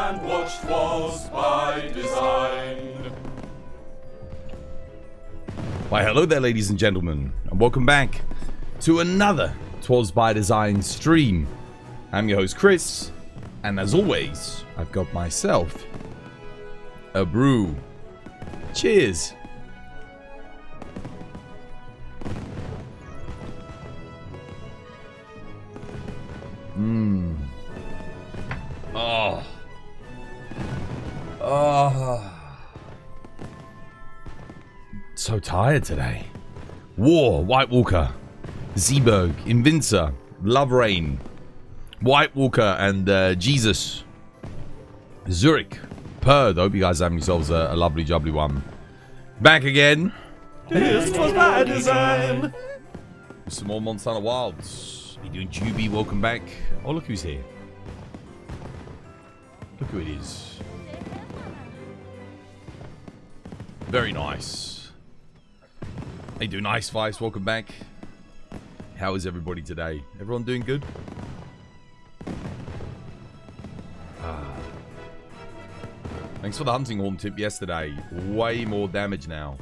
and watched was by design. Why, hello there, ladies and gentlemen, and welcome back to another 'Twas by Design stream. I'm your host, Chris, and as always, I've got myself a brew. Cheers. So tired today. War, White Walker, Zeeberg, Invincer, Love Rain, White Walker, and Jesus, Zurich, Purd. I hope you guys are having yourselves a lovely jubbly one. Back again. This was by design. Some more Montana Wilds. How you doing, Juby? Welcome back. Oh, look who's here. Look who it is. Very nice. How you doing, Ice Vice? Welcome back. How is everybody today? Everyone doing good? Thanks for the hunting horn tip yesterday. Way more damage now.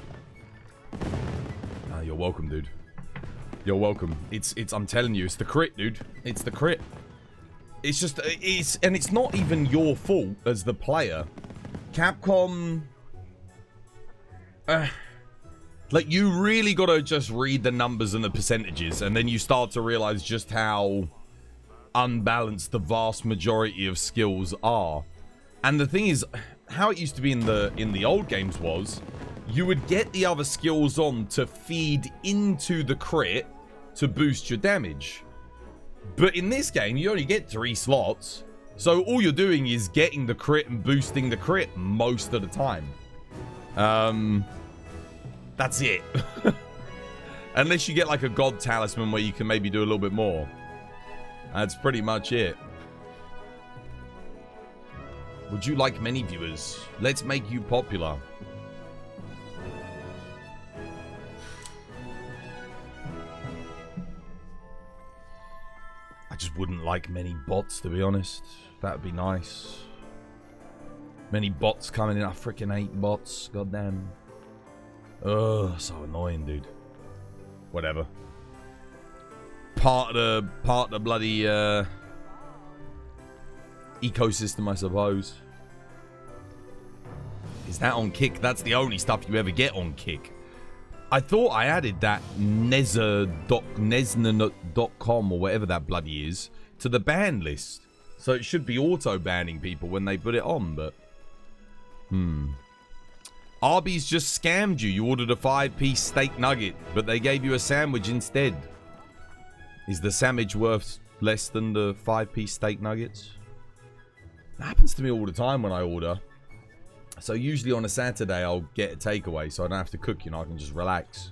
You're welcome, dude. You're welcome. It's I'm telling you, it's the crit, dude. It's the crit. It's just it's not even your fault as the player. Capcom, like, you really gotta just read the numbers and the percentages, and then you start to realize just how unbalanced the vast majority of skills are. And the thing is, how it used to be in the old games was, you would get the other skills on to feed into the crit to boost your damage. But in this game, you only get 3 slots, so all you're doing is getting the crit and boosting the crit most of the time. That's it. Unless you get like a god talisman where you can maybe do a little bit more. That's pretty much it. Would you like many viewers? Let's make you popular. I just wouldn't like many bots, to be honest. That'd be nice. Many bots coming in. I freaking hate bots. Goddamn. Ugh, so annoying, dude. Whatever. Part of the bloody ecosystem, I suppose. Is that on Kick? That's the only stuff you ever get on Kick. I thought I added that Nesna.com or whatever that bloody is to the ban list. So it should be auto-banning people when they put it on, but... Arby's just scammed you. You ordered a 5-piece steak nugget, but they gave you a sandwich instead. Is the sandwich worth less than the 5-piece steak nuggets? That happens to me all the time when I order. So usually on a Saturday, I'll get a takeaway, so I don't have to cook, you know, I can just relax.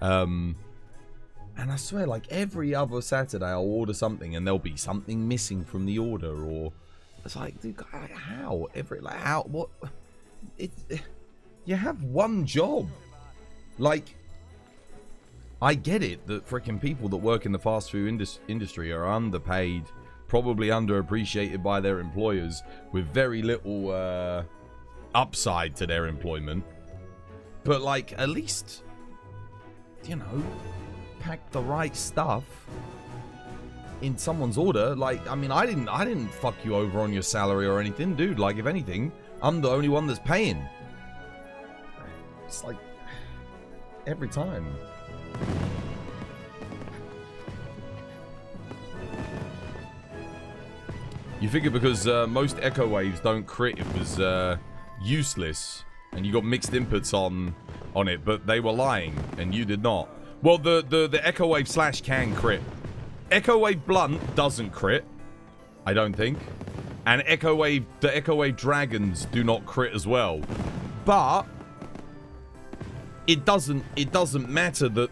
And I swear, like, every other Saturday, I'll order something, and there'll be something missing from the order, or... It's like, dude, how? How? What? You have one job. Like, I get it that freaking people that work in the fast food industry are underpaid, probably underappreciated by their employers, with very little upside to their employment. But, like, at least, you know, pack the right stuff in someone's order. Like, I mean, I didn't fuck you over on your salary or anything, dude. Like, if anything, I'm the only one that's paying. It's like every time. You figure because most echo waves don't crit, it was useless, and you got mixed inputs on it, but they were lying, and you did not. Well, the echo wave slash can crit. Echo wave blunt doesn't crit, I don't think, and the echo wave dragons do not crit as well. But it doesn't matter that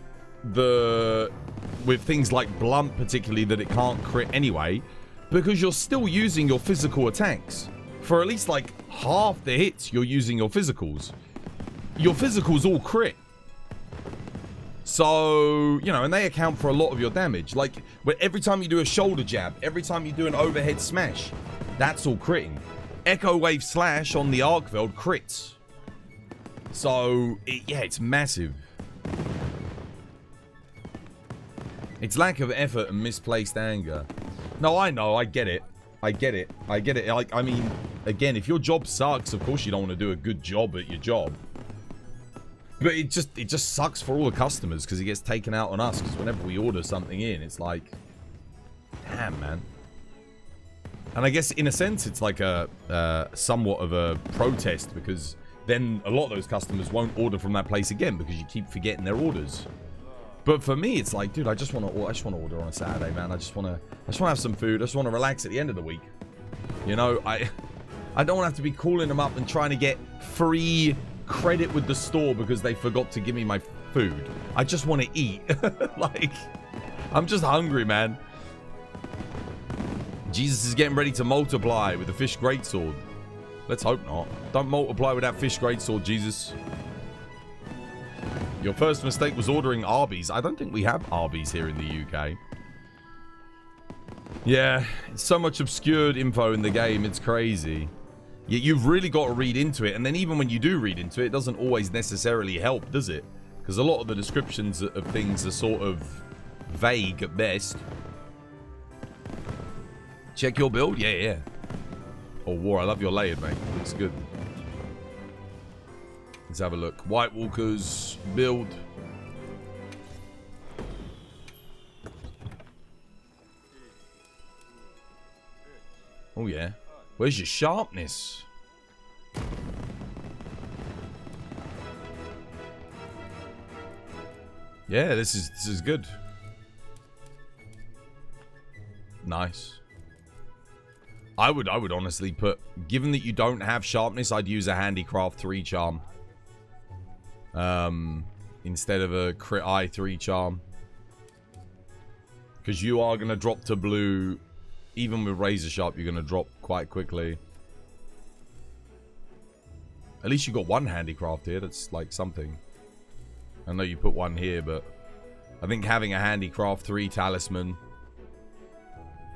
with things like blunt particularly, that it can't crit anyway, because you're still using your physical attacks. For at least like half the hits, you're using your physicals. Your physicals all crit. So, you know, and they account for a lot of your damage. Like, every time you do a shoulder jab, every time you do an overhead smash, that's all critting. Echo Wave Slash on the Arcveld crits. So, yeah, it's massive. It's lack of effort and misplaced anger. No, I know, I get it. I get it. I mean, again, if your job sucks, of course you don't want to do a good job at your job. But it just sucks for all the customers because it gets taken out on us. Because whenever we order something in, it's like, damn, man. And I guess in a sense, it's like a somewhat of a protest because then a lot of those customers won't order from that place again because you keep forgetting their orders. But for me, it's like, dude, I just want to order on a Saturday, man. I just want to have some food. I just want to relax at the end of the week. You know, I don't want to have to be calling them up and trying to get free credit with the store because they forgot to give me my food. I just want to eat. Like, I'm just hungry, man. Jesus is getting ready to multiply with the fish greatsword. Let's hope not. Don't multiply with that fish greatsword, Jesus. Your first mistake was ordering Arby's. I don't think we have Arby's here in the UK. Yeah, so much obscured info in the game. It's crazy. Yeah, you've really got to read into it. And then even when you do read into it, it doesn't always necessarily help, does it? Because a lot of the descriptions of things are sort of vague at best. Check your build? Yeah, yeah. Oh, War, I love your layered, mate. Looks good. Let's have a look. White Walkers build. Oh, yeah. Where's your sharpness? Yeah, this is good. Nice. I would honestly put, given that you don't have sharpness, I'd use a handicraft 3 charm. Instead of a crit eye 3 charm. Because you are going to drop to blue. Even with razor sharp, you're going to drop quite quickly. At least you got one handicraft here. That's like something. I know you put one here, but I think having a handicraft 3 talisman.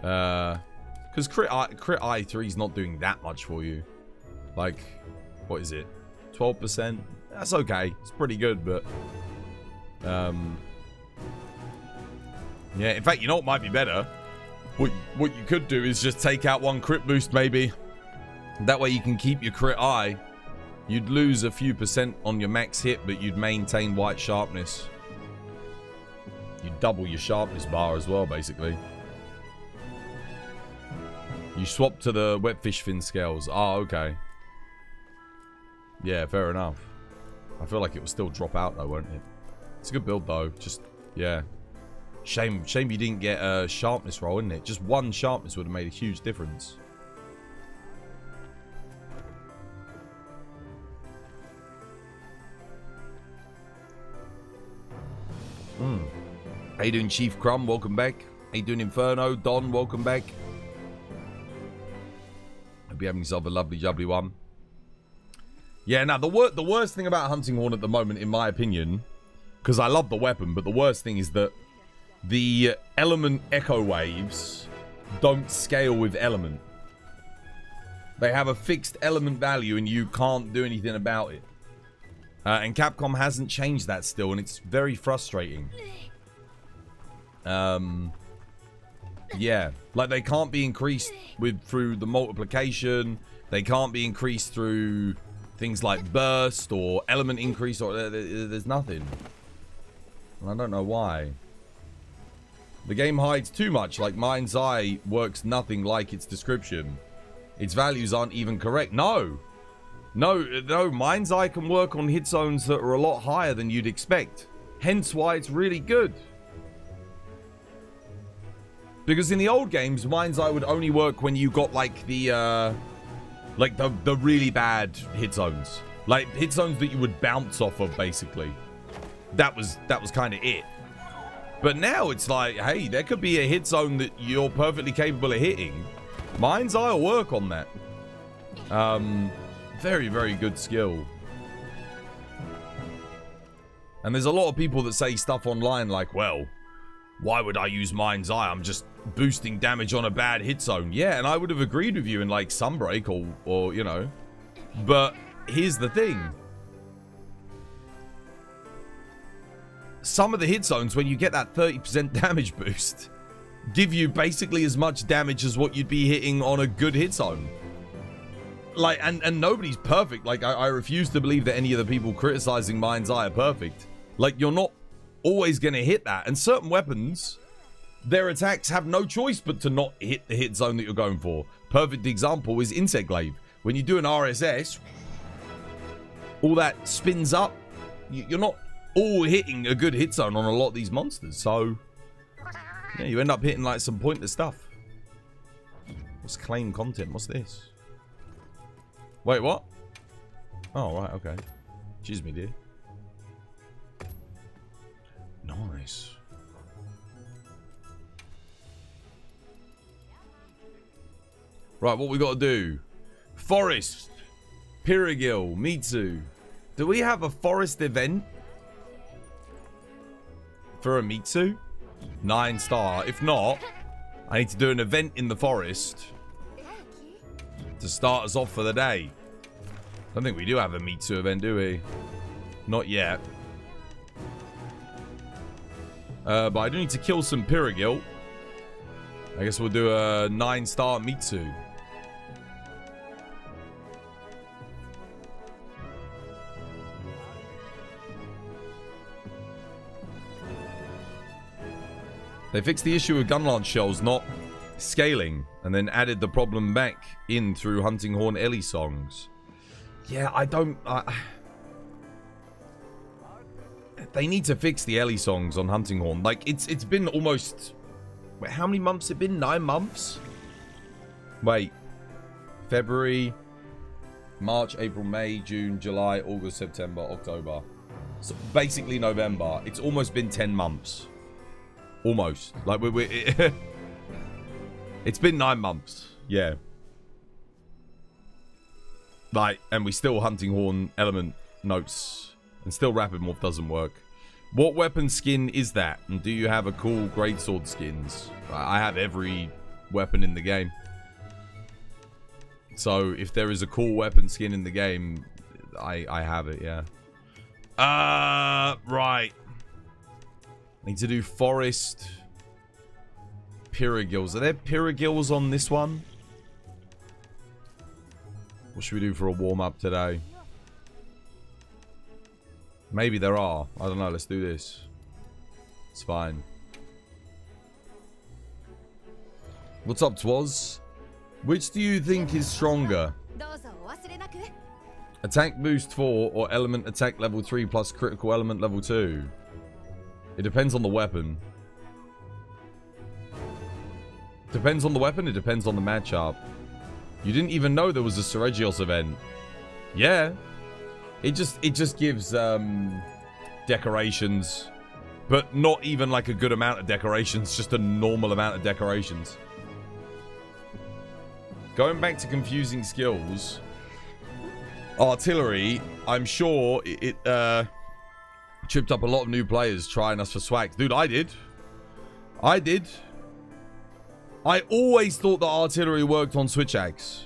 Because crit eye 3 is not doing that much for you. Like, what is it? 12%? That's okay. It's pretty good, but yeah, in fact, you know what might be better? What you could do is just take out one crit boost, maybe. That way you can keep your crit eye. You'd lose a few % on your max hit, but you'd maintain white sharpness. You'd double your sharpness bar as well, basically. You swap to the wetfish fin scales. Oh, okay. Yeah, fair enough. I feel like it will still drop out though, won't it? It's a good build though. Just, yeah. Shame you didn't get a sharpness roll, isn't it? Just one sharpness would have made a huge difference. How you doing, Chief Crumb? Welcome back. How you doing, Inferno? Don, welcome back. Hope you're having yourself a lovely, jubbly one. Yeah, now, the worst thing about Hunting Horn at the moment, in my opinion, because I love the weapon, but the worst thing is that the element echo waves don't scale with element. They have a fixed element value and you can't do anything about it. And Capcom hasn't changed that still, and it's very frustrating. Yeah, like they can't be increased through the multiplication. They can't be increased through things like burst or element increase, or there's nothing. And I don't know why. The game hides too much, like Mind's Eye works nothing like its description. Its values aren't even correct. No, Mind's Eye can work on hit zones that are a lot higher than you'd expect. Hence why it's really good. Because in the old games, Mind's Eye would only work when you got like the really bad hit zones. Like hit zones that you would bounce off of, basically. That was kind of it. But now it's like, hey, there could be a hit zone that you're perfectly capable of hitting. Mind's Eye will work on that. Very, very good skill. And there's a lot of people that say stuff online like, well, why would I use Mind's Eye? I'm just boosting damage on a bad hit zone. Yeah, and I would have agreed with you in like Sunbreak or you know. But here's the thing. Some of the hit zones, when you get that 30% damage boost, give you basically as much damage as what you'd be hitting on a good hit zone. Like, and nobody's perfect. Like, I refuse to believe that any of the people criticizing Mind's Eye are perfect. Like, you're not always going to hit that. And certain weapons, their attacks have no choice but to not hit the hit zone that you're going for. Perfect example is Insect Glaive. When you do an RSS, all that spins up. You're not all hitting a good hit zone on a lot of these monsters. So, yeah, you end up hitting like some pointless stuff. What's claim content? What's this? Wait, what? Oh, right, okay. Excuse me, dear. Nice. Right, what we got to do? Forest. Pirigil. Mitsu. Do we have a forest event? For a Mitsu? 9-star. If not, I need to do an event in the forest to start us off for the day. I don't think we do have a Mitsu event, do we? Not yet. But I do need to kill some Pirigil. I guess we'll do a 9-star Mitsu. They fixed the issue with gun launch shells not scaling, and then added the problem back in through Hunting Horn Ellie songs. Yeah, I don't... they need to fix the Ellie songs on Hunting Horn. Like, it's been almost... Wait, how many months it been? 9 months? Wait. February, March, April, May, June, July, August, September, October. So basically November. It's almost been 10 months. Almost. Like, it's been 9 months. Yeah. Like, and we still Hunting Horn element notes. And still Rapid Morph doesn't work. What weapon skin is that? And do you have a cool greatsword skins? I have every weapon in the game. So, if there is a cool weapon skin in the game, I have it, yeah. Right. I need to do forest Pirigils. Are there Pirigils on this one? What should we do for a warm-up today? Maybe there are. I don't know. Let's do this. It's fine. What's up, Twas? Which do you think is stronger? Attack boost 4 or element attack level 3 plus critical element level 2? It depends on the weapon. Depends on the weapon, it depends on the matchup. You didn't even know there was a Seregios event. Yeah. It just gives decorations. But not even like a good amount of decorations, just a normal amount of decorations. Going back to confusing skills. Artillery, I'm sure it tripped up a lot of new players trying us for swag. Dude, I did. I always thought that artillery worked on switch axe.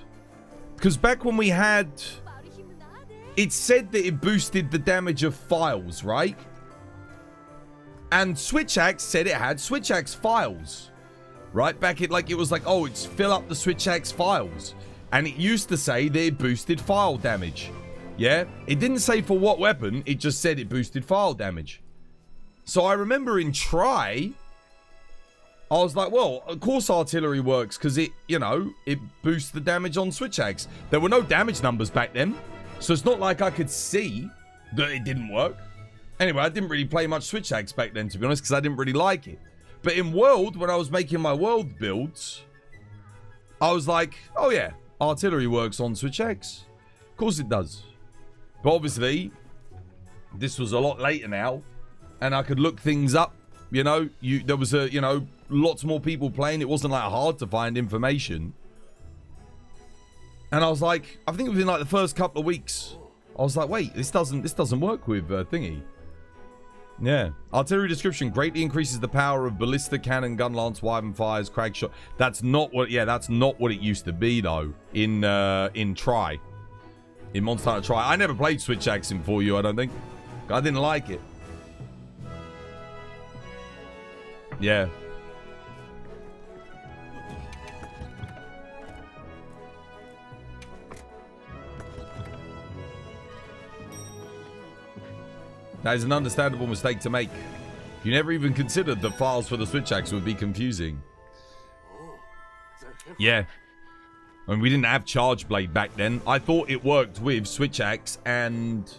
Because back when we had... It said that it boosted the damage of files, right? And switch axe said it had switch axe files. Right? Back it was like, oh, it's fill up the switch axe files. And it used to say that it boosted file damage. Yeah? It didn't say for what weapon, it just said it boosted file damage. So I remember in Try, I was like, well, of course artillery works because it, you know, it boosts the damage on switch axe. There were no damage numbers back then. So it's not like I could see that it didn't work. Anyway, I didn't really play much switch axe back then, to be honest, because I didn't really like it. But in World, when I was making my World builds, I was like, oh yeah, artillery works on switch axe. Of course it does. But obviously, this was a lot later now, and I could look things up. You know, there was lots more people playing. It wasn't like hard to find information. And I was like, I think within like the first couple of weeks, I was like, wait, this doesn't work with thingy. Yeah. Artillery description greatly increases the power of ballista, cannon, gun lance, wyvern fires, crag shot. That's not what. Yeah, that's not what it used to be though. In Try, in Monster Hunter Try. I never played switch axe in 4U. I don't think. I didn't like it. Yeah. That is an understandable mistake to make. You never even considered that files for the switch axe would be confusing. Yeah. I mean, we didn't have charge blade back then. I thought it worked with switch axe and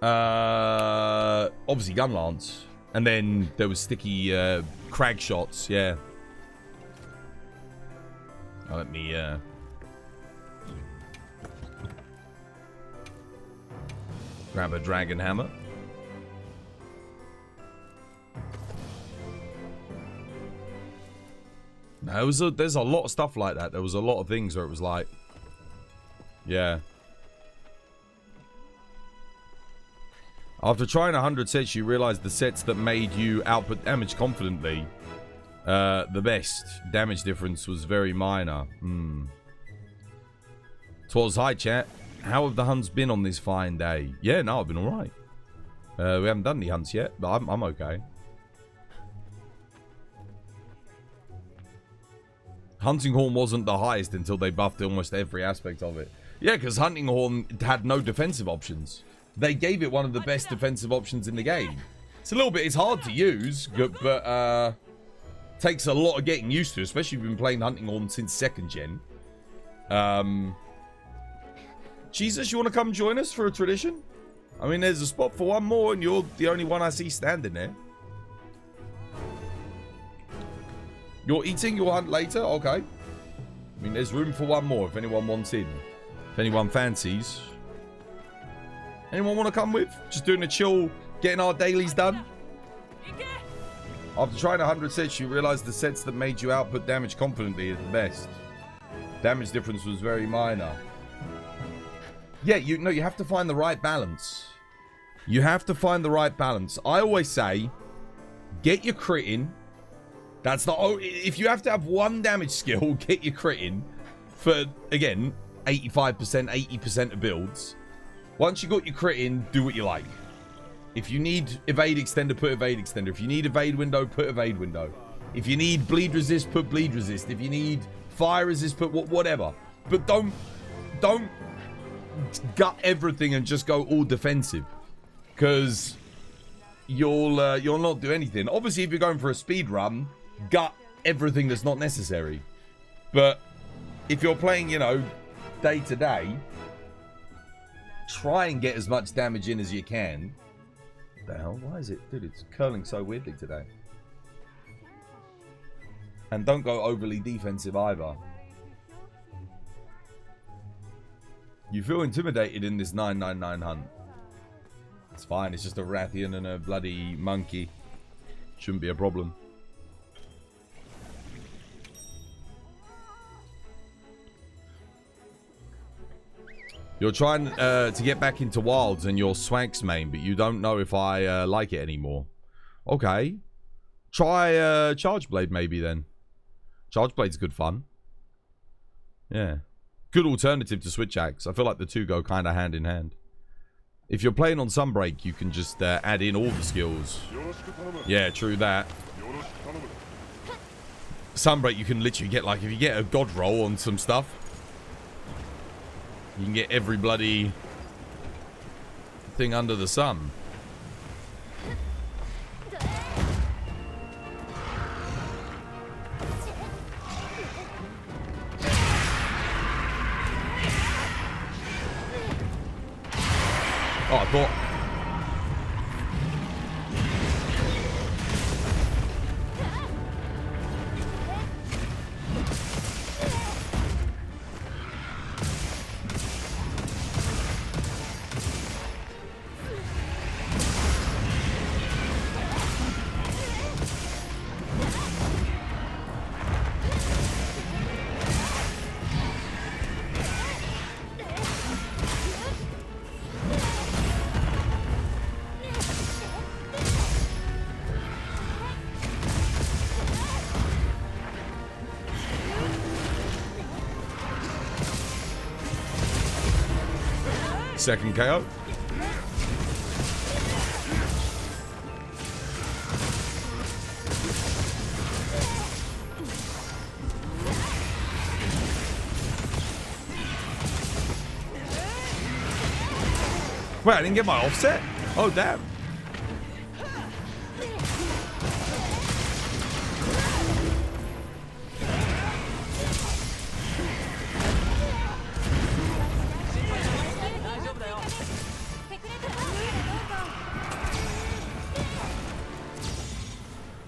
obviously gun lance. And then there was sticky crag shots, yeah. Now let me grab a dragon hammer. No, there's a lot of stuff like that. There was a lot of things where it was like, yeah. After trying 100 sets, you realized the sets that made you output damage confidently, the best damage difference was very minor. Twas hi, chat. How have the hunts been on this fine day? Yeah, no, I've been alright. We haven't done any hunts yet, but I'm okay. Hunting Horn wasn't the highest until they buffed almost every aspect of it. Yeah, because Hunting Horn had no defensive options. They gave it one of the best defensive options in the game. It's a little bit, it's hard to use, but takes a lot of getting used to, especially if you've been playing Hunting Horn since 2nd gen. Jesus, you want to come join us for a tradition? I mean, there's a spot for one more, and you're the only one I see standing there. You're eating, you'll hunt later? Okay. I mean, there's room for one more if anyone wants in. If anyone fancies. Anyone want to come with? Just doing a chill, getting our dailies done? After trying 100 sets, you realized the sets that made you output damage confidently is the best. Damage difference was very minor. Yeah, you have to find the right balance. You have to find the right balance. I always say, get your crit in. That's the... if you have to have one damage skill, get your crit in for, again, 85%, 80% of builds. Once you got your crit in, do what you like. If you need evade extender, put evade extender. If you need evade window, put evade window. If you need bleed resist, put bleed resist. If you need fire resist, put whatever. But don't gut everything and just go all defensive. Because you'll not do anything. Obviously, if you're going for a speed run, gut everything that's not necessary. But if you're playing, you know, day to day, try and get as much damage in as you can. What the hell? Why is it? Dude, it's curling so weirdly today. And don't go overly defensive either. You feel intimidated in this 999 hunt. It's fine. It's just a Rathian and a bloody monkey. Shouldn't be a problem. You're trying to get back into Wilds and you're Swanks main, but you don't know if I like it anymore. Okay. Try Charge Blade maybe then. Charge Blade's good fun. Yeah. Good alternative to Switch Axe. I feel like the two go kind of hand in hand. If you're playing on Sunbreak, you can just add in all the skills. Yeah, true that. Sunbreak, you can literally get, like, if you get a God roll on some stuff, you can get every bloody thing under the sun. Oh, I thought... Second KO. Wait, I didn't get my offset? Oh, damn.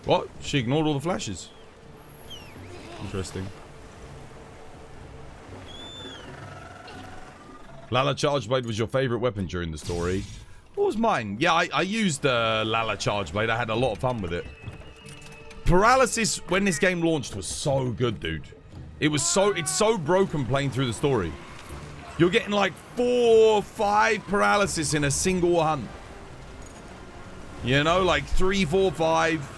What? She ignored all the flashes. Interesting. Lala Charge Blade was your favorite weapon during the story. What was mine? Yeah, I used Lala Charge Blade. I had a lot of fun with it. Paralysis, when this game launched, was so good, dude. It's so broken playing through the story. You're getting like 4 or 5 paralysis in a single hunt. You know, like 3, 4, 5.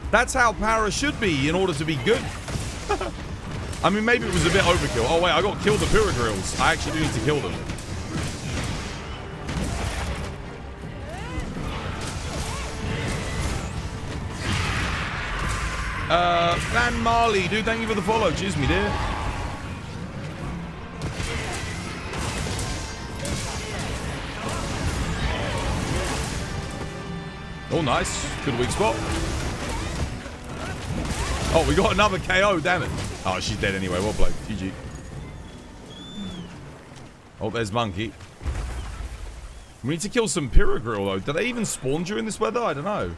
That's how para should be in order to be good. I mean, maybe it was a bit overkill. Oh, wait, I got to kill the Pyragrills. I actually do need to kill them. Van Marley, dude, thank you for the follow. Cheers, me dear. Oh, nice. Good weak spot. Oh, we got another KO, damn it. Oh, she's dead anyway. Well played. GG. Oh, there's Monkey. We need to kill some Pyragrill, though. Do they even spawn during this weather? I don't know.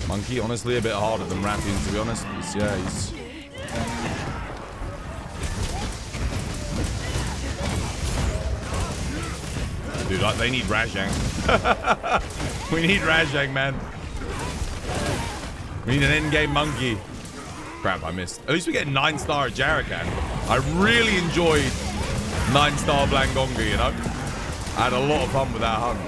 Monkey, honestly, a bit harder than Rathian, to be honest. Yeah, he's... Dude, like, they need Rajang. We need Rajang, man. We need an endgame Monkey. Crap, I missed. At least we get 9-star Jarakan. I really enjoyed 9-star Blangonga, you know? I had a lot of fun with that hunt.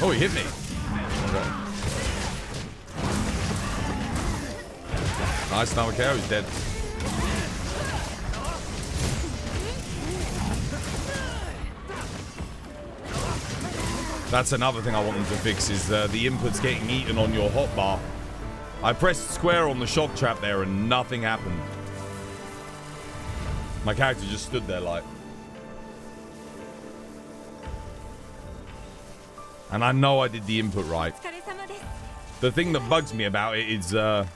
Oh, he hit me. Okay. Nice, Namakao, he's dead. That's another thing I want them to fix is the inputs getting eaten on your hotbar. I pressed square on the shock trap there and nothing happened. My character just stood there like... And I know I did the input right. The thing that bugs me about it is that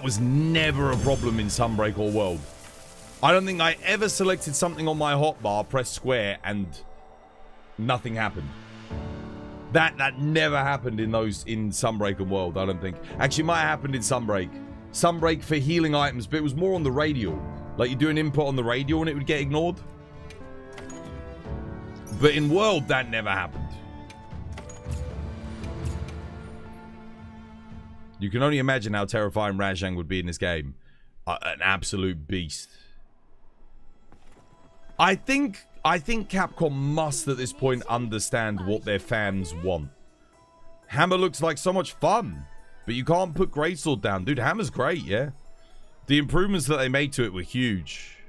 was never a problem in Sunbreak or World. I don't think I ever selected something on my hotbar, pressed square, and nothing happened. That never happened in Sunbreak and World, I don't think. Actually, it might have happened in Sunbreak. Sunbreak for healing items, but it was more on the radial. Like, you do an input on the radial and it would get ignored. But in World, that never happened. You can only imagine how terrifying Rajang would be in this game. An absolute beast. I think Capcom must at this point understand what their fans want. Hammer looks like so much fun, but you can't put Greatsword down. Dude, Hammer's great, yeah? The improvements that they made to it were huge.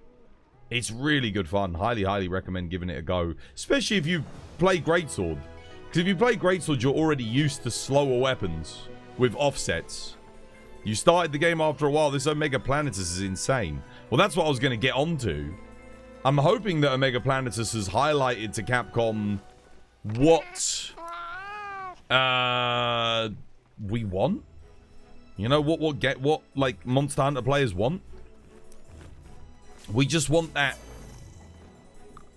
It's really good fun. Highly, highly recommend giving it a go. Especially if you play Greatsword. Because if you play Greatsword, you're already used to slower weapons with offsets. You started the game after a while. This Omega Planetus is insane. Well, that's what I was going to get onto. I'm hoping that Omega Planetus has highlighted to Capcom what we want. You know what like Monster Hunter players want? We just want that.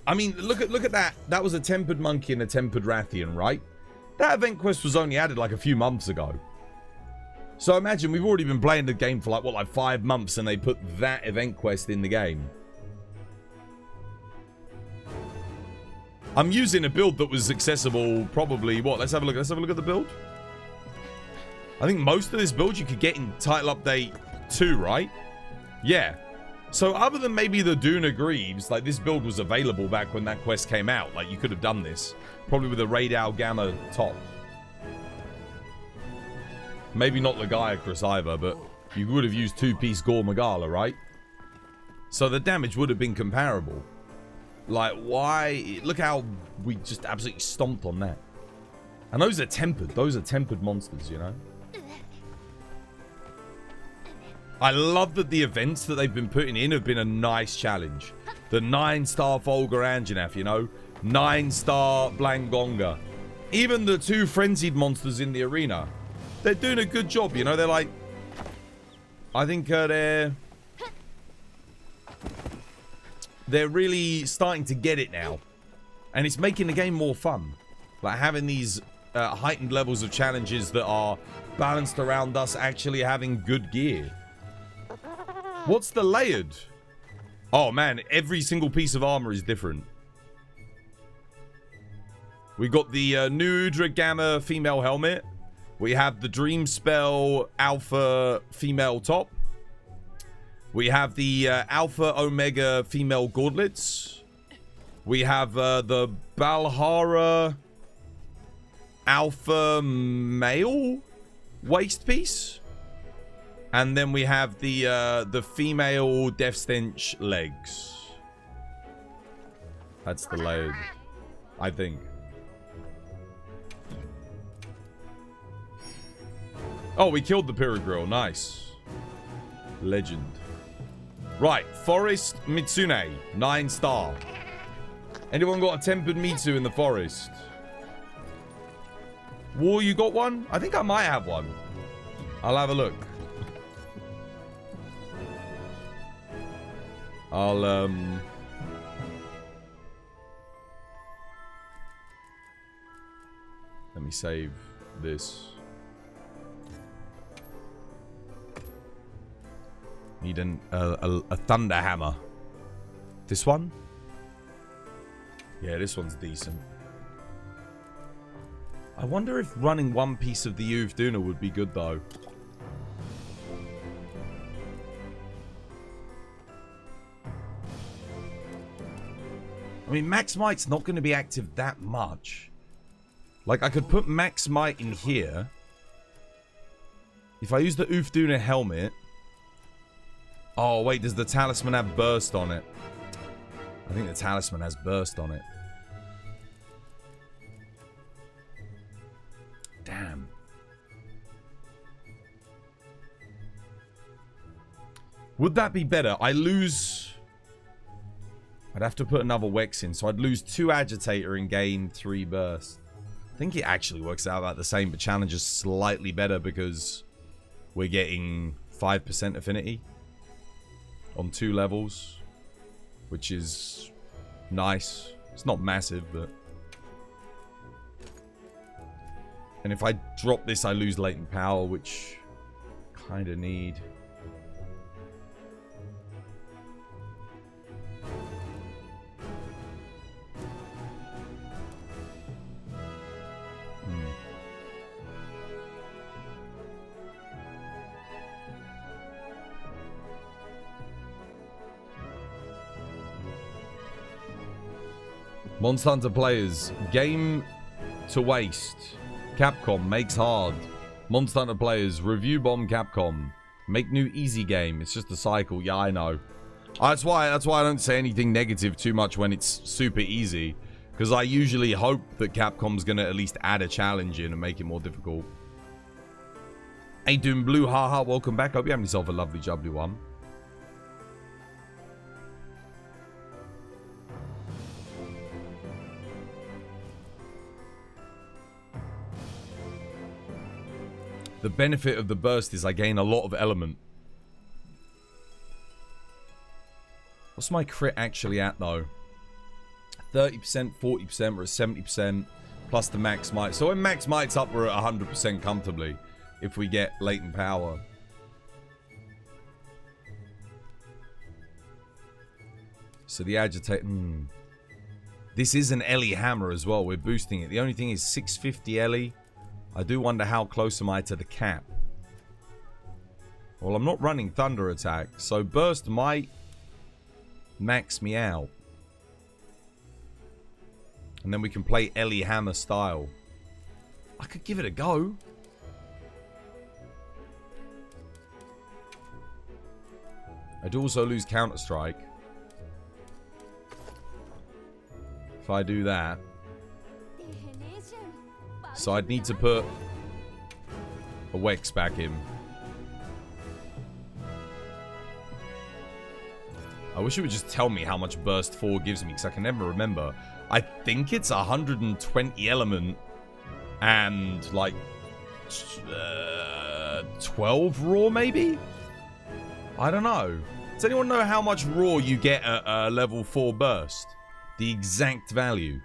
I mean, look at that. That was a tempered monkey and a tempered Rathian, right? That event quest was only added like a few months ago. So imagine we've already been playing the game for like 5 months and they put that event quest in the game. I'm using a build that was accessible probably, what? Let's have a look. Let's have a look at the build. I think most of this build you could get in Title Update 2, right? Yeah. So other than maybe the Duna Greaves, like this build was available back when that quest came out. Like you could have done this. Probably with a Radau Gamma top. Maybe not Lagiacrus either, but you would have used 2-piece Gore Magala, right? So the damage would have been comparable. Like, why? Look how we just absolutely stomped on that. And those are tempered. Those are tempered monsters, you know? I love that the events that they've been putting in have been a nice challenge. The 9-star Folger Anjanath, you know? 9-star Blangonga. Even the 2 frenzied monsters in the arena. They're doing a good job, you know? They're like... I think they're really starting to get it now. And it's making the game more fun. Like having these heightened levels of challenges that are balanced around us actually having good gear. What's the layered? Oh man, every single piece of armor is different. We got the Nu Udra Gamma female helmet. We have the Dreamspell Alpha female top. We have the Alpha Omega female gauntlets. We have the Balhara Alpha male waist piece. And then we have the female Death Stench legs. That's the layered, I think. Oh, we killed the Piragrill. Nice. Legend. Right, Forest Mitsune, 9-star. Anyone got a tempered Mitsu in the forest? War, you got one? I think I might have one. I'll have a look. I'll, let me save this. Need a thunder hammer. This one? Yeah, this one's decent. I wonder if running one piece of the Uvduna would be good though. I mean, Max Might's not going to be active that much. Like, I could put Max Might in here. If I use the Uvduna helmet... Oh, wait, does the talisman have burst on it? I think the talisman has burst on it. Damn. Would that be better? I lose... I'd have to put another Wex in, so I'd lose 2 Agitator and gain 3 burst. I think it actually works out about the same, but challenge is slightly better because we're getting 5% affinity on 2 levels, which is nice. It's not massive, but... And if I drop this, I lose latent power, which kind of need... Monster Hunter players, game to waste. Capcom makes hard. Monster Hunter players, review bomb Capcom. Make new easy game. It's just a cycle. Yeah, I know. That's why I don't say anything negative too much when it's super easy. Because I usually hope that Capcom's going to at least add a challenge in and make it more difficult. Hey, Doom Blue, haha, welcome back. Hope you have yourself a lovely, jubbly one. The benefit of the burst is I gain a lot of element. What's my crit actually at, though? 30%, 40%, we're at 70%, plus the max might. So when max might's up, we're at 100% comfortably if we get latent power. So the agitate... This is an Ellie hammer as well. We're boosting it. The only thing is 650 Ellie. I do wonder how close am I to the cap. Well, I'm not running thunder attack, so burst might max me out. And then we can play Ellie hammer style. I could give it a go. I do also lose Counter-Strike. If I do that. So I'd need to put a Wex back in. I wish it would just tell me how much Burst 4 gives me, because I can never remember. I think it's 120 element and like 12 raw maybe? I don't know. Does anyone know how much raw you get at level 4 burst? The exact value.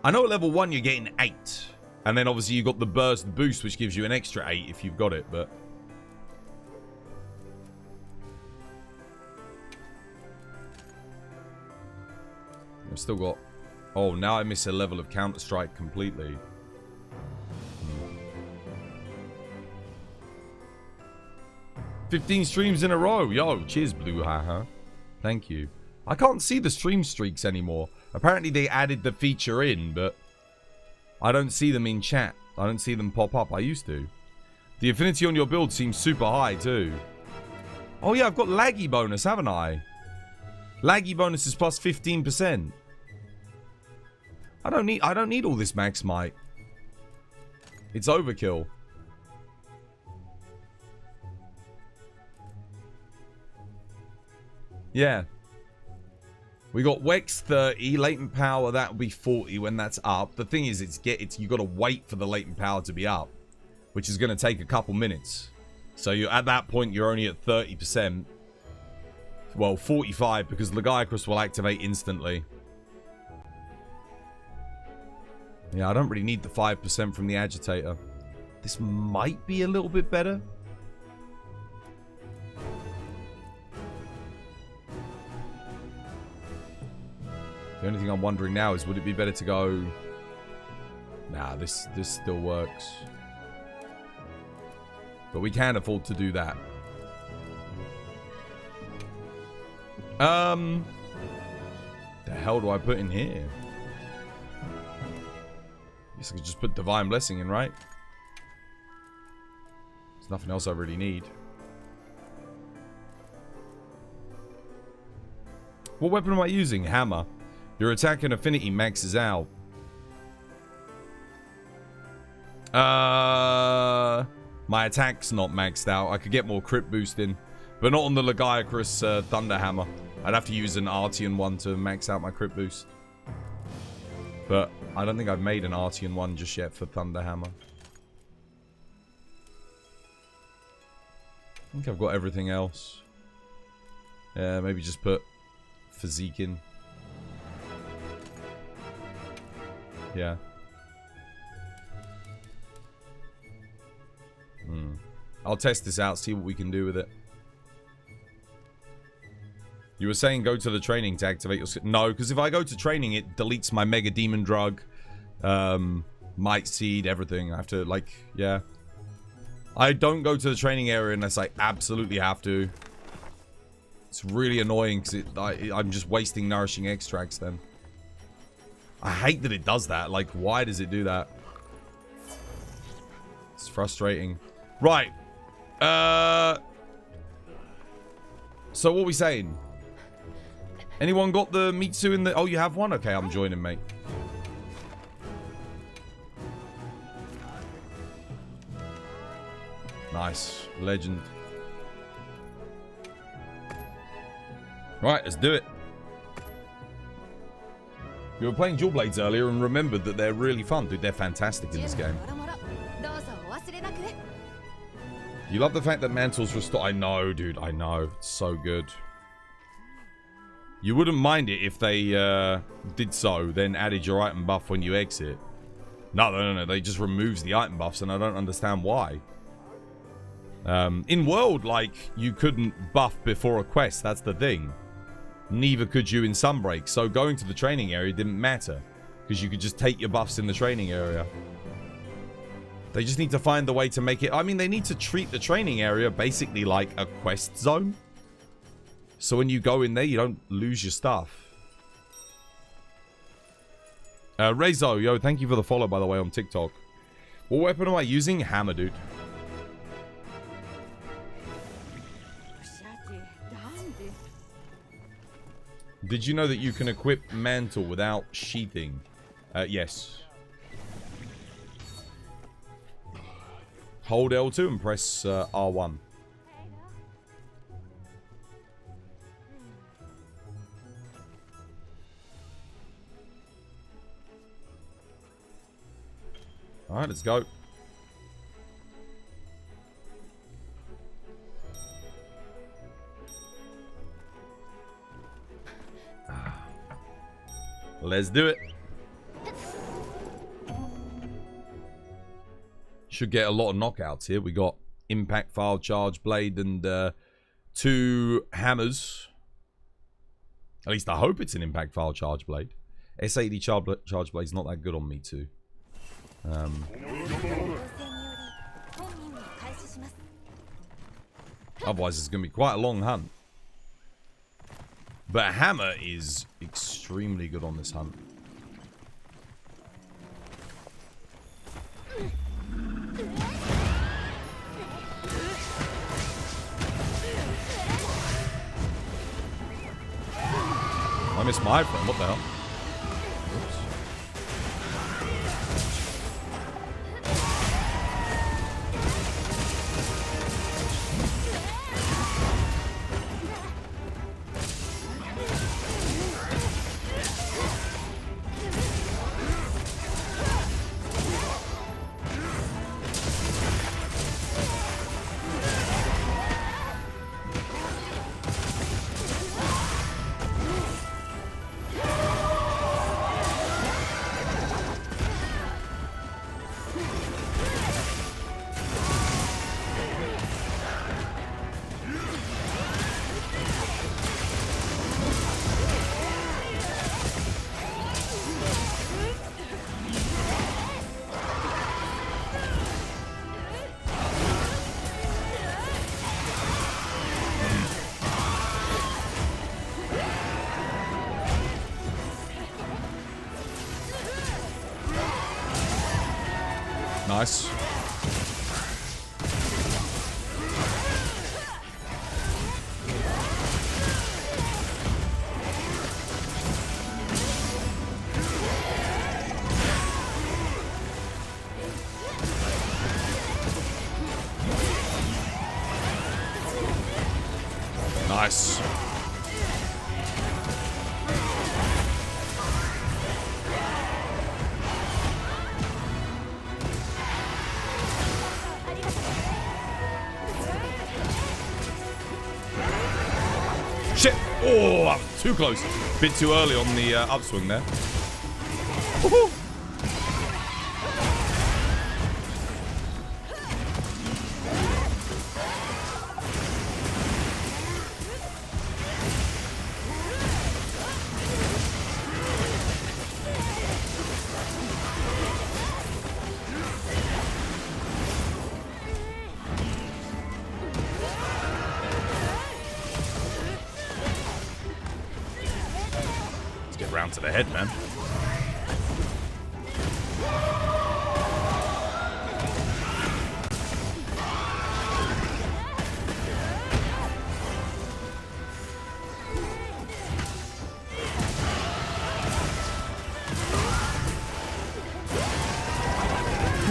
I know at level 1 you're getting 8. And then obviously you got the burst boost, which gives you an extra 8 if you've got it, but... I've still got... Oh, now I miss a level of Counter-Strike completely. 15 streams in a row. Yo, cheers, Blue Haha. Thank you. I can't see the stream streaks anymore. Apparently they added the feature in, but I don't see them in chat. I don't see them pop up. I used to. The affinity on your build seems super high too. Oh yeah, I've got laggy bonus, haven't I? Laggy bonus is plus 15%. I don't need all this max might. It's overkill. Yeah. We got Wex 30, latent power, that'll be 40 when that's up. The thing is, you gotta wait for the latent power to be up, which is gonna take a couple minutes. So you're at that point, you're only at 30%. Well, 45 because Legiacrus will activate instantly. Yeah, I don't really need the 5% from the agitator. This might be a little bit better. The only thing I'm wondering now is, would it be better to go... Nah, this still works. But we can afford to do that. The hell do I put in here? Guess I could just put Divine Blessing in, right? There's nothing else I really need. What weapon am I using? Hammer. Your attack and affinity maxes out. My attack's not maxed out. I could get more crit boost in. But not on the Legiacrus Thunder Hammer. I'd have to use an Artian one to max out my crit boost. But I don't think I've made an Artian one just yet for Thunder Hammer. I think I've got everything else. Yeah, maybe just put Physique in. Yeah. I'll test this out, see what we can do with it. You were saying go to the training to activate your... No, because if I go to training, it deletes my Mega Demon Drug, Might Seed, everything. I have to, like, yeah. I don't go to the training area unless I absolutely have to. It's really annoying because I'm just wasting nourishing extracts then. I hate that it does that. Like, why does it do that? It's frustrating. Right. So what are we saying? Anyone got the Mitsu in the... Oh, you have one? Okay, I'm joining, mate. Nice. Legend. Right, let's do it. You were playing Dual Blades earlier and remembered that they're really fun. Dude, they're fantastic in this game. You love the fact that mantles restore. I know, dude. I know. It's so good. You wouldn't mind it if they did so, then added your item buff when you exit. No. They just removes the item buffs, and I don't understand why. In World, like, you couldn't buff before a quest. That's the thing. Neither could you in Sunbreak. So going to the training area didn't matter, because you could just take your buffs in the training area. They just need to find the way to make it... I mean, they need to treat the training area basically like a quest zone. So when you go in there, you don't lose your stuff. Rezo, yo, thank you for the follow, by the way, on TikTok. What weapon am I using? Hammer, dude. Did you know that you can equip Mantle without sheathing? Yes. Hold L2 and press R1. Alright, let's go. Let's do it. Should get a lot of knockouts here. We got Impact File, Charge Blade, and 2 hammers. At least I hope it's an Impact File, Charge Blade. S80 Charge Blade's not that good on me too. Otherwise it's going to be quite a long hunt. But Hammer is extremely good on this hunt. I missed my friend. What the hell? Nice. Nice. Shit! Oh, I was too close. Bit too early on the upswing there. Woohoo! To the head, man.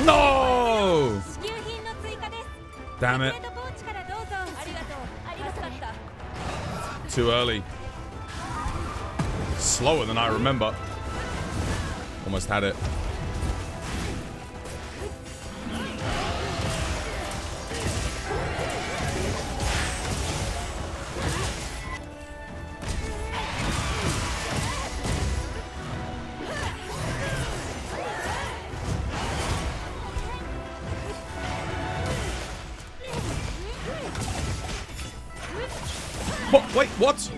No! Damn it. Too early. Slower than I remember. Almost had it. What? Wait, what?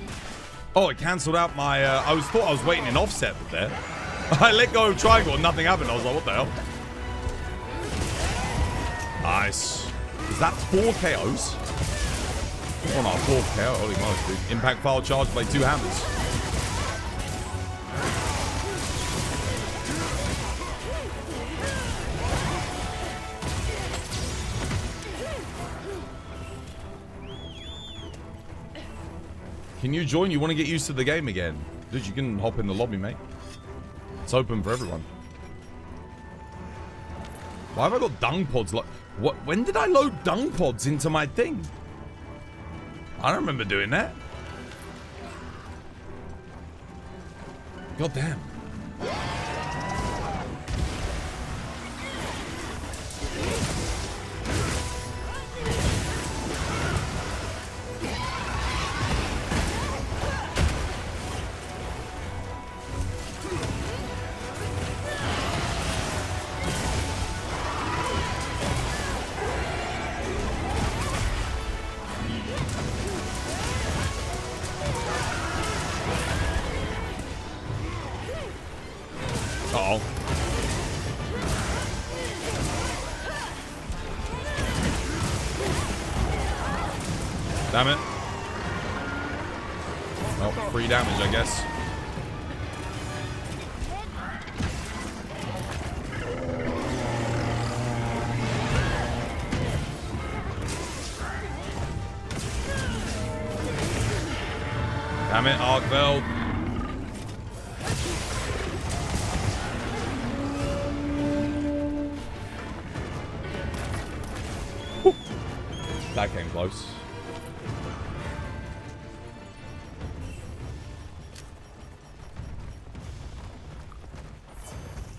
Oh, it cancelled out my... I thought I was waiting in offset there. I let go of triangle and nothing happened. I was like, what the hell? Nice. Is that 4 KOs? Oh no, 4 KO. Holy moly, dude. Impact file charged by 2 hammers. Can you join? You want to get used to the game again? Dude, you can hop in the lobby, mate. It's open for everyone. Why have I got dung pods? Like, what? When did I load dung pods into my thing? I don't remember doing that. God damn. Uh-oh. Damn it. Well, free damage, I guess. Damn it, Arkveld. That came close.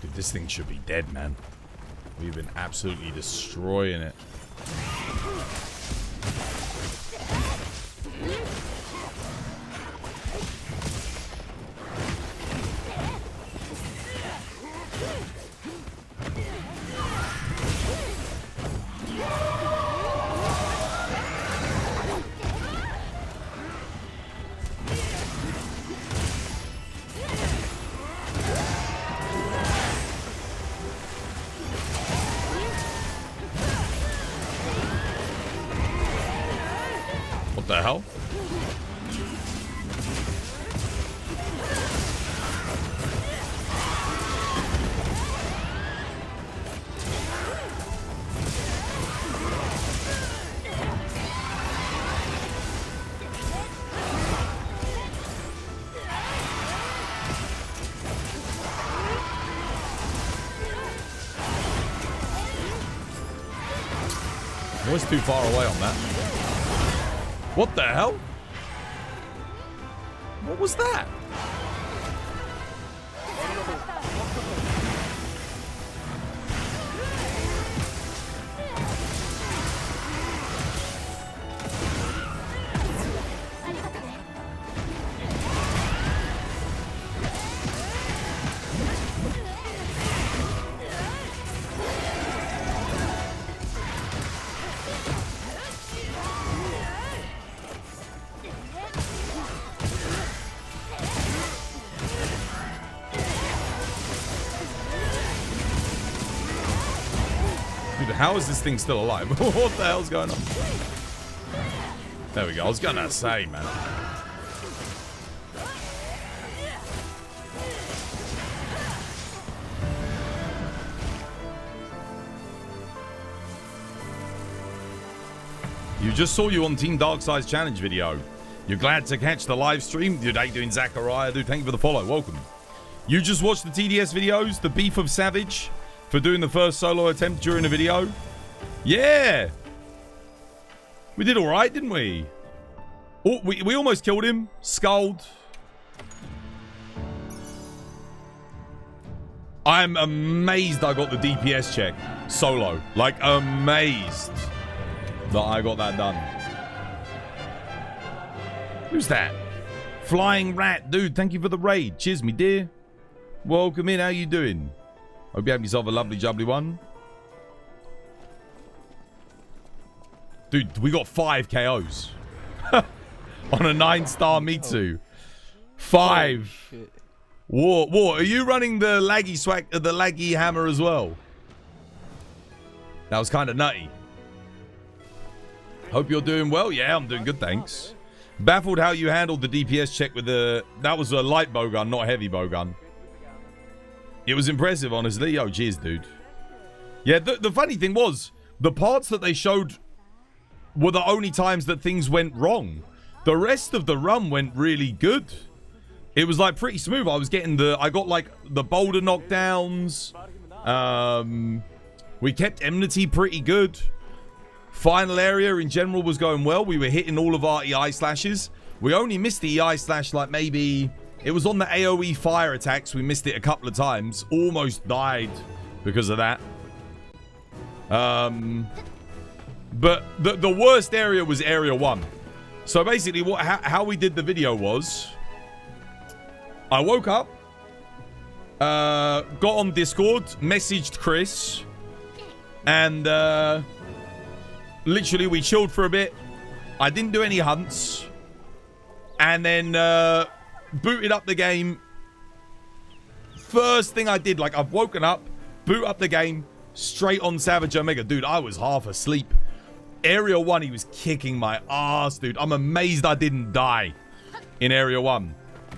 Dude, this thing should be dead, man. We've been absolutely destroying it. What the hell? I was too far away on that. What the hell? What was that? How is this thing still alive? What the hell's going on? There we go. I was gonna say, man. You just saw you on Team Darkside's challenge video. You're glad to catch the live stream? Dude, how you doing, Zachariah? Dude, thank you for the follow. Welcome. You just watched the TDS videos? The Beef of Savage? For doing the first solo attempt during the video? Yeah! We did alright, didn't we? Oh, we almost killed him. Sculled. I'm amazed I got the DPS check. Solo. Like, amazed that I got that done. Who's that? Flying Rat. Dude, thank you for the raid. Cheers, me dear. Welcome in. How you doing? Hope you have yourself a lovely jubbly one. Dude, we got 5 KOs. on a 9-star Mitsu. 5. Shit. War, are you running the laggy hammer as well? That was kind of nutty. Hope you're doing well. Yeah, I'm doing good, thanks. Baffled how you handled the DPS check with the... That was a light bowgun, not a heavy bowgun. It was impressive, honestly. Yo, cheers, dude. Yeah, the funny thing was, the parts that they showed were the only times that things went wrong. The rest of the run went really good. It was like pretty smooth. I got like the boulder knockdowns. We kept enmity pretty good. Final area in general was going well. We were hitting all of our EI slashes. We only missed the EI slash like maybe... It was on the AoE fire attacks. We missed it a couple of times. Almost died because of that. But the worst area was area 1. So basically how we did the video was... I woke up. Got on Discord. Messaged Chris. And literally we chilled for a bit. I didn't do any hunts. And then... booted up the game. First thing I did, like I've woken up, boot up the game, straight on Savage Omega. Dude, I was half asleep. Area 1, he was kicking my ass, dude. I'm amazed I didn't die in Area 1.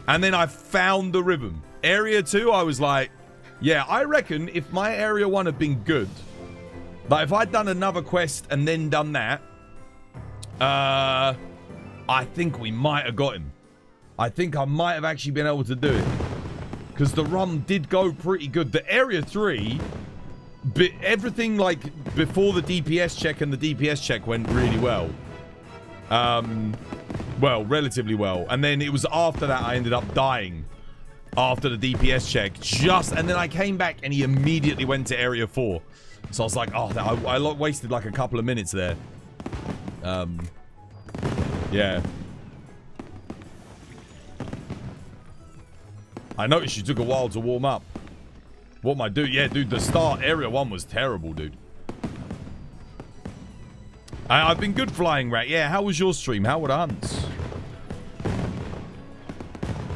And then I found the rhythm. Area 2, I was like, yeah, I reckon if my Area 1 had been good, like if I'd done another quest and then done that, I think we might have got him. I think I might have actually been able to do it. Because the run did go pretty good. The Area 3, everything like before the DPS check and the DPS check went really well. Well, relatively well. And then it was after that I ended up dying. After the DPS check. And then I came back and he immediately went to Area 4. So I was like, oh, I wasted like a couple of minutes there. Yeah. I noticed you took a while to warm up. What am I doing? Yeah, dude, the start Area 1 was terrible, dude. I've been good flying, Rat. Yeah, how was your stream? How were the hunts?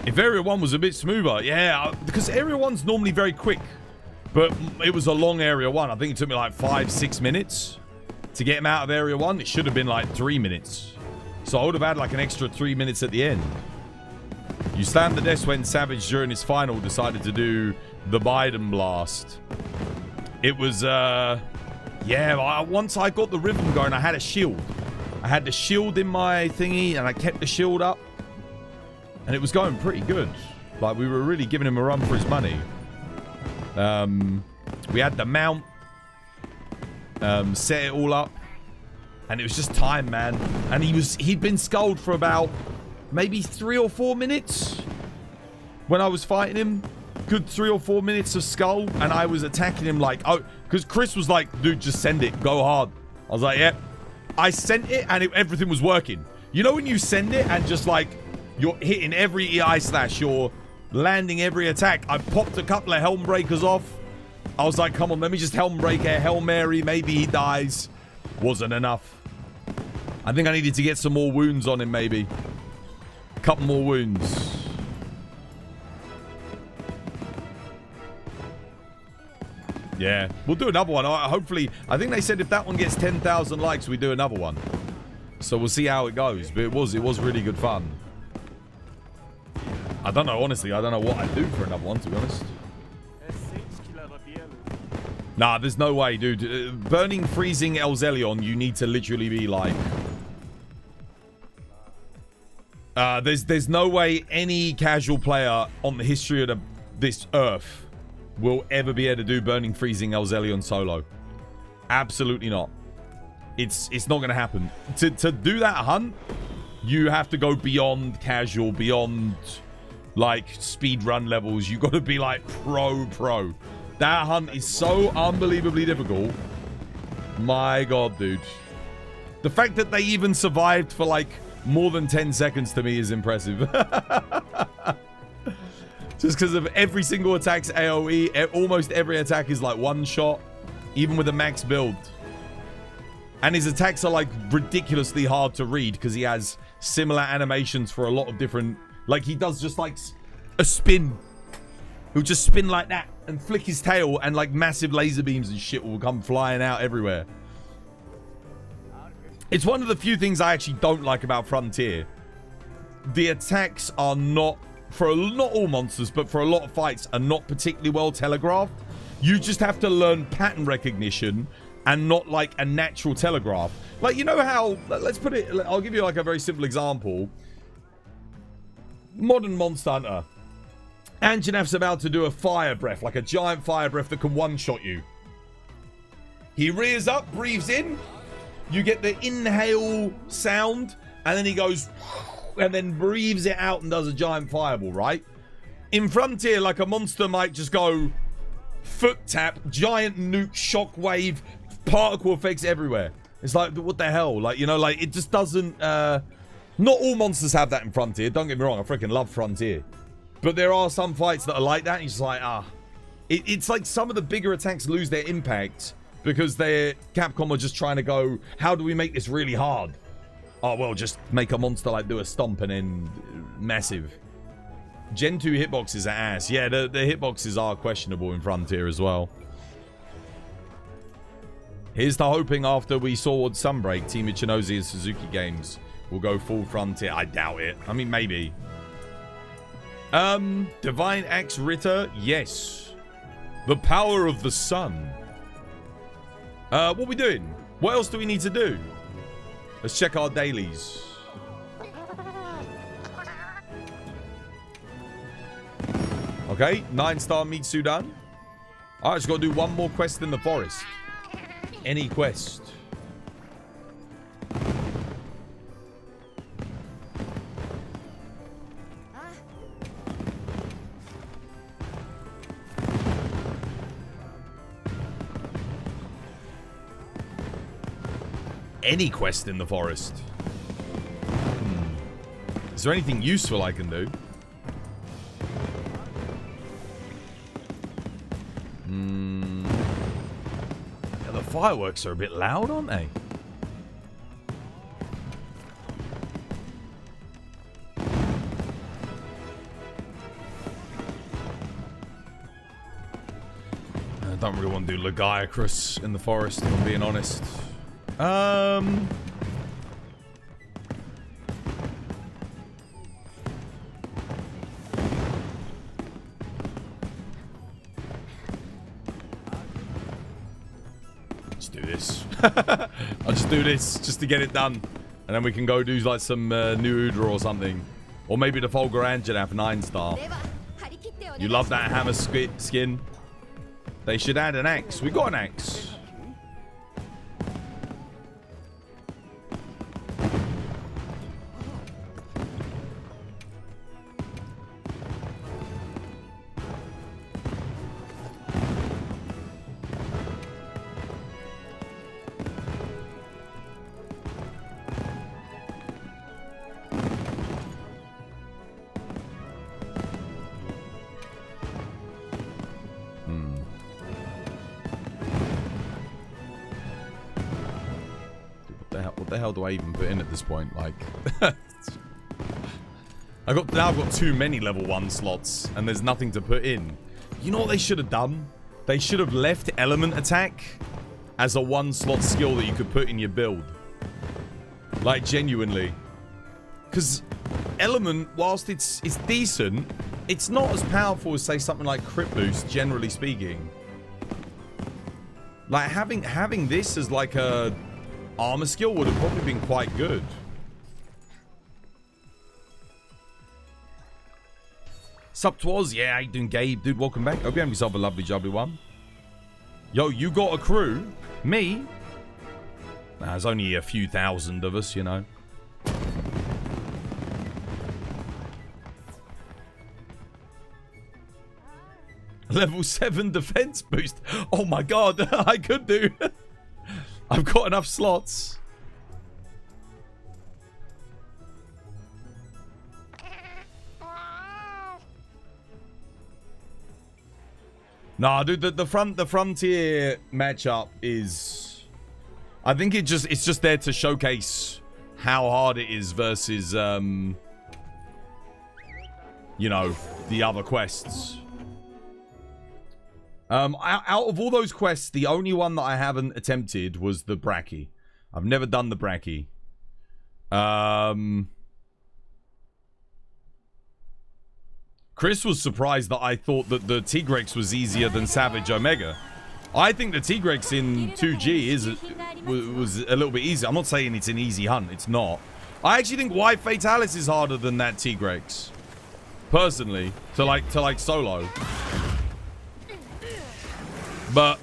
If Area 1 was a bit smoother, yeah, because Area 1's normally very quick. But it was a long Area 1. I think it took me like 5-6 minutes to get him out of Area 1. It should have been like 3 minutes. So I would have had like an extra 3 minutes at the end. You slammed the desk when Savage during his final decided to do the Biden blast. It was, yeah, once I got the rhythm going, I had a shield. I had the shield in my thingy, and I kept the shield up. And it was going pretty good. Like, we were really giving him a run for his money. We had the mount. Set it all up. And it was just time, man. And he'd been skulled for about... maybe 3 or 4 minutes when I was fighting him. Good 3 or 4 minutes of skull, and I was attacking him like, oh, because Chris was like, dude, just send it, go hard. I was like, yeah. I sent it, and everything was working. You know when you send it and just like, you're hitting every EI slash, you're landing every attack. I popped a couple of Helm Breakers off. I was like, come on, let me just Helm Break a Hail Mary, maybe he dies. Wasn't enough. I think I needed to get some more wounds on him, maybe. Couple more wounds. Yeah, we'll do another one. Hopefully, I think they said if that one gets 10,000 likes, we do another one. So we'll see how it goes. But it was really good fun. I don't know, honestly. I don't know what I'd do for another one, to be honest. Nah, there's no way, dude. Burning, freezing Elzelion, you need to literally be like... there's no way any casual player on the history of this earth will ever be able to do Burning, Freezing Elzelion solo. Absolutely not. It's not going to happen. To do that hunt, you have to go beyond casual, beyond like speed run levels. You got to be like pro. That hunt is so unbelievably difficult. My God, dude. The fact that they even survived for like more than 10 seconds to me is impressive. Just because of every single attack's AoE. Almost every attack is like one shot. Even with a max build. And his attacks are like ridiculously hard to read because he has similar animations for a lot of different... Like, he does just, like, a spin. He'll just spin like that and flick his tail, and, like, massive laser beams and shit will come flying out everywhere. It's one of the few things I actually don't like about Frontier. The attacks are not... not all monsters, but for a lot of fights, are not particularly well telegraphed. You just have to learn pattern recognition and not like a natural telegraph. Like, you know how, let's put it, I'll give you like a very simple example. Modern Monster Hunter. Anjanaf's about to do a fire breath, like a giant fire breath that can one-shot you. He rears up, breathes in. You get the inhale sound, and then he goes, and then breathes it out and does a giant fireball, right? In Frontier, like a monster might just go foot tap, giant nuke, shockwave, particle effects everywhere. It's like, what the hell? Like, you know, like, it just doesn't, not all monsters have that in Frontier. Don't get me wrong, I freaking love Frontier. But there are some fights that are like that, and you're just like, It's like some of the bigger attacks lose their impact because Capcom are just trying to go, how do we make this really hard? Oh, well, just make a monster, like, do a stomp and then massive. Gen 2 hitboxes are ass. Yeah, the hitboxes are questionable in Frontier as well. Here's to hoping after we saw Sunbreak, Team Ichinozi and Suzuki Games will go full Frontier. I doubt it. I mean, maybe. Divine Axe Ritter, yes. The power of the sun. What are we doing? What else do we need to do? Let's check our dailies. Okay, 9-star Mitsudan. Alright, just gotta do one more quest in the forest. Any quest. Any quest in the forest. Is there anything useful I can do? Yeah, the fireworks are a bit loud, aren't they? I don't really want to do Lagiacrus in the forest, if I'm being honest. Let's do this. I'll just do this just to get it done. And then we can go do like some Nu Udra or something. Or maybe the Fulgur Anjanaf 9-star. You love that hammer skin? They should add an axe. We got an axe. What the hell do I even put in at this point? Like, now I've got too many level 1 slots, and there's nothing to put in. You know what they should have done? They should have left element attack as a 1-slot skill that you could put in your build. Like, genuinely. Because element, whilst it's decent, it's not as powerful as, say, something like crit boost, generally speaking. Like, having this as like a armor skill would have probably been quite good. Sup, Twas? Yeah, how you doing, Gabe? Dude, welcome back. Hope you have yourself a lovely, jubbly one. Yo, you got a crew? Me? Nah, there's only a few thousand of us, you know. Level 7 defense boost. Oh my god, I could do. I've got enough slots. Nah, dude, the Frontier matchup is... I think it's just there to showcase how hard it is versus, you know, the other quests. Out of all those quests, the only one that I haven't attempted was the Bracky. I've never done the Bracky. Chris was surprised that I thought that the Tigrex was easier than Savage Omega. I think the Tigrex in 2G was a little bit easier. I'm not saying it's an easy hunt. It's not. I actually think White Fatalis is harder than that Tigrex. Personally, to like solo. But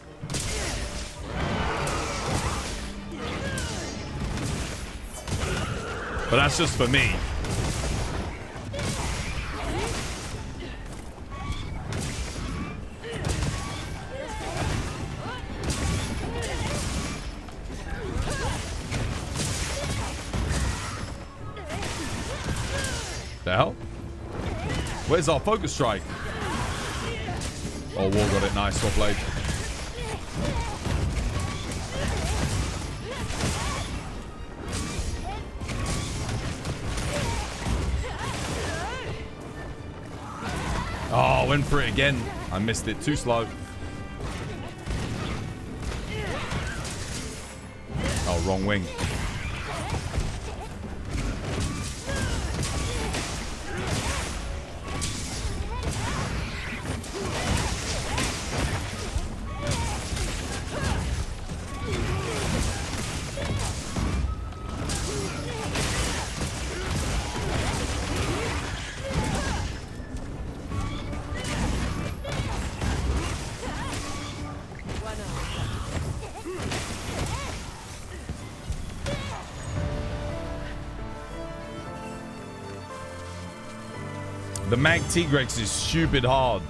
that's just for me. The hell? Where's our focus strike? Oh, War got it. Nice. Well played. Oh, went for it again. I missed it. Too slow. Oh, wrong wing. The Mag Tigrex is stupid hard.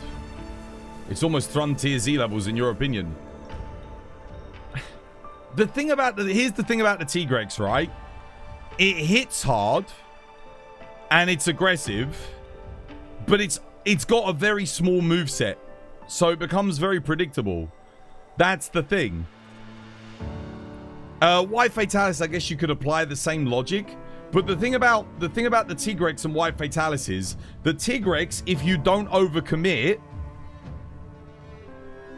It's almost Frontier Z levels in your opinion. Here's the thing about the Tigrex, right? It hits hard and it's aggressive, but it's got a very small moveset, so it becomes very predictable. That's the thing. White Fatalis, I guess you could apply the same logic. But the thing about the Tigrex and White Fatalis is the Tigrex, if you don't overcommit,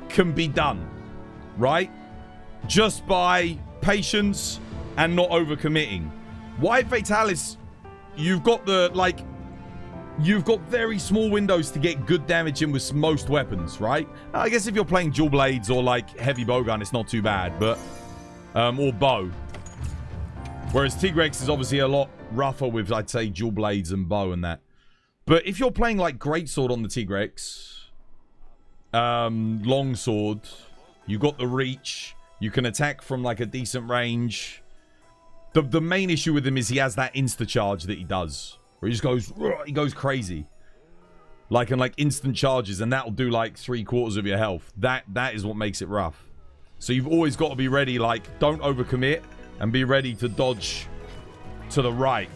can be done, right? Just by patience and not overcommitting. White Fatalis, you've got very small windows to get good damage in with most weapons, right? I guess if you're playing dual blades or like heavy bowgun, it's not too bad, but or bow. Whereas Tigrex is obviously a lot rougher with, I'd say, dual blades and bow and that. But if you're playing like greatsword on the Tigrex, longsword, you got the reach, you can attack from like a decent range. The main issue with him is he has that insta charge that he does, where he just goes crazy, like instant charges, and that'll do like 3/4 of your health. That is what makes it rough. So you've always got to be ready, like, don't overcommit. And be ready to dodge to the right.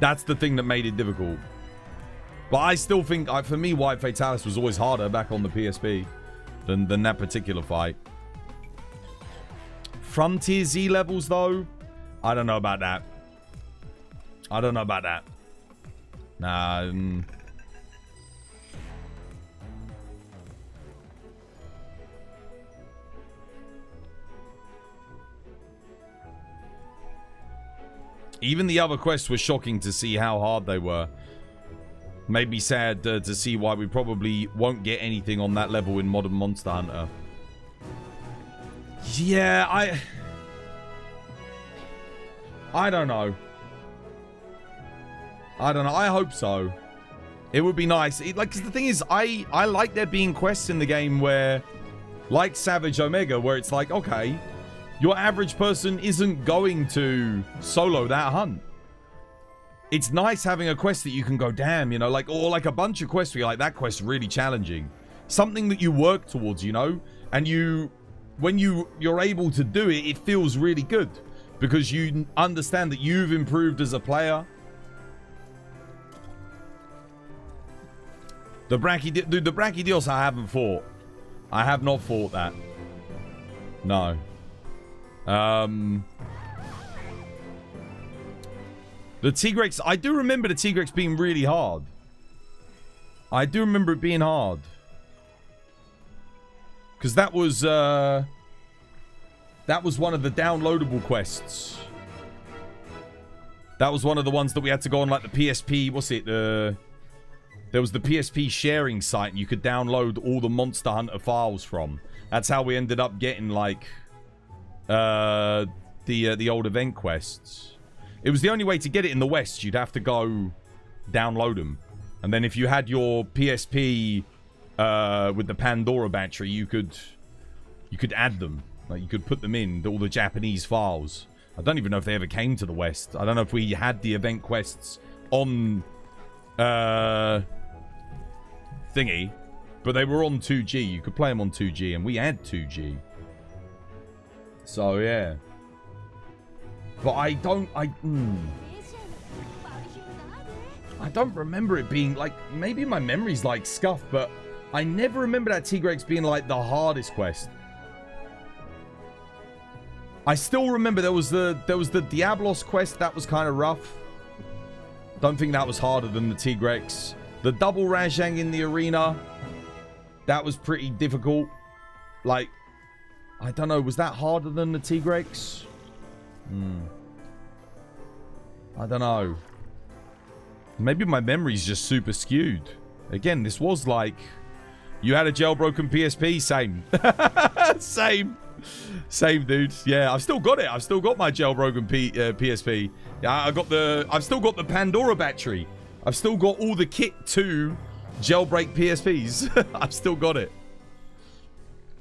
That's the thing that made it difficult. But I still think, for me, White Fatalis was always harder back on the PSP than that particular fight. Frontier Z levels, though? I don't know about that. Nah. Even the other quests were shocking to see how hard they were. Made me sad to see why we probably won't get anything on that level in Modern Monster Hunter. Yeah, I don't know. I hope so. It would be nice. Cause the thing is, I like there being quests in the game where, like Savage Omega, where it's like, okay, your average person isn't going to solo that hunt. It's nice having a quest that you can go, damn, you know, like, or like a bunch of quests where you're like, that quest's really challenging. Something that you work towards, you know, and when you're able to do it, it feels really good because you understand that you've improved as a player. The Brachydios I haven't fought. I have not fought that. No. The Tigrex, I do remember the Tigrex being really hard. I do remember it being hard. Because that was one of the downloadable quests. That was one of the ones that we had to go on, like, the PSP, what's it, there was the PSP sharing site, and you could download all the Monster Hunter files from. That's how we ended up getting, like, the old event quests. It was the only way to get it in the West. You'd have to go download them. And then if you had your PSP with the Pandora battery, you could add them. Like, you could put them in, all the Japanese files. I don't even know if they ever came to the West. I don't know if we had the event quests on thingy, but they were on 2G. You could play them on 2G, and we had 2G. So, yeah. But I don't remember it being, like, maybe my memory's, like, scuffed, but I never remember that Tigrex being, like, the hardest quest. I still remember there was the Diablos quest. That was kind of rough. Don't think that was harder than the Tigrex. The double Rajang in the arena, that was pretty difficult. Like, I don't know, was that harder than the Tigrex? I don't know. Maybe my memory's just super skewed. Again, this was like, you had a jailbroken PSP, same. Same, dude. Yeah, I've still got it. I've still got my jailbroken PSP. Yeah, I've still got the Pandora battery. I've still got all the kit to jailbreak PSPs. I've still got it.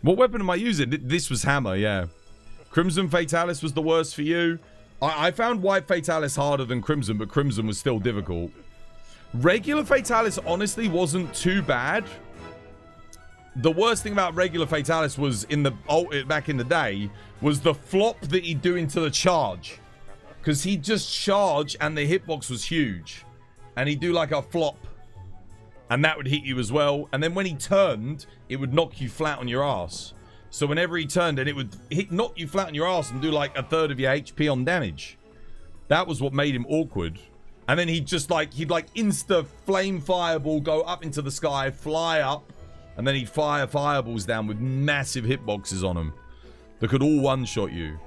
What weapon am I using? This was hammer, yeah. Crimson Fatalis was the worst for you. I found White Fatalis harder than Crimson, but Crimson was still difficult. Regular Fatalis honestly wasn't too bad. The worst thing about regular Fatalis was back in the day was the flop that he'd do into the charge. Because he'd just charge and the hitbox was huge. And he'd do like a flop. And that would hit you as well. And then when he turned, it would knock you flat on your ass. So whenever he turned it would knock you flat on your ass and do like a third of your HP on damage. That was what made him awkward. And then he'd insta flame fireball, go up into the sky, fly up. And then he'd fire fireballs down with massive hitboxes on them that could all one-shot you.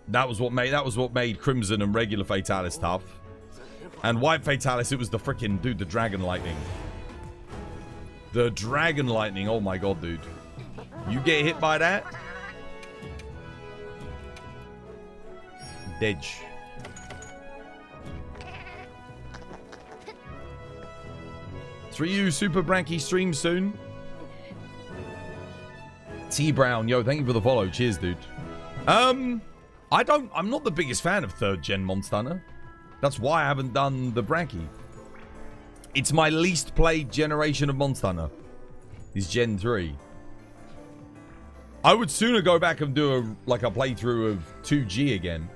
That was what made Crimson and regular Fatalis tough. And White Fatalis, it was the freaking dude, the Dragon Lightning. The Dragon Lightning, oh my god, dude. You get hit by that? Dedge. Ryu Super Branky stream soon. T Brown, yo, thank you for the follow. Cheers, dude. I'm not the biggest fan of 3rd gen Monster Hunter. That's why I haven't done the Branky. It's my least played generation of Monster Hunter. Is Gen 3. I would sooner go back and do a playthrough of 2G again.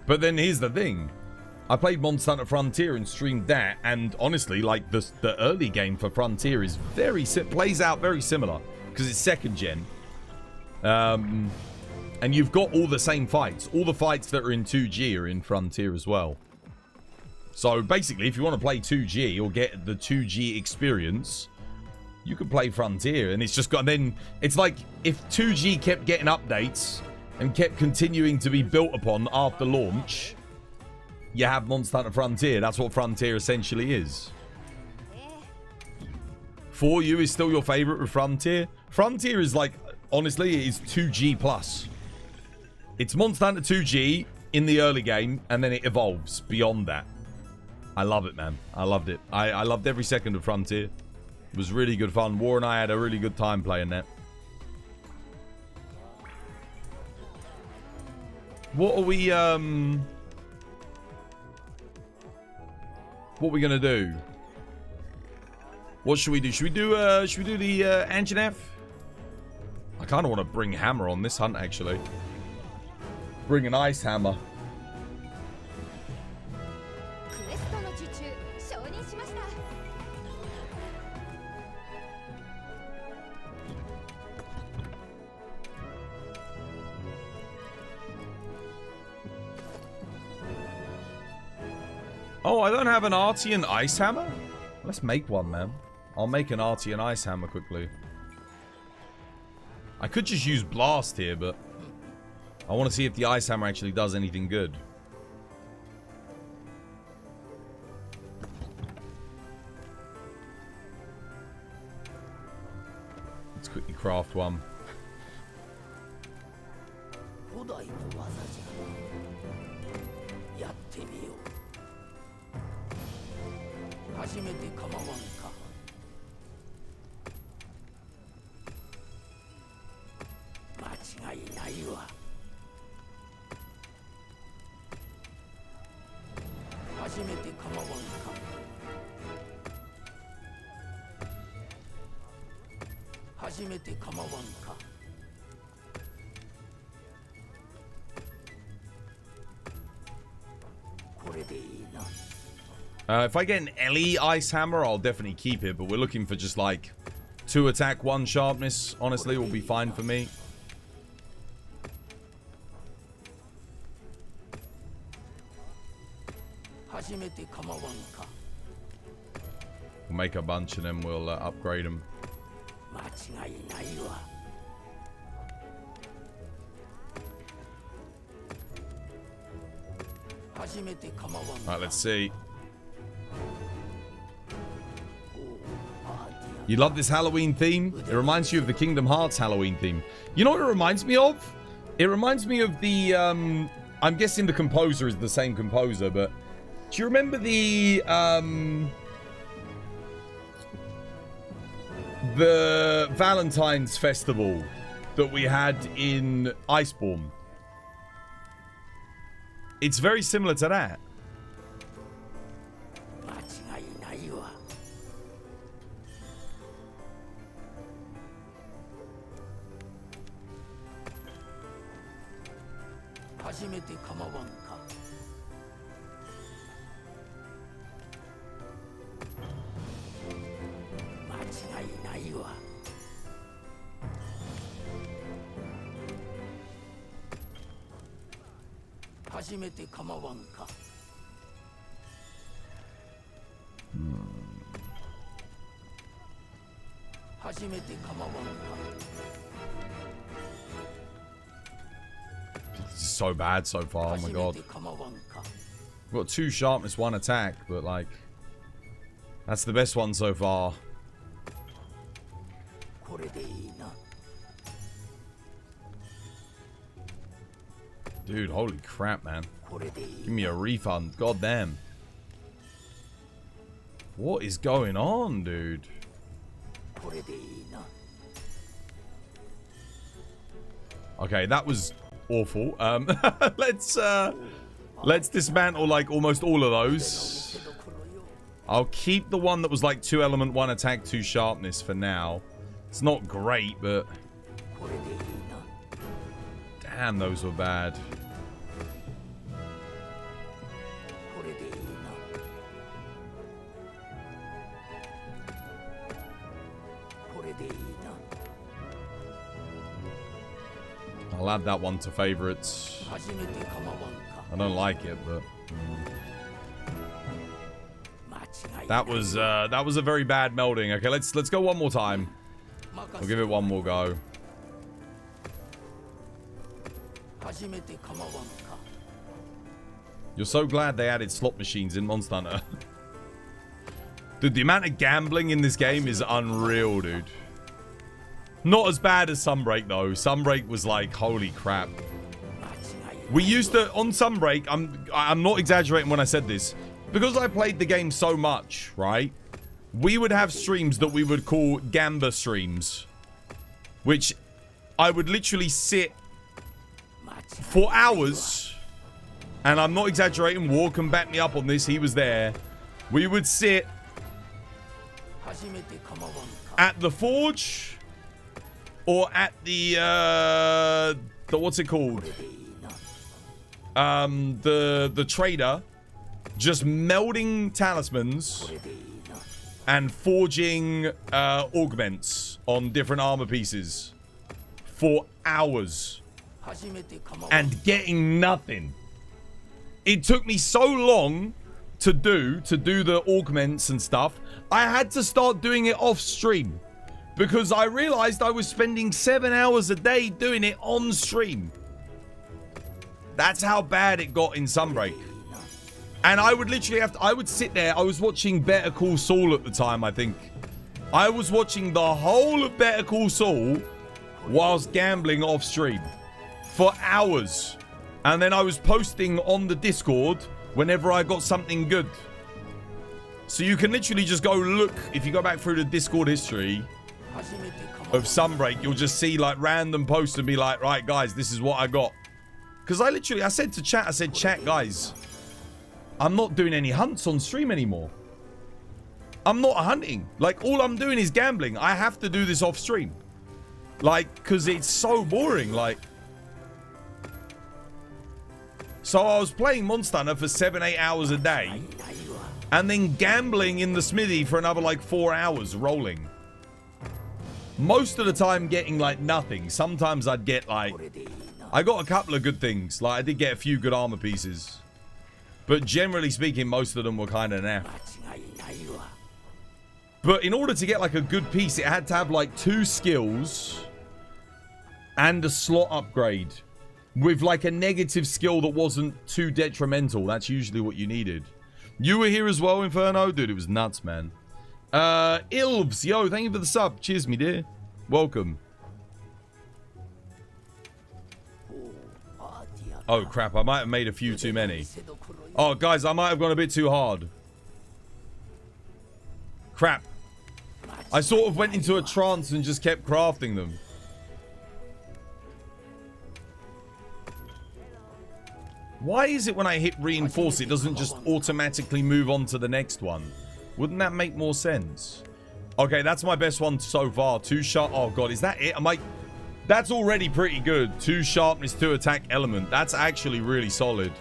But then here's the thing. I played Monster Hunter Frontier and streamed that, and honestly, like, the early game for Frontier is plays out very similar, because it's 2nd gen. And you've got all the same fights. All the fights that are in 2G are in Frontier as well. So basically, if you want to play 2G or get the 2G experience, you can play Frontier, and it's just got, and then it's like, if 2G kept getting updates and kept continuing to be built upon after launch, you have Monster Hunter Frontier. That's what Frontier essentially is. For you is still your favorite with Frontier? Frontier is like, honestly, it is 2G plus. It's Monster Hunter 2G in the early game, and then it evolves beyond that. I love it, man. I loved it. I loved every second of Frontier. It was really good fun. War and I had a really good time playing that. What are we, what are we gonna do? What should we do? Should we do the Anjanath? I kind of want to bring Hammer on this hunt, actually. Bring an Ice Hammer. Oh, I don't have an Artian Ice Hammer? Let's make one, man. I'll make an Artian Ice Hammer quickly. I could just use Blast here, but I want to see if the Ice Hammer actually does anything good. Let's quickly craft one. If I get an Ellie Ice Hammer, I'll definitely keep it, but we're looking for just like 2 attack, 1 sharpness. Honestly, will be fine for me. We'll make a bunch and then we'll upgrade them. Alright, let's see. You love this Halloween theme? It reminds you of the Kingdom Hearts Halloween theme. You know what it reminds me of? It reminds me of the, I'm guessing the composer is the same composer, but do you remember the Valentine's Festival that we had in Iceborne? It's very similar to that. This is so bad so far, oh my god. We've got 2 sharpness, 1 attack, but like, that's the best one so far. Dude, holy crap, man. Give me a refund. God damn. What is going on, dude? Okay, that was awful. Let's dismantle like almost all of those. I'll keep the one that was like 2 element, 1 attack, 2 sharpness for now. It's not great, but damn, those were bad. I'll add that one to favorites. I don't like it, but that was a very bad melding. Okay, let's go one more time. We'll give it one more go. You're so glad they added slot machines in Monster Hunter. Dude, the amount of gambling in this game is unreal, dude. Not as bad as Sunbreak, though. Sunbreak was like, holy crap. We used to, on Sunbreak, I'm not exaggerating when I said this. Because I played the game so much, right? We would have streams that we would call Gamba streams. Which I would literally sit for hours. And I'm not exaggerating. War can back me up on this. He was there. We would sit at the forge. Or at the what's it called? The trader. Just melding talismans. And forging augments on different armor pieces. For hours. And getting nothing. It took me so long to do the augments and stuff, I had to start doing it off stream because I realized I was spending 7 hours a day doing it on stream. That's how bad it got in Sunbreak. And I would literally I would sit there. I was watching Better Call Saul at the time, I think. I was watching the whole of Better Call Saul whilst gambling off stream for hours. And then I was posting on the Discord whenever I got something good. So you can literally just go look. If you go back through the Discord history of Sunbreak, you'll just see like random posts and be like, right, guys, this is what I got. Because I said to chat, chat, guys, I'm not doing any hunts on stream anymore. I'm not hunting. Like, all I'm doing is gambling. I have to do this off stream. Like, because it's so boring. Like, so I was playing Monster Hunter for 7-8 hours a day. And then gambling in the smithy for another, like, 4 hours rolling. Most of the time getting, like, nothing. Sometimes I'd get, like... I got a couple of good things. Like, I did get a few good armor pieces. But generally speaking, most of them were kind of naff. But in order to get, like, a good piece, it had to have, like, 2 skills and a slot upgrade with, like, a negative skill that wasn't too detrimental. That's usually what you needed. You were here as well, Inferno? Dude, it was nuts, man. Ilves, yo, thank you for the sub. Cheers, me dear. Welcome. Oh, crap. I might have made a few too many. Oh, guys, I might have gone a bit too hard. Crap. I sort of went into a trance and just kept crafting them. Why is it when I hit reinforce, it doesn't just automatically move on to the next one? Wouldn't that make more sense? Okay, that's my best one so far. 2 sharp. Oh, God, is that it? I'm like... That's already pretty good. 2 sharpness, 2 attack element. That's actually really solid.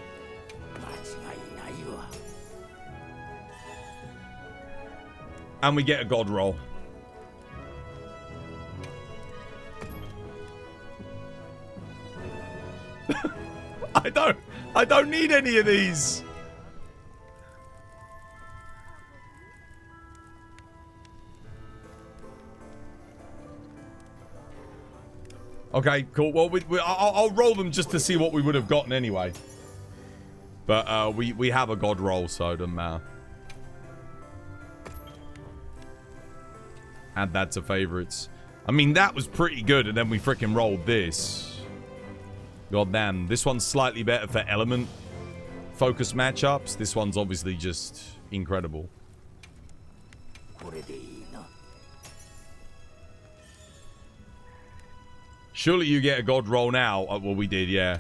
And we get a god roll. I don't need any of these. Okay, cool. Well, I'll roll them just to see what we would have gotten anyway. But we have a god roll, so it doesn't matter. Add that to favorites. I mean, that was pretty good, and then we freaking rolled this. God damn. This one's slightly better for element focus matchups. This one's obviously just incredible. Surely you get a god roll now. Oh, well, we did, yeah.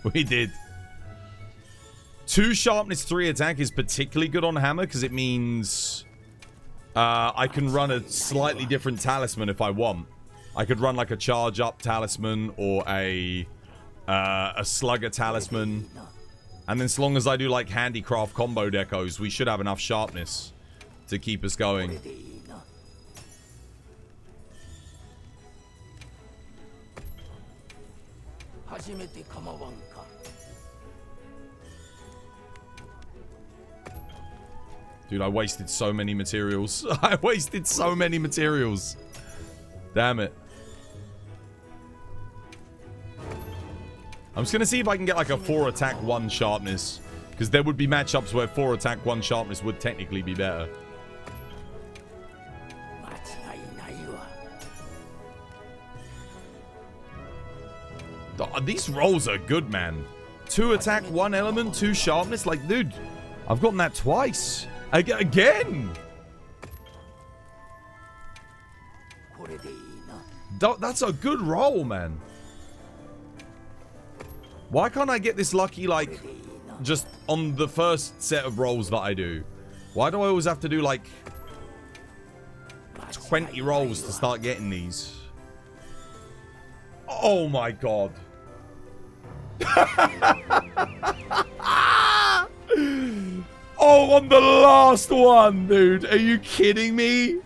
We did. 2 sharpness, 3 attack is particularly good on hammer because it means I can run a slightly different talisman if I want. I could run like a charge up talisman or a slugger talisman. And then as long as I do like handicraft combo decos, we should have enough sharpness to keep us going. Dude, I wasted so many materials. I wasted so many materials. Damn it. I'm just going to see if I can get like a 4 attack, 1 sharpness. Because there would be matchups where 4 attack, 1 sharpness would technically be better. These rolls are good, man. 2 attack, 1 element, 2 sharpness. Like, dude, I've gotten that twice. Again. That's a good roll, man. Why can't I get this lucky, like, just on the first set of rolls that I do? Why do I always have to do, like, 20 rolls to start getting these? Oh, my God. Oh, on the last one, dude. Are you kidding me?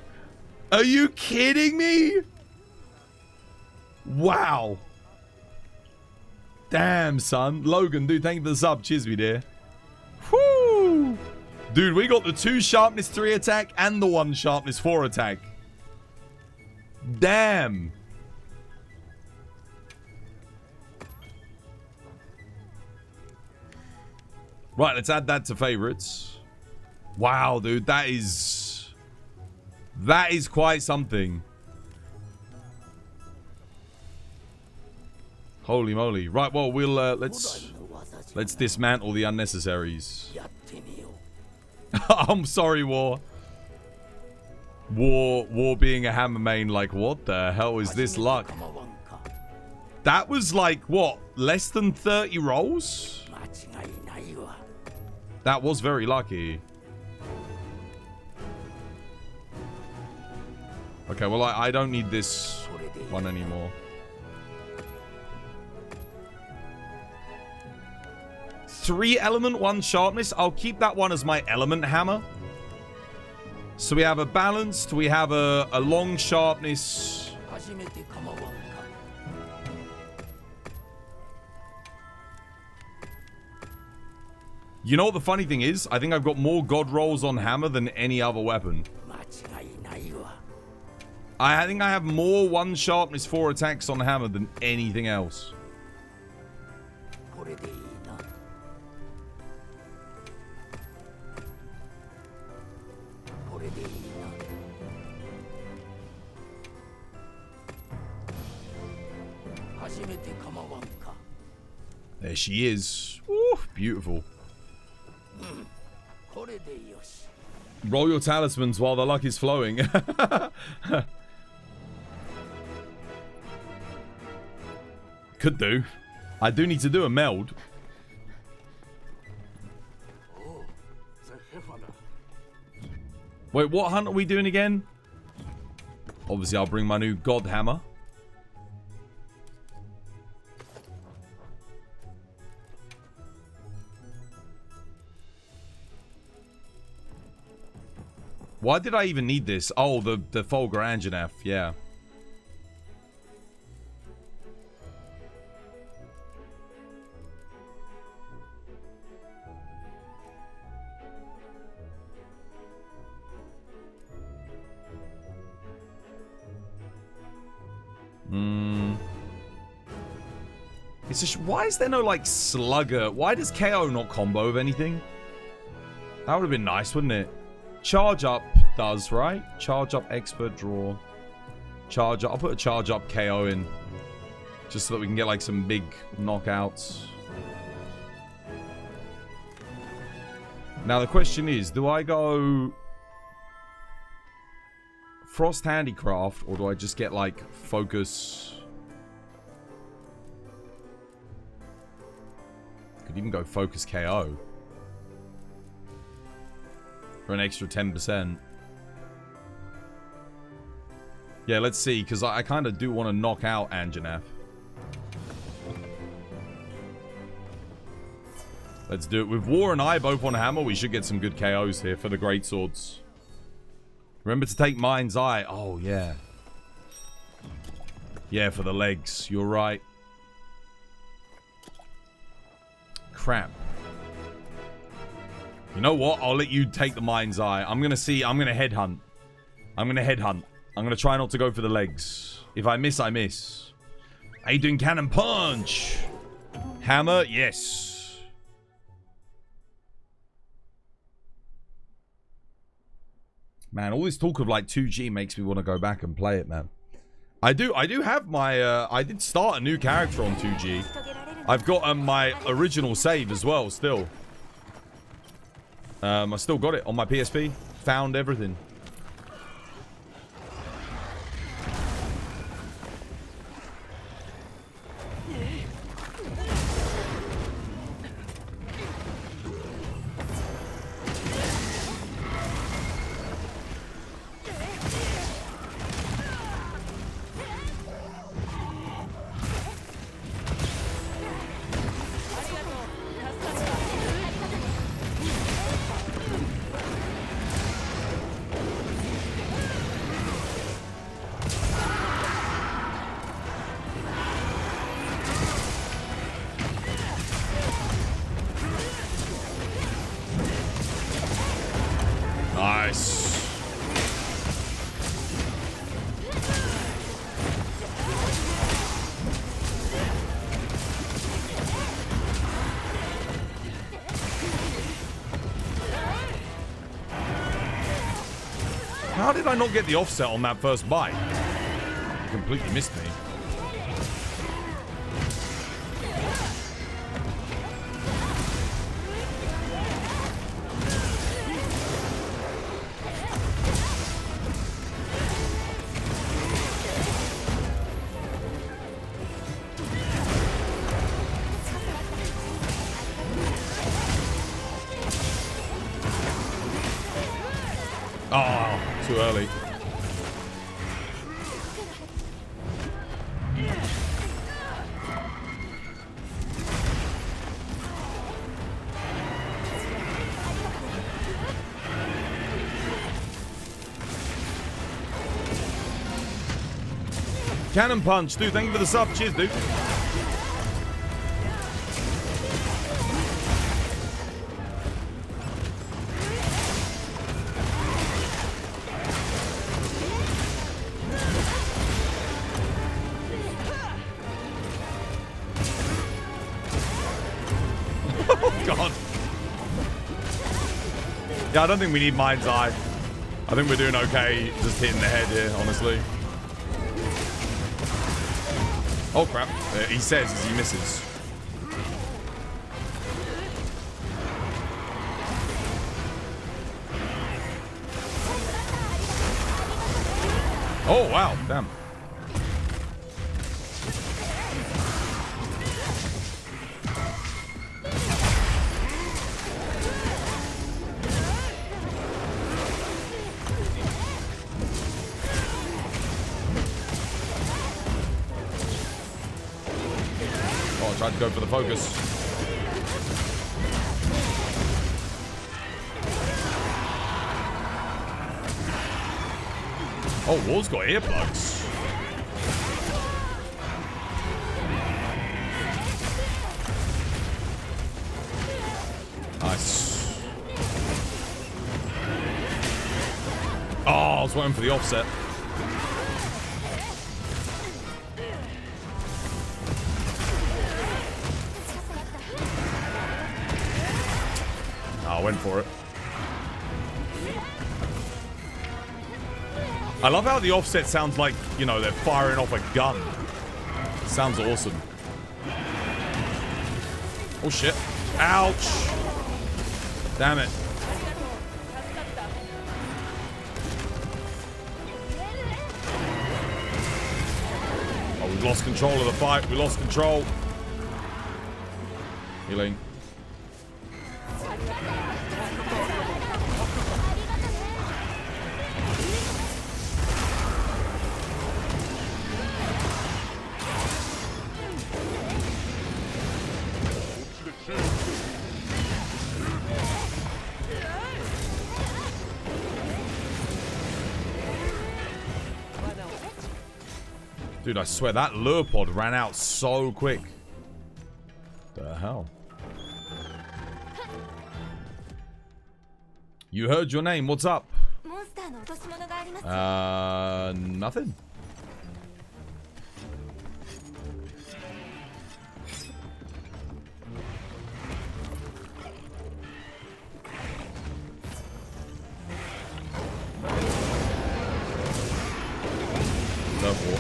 Are you kidding me? Wow. Damn, son. Logan, dude, thank you for the sub. Cheers, me dear. Whoo! Dude, we got the 2 sharpness 3 attack and the 1 sharpness 4 attack. Damn. Right, let's add that to favorites. Wow, dude, that is quite something. Holy moly. Right, well, we'll let's dismantle the unnecessaries. I'm sorry, War. War being a hammer main, like, what the hell is this luck? That was like, what, less than 30 rolls? That was very lucky. Okay, well, I don't need this one anymore. 3 element, 1 sharpness. I'll keep that one as my element hammer. So we have a balanced, we have a long sharpness. You know what the funny thing is? I think I've got more god rolls on hammer than any other weapon. I think I have more 1 sharpness 4 attacks on hammer than anything else. There she is. Ooh, beautiful. Roll your talismans while the luck is flowing. Could do. I do need to do a meld. Wait, what hunt are we doing again? Obviously, I'll bring my new god hammer. Why did I even need this? Oh, the Folger Anjanath, yeah. It's just, why is there no, like, slugger? Why does KO not combo with anything? That would have been nice, wouldn't it? Charge up does, right? Charge up expert draw. Charge up. I'll put a charge up KO in. Just so that we can get like some big knockouts. Now the question is, do I go Frost Handicraft or do I just get like Focus? Could even go Focus KO. For an extra 10%. Yeah, let's see, because I kind of do want to knock out Anjanath. Let's do it. With War and I both on hammer, we should get some good KOs here for the great swords. Remember to take Mind's Eye. Oh, yeah. Yeah, for the legs. You're right. Crap. You know what? I'll let you take the Mind's Eye. I'm going to see. I'm going to headhunt. I'm going to headhunt. I'm going to try not to go for the legs. If I miss, I miss. Are you doing Cannon Punch? Hammer? Yes. Man, all this talk of like 2G makes me want to go back and play it, man. I do have my... I did start a new character on 2G. I've got my original save as well, still. I still got it on my PSP. Found everything. How did I not get the offset on that first bite? You completely missed me. Oh, too early. Cannon punch, dude. Thank you for the sub. Cheers, dude. Oh, God. Yeah, I don't think we need Mind's Eye. I think we're doing okay just hitting the head here, honestly. Oh, crap. He says as he misses. Oh, wow. Damn. Tried to go for the focus. Oh, Wall's got earplugs. Nice. Oh, I was waiting for the offset. I went for it. I love how the offset sounds like, you know, they're firing off a gun. Sounds awesome. Oh, shit. Ouch. Damn it. Oh, we've lost control of the fight. We lost control. Healing. Dude, I swear that lure pod ran out so quick. The hell? You heard your name. What's up? Nothing. Therefore.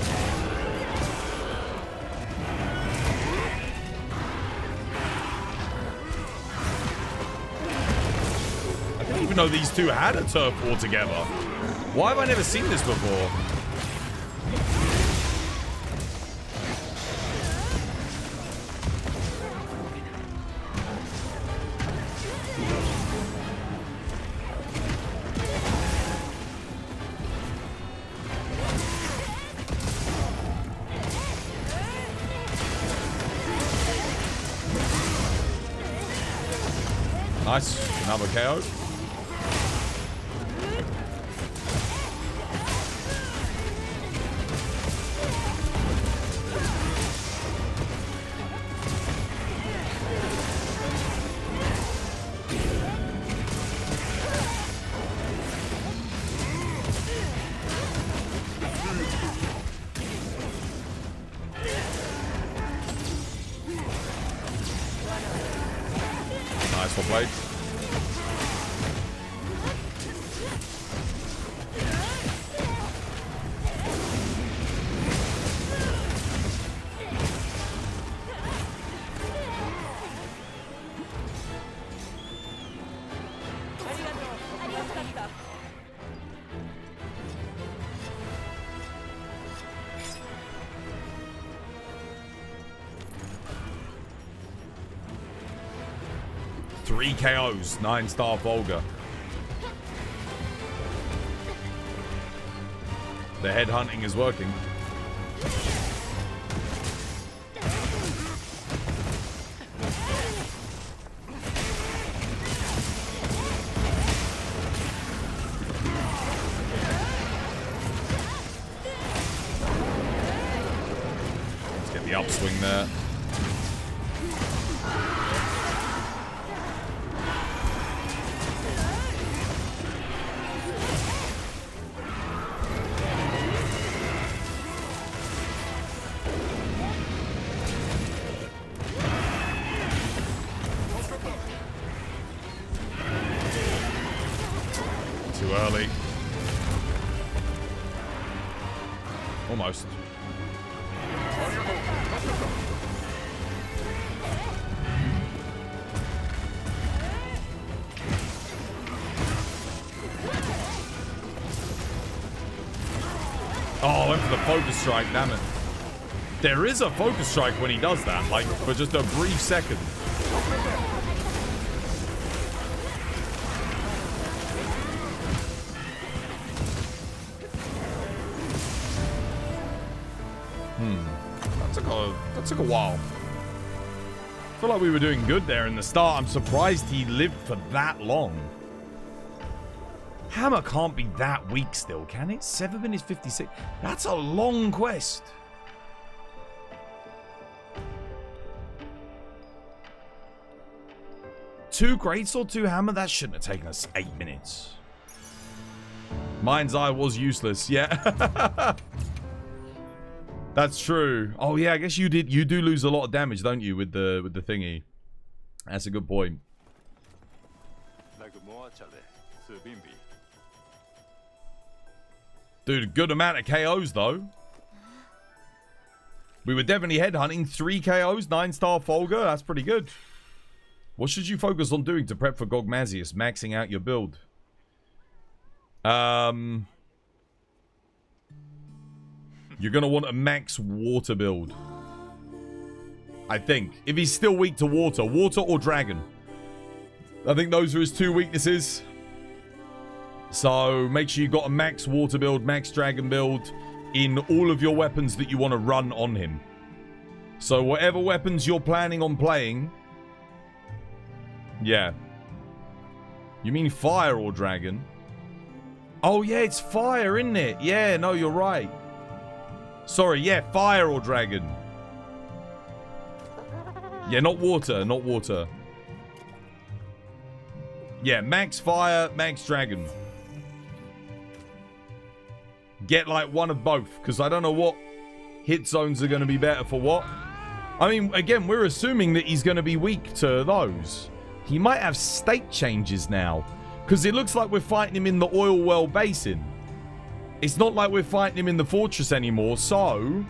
I didn't even know these two had a turf war together. Why have I never seen this before? Nice. Another KO. Nice one, played. 3 KOs, 9-star Volga. The headhunting is working. Let's get the upswing there. Too early. Almost. Oh, I went for the focus strike, damn it. There is a focus strike when he does that, like for just a brief second. That took a while. I feel like we were doing good there in the start. I'm surprised he lived for that long. Hammer can't be that weak still, can it? 7 minutes 56. That's a long quest. Two greatsword, 2 hammer. That shouldn't have taken us 8 minutes. Mind's eye was useless. Yeah. That's true. Oh yeah, I guess you do lose a lot of damage, don't you, with the thingy? That's a good point. Dude, good amount of KOs though. We were definitely headhunting. 3 KOs, 9-star Folger. That's pretty good. What should you focus on doing to prep for Gogmazios? Maxing out your build. You're going to want a max water build. I think. If he's still weak to water. Water or dragon. I think those are his 2 weaknesses. So make sure you got a max water build, max dragon build in all of your weapons that you want to run on him. So whatever weapons you're planning on playing. Yeah. You mean fire or dragon? Oh yeah, it's fire, isn't it? Yeah, no, you're right. Sorry, yeah, fire or dragon. Yeah, not water, not water. Yeah, max fire, max dragon. Get like one of both, because I don't know what hit zones are going to be better for what. I mean, again, we're assuming that he's going to be weak to those. He might have state changes now, because it looks like we're fighting him in the oil well basin. It's not like we're fighting him in the fortress anymore, so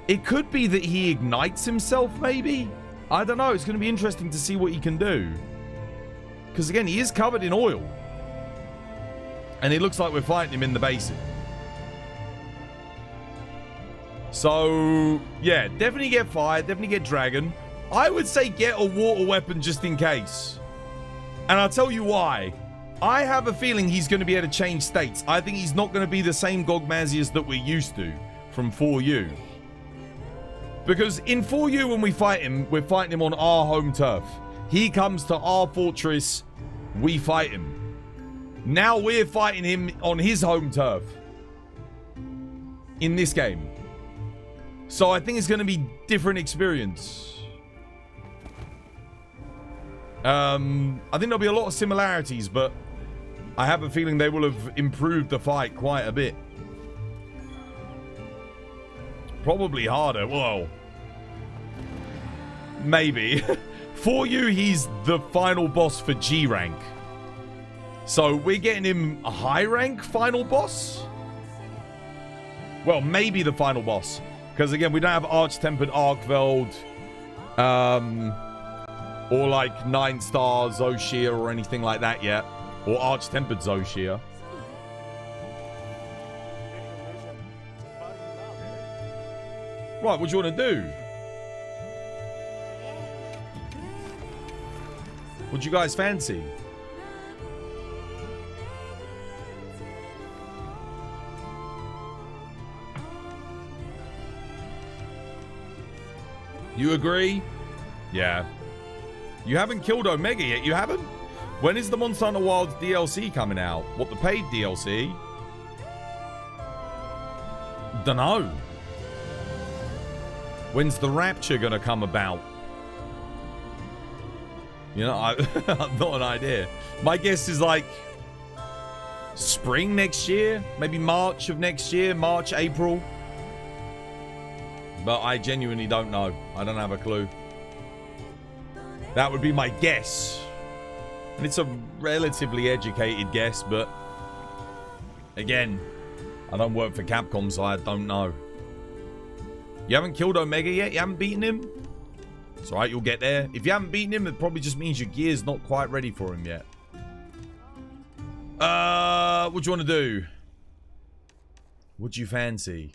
it could be that he ignites himself, maybe? I don't know. It's going to be interesting to see what he can do. Because, again, he is covered in oil. And it looks like we're fighting him in the basin. So, yeah, definitely get fire, definitely get dragon. I would say get a water weapon just in case. And I'll tell you why. I have a feeling he's going to be able to change states. I think he's not going to be the same Gogmazios that we're used to from 4U. Because in 4U, when we fight him, we're fighting him on our home turf. He comes to our fortress, we fight him. Now we're fighting him on his home turf. In this game. So I think it's going to be different experience. I think there'll be a lot of similarities, but I have a feeling they will have improved the fight quite a bit. Probably harder. Whoa. Maybe. For you, he's the final boss for G rank. So we're getting him a high rank final boss? Well, maybe the final boss. Because again, we don't have Arch Tempered Arkveld. Or like 9-star Zoshia or anything like that yet. Or Arch Tempered Zoshia. Right, what do you want to do? What What do you guys fancy? You agree? Yeah. You haven't killed Omega yet, you haven't? When is the Monster Hunter Wilds DLC coming out? What, the paid DLC? Dunno. When's the Rapture gonna come about? You know, I've not an idea. My guess is like spring next year, maybe March of next year, March, April. But I genuinely don't know. I don't have a clue. That would be my guess. And it's a relatively educated guess, but again, I don't work for Capcom, so I don't know. You haven't killed Omega yet? You haven't beaten him? It's alright, you'll get there. If you haven't beaten him, it probably just means your gear's not quite ready for him yet. What do you want to do? What do you fancy?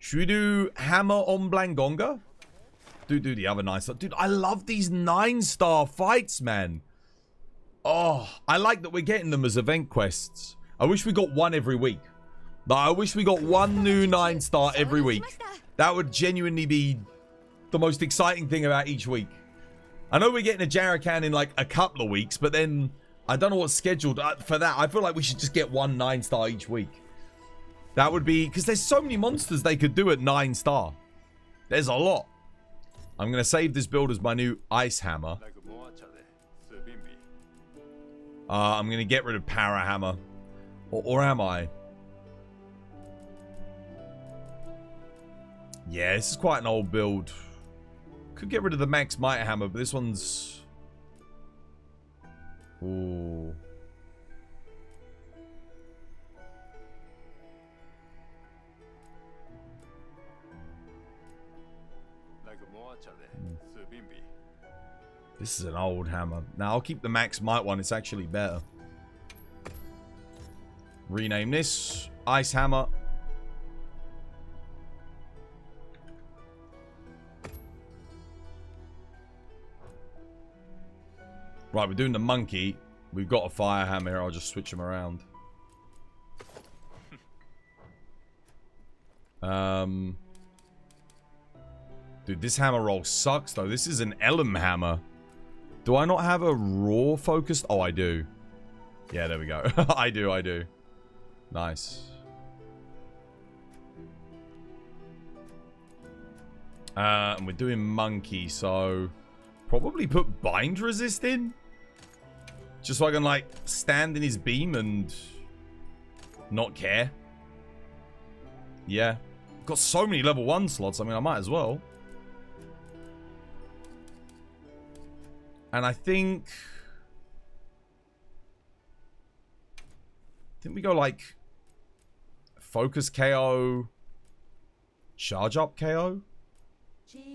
Should we do Hammer on Blangonga? Do the other 9-star. Dude, I love these 9-star fights, man. Oh, I like that we're getting them as event quests. I wish we got one every week. Like, I wish we got one new 9-star every week. That would genuinely be the most exciting thing about each week. I know we're getting a Jarakan in like a couple of weeks, but then I don't know what's scheduled for that. I feel like we should just get one 9-star each week. That would be... Because there's so many monsters they could do at 9-star. There's a lot. I'm going to save this build as my new Ice Hammer. I'm going to get rid of Para Hammer. Or am I? Yeah, this is quite an old build. Could get rid of the Max Might Hammer, but this one's... Ooh. This is an old hammer. Now, I'll keep the Max Might one. It's actually better. Rename this Ice Hammer. Right, we're doing the monkey. We've got a fire hammer here. I'll just switch them around. Dude, this hammer roll sucks, though. This is an Elm hammer. Do I not have a raw focused? Oh, I do. Yeah, there we go. I do. Nice. And we're doing monkey, so... Probably put bind resist in? Just so I can, like, stand in his beam and... not care. Yeah. Got so many level 1 slots, I mean, I might as well. And I think we go like focus KO, charge up KO. They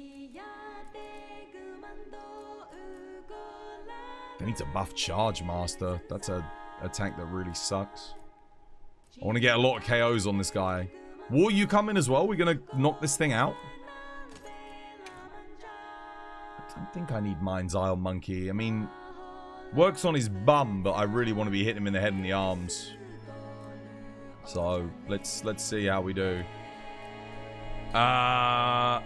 need to buff Charge Master. That's a attack that really sucks. I want to get a lot of KOs on this guy. War, you come in as well? We're going to knock this thing out? I don't think I need Mind's Eye on Monkey. I mean, works on his bum, but I really want to be hitting him in the head and the arms. So, let's see how we do. Let's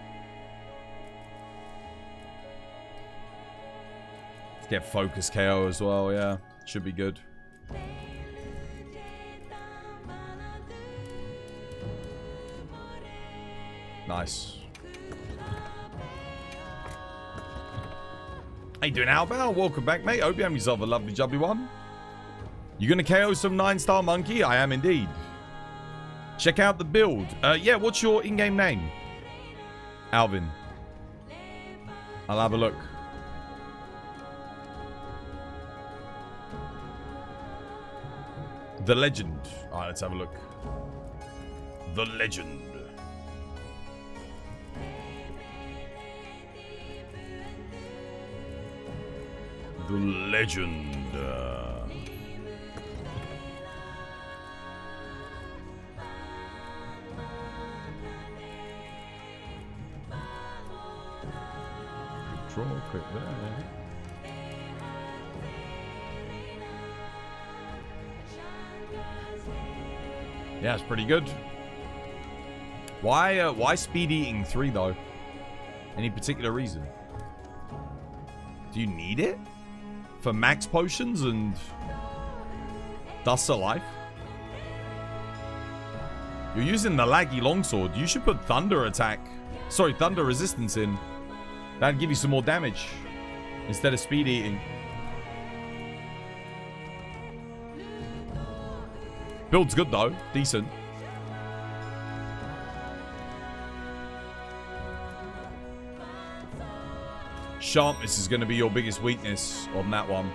get Focus KO as well, yeah. Should be good. Nice. How you doing, Albert? Welcome back, mate. Hope you have yourself a lovely jubbly one. You gonna KO some 9-star monkey? I am indeed. Check out the build. Yeah, what's your in-game name? Alvin. I'll have a look. The Legend. Alright, let's have a look. The Legend. The Legend. Control, quick there. Yeah, it's pretty good. Why speed eating 3 though? Any particular reason? Do you need it? For max potions and Dust of Life? You're using the laggy longsword. You should put thunder attack. Sorry, thunder resistance in. That'd give you some more damage. Instead of speed eating. Build's good though. Decent. Sharpness is going to be your biggest weakness on that one.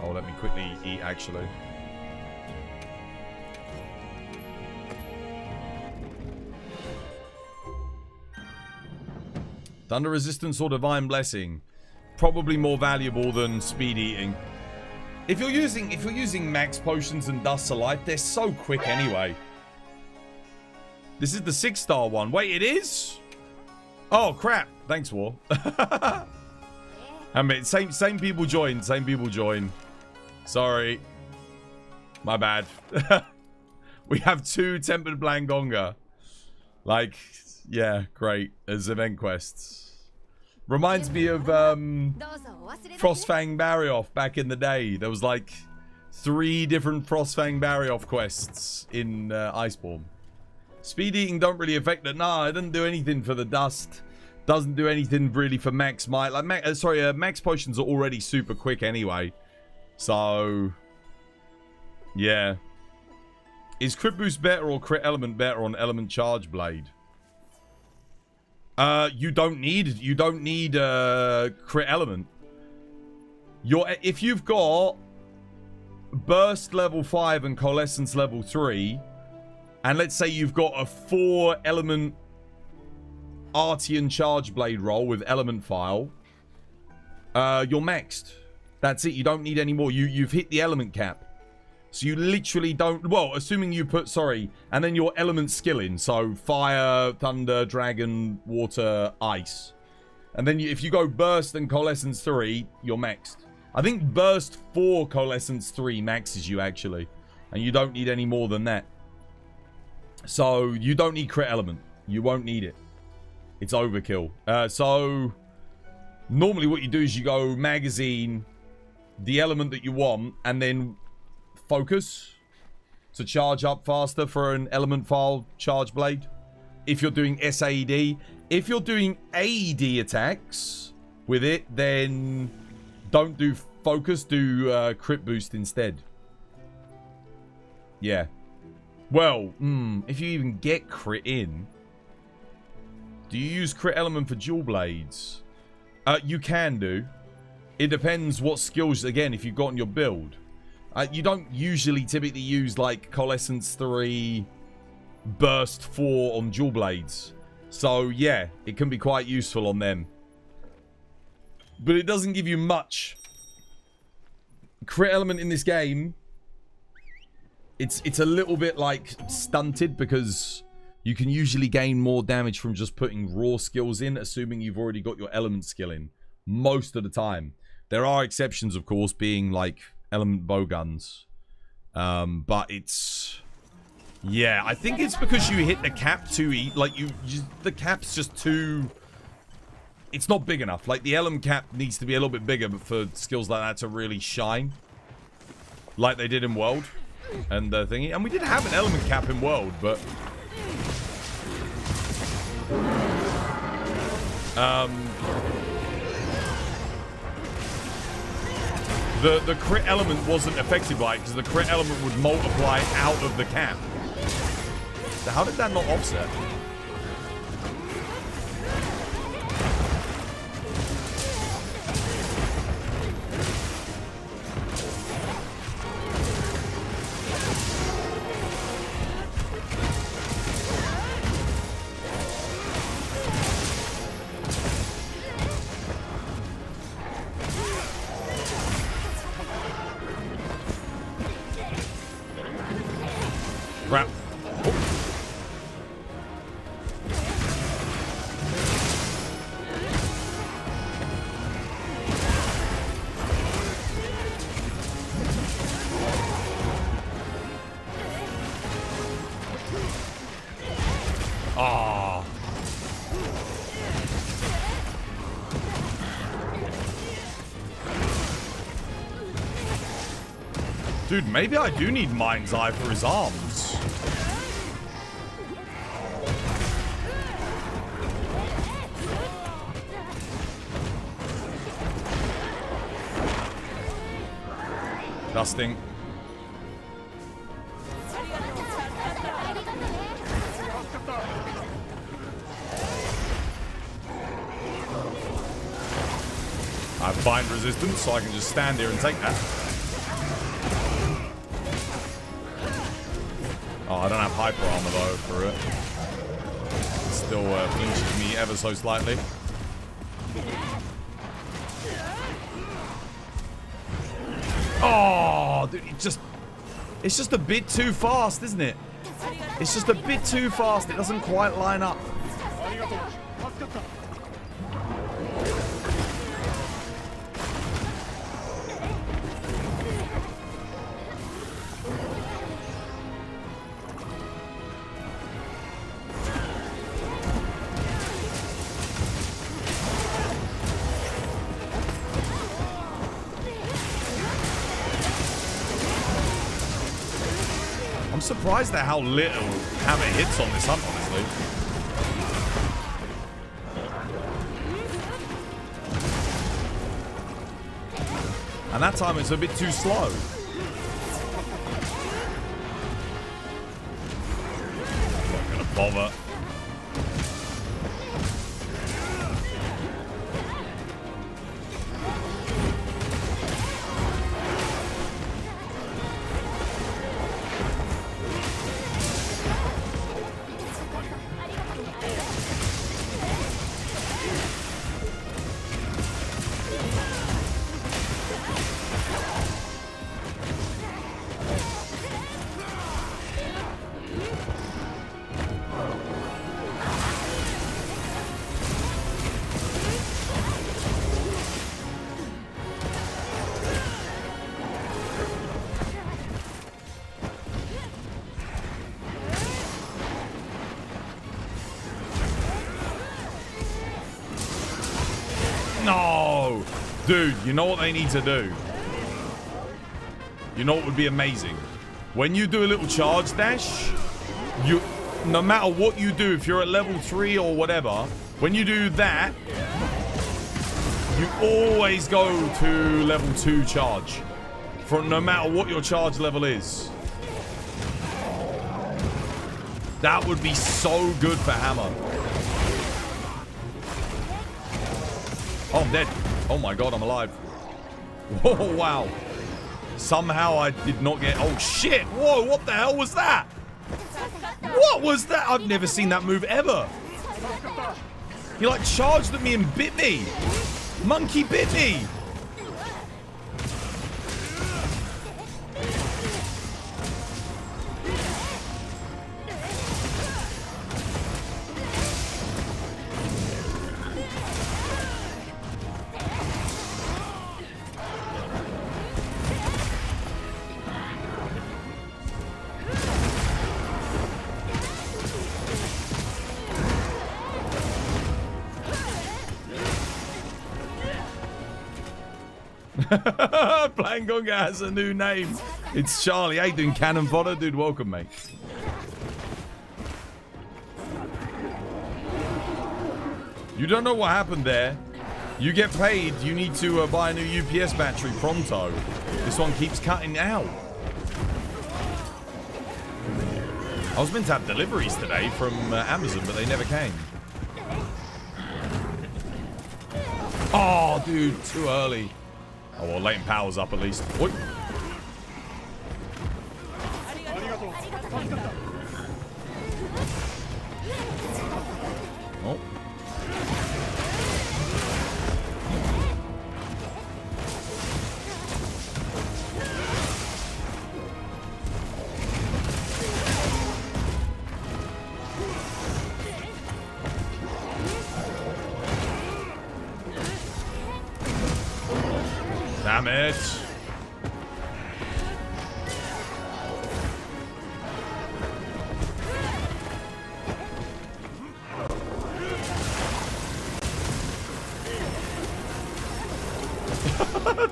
Oh, let me quickly eat actually. Thunder resistance or divine blessing. Probably more valuable than speed eating. If you're using max potions and Dust of Life, they're so quick anyway. This is the 6-star one. Wait, it is? Oh crap! Thanks, War. I mean, same people join. Same people join. Sorry, my bad. We have 2 Tempered Blangonga. Like, yeah, great as event quests. Reminds me of Frostfang Barioth back in the day. There was like 3 different Frostfang Barioth quests in Iceborne. Speed eating don't really affect it. Nah, it doesn't do anything for the dust. Doesn't do anything really for max might. Like, max potions are already super quick anyway. So, yeah. Is crit boost better or crit element better on element charge blade? You don't need crit element. If you've got burst level 5 and coalescence level 3, and let's say you've got a 4 element Artian charge blade roll with element file, you're maxed. That's it. You don't need any more. You've hit the element cap. So you literally don't... Well, assuming you put... Sorry. And then your element skill in. So fire, thunder, dragon, water, ice. And then if you go burst and coalescence 3, you're maxed. I think burst 4 coalescence 3 maxes you actually. And you don't need any more than that. So you don't need crit element. You won't need it. It's overkill. So normally what you do is you go magazine, the element that you want, and then focus to charge up faster for an element file charge blade. If you're doing SAED. If you're doing AED attacks with it, then don't do focus, do crit boost instead. Yeah. Well, if you even get crit in, do you use crit element for dual blades? You can do. It depends what skills, again, if you've got in your build. You don't usually typically use like coalescence 3, burst 4 on dual blades. So yeah, it can be quite useful on them. But it doesn't give you much. Crit element in this game, it's a little bit like stunted because you can usually gain more damage from just putting raw skills in, assuming you've already got your element skill in. Most of the time. There are exceptions, of course, being like element bow guns. But it's... Yeah, I think it's because you hit the cap too... the cap's just too... It's not big enough. Like, the element cap needs to be a little bit bigger for skills like that to really shine. Like they did in World. And the thingy. And we did have an element cap in World, but... The crit element wasn't affected by it because the crit element would multiply out of the cap. So how did that not offset? Crap. Ah. Dude, maybe I do need Mind's Eye for his arms. Dusting. I have bind resistance, so I can just stand here and take that. Oh, I don't have hyper armor though for it. It still flinches me ever so slightly. Oh, dude, it's just a bit too fast, isn't it? It's just a bit too fast. It doesn't quite line up. I'm surprised at how little hammer hits on this hunt, honestly. And that time it's a bit too slow. Not gonna bother. No! Dude, you know what they need to do? You know what would be amazing? When you do a little charge dash, no matter what you do, if you're at level 3 or whatever, when you do that, you always go to level 2 charge. No matter what your charge level is. That would be so good for hammer. Oh, I'm dead. Oh my god, I'm alive. Whoa, wow. Somehow I did not get... Oh, shit. Whoa, what the hell was that? What was that? I've never seen that move ever. He, like, charged at me and bit me. Monkey bit me. Plangonga has a new name. It's Charlie. How you doing, Cannon Fodder? Dude, welcome, mate. You don't know what happened there. You get paid. You need to buy a new UPS battery pronto. This one keeps cutting out. I was meant to have deliveries today from Amazon, but they never came. Oh, dude, too early. Oh, well, latent power's up at least. Oi. Oh. Damn it.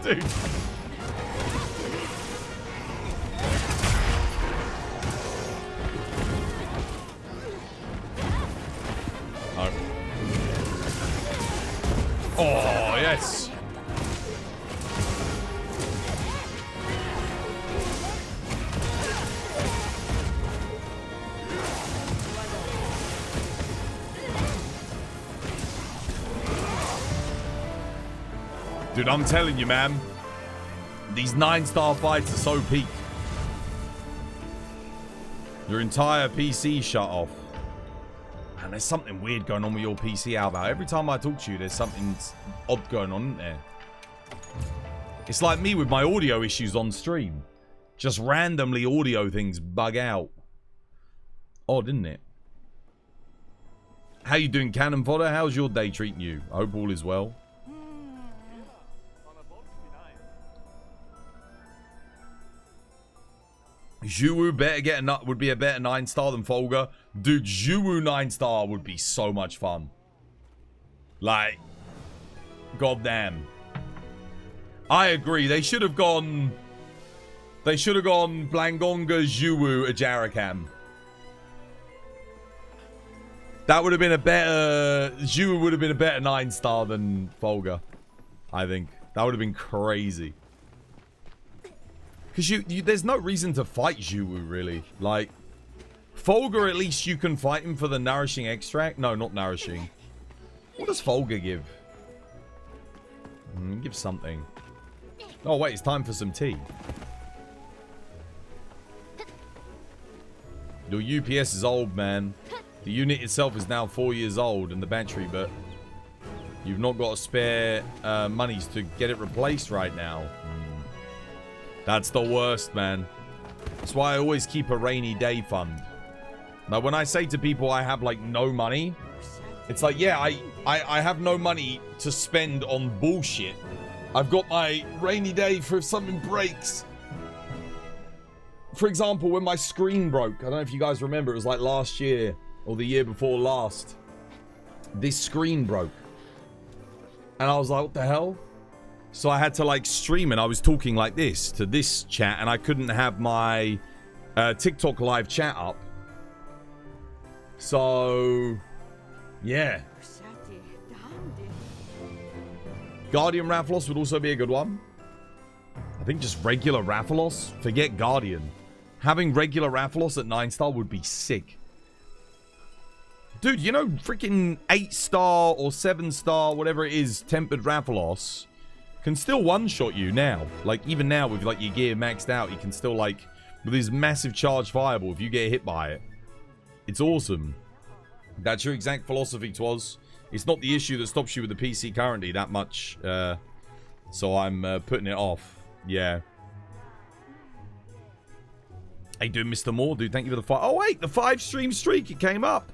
Dude. Oh. Oh, yes. Dude, I'm telling you, man. These 9-star fights are so peak. Your entire PC shut off. And there's something weird going on with your PC, Alba. Every time I talk to you, there's something odd going on, isn't there? It's like me with my audio issues on stream. Just randomly audio things bug out. Odd, isn't it? How you doing, Cannon Fodder? How's your day treating you? I hope all is well. Zhuwu better get would be a better 9-star than Folger. Dude, Zhuwu 9-star would be so much fun. Like, goddamn. I agree. They should have gone. They should have gone Blangonga, Zhuwu, Ajarikam. That would have been a better. Zhuwu would have been a better 9-star than Folger. I think that would have been crazy. Because there's no reason to fight Zhuwu, really. Like, Folger, at least you can fight him for the nourishing extract. No, not nourishing. What does Folger give? Give something. Oh, wait, it's time for some tea. Your UPS is old, man. The unit itself is now 4 years old, and the battery, but you've not got spare monies to get it replaced right now. That's the worst, man. That's why I always keep a rainy day fund. Now, when I say to people I have, like, no money, it's like, yeah, I have no money to spend on bullshit. I've got my rainy day for if something breaks. For example, when my screen broke, I don't know if you guys remember, it was like last year or the year before last. This screen broke. And I was like, what the hell? So I had to like stream, and I was talking like this to this chat, and I couldn't have my TikTok live chat up. So, yeah. Guardian Rathalos would also be a good one. I think just regular Rathalos. Forget Guardian. Having regular Rathalos at 9-star would be sick. Dude, you know freaking 8-star or 7-star, whatever it is, Tempered Rathalos can still one-shot you now. Like, even now with, like, your gear maxed out, you can still, like, with his massive charge fireball, if you get hit by it. It's awesome. That's your exact philosophy, Twas. It's not the issue that stops you with the PC currently that much. So I'm putting it off. Yeah. How you doing, Mr. Moore? Dude, thank you for the 5. Oh, wait, the 5-stream streak. It came up.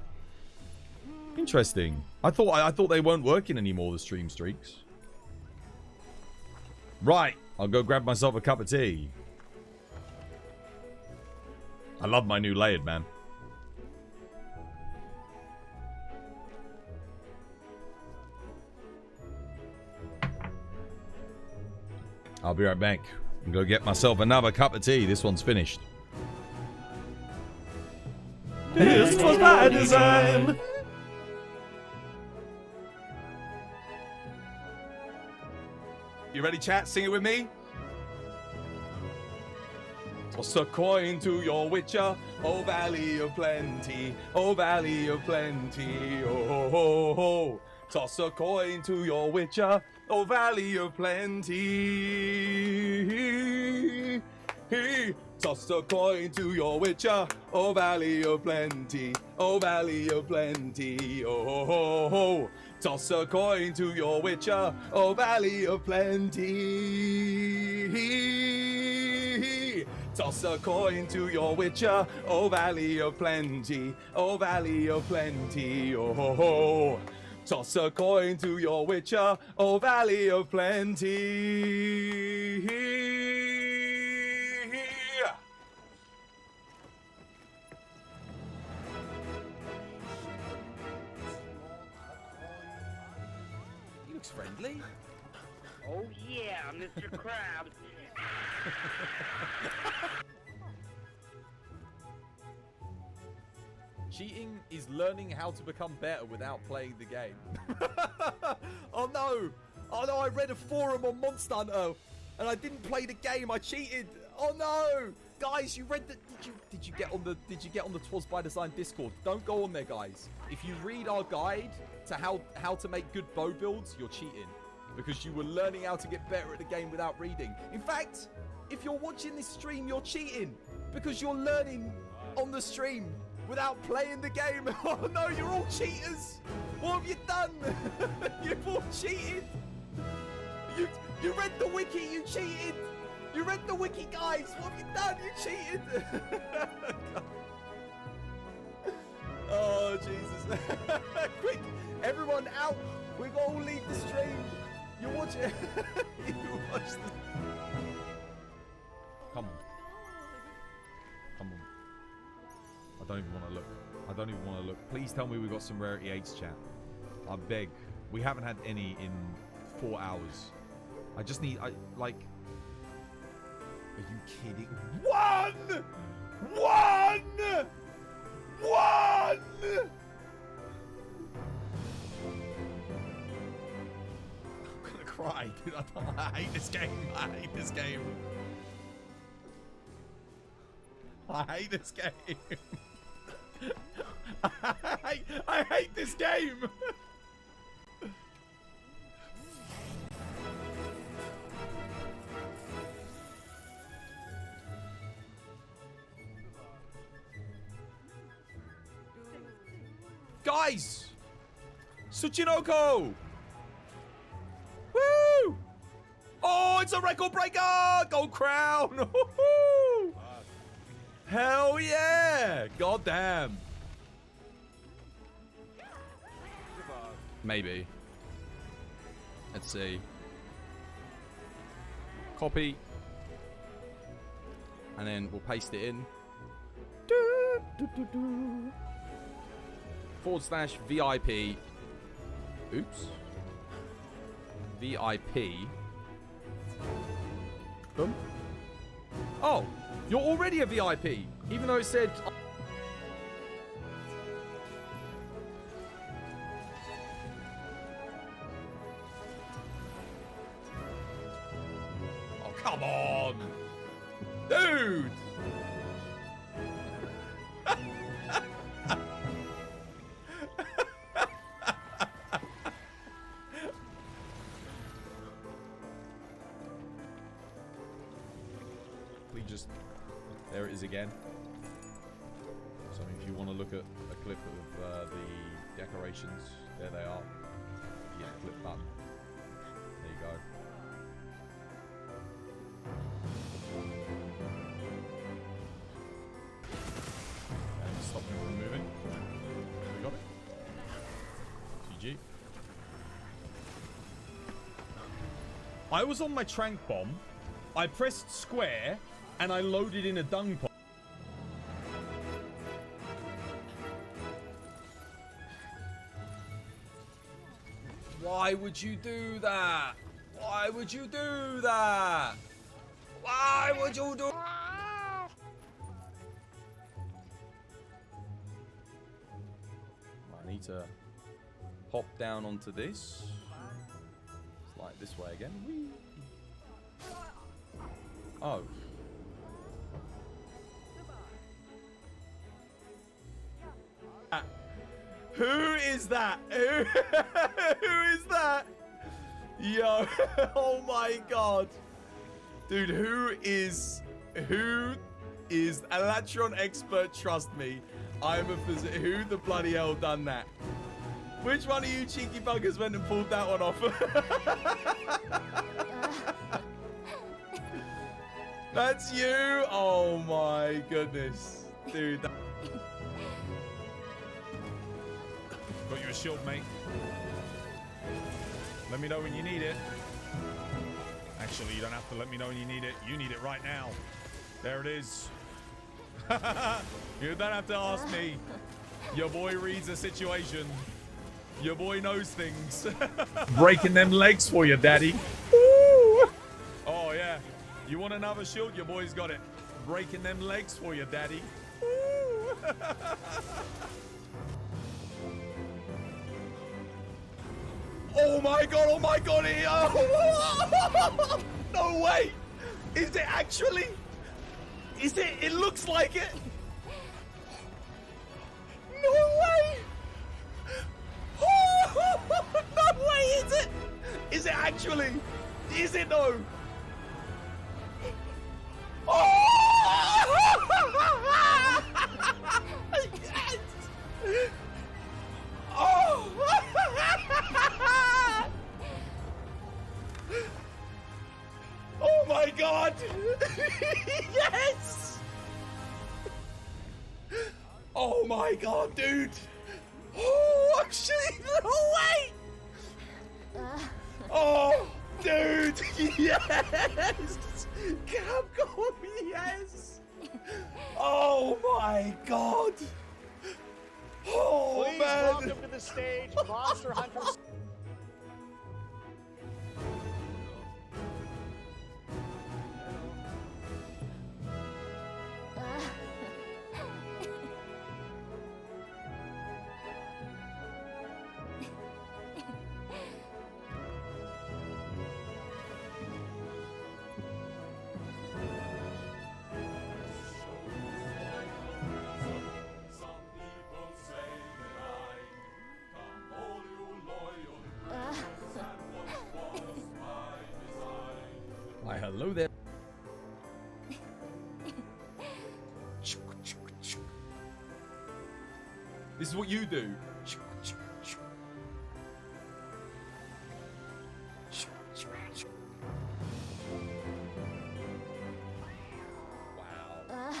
Interesting. I thought they weren't working anymore, the stream streaks. Right, I'll go grab myself a cup of tea. I love my new layered, man. I'll be right back. I'm gonna get myself another cup of tea. This one's finished. This was by design. You ready, chat? Sing it with me. Toss a coin to your witcher, oh valley of plenty, oh valley of plenty, oh ho ho ho. Toss a coin to your witcher, oh valley of plenty. Toss a coin to your witcher, oh valley of plenty, oh valley of plenty, oh ho ho ho. Toss a coin to your witcher, oh valley of plenty. Toss a coin to your witcher, oh valley of plenty, oh valley of plenty, oh ho ho. Toss a coin to your witcher, oh valley of plenty. He looks friendly. Oh yeah, Mr. Krabs. Cheating is learning how to become better without playing the game. Oh no! Oh no, I read a forum on Monster Hunter and I didn't play the game, I cheated! Oh no! Guys, you read the did you get on the Twas by Design Discord? Don't go on there, guys. If you read our guide to how to make good bow builds, you're cheating. Because you were learning how to get better at the game without reading. In fact, if you're watching this stream, you're cheating. Because you're learning on the stream without playing the game. Oh no, you're all cheaters. What have you done? You've all cheated. You read the wiki, you cheated. You read the wiki, guys. What have you done? You cheated. Oh, Jesus. Quick, everyone out. We got to all leave the stream. You watch it. You watch the... Come on. Come on. I don't even want to look. I don't even want to look. Please tell me we got some rarity 8s, chat. I beg. We haven't had any in 4 hours. I just need... like... Are you kidding? One! I'm gonna cry, dude. I hate this game. I hate this game. I hate this game. I hate this game. Guys! Tsuchinoko! Woo! Oh, it's a record breaker! Gold crown! Hell yeah! God damn. Maybe. Let's see. Copy. And then we'll paste it in. /VIP. Oops. VIP. Boom. Oh, you're already a VIP, even though it said. Oh, come on, dude. There it is again. So if you want to look at a clip of the decorations, there they are. Yeah, clip button. There you go. And stop me from moving. We got it. GG. I was on my trank bomb. I pressed square. And I loaded in a dung pot. Why would you do that? Why would you do that? Why would you do? I need to hop down onto this. Slide this way again. Whee. Oh. Who is that? Who is that? Yo, oh my god. Dude, who is Electron expert, trust me. I'm a physician. Who the bloody hell done that? Which one of you cheeky buggers went and pulled that one off? That's you? Oh my goodness. Dude. Got you a shield, mate. Let me know when you need it. Actually, you don't have to let me know when you need it. You need it right now. There it is. You don't have to ask me. Your boy reads the situation. Your boy knows things. Breaking them legs for you, daddy. Ooh. You want another shield? Your boy's got it. Breaking them legs for you, daddy. Woo! Oh my god, oh my god. No way. Is it actually? Is it? It looks like it. No way. No way, is it? Is it actually? Is it though? Oh! Yes! Oh! Oh my god! Yes! Oh my god, dude! Oh, actually, no way! Oh, dude! Yes! Capcom, yes! Oh my god! Oh, Please man! welcome to the stage, Monster Hunter. Why, hello there. This is what you do. Wow.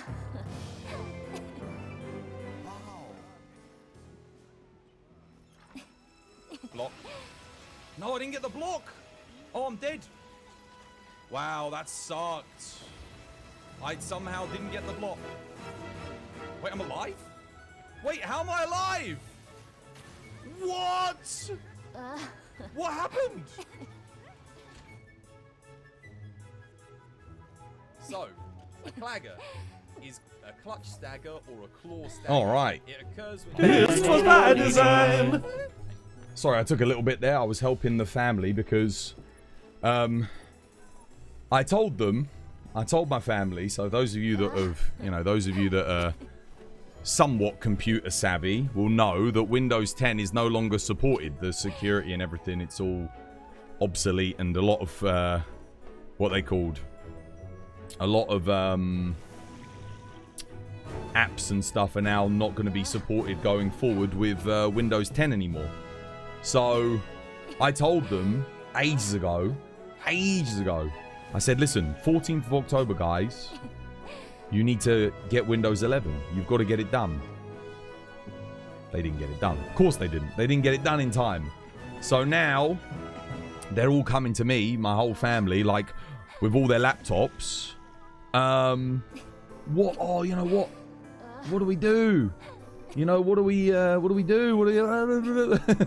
Block. No, I didn't get the block. Oh, I'm dead. Wow, that sucked. I somehow didn't get the block. Wait, I'm alive? Wait, how am I alive? What? What happened? So, a clagger is a clutch stagger or a claw stagger. All right. It occurs when This was by design. Sorry, I took a little bit there. I was helping the family because I told my family, so those of you that have, those of you that are somewhat computer savvy will know that Windows 10 is no longer supported. The security and everything, it's all obsolete, and a lot of, what they called, a lot of apps and stuff are now not going to be supported going forward with Windows 10 anymore. So I told them ages ago, I said, listen, 14th of October, guys, you need to get Windows 11. You've got to get it done. They didn't get it done. Of course they didn't. They didn't get it done in time. So now they're all coming to me, my whole family, like with all their laptops. What? Oh, you know what? What do we do? You know, what do we do?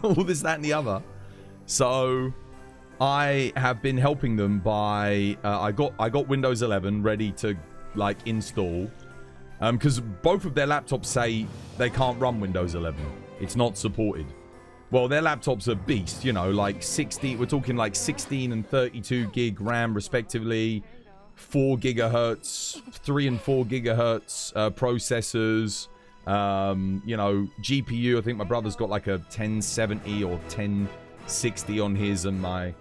All this, that, and the other. So I have been helping them by I got Windows 11 ready to like install, because both of their laptops say they can't run Windows 11. It's not supported. Well, their laptops are beast, like 60. We're talking like 16 and 32 gig RAM respectively, 4 gigahertz, 3 and 4 gigahertz processors. GPU. I think my brother's got like a 1070 or 1060 on his, and my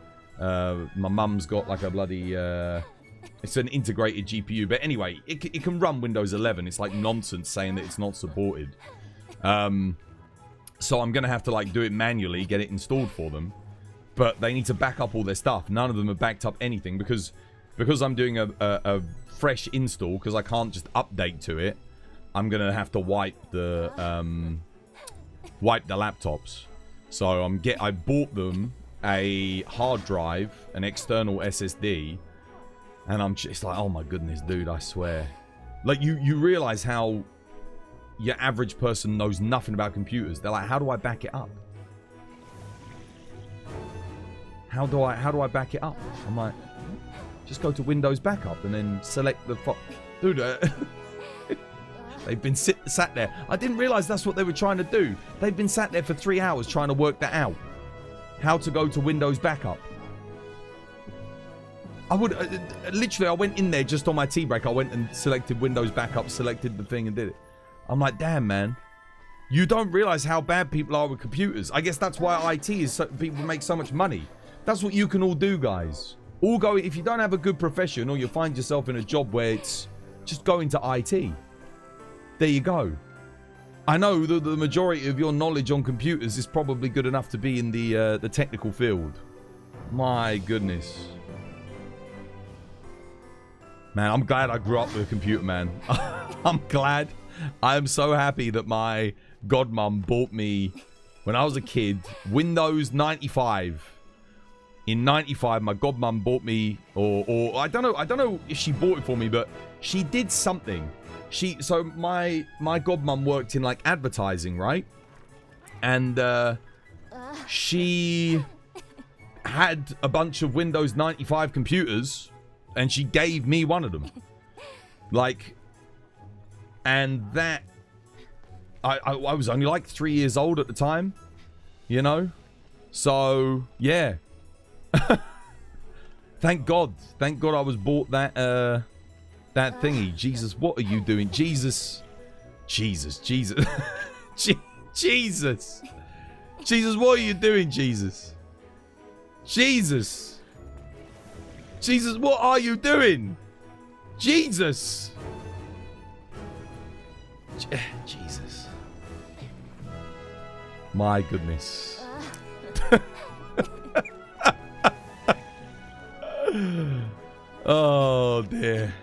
mum's got like a bloody it's an integrated GPU. But anyway, it can run Windows 11. It's like nonsense saying that it's not supported. So I'm gonna have to like do it manually, get it installed for them. But they need to back up all their stuff. None of them have backed up anything because I'm doing a fresh install, because I can't just update to it. I'm gonna have to wipe the laptops. So I bought them a hard drive, an external SSD, and I'm just like, oh my goodness, dude, I swear. Like you realize how your average person knows nothing about computers. They're like, how do I back it up? How do I back it up? I'm like, Just go to Windows Backup and then select the... Dude, they've been sat there. I didn't realize that's what they were trying to do. They've been sat there for 3 hours trying to work that out. How to go to Windows Backup. I would... literally, I went in there just on my tea break. I went and selected Windows Backup, selected the thing and did it. I'm like, damn, man. You don't realize how bad people are with computers. I guess that's why IT is so... People make so much money. That's what you can all do, guys. All go... If you don't have a good profession or you find yourself in a job where it's... Just go into IT. There you go. I know the majority of your knowledge on computers is probably good enough to be in the technical field. My goodness. Man, I'm glad I grew up with a computer, man. I'm glad. I am so happy that my godmum bought me, when I was a kid, Windows 95. In 95, my godmum bought me, or I don't know if she bought it for me, but she did something. So my godmum worked in like advertising, right? And she had a bunch of Windows 95 computers, and she gave me one of them. Like, and that I was only like 3 years old at the time, you know? So yeah. Thank God I was bought that that thingy. Jesus, what are you doing? Jesus, Jesus, what are you doing, Jesus? Jesus, what are you doing? Jesus, Jesus, my goodness. Oh dear.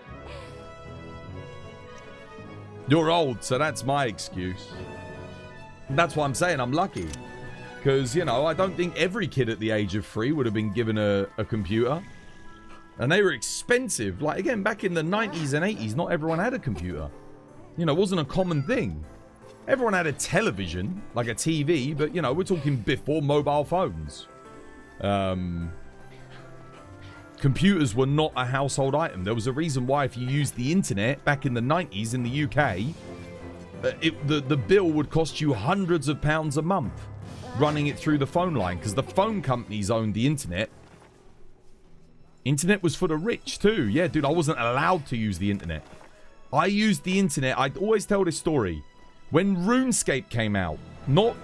You're old, so that's my excuse. That's why I'm saying I'm lucky. Because, you know, I don't think every kid at the age of 3 would have been given a computer. And they were expensive. Like, again, back in the 90s and 80s, not everyone had a computer. You know, it wasn't a common thing. Everyone had a television, like a TV, but, you know, we're talking before mobile phones. Computers were not a household item. There was a reason why if you used the internet back in the 90s in the UK, the bill would cost you hundreds of pounds a month running it through the phone line because the phone companies owned the internet. Internet was for the rich too. Yeah, dude, I wasn't allowed to use the internet. I used the internet. I'd always tell this story. When RuneScape came out, not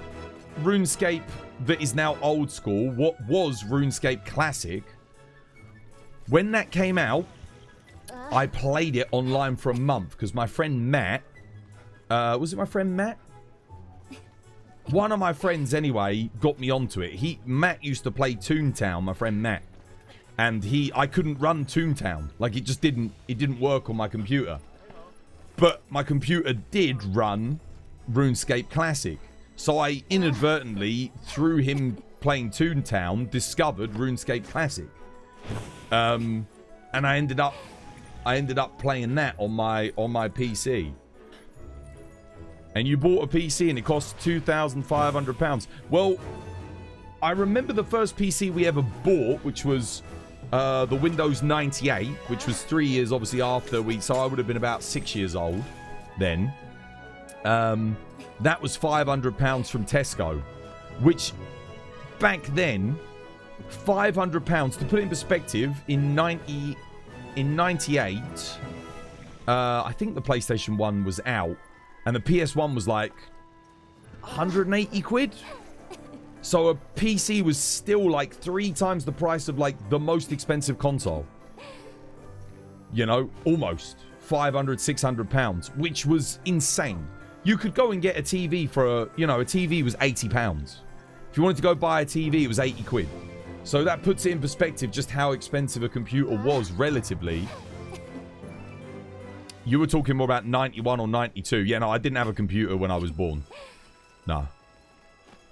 RuneScape that is now old school, what was RuneScape Classic... When that came out, I played it online for a month because my friend Matt, was it my friend Matt? One of my friends anyway got me onto it. Matt used to play Toontown, my friend Matt, and I couldn't run Toontown. Like it didn't work on my computer. But my computer did run RuneScape Classic. So I inadvertently, through him playing Toontown, discovered RuneScape Classic. And I ended up playing that on my PC. And you bought a PC and it cost £2,500. Well, I remember the first PC we ever bought, which was the Windows 98, which was 3 years obviously after so I would have been about 6 years old then. That was £500 from Tesco, which back then, £500, to put it in perspective, in 98, I think the PlayStation 1 was out, and the PS1 was like 180 quid. So a PC was still like 3 times the price of like the most expensive console. You know, almost 500, 600 pounds, which was insane. You could go and get a TV for a TV was 80 pounds. If you wanted to go buy a TV, it was 80 quid. So that puts it in perspective just how expensive a computer was relatively. You were talking more about 91 or 92. Yeah, no, I didn't have a computer when I was born. No.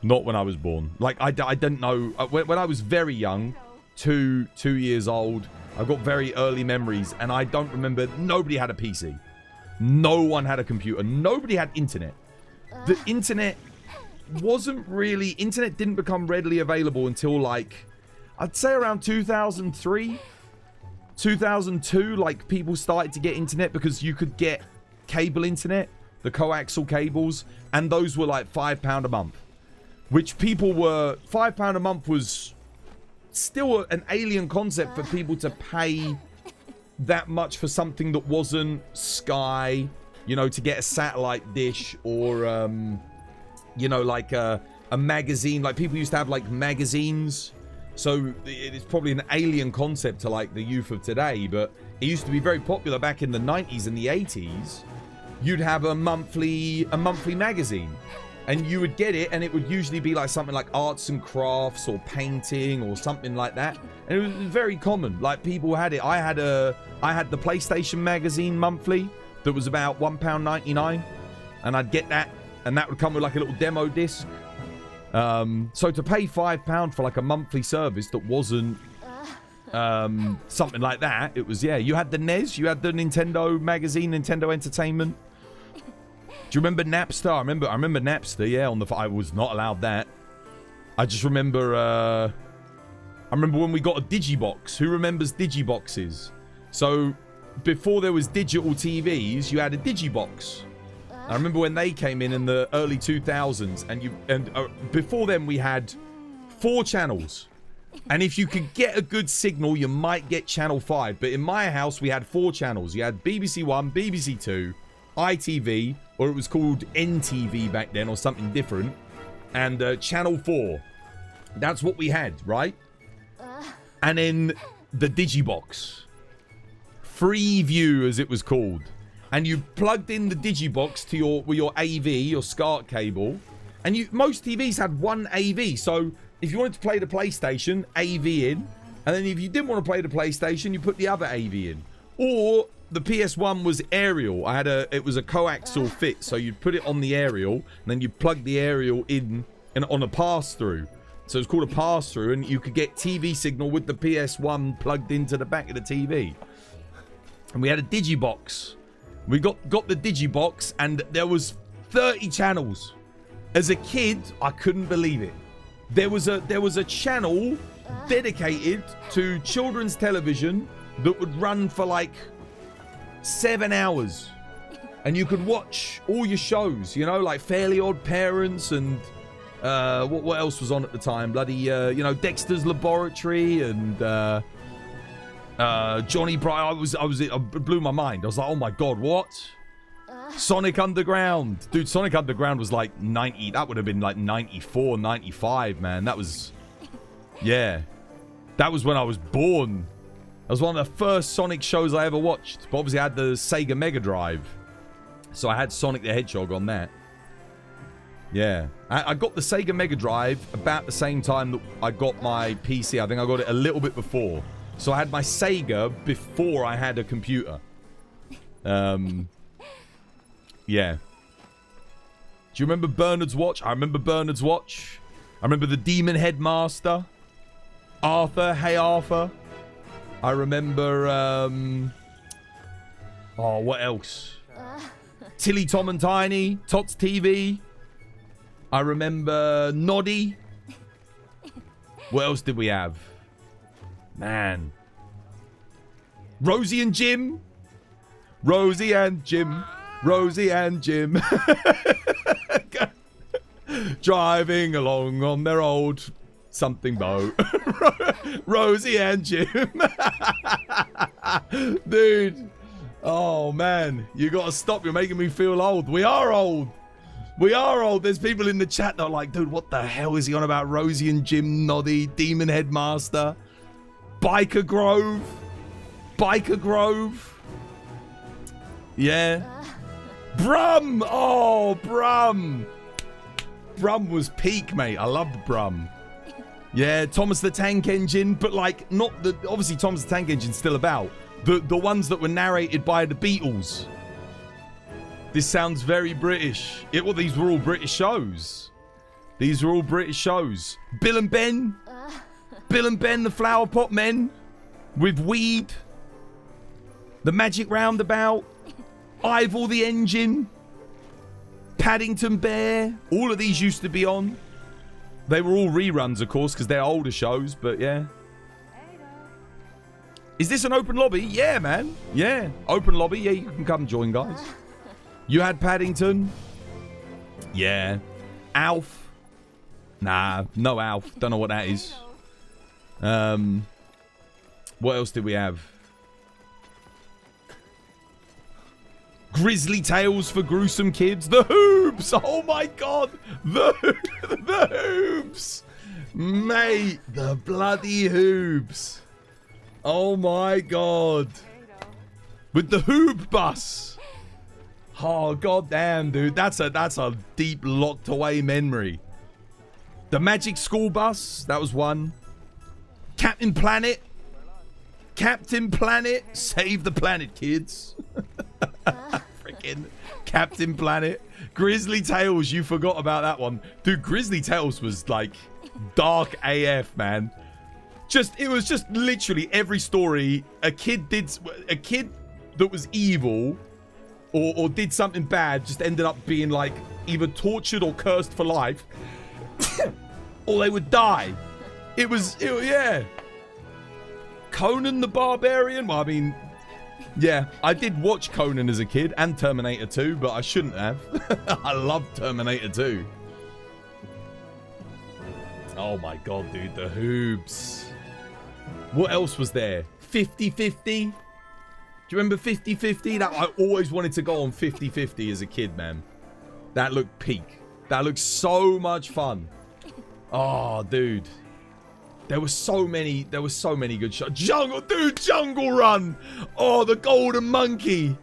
Not when I was born. Like, I didn't know. When I was very young, 2 years old, I've got very early memories, and I don't remember. Nobody had a PC. No one had a computer. Nobody had internet. The internet wasn't really... Internet didn't become readily available until, like... I'd say around 2003. 2002, like, people started to get internet because you could get cable internet, the coaxial cables, and those were like £5 a month. Which people were... £5 a month was still an alien concept for people to pay that much for something that wasn't Sky, you know, to get a satellite dish or, you know, like a magazine. Like, people used to have, like, magazines. So it's probably an alien concept to, like, the youth of today. But it used to be very popular back in the 90s and the 80s. You'd have a monthly magazine. And you would get it, and it would usually be like something like arts and crafts or painting or something like that. And it was very common. Like, people had it. I had the PlayStation magazine monthly that was about £1.99, and I'd get that, and that would come with like a little demo disc. So to pay £5 for like a monthly service that wasn't something like that, it was, yeah. You had the NES, you had the Nintendo magazine, Nintendo Entertainment. Do you remember Napster? I remember Napster, yeah, on the... I was not allowed that. I just remember... I remember when we got a Digibox. Who remembers Digiboxes? So, before there was digital TVs, you had a Digibox. I remember when they came in the early 2000s, and before then we had 4 channels. And if you could get a good signal, you might get channel 5. But in my house, we had 4 channels. You had BBC 1, BBC 2, ITV, or it was called NTV back then, or something different, and Channel 4. That's what we had, right? And then the Digibox. Freeview, as it was called. And you plugged in the Digibox to your AV, your SCART cable, and most TVs had one AV, so if you wanted to play the PlayStation, AV in, and then if you didn't want to play the PlayStation, you put the other AV in. Or the PS1 was aerial. It was a coaxial fit, so you'd put it on the aerial, and then you plug the aerial in and on a pass-through. So it's called a pass-through, and you could get TV signal with the PS1 plugged into the back of the TV. And we had a Digibox. We got the Digibox, and there was 30 channels. As a kid, I couldn't believe it. There was a channel dedicated to children's television that would run for like 7 hours, and you could watch all your shows, you know, like Fairly Odd Parents and what else was on at the time? Bloody you know, Dexter's Laboratory and Johnny Bravo. It blew my mind. I was like, oh my god, what? Sonic Underground, dude. Sonic Underground was like 90. That would have been like 94, 95, man. That was, yeah, that was when I was born. That was one of the first Sonic shows I ever watched. But obviously I had the Sega Mega Drive, so I had Sonic the Hedgehog on that. Yeah, I got the Sega Mega Drive about the same time that I got my PC. I think I got it a little bit before. So I had my Sega before I had a computer. Yeah. Do you remember Bernard's Watch? I remember Bernard's Watch. I remember the Demon Headmaster. Arthur, Hey Arthur. I remember, oh, what else? Tilly, Tom and Tiny, Tots TV. I remember Noddy. What else did we have? Man. Rosie and Jim. Rosie and Jim. Rosie and Jim. Driving along on their old something boat. Rosie and Jim. Dude. Oh, man. You got to stop. You're making me feel old. We are old. We are old. There's people in the chat that are like, dude, what the hell is he on about? Rosie and Jim, Noddy, Demon Headmaster, Biker Grove. Biker Grove. Yeah. Brum. Oh, Brum. Brum was peak, mate. I loved Brum. Yeah, Thomas the Tank Engine, but like not the... Obviously, Thomas the Tank Engine's still about. The ones that were narrated by the Beatles. This sounds very British. These were all British shows. These were all British shows. Bill and Ben. Bill and Ben, the Flower Pot Men. With weed. The Magic Roundabout. Ivor the Engine. Paddington Bear. All of these used to be on. They were all reruns, of course, because they're older shows, but yeah. Is this an open lobby? Yeah, man. Yeah, open lobby. Yeah, you can come join, guys. You had Paddington? Yeah. Alf? Nah, no Alf. Don't know what that is. What else did we have? Grizzly Tales for gruesome kids. The Hoops! Oh my god! The Hoops! Mate, the bloody Hoops. Oh my god. With the Hoop bus. Oh goddamn, dude. That's a deep locked away memory. The Magic School Bus, that was one. Captain Planet. Captain Planet. Save the planet, kids. Freaking Captain Planet. Grizzly Tales, you forgot about that one. Dude, Grizzly Tales was like dark AF, man. It was just literally every story a kid that was evil or did something bad just ended up being like either tortured or cursed for life or they would die. Yeah. Conan the Barbarian. Well, I mean, yeah, I did watch Conan as a kid and Terminator 2, but I shouldn't have. I love Terminator 2. Oh my god, dude, the Hoops. What else was there? 50-50? Do you remember 50-50? That I always wanted to go on 50-50 as a kid, man. That looked peak. That looked so much fun. Oh, dude. There were so many good shots. Jungle Run. Oh, the Golden Monkey.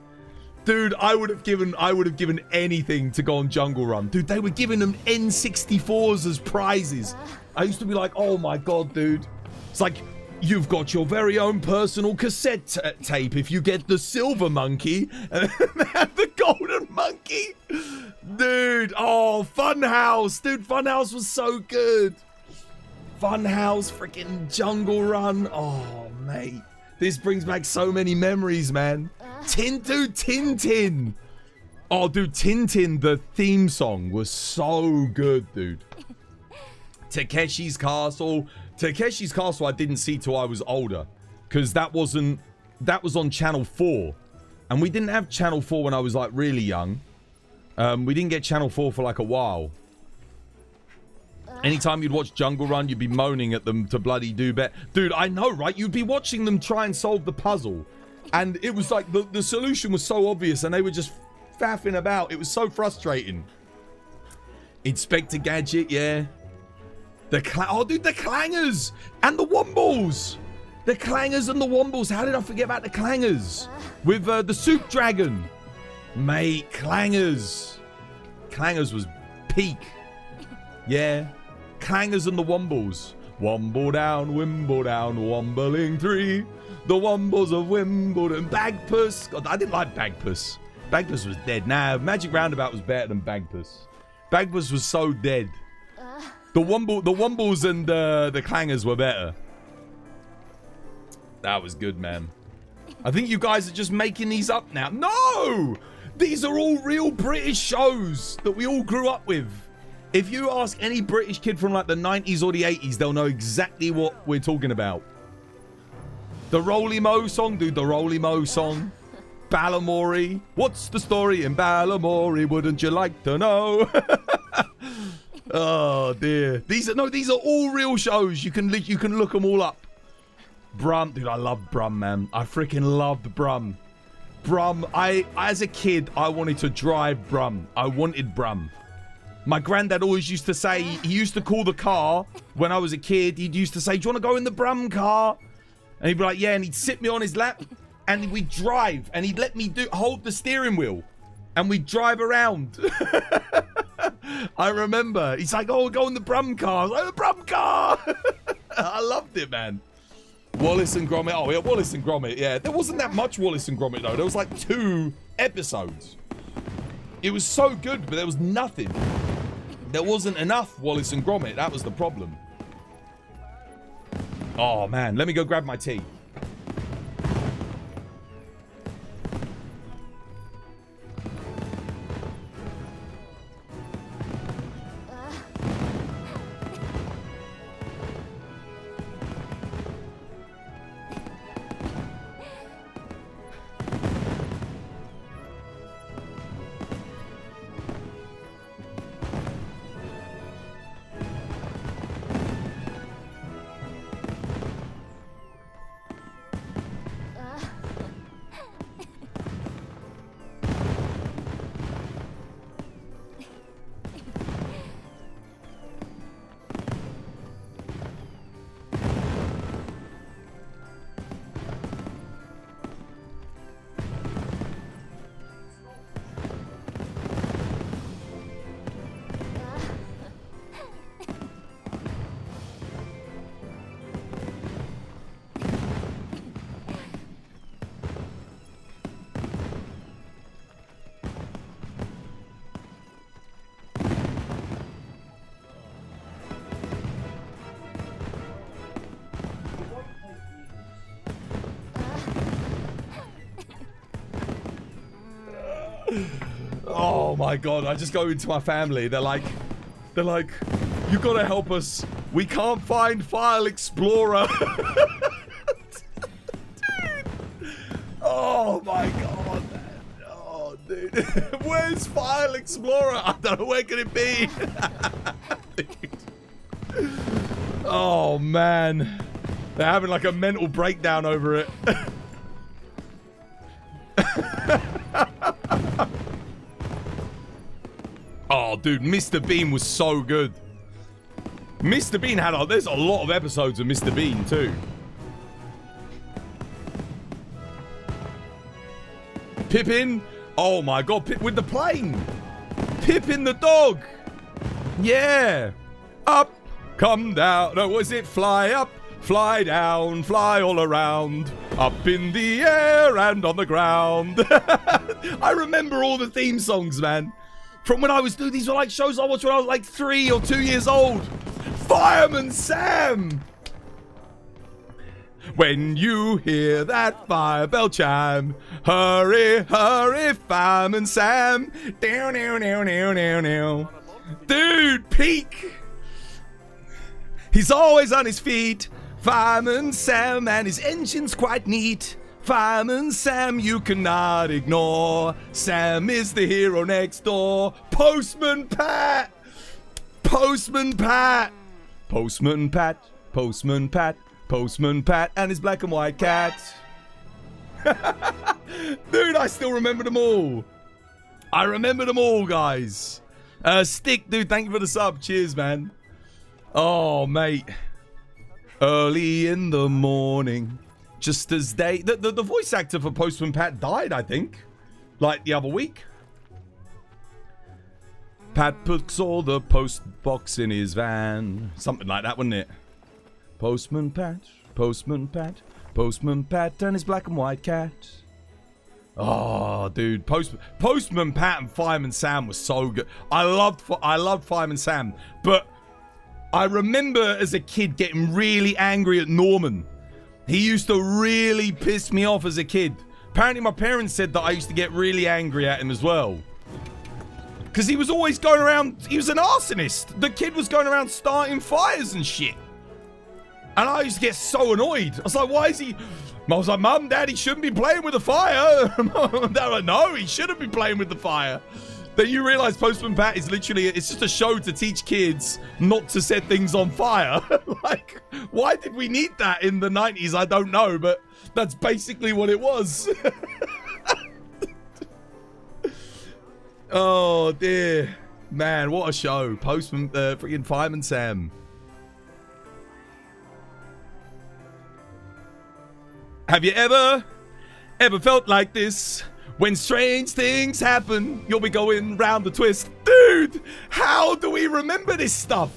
Dude, I would have given anything to go on Jungle Run. Dude, they were giving them N64s as prizes. I used to be like, oh my god, dude. It's like, you've got your very own personal cassette tape if you get the silver monkey and the golden monkey. Dude, oh, Funhouse. Dude, Funhouse was so good. Funhouse, freaking Jungle Run. Oh, mate. This brings back so many memories, man. Tintin. Oh, dude, Tintin, the theme song was so good, dude. Takeshi's Castle. Takeshi's Castle I didn't see till I was older. Because that was on Channel 4. And we didn't have Channel 4 when I was like really young. We didn't get Channel 4 for like a while. Anytime you'd watch Jungle Run, you'd be moaning at them to bloody do better. Dude, I know, right? You'd be watching them try and solve the puzzle. And it was like, the solution was so obvious and they were just faffing about. It was so frustrating. Inspector Gadget, yeah. Oh, dude, the Clangers and the Wombles. The Clangers and the Wombles. How did I forget about the Clangers? With the Soup Dragon. Mate, Clangers. Clangers was peak. Yeah. Clangers and the Wombles. Womble down, Wimble down, Wombling 3. The Wombles of Wimbledon. Bagpuss. God, I didn't like Bagpuss. Bagpuss was dead. Nah, Magic Roundabout was better than Bagpuss. Bagpuss was so dead. The Wombles and the Clangers were better. That was good, man. I think you guys are just making these up now. No! These are all real British shows that we all grew up with. If you ask any British kid from like the 90s or the 80s, they'll know exactly what we're talking about. The Roly Mo song, dude, the Roly Mo song. Balamory. What's the story in Balamory? Wouldn't you like to know? Oh dear. These are all real shows. You can look them all up. Brum, dude, I love Brum, man. I freaking loved Brum. Brum, as a kid, I wanted to drive Brum. I wanted Brum. My granddad always used to say, he used to call the car when I was a kid. He used to say, do you want to go in the Brum car? And he'd be like, yeah. And he'd sit me on his lap and we'd drive and he'd let me hold the steering wheel and we'd drive around. I remember. He's like, oh, go in the Brum car. I was like, the Brum car. I loved it, man. Wallace and Gromit. Oh, yeah, Wallace and Gromit. Yeah, there wasn't that much Wallace and Gromit, though. There was like 2 episodes. It was so good, but there was nothing. There wasn't enough Wallace and Gromit. That was the problem. Oh, man. Let me go grab my tea. Oh my God, I just go into my family. They're like, you gotta help us. We can't find File Explorer. Dude. Oh my God, man. Oh, dude. Where's File Explorer? I don't know, where can it be? Oh man. They're having like a mental breakdown over it. Oh, dude, Mr. Bean was so good. Mr. Bean had there's a lot of episodes of Mr. Bean too. Pippin, oh my God, Pip with the plane. Pippin the dog. Yeah. Up, come down. No, was it fly up, fly down, fly all around. Up in the air and on the ground. I remember all the theme songs, man. From when I was doing these were like shows I watched when I was like 3 or 2 years old. Fireman Sam! When you hear that fire bell chime, hurry, hurry, Fireman Sam. Down, down, down, down, down, down. Dude, peak! He's always on his feet. Fireman Sam, and his engine's quite neat. Fireman Sam, you cannot ignore. Sam is the hero next door. Postman Pat! Postman Pat! Postman Pat, Postman Pat, Postman Pat, and his black and white cat. Dude, I still remember them all. I remember them all, guys. Stick, dude, thank you for the sub. Cheers, man. Oh, mate. Early in the morning. Just as the voice actor for Postman Pat died, I think. Like the other week. Pat puts all the post box in his van. Something like that, wasn't it? Postman Pat, Postman Pat, Postman Pat, and his black and white cat. Oh, dude, Postman Pat and Fireman Sam was so good. I loved Fireman Sam, but I remember as a kid getting really angry at Norman. He used to really piss me off as a kid. Apparently my parents said that I used to get really angry at him as well. Because he was always going around, he was an arsonist. The kid was going around starting fires and shit. And I used to get so annoyed. I was like, why is he... I was like, Mum, Dad, he shouldn't be playing with the fire. Mum, Dad were like, no, he shouldn't be playing with the fire. Then you realize Postman Pat is literally, it's just a show to teach kids not to set things on fire. Like, why did we need that in the 90s? I don't know, but that's basically what it was. Oh, dear. Man, what a show. Postman, freaking Fireman Sam. Have you ever felt like this? When strange things happen, you'll be going round the twist. Dude, how do we remember this stuff?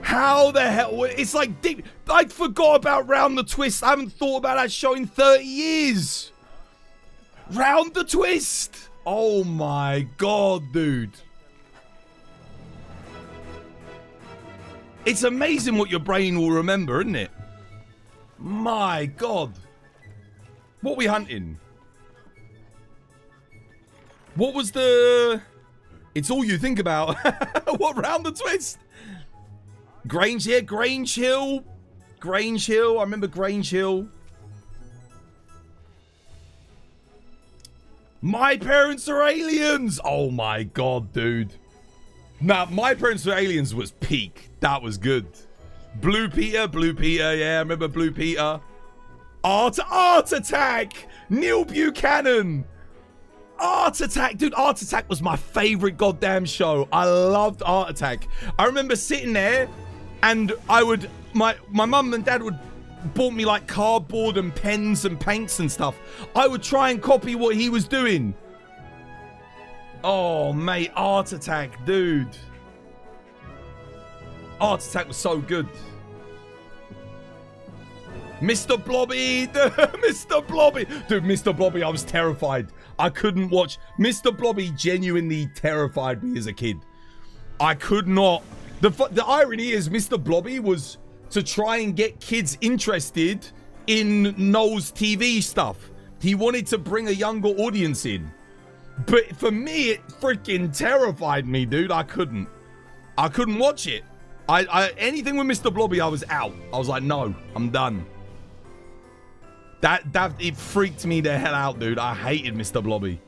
How the hell? It's like, I forgot about Round the Twist. I haven't thought about that show in 30 years. Round the Twist. Oh my God, dude. It's amazing what your brain will remember, isn't it? My God. What are we hunting? What was the... It's all you think about. What, Round the Twist? Grange here, Grange Hill. Grange Hill. I remember Grange Hill. My Parents Are Aliens. Oh my God, dude. Now, My Parents Are Aliens was peak. That was good. Blue Peter. Yeah, I remember Blue Peter. Art Attack. Neil Buchanan. Art Attack. Dude, Art Attack was my favorite goddamn show. I loved Art Attack. I remember sitting there and I would... My mum and dad would bought me like cardboard and pens and paints and stuff. I would try and copy what he was doing. Oh, mate. Art Attack, dude. Art Attack was so good. Mr. Blobby. Mr. Blobby. Dude, Mr. Blobby, I was terrified. I couldn't watch. Mr. Blobby genuinely terrified me as a kid. I could not. The irony is Mr. Blobby was to try and get kids interested in Noel's TV stuff. He wanted to bring a younger audience in. But for me, it freaking terrified me, dude. I couldn't watch it. Anything with Mr. Blobby, I was out. I was like, no, I'm done. It freaked me the hell out, dude. I hated Mr. Blobby.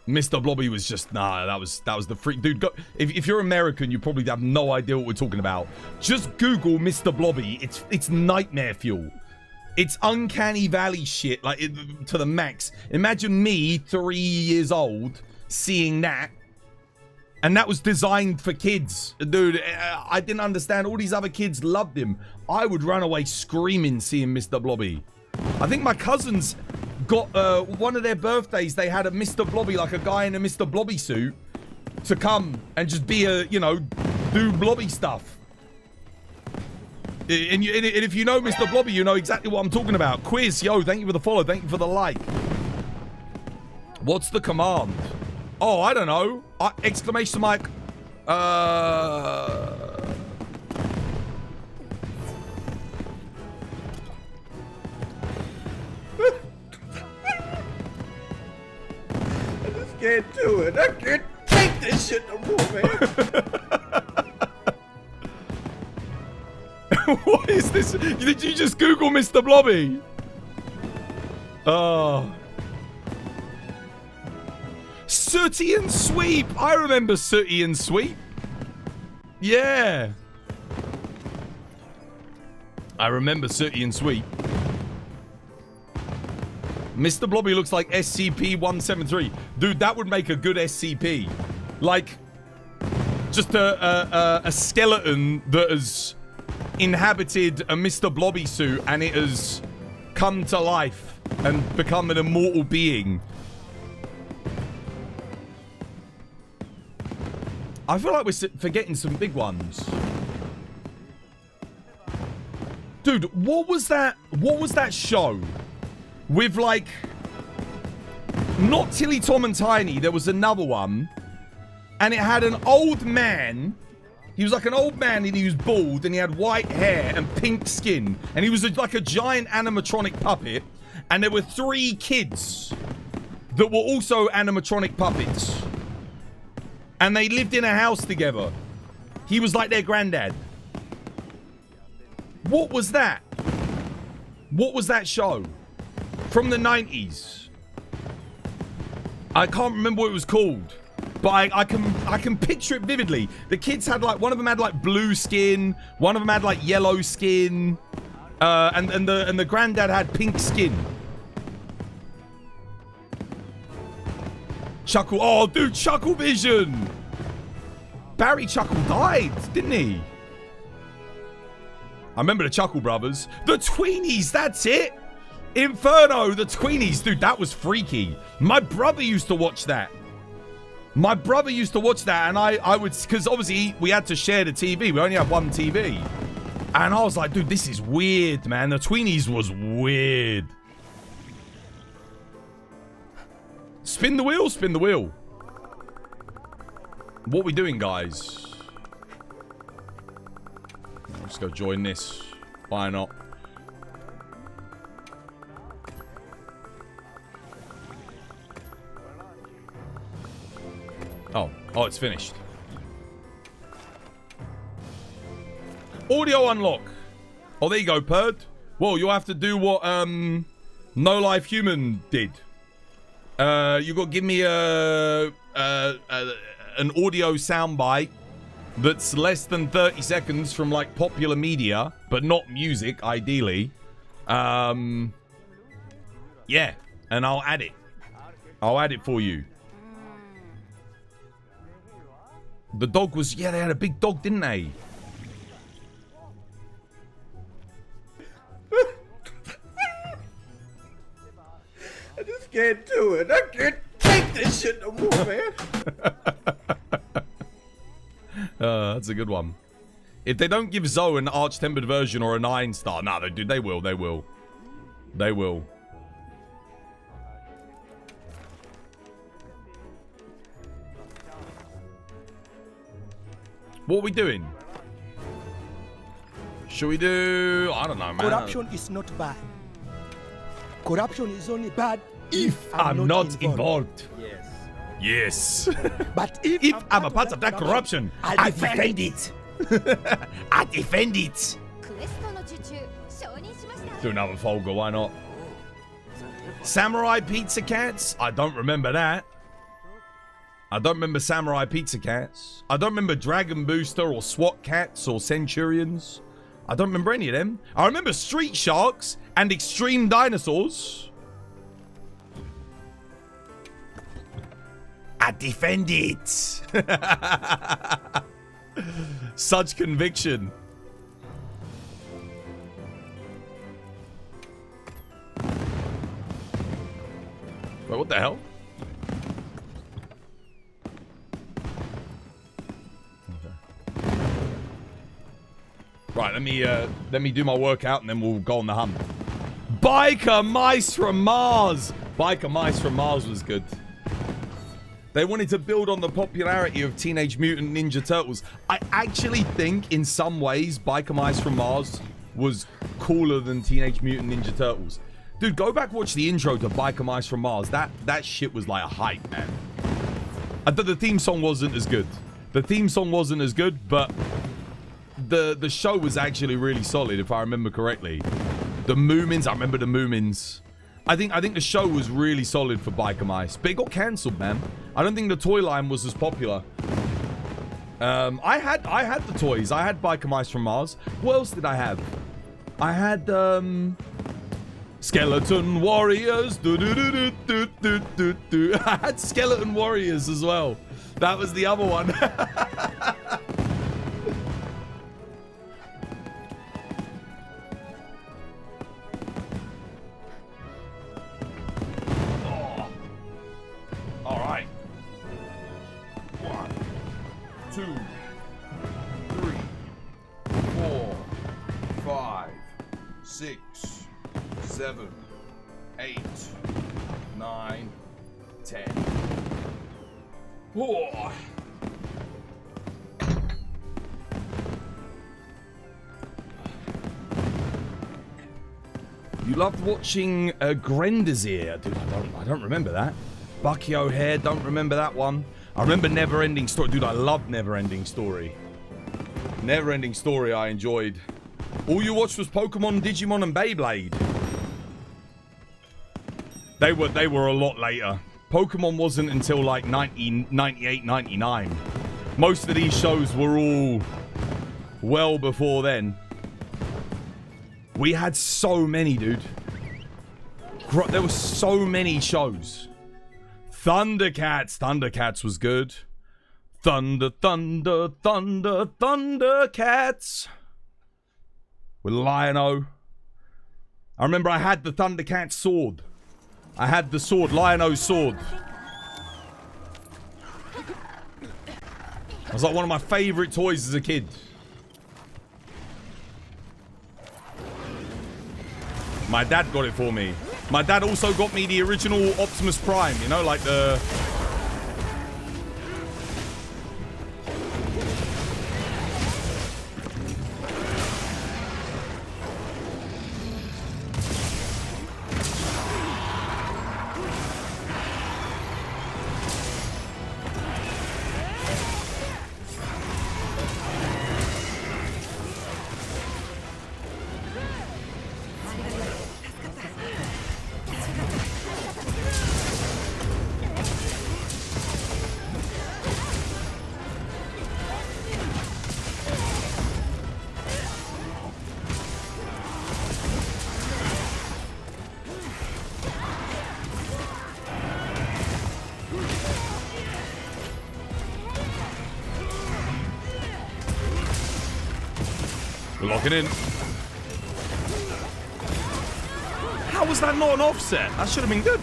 Mr. Blobby was just, nah, that was the freak. Dude, go, if you're American, you probably have no idea what we're talking about. Just Google Mr. Blobby. It's nightmare fuel. It's uncanny valley shit, like, to the max. Imagine me, 3 years old, seeing that. And that was designed for kids. Dude, I didn't understand. All these other kids loved him. I would run away screaming seeing Mr. Blobby. I think my cousins got one of their birthdays. They had a Mr. Blobby, like a guy in a Mr. Blobby suit, to come and just be a, you know, do Blobby stuff. And if you know Mr. Blobby, you know exactly what I'm talking about. Quiz, yo, thank you for the follow. Thank you for the like. What's the command? Oh, I don't know. Exclamation mark. I just can't do it. I can't take this shit no more, man. What is this? Did you just Google Mr. Blobby? Oh. Sooty and Sweep. I remember Sooty and Sweep. Yeah. I remember Sooty and Sweep. Mr. Blobby looks like SCP-173. Dude, that would make a good SCP. Like, just a skeleton that has inhabited a Mr. Blobby suit and it has come to life and become an immortal being. I feel like we're forgetting some big ones. Dude, what was that show with, like, not Tilly, Tom and Tiny, there was another one, and it had an old man. He was like an old man and he was bald and he had white hair and pink skin. And he was like a giant animatronic puppet. And there were 3 kids that were also animatronic puppets. And they lived in a house together. He was like their granddad. What was that? What was that show? From the 90s. I can't remember what it was called. But I can picture it vividly. The kids had, like, one of them had, like, blue skin, one of them had, like, yellow skin, and the granddad had pink skin. Chuckle, oh dude, Chuckle Vision. Barry Chuckle died, didn't he? I remember the Chuckle Brothers. The Tweenies, that's it. Inferno, the Tweenies, dude, that was freaky. My brother used to watch that. My brother used to watch that, and I would, because obviously we had to share the TV. We only had one TV. And I was like, dude, this is weird, man. The Tweenies was weird. Spin the wheel, spin the wheel. What are we doing, guys? Let's go join this. Why not? Oh, it's finished. Audio unlock. Oh, there you go, Purd. Well, you'll have to do what No Life Human did. You got to give me an audio soundbite that's less than 30 seconds from, like, popular media, but not music, ideally. Yeah, and I'll add it. I'll add it for you. The dog was... Yeah, they had a big dog, didn't they? I just can't do it. I can't take this shit no more, man. That's a good one. If they don't give Zoe an Arch Tempered version or a 9-star... Nah, dude, they will. They will. They will. What are we doing? Should we do... I don't know, man. Corruption is not bad. Corruption is only bad If I'm not involved. Yes. Yes. But if I'm a part of that corruption, I defend it. I defend it. クエストの受注承認しました Do another Folger, why not? Samurai Pizza Cats? I don't remember that. I don't remember Samurai Pizza Cats. I don't remember Dragon Booster or SWAT Cats or Centurions. I don't remember any of them. I remember Street Sharks and Extreme Dinosaurs. I defend it. Such conviction. Wait, what the hell? Okay. Right, let me do my workout and then we'll go on the hunt. Biker Mice from Mars. Biker Mice from Mars was good. They wanted to build on the popularity of Teenage Mutant Ninja Turtles. I actually think, in some ways, Biker Mice from Mars was cooler than Teenage Mutant Ninja Turtles. Dude, go back watch the intro to Biker Mice from Mars. That shit was like a hype, man. The theme song wasn't as good. The theme song wasn't as good, but the show was actually really solid, if I remember correctly. The Moomins, I remember the Moomins. I think the show was really solid for Biker Mice, but it got cancelled, man. I don't think the toy line was as popular. I had the toys. I had Biker Mice from Mars. What else did I have? I had Skeleton Warriors. I had Skeleton Warriors as well. That was the other one. All right. 1, 2, 3, 4, 5, 6, 7, 8, 9, 10. Whoa. You loved watching Grendazir. Dude, I don't remember that. Bucky O'Hare, don't remember that one. I remember Neverending Story. Dude, I loved Neverending Story. Neverending Story I enjoyed. All you watched was Pokemon, Digimon, and Beyblade. They were a lot later. Pokemon wasn't until like 98, 99. Most of these shows were all well before then. We had so many, dude. There were so many shows. Thundercats was good. Thundercats. With Lion-O. I remember I had the Thundercat sword. I had the sword, Lion-O's sword. It was like one of my favorite toys as a kid. My dad got it for me. My dad also got me the original Optimus Prime, you know, like the... Lock it in. How was that not an offset? That should have been good.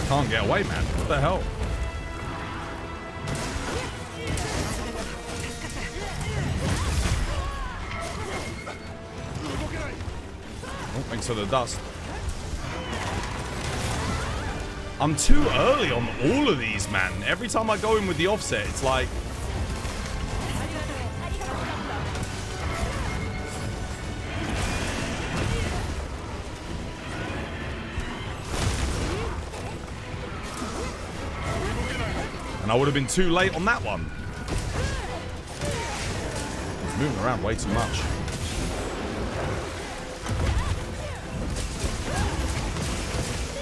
Can't get away, man. What the hell? Oh, thanks for the dust. I'm too early on all of these, man. Every time I go in with the offset, it's like... And I would have been too late on that one. He's moving around way too much.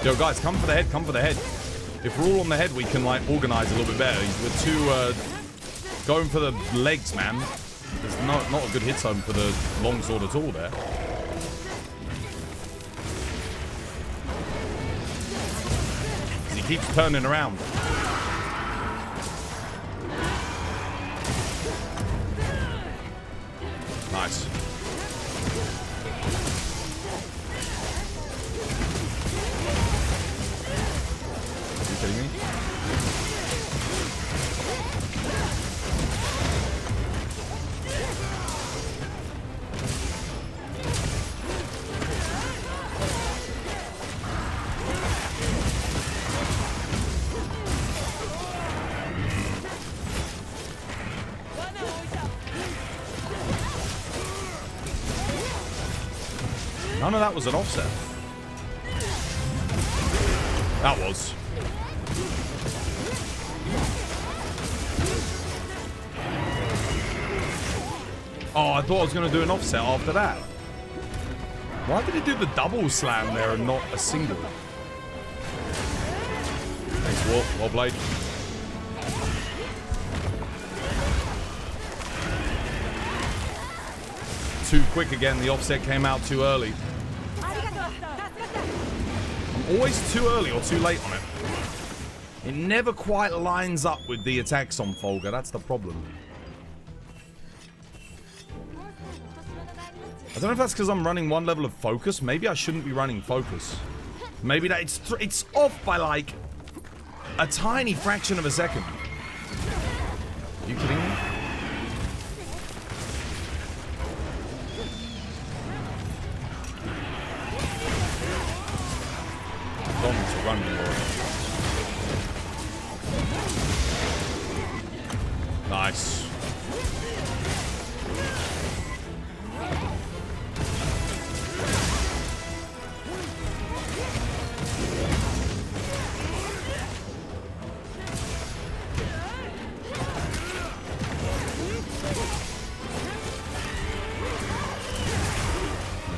Yo, guys, come for the head, come for the head. If we're all on the head, we can, like, organize a little bit better. We're too, going for the legs, man. There's not a good hit zone for the longsword at all there. He keeps turning around. Nice. Are you kidding me? None of that was an offset. That was. Oh, I thought I was going to do an offset after that. Why did he do the double slam there and not a single? Thanks, Walt. Well played. Too quick again. The offset came out too early. I'm always too early or too late on it. It never quite lines up with the attacks on Folga. That's the problem. I don't know if that's because I'm running one level of focus. Maybe I shouldn't be running focus. Maybe that it's off by like a tiny fraction of a second. Are you kidding me? I don't need to run anymore. Nice.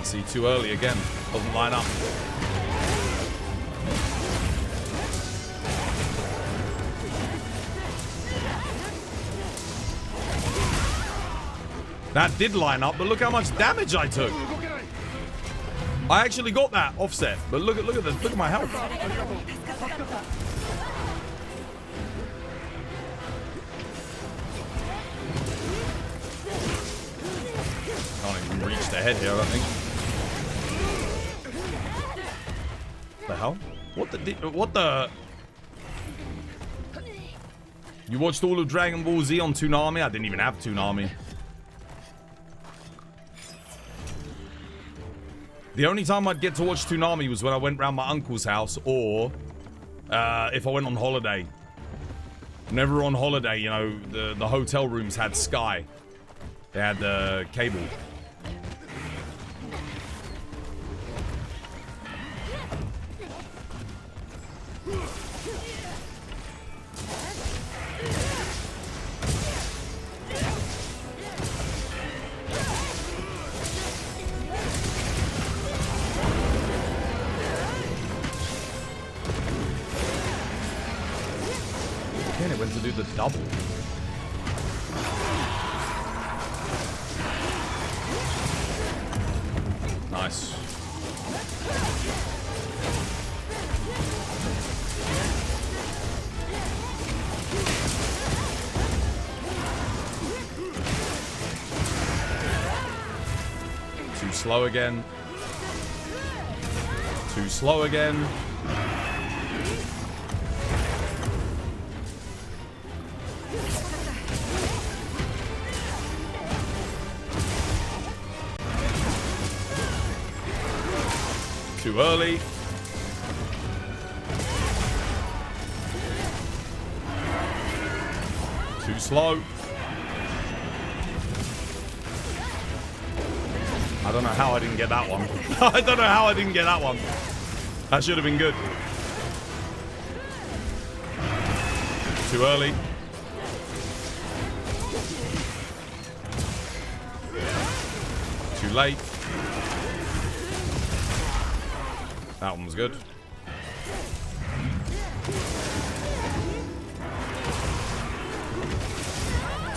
See, too early again. Doesn't line up. That did line up, but look how much damage I took. I actually got that offset, but look at my health. Can't even reach the head here, I think. The hell? What the? You watched all of Dragon Ball Z on Toonami? I didn't even have Toonami. The only time I'd get to watch Toonami was when I went round my uncle's house, or if I went on holiday. Whenever on holiday, you know, the hotel rooms had Sky. They had the cable. Again, it went to do the double. Nice. Too slow again. Too slow again. Too early. Too slow. I don't know how I didn't get that one. I don't know how I didn't get that one. That should have been good. Too early. Too late. That one was good.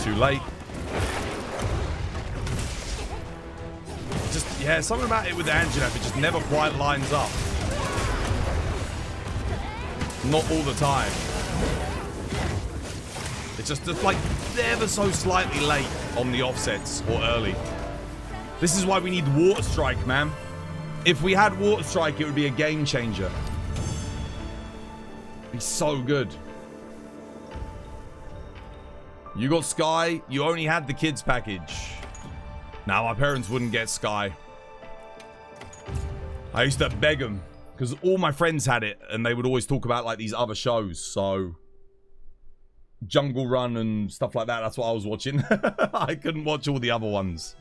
Too late. Just, yeah, something about it with the Anjanef, it just never quite lines up. Not all the time. It's just like ever so slightly late on the offsets or early. This is why we need Water Strike, man. If we had Water Strike, it would be a game changer. It'd be so good. You got Sky. You only had the kids package. Now, my parents wouldn't get Sky. I used to beg them because all my friends had it and they would always talk about like these other shows. So Jungle Run and stuff like that. That's what I was watching. I couldn't watch all the other ones.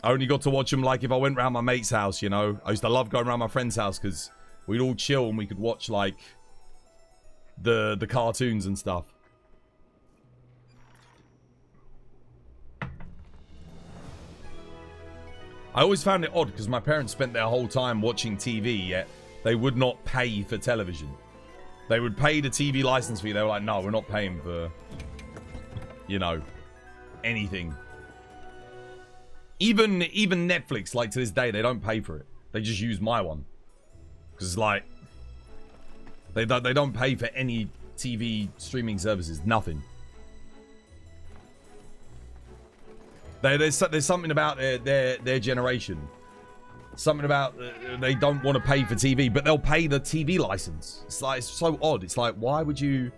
I only got to watch them like if I went round my mate's house, you know. I used to love going around my friend's house because we'd all chill and we could watch like the cartoons and stuff. I always found it odd because my parents spent their whole time watching TV, yet they would not pay for television. They would pay the TV license fee. They were like, no, we're not paying for, you know, anything. Even Netflix, like to this day, they don't pay for it. They just use my one. Because it's like, they don't pay for any TV streaming services. Nothing. There's something about their generation. Something about they don't want to pay for TV, but they'll pay the TV license. It's like, it's so odd. It's like, why would you?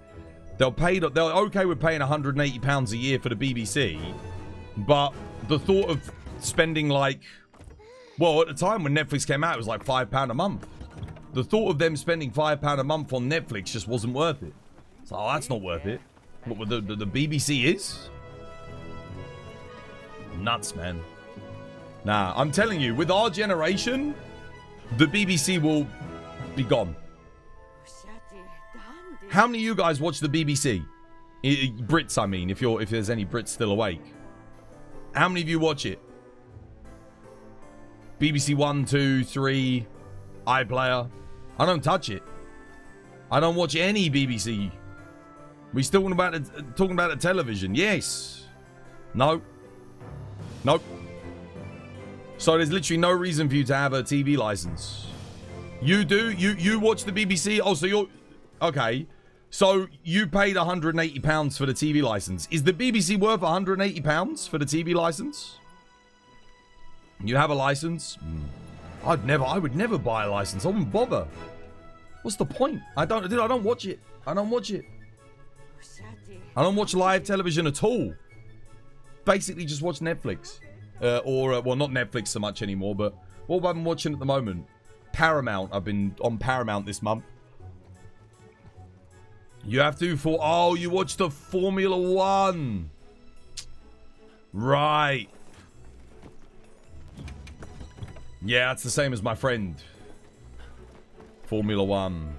They're okay with paying £180 a year for the BBC, but the thought of spending like, well, at the time when Netflix came out, it was like £5 a month. The thought of them spending £5 a month on Netflix just wasn't worth it. So, oh, that's not worth it. What the BBC is? Nuts, man. Nah, I'm telling you, with our generation, the BBC will be gone. How many of you guys watch the BBC? Brits, I mean, if there's any Brits still awake. How many of you watch it? BBC 1, 2, 3, iPlayer. I don't touch it. I don't watch any BBC. We still talking about the television? Yes. No. Nope. So there's literally no reason for you to have a TV license. You do? You watch the BBC? Oh, so you're... Okay. So you paid £180 for the TV license. Is the BBC worth £180 for the TV license? You have a license? I would never buy a license. I wouldn't bother. What's the point? I don't watch it. I don't watch it. I don't watch live television at all. Basically just watch Netflix. Well, not Netflix so much anymore, but what have I been watching at the moment? Paramount. I've been on Paramount this month. You have to oh, you watched the Formula 1. Right. Yeah, that's the same as my friend. Formula 1.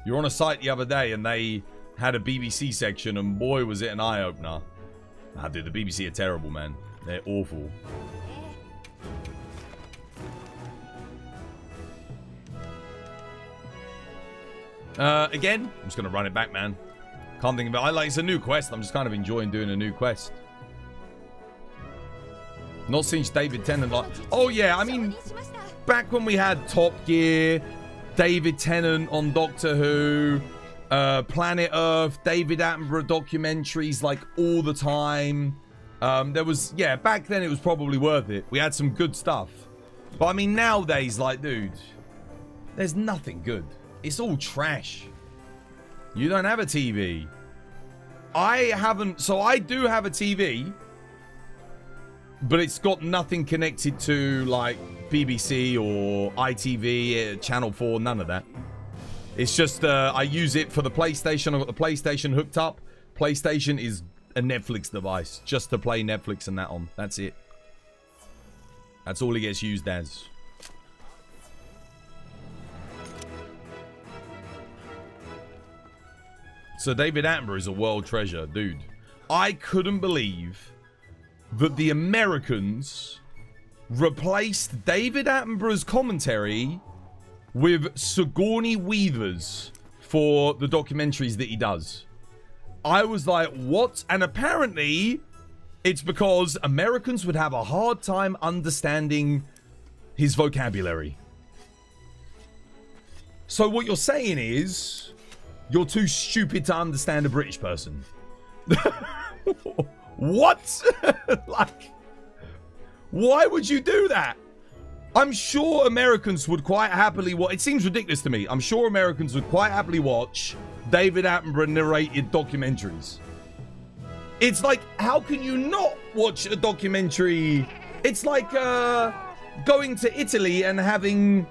You were on a site the other day and they had a BBC section and boy was it an eye-opener. Ah, dude, the BBC are terrible, man. They're awful. Again, I'm just going to run it back, man. Can't think of it. It's a new quest. I'm just kind of enjoying doing a new quest. Not since David Tennant. Oh, yeah. I mean, back when we had Top Gear, David Tennant on Doctor Who, Planet Earth, David Attenborough documentaries, like, all the time. There was, yeah, back then it was probably worth it. We had some good stuff. But, I mean, nowadays, like, dude, there's nothing good. It's all trash. You don't have a TV. I haven't... So I do have a TV. but it's got nothing connected to like BBC or ITV, Channel 4, none of that. It's just I use it for the PlayStation. I've got the PlayStation hooked up. PlayStation is a Netflix device just to play Netflix and that on. That's it. That's all it gets used as. So David Attenborough is a world treasure, dude. I couldn't believe that the Americans replaced David Attenborough's commentary with Sigourney Weaver's for the documentaries that he does. I was like, what? And apparently, it's because Americans would have a hard time understanding his vocabulary. So what you're saying is, you're too stupid to understand a British person. What? Like, why would you do that? I'm sure Americans would quite happily watch. It seems ridiculous to me. I'm sure Americans would quite happily watch David Attenborough narrated documentaries. It's like, how can you not watch a documentary? It's like going to Italy and having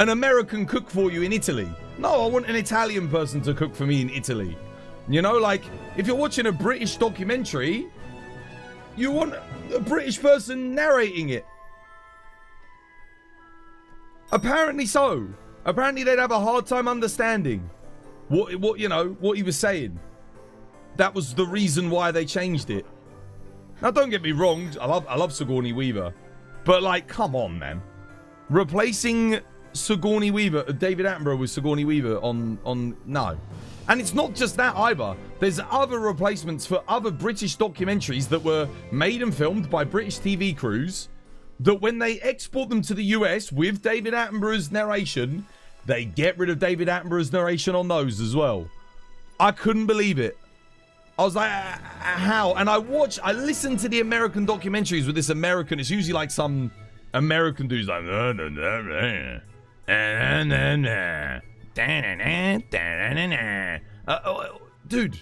an American cook for you in Italy. No, I want an Italian person to cook for me in Italy. You know, like, if you're watching a British documentary, you want a British person narrating it. Apparently so. Apparently they'd have a hard time understanding what you know, what he was saying. That was the reason why they changed it. Now, don't get me wrong. I love Sigourney Weaver. But, like, come on, man. Replacing Sigourney Weaver, David Attenborough with Sigourney Weaver on no. And it's not just that either. There's other replacements for other British documentaries that were made and filmed by British TV crews that when they export them to the US with David Attenborough's narration, they get rid of David Attenborough's narration on those as well. I couldn't believe it. I was like, how? And I listened to the American documentaries with this American. It's usually like some American dude's like, dude,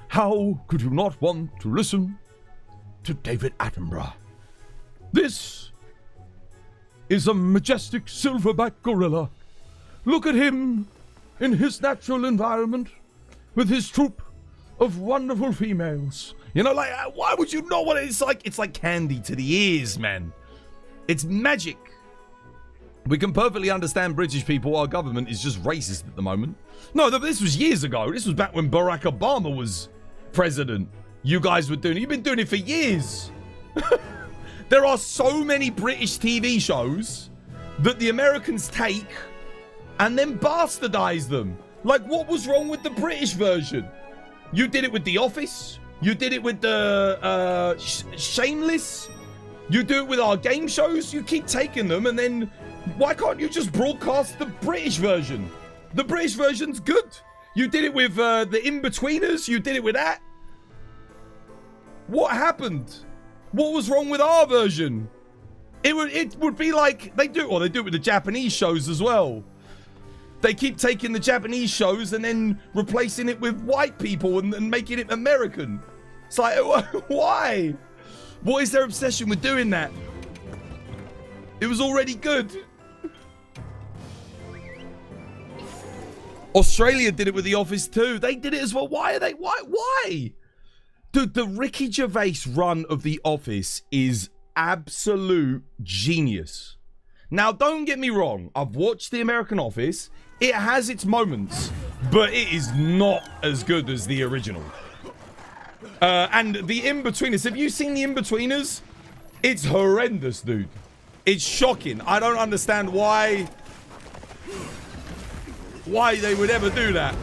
how could you not want to listen to David Attenborough? This is a majestic silverback gorilla. Look at him in his natural environment with his troop of wonderful females. You know, like, why would you not want it? It's like candy to the ears, man. It's magic. We can perfectly understand British people. Our government is just racist at the moment. No, this was years ago. This was back when Barack Obama was president. You guys were doing it. You've been doing it for years. There are so many British TV shows that the Americans take and then bastardize them. Like, what was wrong with the British version? You did it with The Office. You did it with the Shameless. You do it with our game shows. You keep taking them, and then why can't you just broadcast the British version? The British version's good. You did it with the In-Betweeners. You did it with that. What happened? What was wrong with our version? It would be like they do it with the Japanese shows as well. They keep taking the Japanese shows and then replacing it with white people and making it American. It's like, why? What is their obsession with doing that? It was already good. Australia did it with The Office too. They did it as well. Why? Dude, the Ricky Gervais run of The Office is absolute genius. Now, don't get me wrong. I've watched The American Office. It has its moments, but it is not as good as the original. And the In-Betweeners. Have you seen the In-Betweeners? It's horrendous, dude. It's shocking. I don't understand why they would ever do that.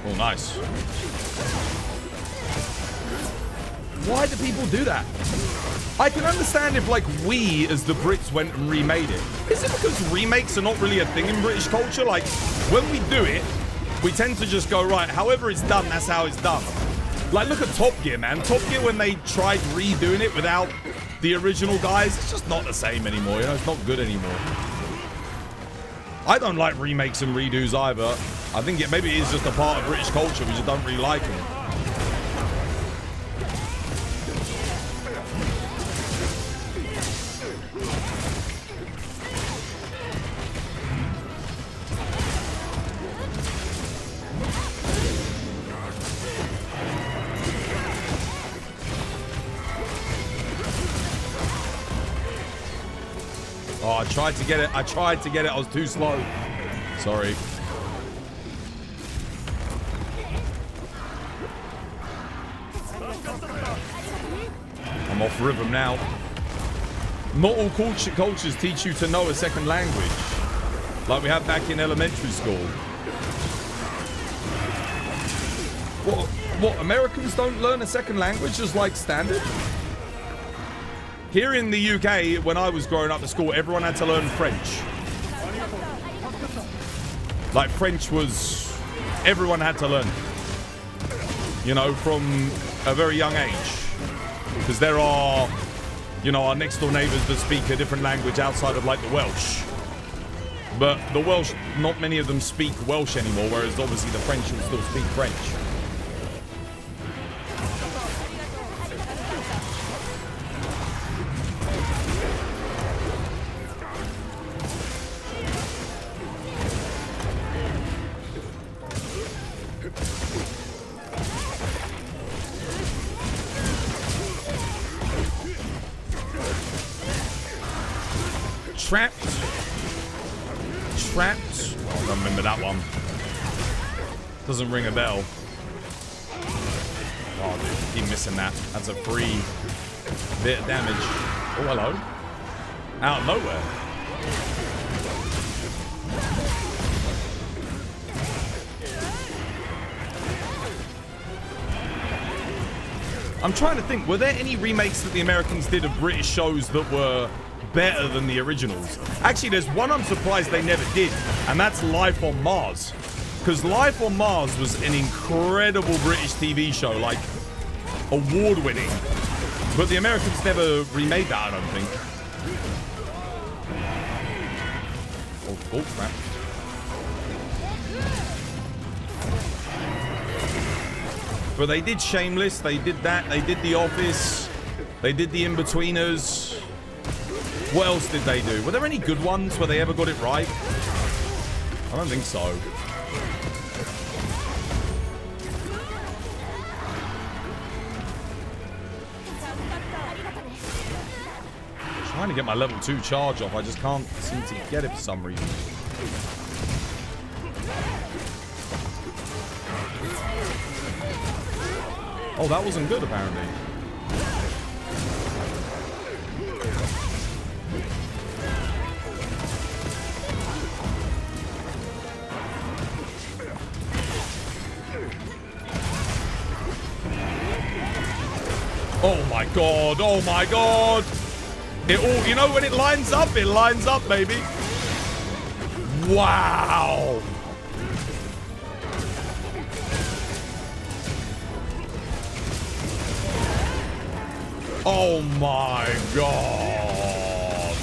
Oh, nice. Why do people do that? I can understand if, like, we, as the Brits, went and remade it. Is it because remakes are not really a thing in British culture? Like, when we do it, we tend to just go, right, however it's done, that's how it's done. Like, look at Top Gear, man. Top Gear, when they tried redoing it without the original guys, it's just not the same anymore. You know, it's not good anymore. I don't like remakes and redos either. I think maybe it is just a part of British culture. We just don't really like them. Oh, I tried to get it. I was too slow. Sorry. I'm off rhythm now. Not all cultures teach you to know a second language, like we had back in elementary school. What? Americans don't learn a second language as like standard? Here in the UK, when I was growing up at school, everyone had to learn French. Like French was, everyone had to learn. You know, from a very young age. Because there are, you know, our next door neighbors that speak a different language outside of like the Welsh. But the Welsh, not many of them speak Welsh anymore, whereas obviously the French will still speak French. Trapped. Oh, I don't remember that one. Doesn't ring a bell. Oh, dude, keep missing that. That's a free bit of damage. Oh, hello. Out of nowhere. I'm trying to think, were there any remakes that the Americans did of British shows that were better than the originals? Actually, there's one I'm surprised they never did, and that's Life on Mars. Because Life on Mars was an incredible British TV show, like award-winning. But the Americans never remade that, I don't think. Oh, crap. But they did Shameless, they did that, they did The Office, they did The In-Betweeners. What else did they do? Were there any good ones where they ever got it right? I don't think so. I'm trying to get my level 2 charge off. I just can't seem to get it for some reason. Oh, that wasn't good apparently. Oh my god, oh my god. It all, you know, when it lines up, baby. Wow. Oh my god.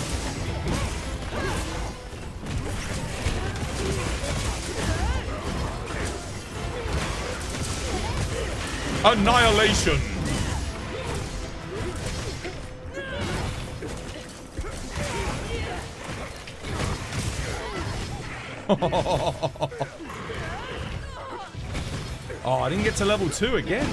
Annihilation. Oh, I didn't get to level 2 again.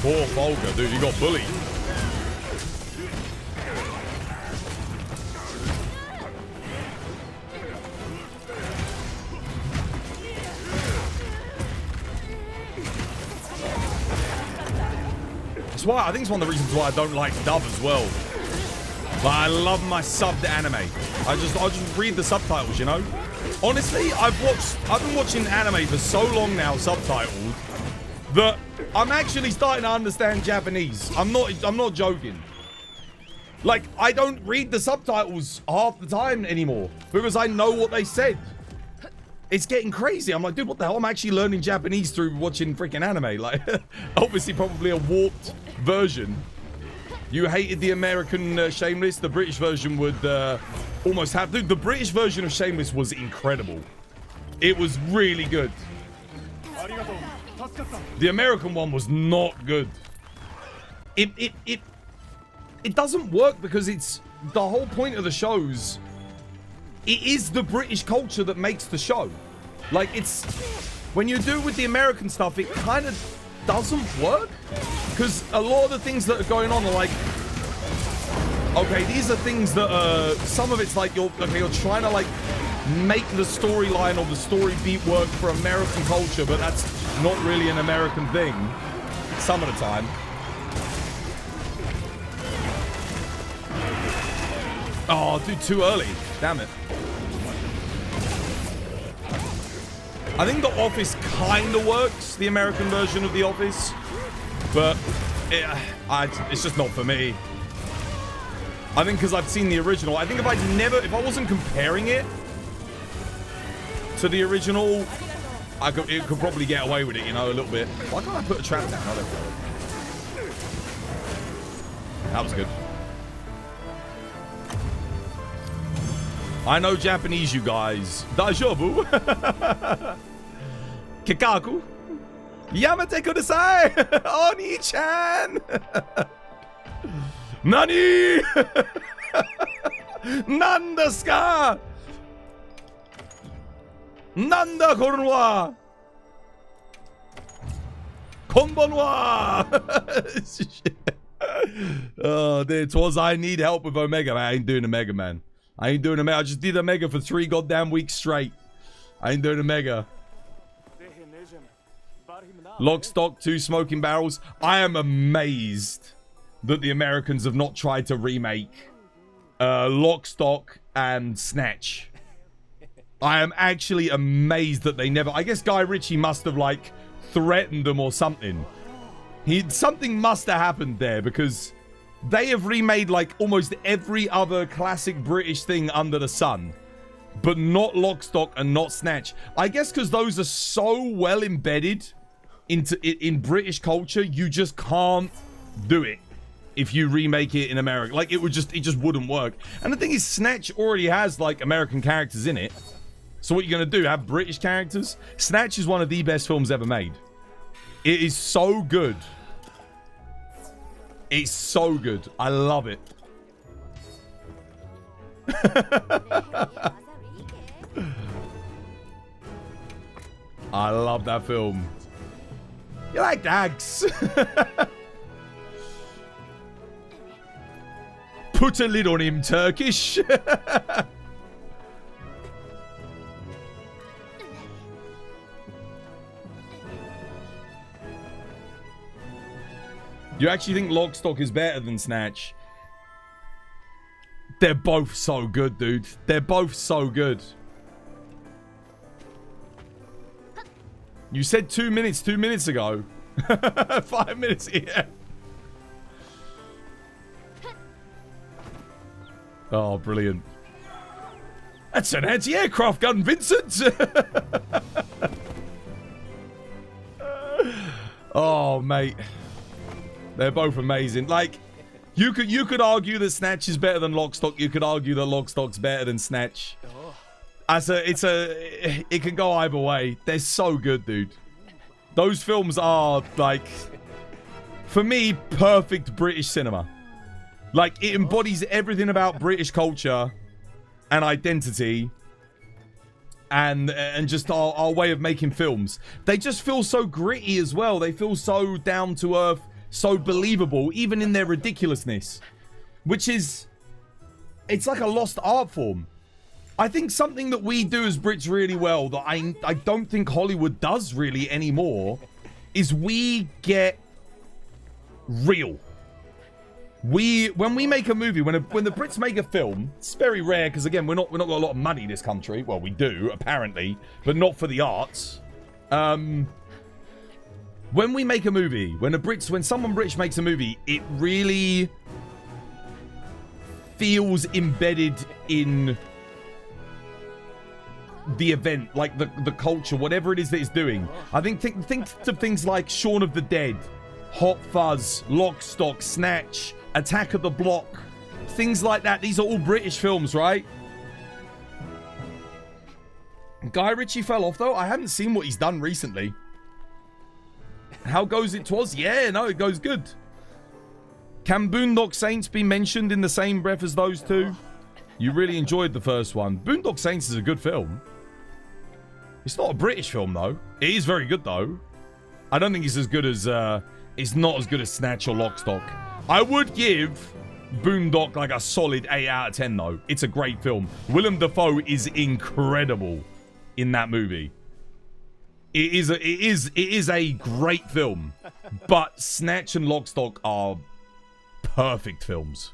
Poor Folger, dude, you got bullied. Why I think it's one of the reasons why I don't like dub as well. But I love my subbed anime. I just read the subtitles, you know. Honestly, I've been watching anime for so long now, subtitled, that I'm actually starting to understand Japanese. I'm not joking. Like, I don't read the subtitles half the time anymore because I know what they said. It's getting crazy. I'm like, dude, what the hell? I'm actually learning Japanese through watching freaking anime. Like, obviously probably a warped version. You hated the American Shameless. The British version would almost have... Dude, the British version of Shameless was incredible. It was really good. The American one was not good. It doesn't work because it's... The whole point of the shows... It is the British culture that makes the show. Like, it's... When you do with the American stuff, it kind of doesn't work. Because a lot of the things that are going on are like... Okay, these are things that are... Some of it's like you're trying to, like, make the storyline or the story beat work for American culture, but that's not really an American thing. Some of the time. Oh, dude, too early. Damn it. I think The Office kind of works, the American version of The Office, but it's just not for me. I think because I've seen the original. I think if I wasn't comparing it to the original, it could probably get away with it, you know, a little bit. Why can't I put a trap down? That was good. I know Japanese, you guys. Daijoubu? Kikaku? Yamate kudasai! Oni-chan! Nani? Nandesu ka? Nanda koru wa? Konbanwa! Oh, it was I need help with Omega, man. I ain't doing Omega, man. I ain't doing a mega. I just did a mega for 3 goddamn weeks straight. I ain't doing a mega. Lock, stock, 2 smoking barrels. I am amazed that the Americans have not tried to remake Lock, Stock, and Snatch. I am actually amazed that they never... I guess Guy Ritchie must have, like, threatened them or something. Something must have happened there because... They have remade, like, almost every other classic British thing under the sun. But not Lock, Stock, and not Snatch. I guess because those are so well embedded in British culture, you just can't do it if you remake it in America. Like, it just wouldn't work. And the thing is, Snatch already has, like, American characters in it. So what you're going to do, have British characters? Snatch is one of the best films ever made. It is so good. It's so good. I love it. I love that film. You like dogs? Put a lid on him, Turkish. You actually think Lock, Stock is better than Snatch? They're both so good, dude. They're both so good. You said 2 minutes 2 minutes ago. 5 minutes, yeah. Oh, brilliant. That's an anti-aircraft gun, Vincent. Oh, mate. They're both amazing. Like, you could argue that Snatch is better than Lock, Stock. You could argue that Lock, Stock's better than Snatch. It can go either way. They're so good, dude. Those films are, like, for me, perfect British cinema. Like, it embodies everything about British culture and identity and just our way of making films. They just feel so gritty as well. They feel so down to earth, so believable, even in their ridiculousness, which is, it's like a lost art form. I think something that we do as Brits really well that I don't think Hollywood does really anymore is we get real. When we make a movie, when the Brits make a film, it's very rare because again we're not got a lot of money in this country. Well, we do apparently, but not for the arts. When we make a movie, when someone British makes a movie, it really feels embedded in the event, like the culture, whatever it is that it's doing. I think to things like Shaun of the Dead, Hot Fuzz, Lock, Stock, Snatch, Attack of the Block, things like that. These are all British films, right? Guy Ritchie fell off, though. I haven't seen what he's done recently. How goes it twas? Yeah, no, it goes good. Can Boondock Saints be mentioned in the same breath as those two? You really enjoyed the first one. Boondock Saints is a good film. It's not a British film, though. It is very good, though. I don't think it's as good as... it's not as good as Snatch or Lock, Stock. I would give Boondock like a solid 8 out of 10, though. It's a great film. Willem Dafoe is incredible in that movie. It is a great film. But Snatch and Lock, Stock are perfect films.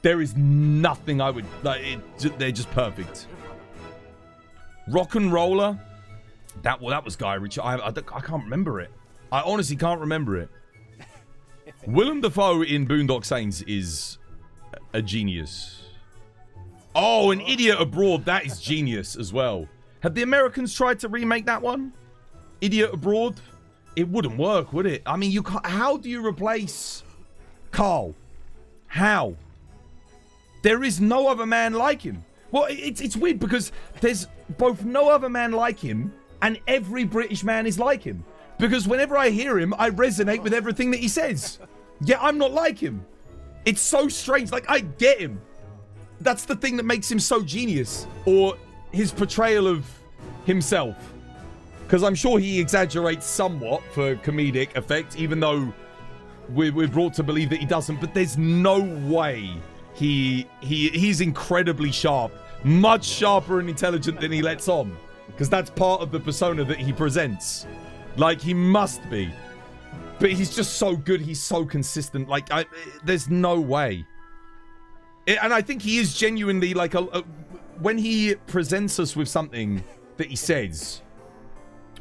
There is nothing I would... they're just perfect. Rock and Roller. That was Guy Ritchie. I can't remember it. I honestly can't remember it. Willem Dafoe in Boondock Saints is a genius. Oh, An Idiot Abroad. That is genius as well. Have the Americans tried to remake that one? Idiot Abroad? It wouldn't work, would it? I mean, you can't... How do you replace Carl? How? There is no other man like him. Well, it's weird because there's both no other man like him and every British man is like him. Because whenever I hear him, I resonate with everything that he says. Yet I'm not like him. It's so strange. Like, I get him. That's the thing that makes him so genius. Or his portrayal of himself. Because I'm sure he exaggerates somewhat for comedic effect, even though we're brought to believe that he doesn't. But there's no way he's incredibly sharp. Much sharper and intelligent than he lets on. Because that's part of the persona that he presents. Like, he must be. But he's just so good. He's so consistent. Like, there's no way. And I think he is genuinely, like, when he presents us with something that he says,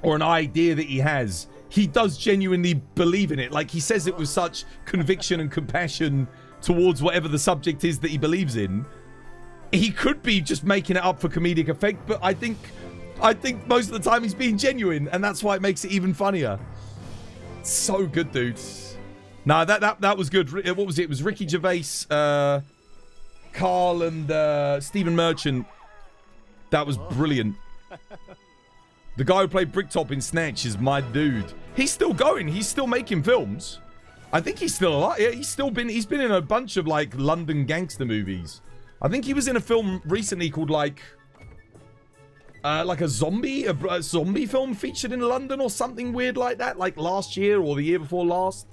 or an idea that he has, he does genuinely believe in it. Like, he says it with such conviction and compassion towards whatever the subject is that he believes in. He could be just making it up for comedic effect, but I think most of the time he's being genuine, and that's why it makes it even funnier. So good, dude. Nah, that was good. What was it? It was Ricky Gervais, Carl, and Stephen Merchant. That was brilliant. The guy who played Bricktop in Snatch is my dude. He's still going. He's still making films. I think he's still alive. Yeah, he's been in a bunch of, like, London gangster movies. I think he was in a film recently called, like a zombie film featured in London or something weird like that, like last year or the year before last.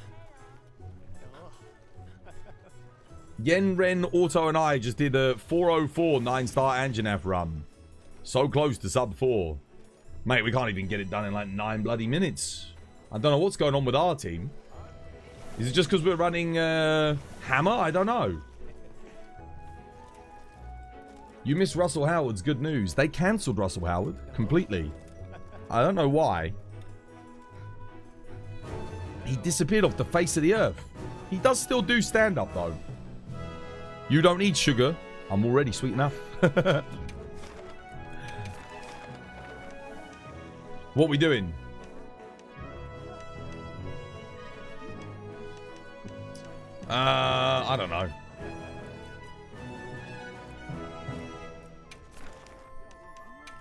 Yen Ren Auto and I just did a 404 9-star Anjanath run. So close to sub 4. Mate, we can't even get it done in like 9 bloody minutes. I don't know what's going on with our team. Is it just because we're running Hammer? I don't know. You miss Russell Howard's good news. They cancelled Russell Howard completely. I don't know why. He disappeared off the face of the earth. He does still do stand-up, though. You don't need sugar. I'm already sweet enough. What we doing? I don't know.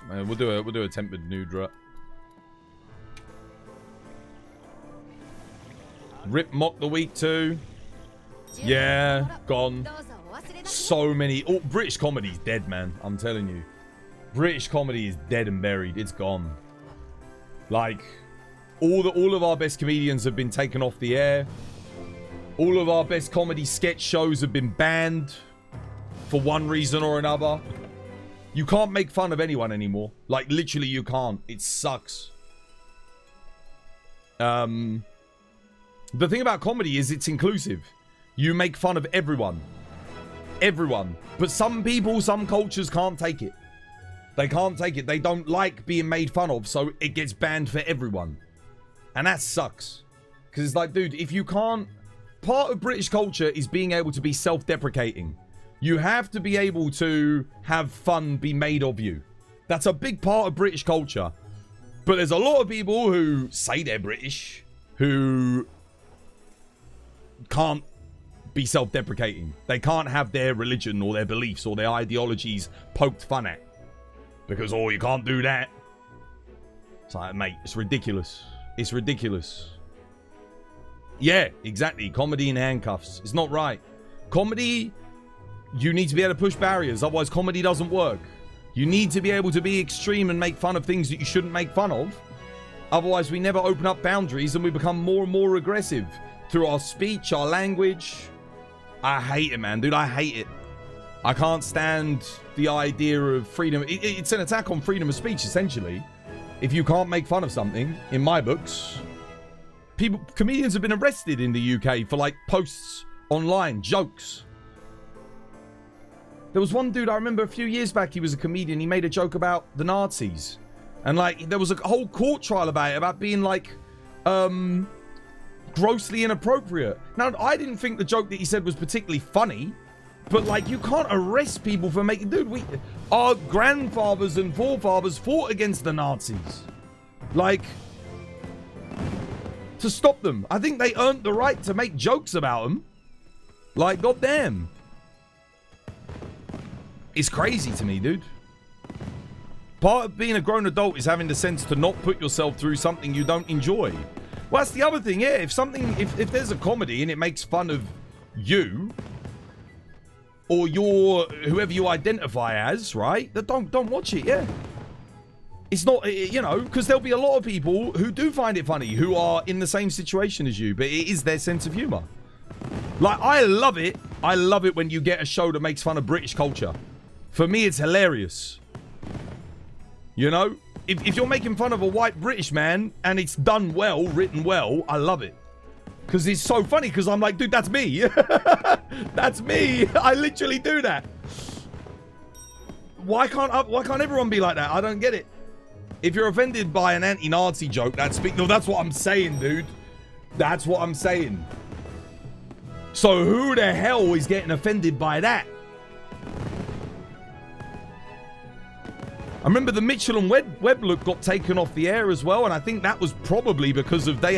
We'll do a Tempered Nu Udra. Rip Mock the week too. Yeah, gone. So many. Oh, British comedy's dead, man. I'm telling you. British comedy is dead and buried. It's gone. Like, all of our best comedians have been taken off the air. All of our best comedy sketch shows have been banned for one reason or another. You can't make fun of anyone anymore. Like, literally, you can't. It sucks. The thing about comedy is it's inclusive. You make fun of everyone. Everyone. But some people, some cultures can't take it. They can't take it. They don't like being made fun of, so it gets banned for everyone. And that sucks. Because it's like, dude, if you can't... Part of British culture is being able to be self-deprecating. You have to be able to have fun be made of you. That's a big part of British culture. But there's a lot of people who say they're British who can't be self-deprecating. They can't have their religion or their beliefs or their ideologies poked fun at. Because, oh, you can't do that. It's like, mate, it's ridiculous. It's ridiculous. Yeah, exactly. Comedy in handcuffs. It's not right. Comedy, you need to be able to push barriers. Otherwise, comedy doesn't work. You need to be able to be extreme and make fun of things that you shouldn't make fun of. Otherwise, we never open up boundaries and we become more and more aggressive through our speech, our language. I hate it, man, dude. I hate it. I can't stand the idea of freedom. It's an attack on freedom of speech, essentially. If you can't make fun of something, in my books, comedians have been arrested in the UK for like posts online, jokes. There was one dude I remember a few years back, he was a comedian, he made a joke about the Nazis. And like, there was a whole court trial about it, about being like, grossly inappropriate. Now, I didn't think the joke that he said was particularly funny, but like, you can't arrest people for making, dude, our grandfathers and forefathers fought against the Nazis. Like, to stop them. I think they earned the right to make jokes about them. Like, goddamn. It's crazy to me, dude. Part of being a grown adult is having the sense to not put yourself through something you don't enjoy. Well, that's the other thing, yeah. If there's a comedy and it makes fun of you or whoever you identify as, right? Don't watch it, yeah. It's not, you know, because there'll be a lot of people who do find it funny, who are in the same situation as you, but it is their sense of humor. Like, I love it. I love it when you get a show that makes fun of British culture. For me, it's hilarious. You know? If you're making fun of a white British man and it's done well, written well, I love it. Because it's so funny, because I'm like, dude, that's me. That's me. I literally do that. Why can't everyone be like that? I don't get it. If you're offended by an anti-Nazi joke, no, that's what I'm saying, dude. That's what I'm saying. So who the hell is getting offended by that? I remember the Mitchell and Webb look got taken off the air as well, and I think that was probably because of they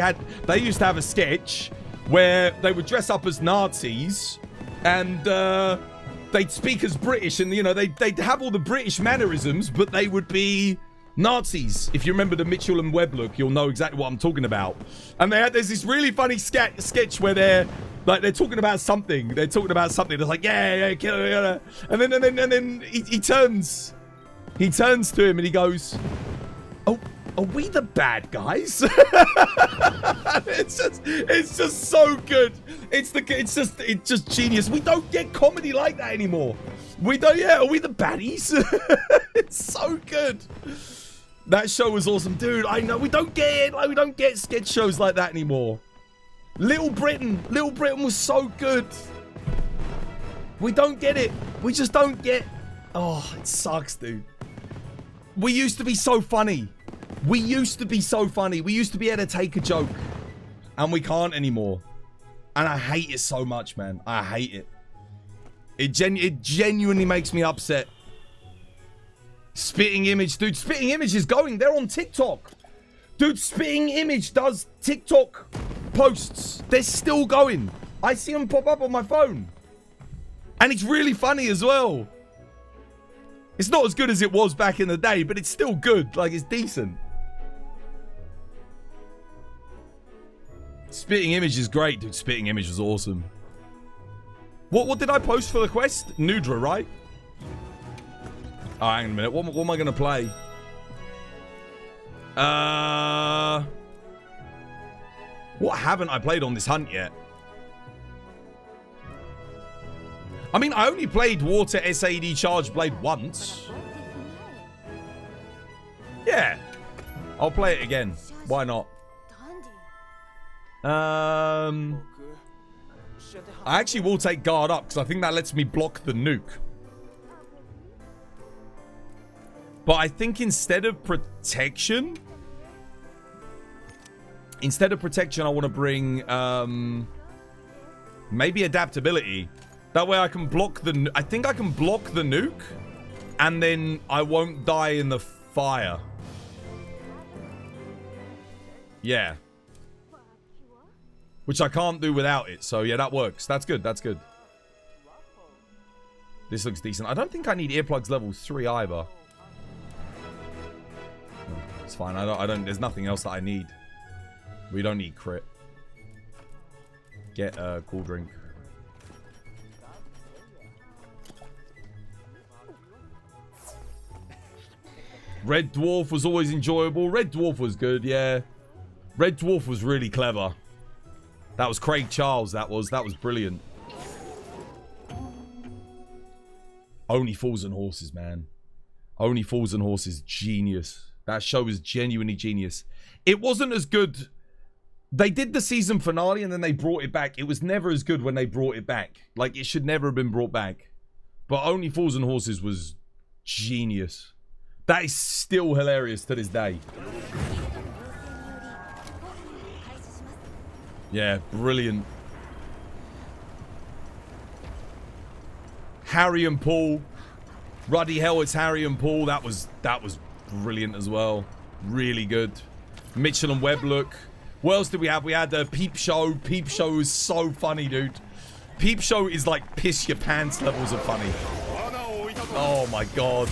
used to have a sketch where they would dress up as Nazis and they'd speak as British, and you know they'd have all the British mannerisms, but they would be Nazis. If you remember the Mitchell and Webb look, you'll know exactly what I'm talking about. And there's this really funny sketch where they're talking about something. They're talking about something. They're like, yeah, kill it, and then he turns. He turns to him and he goes, "Oh, are we the bad guys?" It's just so good. It's just genius. We don't get comedy like that anymore. We don't. Yeah, are we the baddies? It's so good. That show was awesome, dude. I know we don't get it. Like, we don't get sketch shows like that anymore. Little Britain was so good. We don't get it. We just don't get. Oh, it sucks, dude. We used to be so funny. We used to be so funny. We used to be able to take a joke. And we can't anymore. And I hate it so much, man. I hate it. It genuinely makes me upset. Spitting Image, dude. Spitting Image is going. They're on TikTok. Dude, Spitting Image does TikTok posts. They're still going. I see them pop up on my phone. And it's really funny as well. It's not as good as it was back in the day, but it's still good. Like, it's decent. Spitting Image is great, dude. Spitting Image was awesome. What did I post for the quest? Nudra, right? Oh, hang on a minute. What am I going to play? What haven't I played on this hunt yet? I mean, I only played Water SAD Charge Blade once. Yeah. I'll play it again. Why not? I actually will take guard up because I think that lets me block the nuke. But I think instead of protection, I want to bring maybe adaptability. That way I can block the... I think I can block the nuke. And then I won't die in the fire. Yeah. Which I can't do without it. So yeah, that works. That's good. That's good. This looks decent. I don't think I need earplugs level 3 either. It's fine. I don't. There's nothing else that I need. We don't need crit. Get a cool drink. Red Dwarf was always enjoyable. Red Dwarf was good, yeah. Red Dwarf was really clever. That was Craig Charles. That was brilliant. Only Fools and Horses, man. Only Fools and Horses, genius. That show was genuinely genius. It wasn't as good. They did the season finale and then they brought it back. It was never as good when they brought it back. Like, it should never have been brought back. But Only Fools and Horses was genius. That is still hilarious to this day. Yeah, brilliant. Harry and Paul. Ruddy hell, it's Harry and Paul. That was brilliant as well. Really good. Mitchell and Webb look. What else did we have? We had Peep Show. Peep Show is so funny, dude. Peep Show is like piss your pants levels of funny. Oh my god.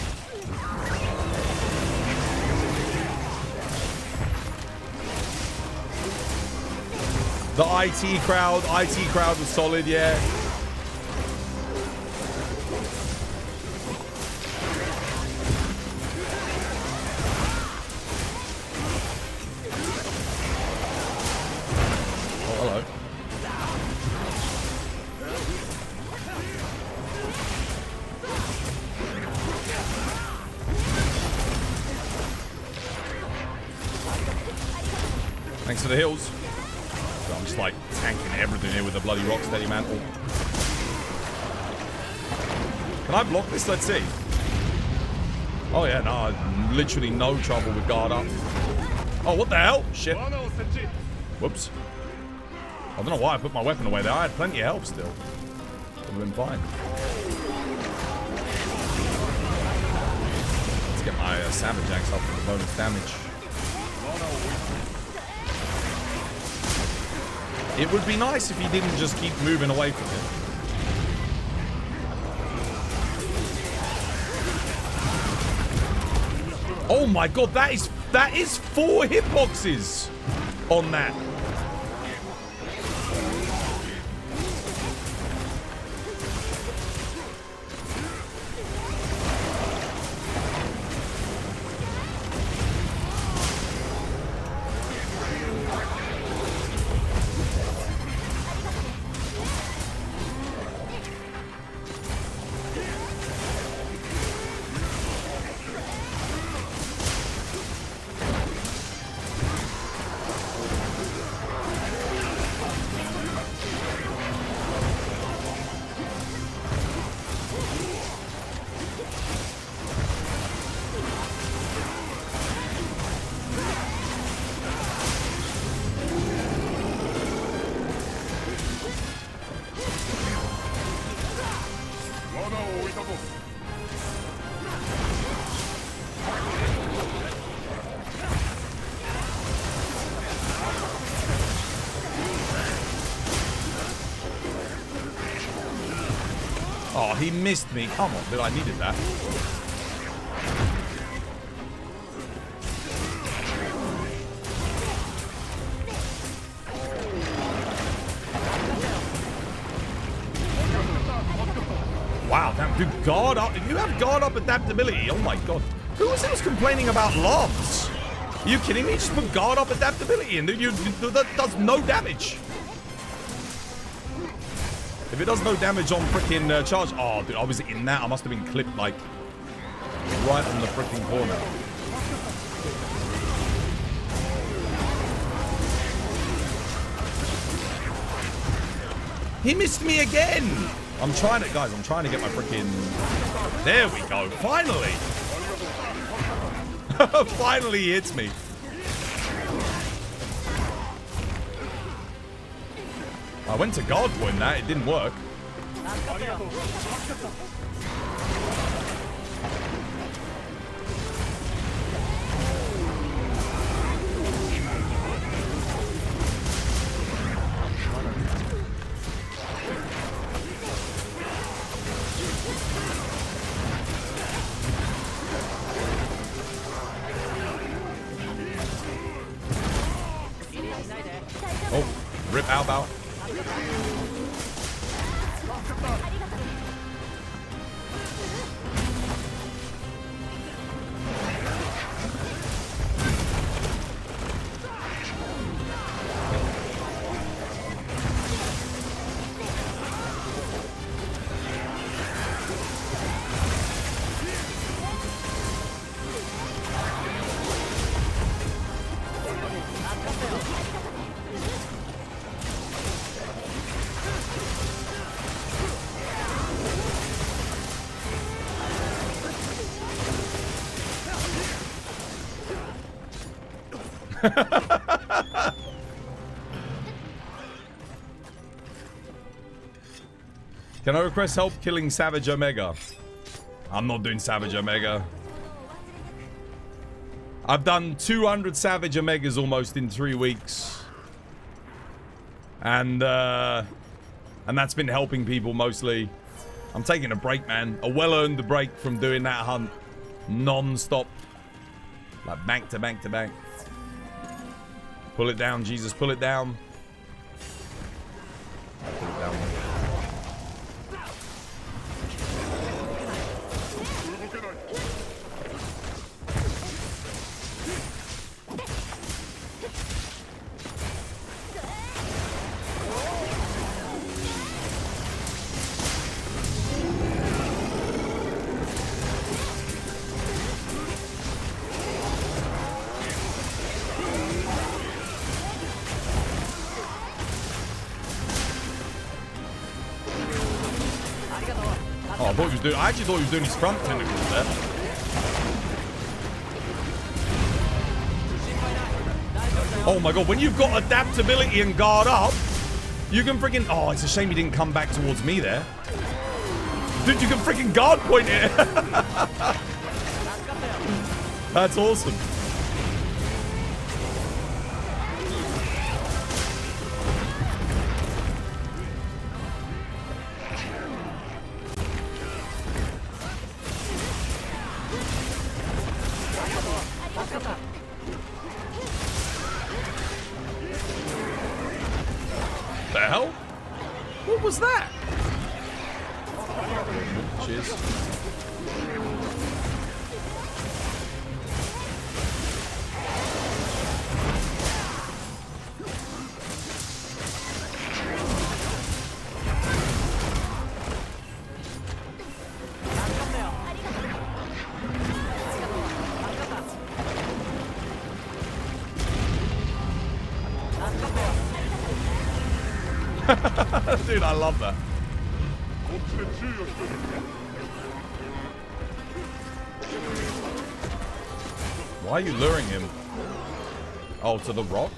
The IT crowd was solid, yeah. Oh, hello. Thanks for the heals. I'm just like tanking everything here with the bloody Rocksteady mantle. Can I block this? Let's see. Oh yeah, no, literally no trouble with guard up. Oh, what the hell? Shit. Whoops. I don't know why I put my weapon away there. I had plenty of help still. Would have been fine. Let's get my Savage Axe up for the bonus damage. It would be nice if he didn't just keep moving away from it. Oh my god, that is 4 hitboxes on that. Oh, he missed me. Come on, but I needed that. Wow, damn, dude, guard up. If you have guard up adaptability, oh my god. Who was complaining about loves? Are you kidding me? Just put guard up adaptability and that does no damage. If it does no damage on freaking charge... Oh, dude, I was in that. I must have been clipped, like, right on the freaking corner. He missed me again! I'm trying to... Guys, I'm trying to get my freaking... There we go. Finally! Finally he hits me. I went to guard point that. It didn't work. Oh, rip out bow. Can I request help killing Savage Omega? I'm not doing Savage Omega. I've done 200 Savage Omegas almost in 3 weeks. And that's been helping people mostly. I'm taking a break, man. A well-earned break from doing that hunt non-stop. Like bank to bank to bank. Pull it down, Jesus. Pull it down. Pull it down. Oh, I thought he was doing. I actually thought he was doing his front tentacles there. Oh my god, when you've got adaptability and guard up, you can freaking. Oh, it's a shame he didn't come back towards me there. Dude, you can freaking guard point it. That's awesome. The hell? What was that? Cheers. Dude, I love that. Why are you luring him? Oh, to the rock?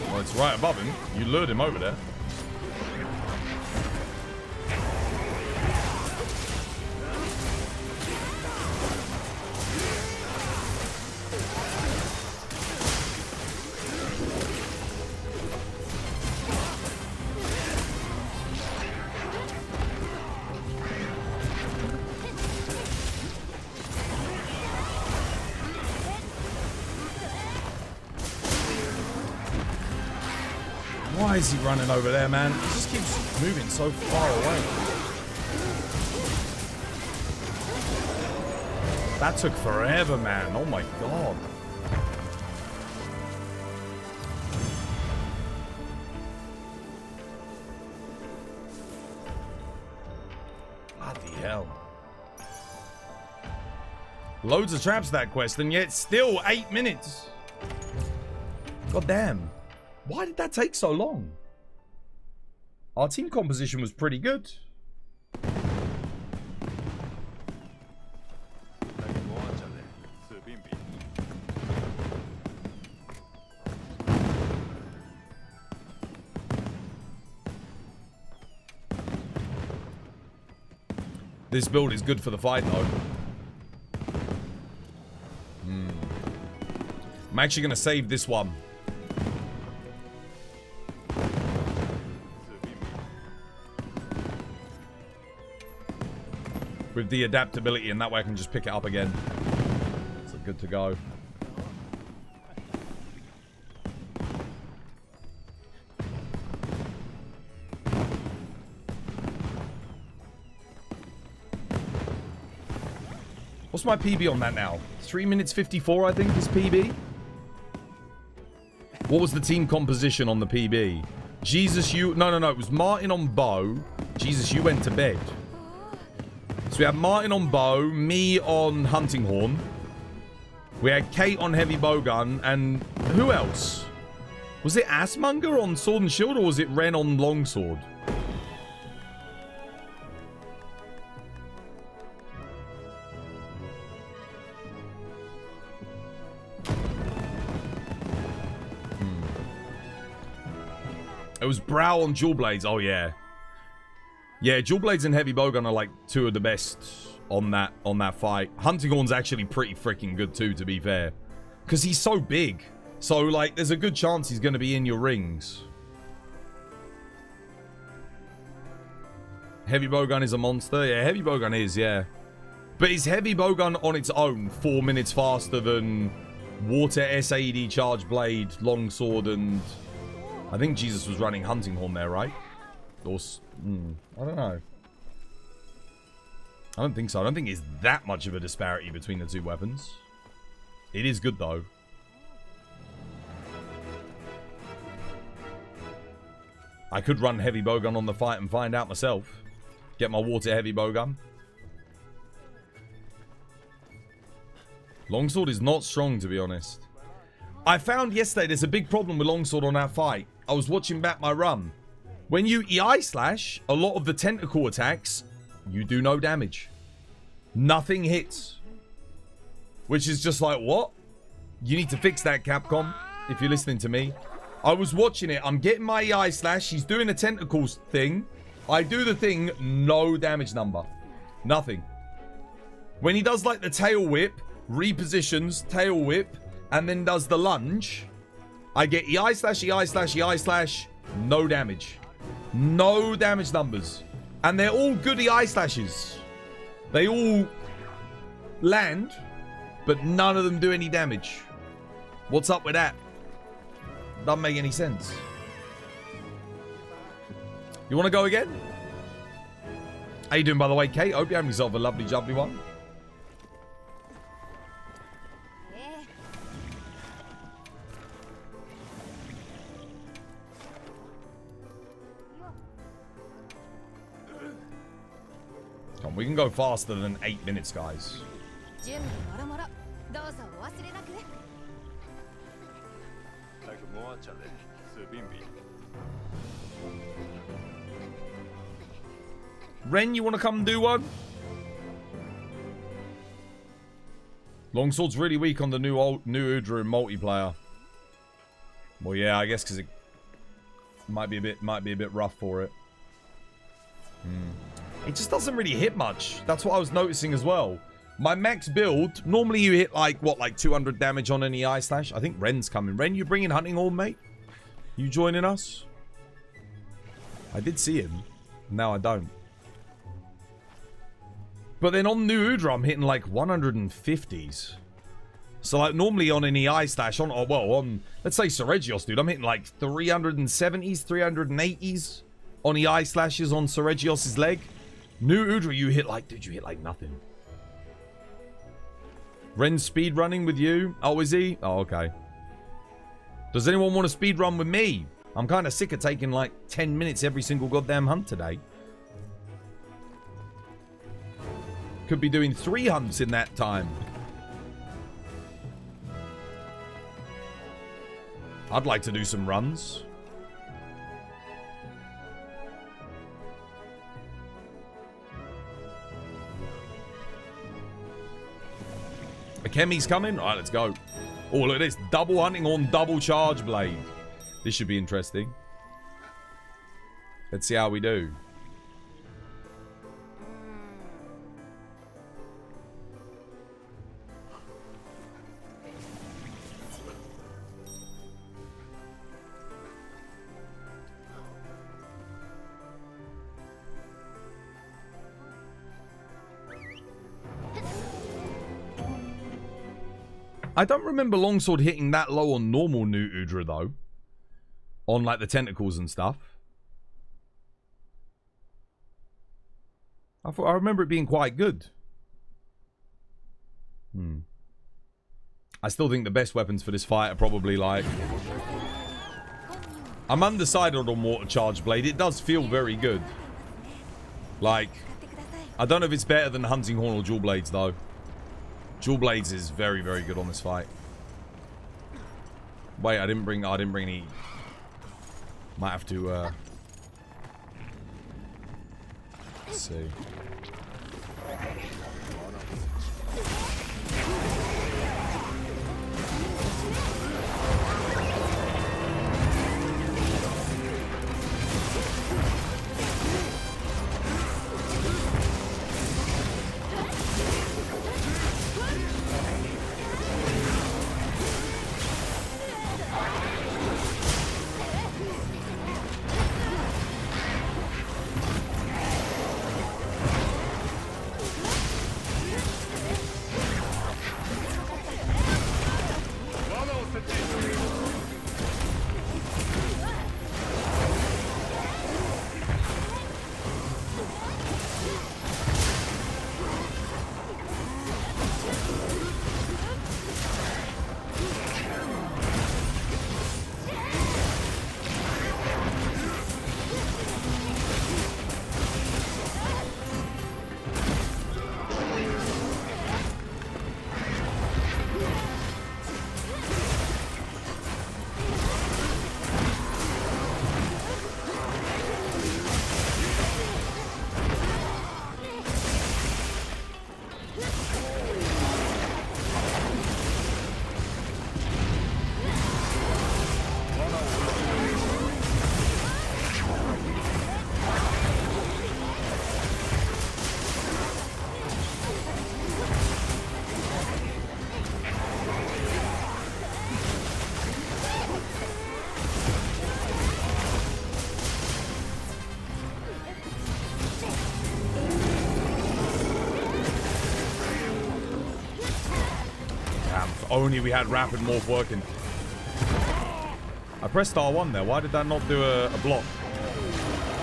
Well, it's right above him. You lured him over there. Why is he running over there, man? He just keeps moving so far away. That took forever, man. Oh my god. Bloody hell. Loads of traps that quest, and yet still 8 minutes. God damn. Why did that take so long? Our team composition was pretty good. This build is good for the fight, though. I'm actually going to save this one. With the adaptability, and that way I can just pick it up again. So good to go. What's my PB on that now? 3 minutes 54, I think, is PB. What was the team composition on the PB? Jesus, you... No, it was Martin on bow. Jesus, you went to bed. So we had Martin on bow, me on hunting horn. We had Kate on heavy bowgun, and who else? Was it Assmonger on sword and shield, or was it Ren on longsword? It was Brow on dual blades. Oh yeah. Yeah, dual blades and heavy bowgun are like two of the best on that fight. Hunting horn's actually pretty freaking good too, to be fair. Because he's so big. So like there's a good chance he's going to be in your rings. Heavy bowgun is a monster. Yeah, heavy bowgun is, yeah. But is heavy bowgun on its own 4 minutes faster than water SAED charge blade, longsword, and... I think Jesus was running hunting horn there, right? Or... I don't know. I don't think so. I don't think it's that much of a disparity between the two weapons. It is good, though. I could run heavy bowgun on the fight and find out myself. Get my water heavy bowgun. Longsword is not strong, to be honest. I found yesterday there's a big problem with longsword on that fight. I was watching back my run. When you EI slash, a lot of the tentacle attacks, you do no damage. Nothing hits. Which is just like, what? You need to fix that, Capcom, if you're listening to me. I was watching it. I'm getting my EI slash. He's doing a tentacles thing. I do the thing. No damage number. Nothing. When he does like the tail whip, repositions, tail whip, and then does the lunge, I get EI slash, EI slash, EI slash. No damage. No damage numbers. And they're all good EI slashes. They all land, but none of them do any damage. What's up with that? Doesn't make any sense. You want to go again? How you doing, by the way, Kate? Hope you're having yourself a lovely, jubbly one. Come on, we can go faster than 8 minutes, guys. Ren, you want to come and do one? Longsword's really weak on the new Udra in multiplayer. Well, yeah, I guess because it might be a bit rough for it. It just doesn't really hit much. That's what I was noticing as well. My max build, normally you hit like, what, like 200 damage on an EI slash? I think Ren's coming. Ren, you bringing hunting horn, mate? You joining us? I did see him. Now I don't. But then on Nu Udra, I'm hitting like 150s. So like normally on an EI slash, on let's say Seregios, dude, I'm hitting like 370s, 380s on EI slashes on Seregios' leg. Nu Udra, you hit like, dude, you hit like nothing. Ren's speed running with you. Oh, is he? Oh, okay. Does anyone want to speed run with me? I'm kind of sick of taking like 10 minutes every single goddamn hunt today. Could be doing 3 hunts in that time. I'd like to do some runs. Akemi's coming? Alright, let's go. Oh, look at this. Double hunting on double charge blade. This should be interesting. Let's see how we do. I don't remember Longsword hitting that low on normal Nu Udra, though. On, like, the tentacles and stuff. I remember it being quite good. I still think the best weapons for this fight are probably, like... I'm undecided on Water Charge Blade. It does feel very good. Like, I don't know if it's better than Hunting Horn or Dual Blades, though. Dual Blades is very, very good on this fight. Wait, I didn't bring any... Might have to, let's see. Only we had Rapid Morph working. I pressed R1 there. Why did that not do a block?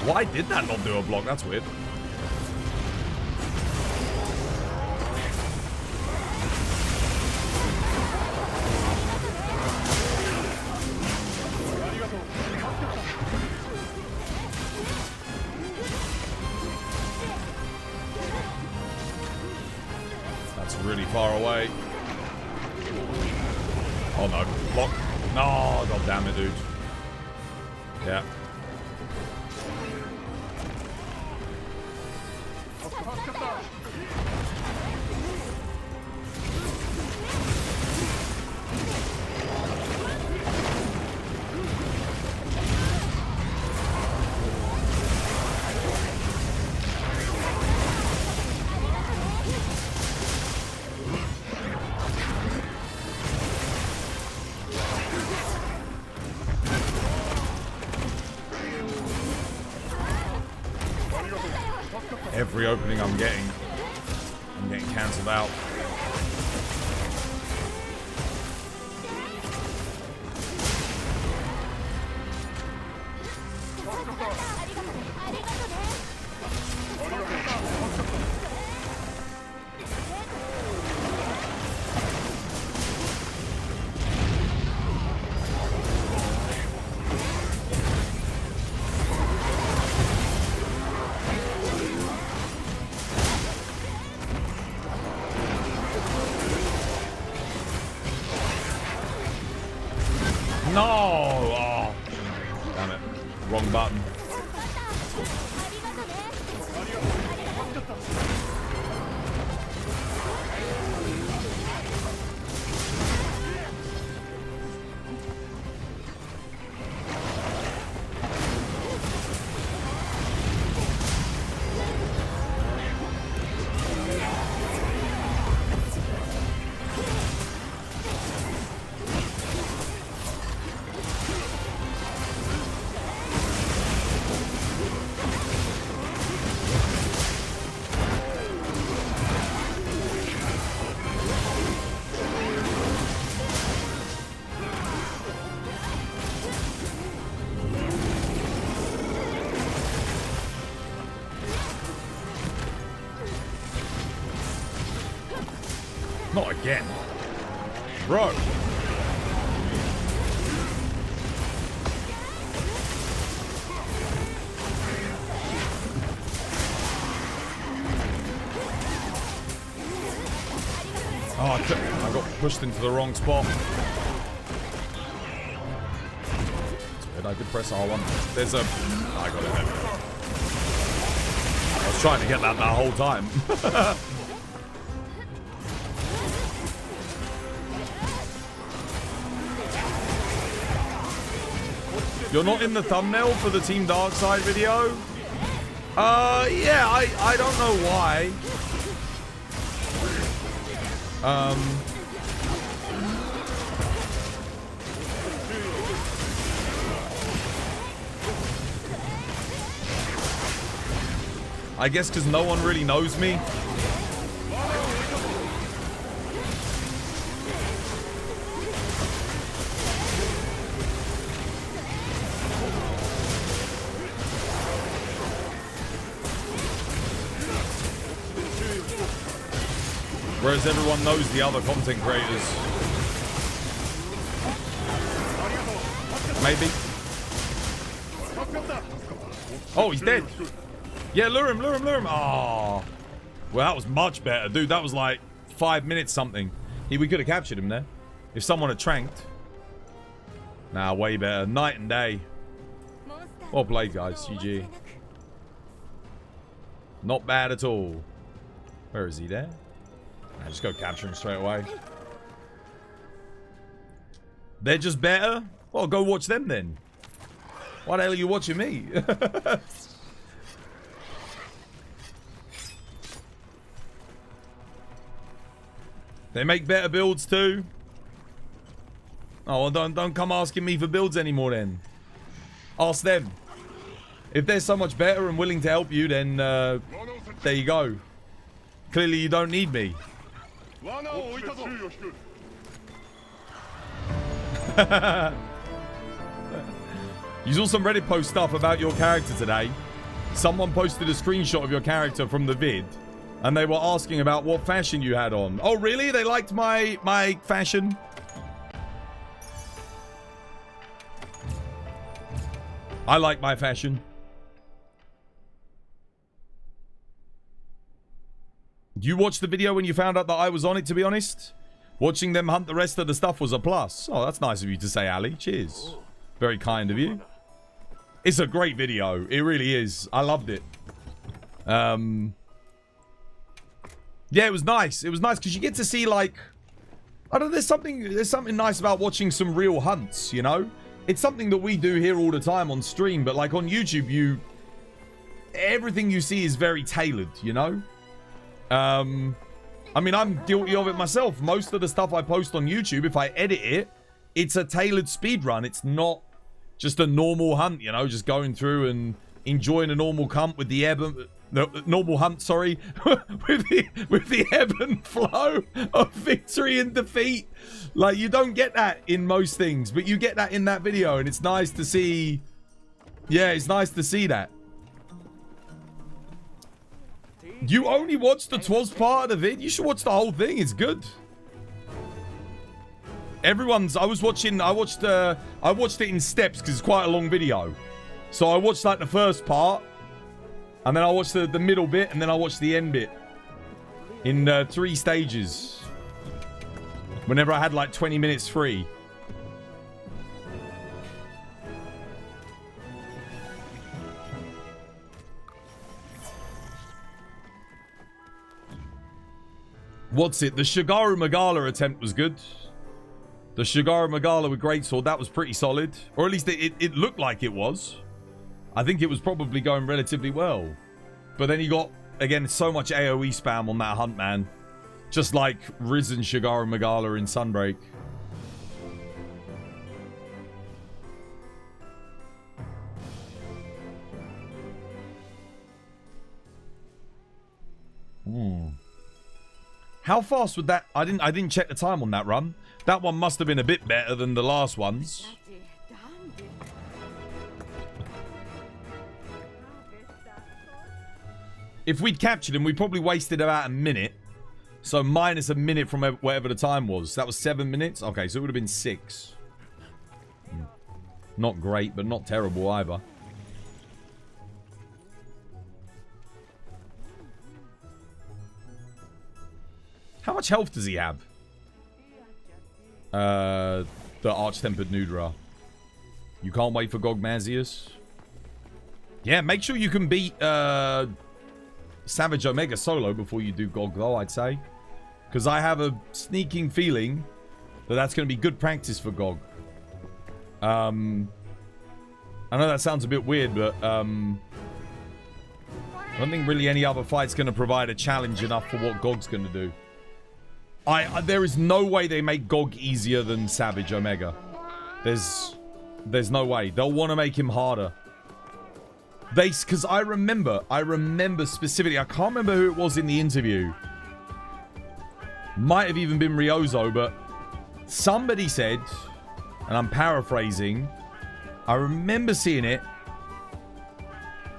Why did that not do a block? That's weird. That's really far away. Oh no, block. No, god damn it, dude. Yeah. Every opening I'm getting cancelled out. No! Oh, damn it. Wrong button. Not again. Bro. Oh, I got pushed into the wrong spot. I could press R1. There's a... Oh, I got it. I was trying to get that whole time. You're not in the thumbnail for the Team Darkside video? Yeah, I don't know why. I guess because no one really knows me. Whereas everyone knows the other content creators. Maybe. Oh, he's dead. Yeah, lure him, lure him, lure him. Oh. Well, that was much better, dude. That was like 5 minutes something. We could have captured him there. If someone had tranked. Nah, way better. Night and day. Well played, guys. GG. Not bad at all. Where is he there? Nah, just go capture him straight away. They're just better? Well, go watch them then. Why the hell are you watching me? They make better builds too. Oh, well, don't come asking me for builds anymore then. Ask them. If they're so much better and willing to help you, then there you go. Clearly you don't need me. You saw some Reddit post stuff about your character today. Someone posted a screenshot of your character from the vid. And they were asking about what fashion you had on. Oh, really? They liked my fashion? I like my fashion. You watched the video when you found out that I was on it, to be honest? Watching them hunt the rest of the stuff was a plus. Oh, that's nice of you to say, Ali. Cheers. Very kind of you. It's a great video. It really is. I loved it. Yeah, it was nice. It was nice because you get to see, like, I don't know, there's something nice about watching some real hunts, you know? It's something that we do here all the time on stream, but like on YouTube, everything you see is very tailored, you know? I mean, I'm guilty of it myself. Most of the stuff I post on YouTube, if I edit it, it's a tailored speed run. It's not just a normal hunt, you know, just going through and enjoying a normal hunt with the normal hunt, sorry, with the ebb and flow of victory and defeat. Like, you don't get that in most things, but you get that in that video, and it's nice to see. Yeah, it's nice to see that. You only watched the 12th part of the vid? You should watch the whole thing. It's good. I watched it in steps because it's quite a long video. So I watched like the first part, and then I watched the middle bit, and then I watched the end bit in 3 stages. Whenever I had like 20 minutes free. What's it? The Shigaru Magala attempt was good. The Shigaru Magala with Greatsword, that was pretty solid. Or at least it looked like it was. I think it was probably going relatively well. But then you got, again, so much AoE spam on that hunt, man. Just like Risen Shigaru Magala in Sunbreak. How fast would that... I didn't check the time on that run. That one must have been a bit better than the last ones. If we'd captured him, we probably wasted about a minute. So minus a minute from whatever the time was. That was 7 minutes? Okay, so it would have been 6. Not great, but not terrible either. How much health does he have? The Arch Tempered Nu Udra. You can't wait for Gogmazios. Yeah, make sure you can beat Savage Omega solo before you do Gog, though, I'd say. Because I have a sneaking feeling that that's going to be good practice for Gog. I know that sounds a bit weird, but I don't think really any other fight's going to provide a challenge enough for what Gog's going to do. There is no way they make Gog easier than Savage Omega. There's no way. They'll want to make him harder. Because I remember specifically, I can't remember who it was in the interview. Might have even been Ryozo, but somebody said, and I'm paraphrasing, I remember seeing it.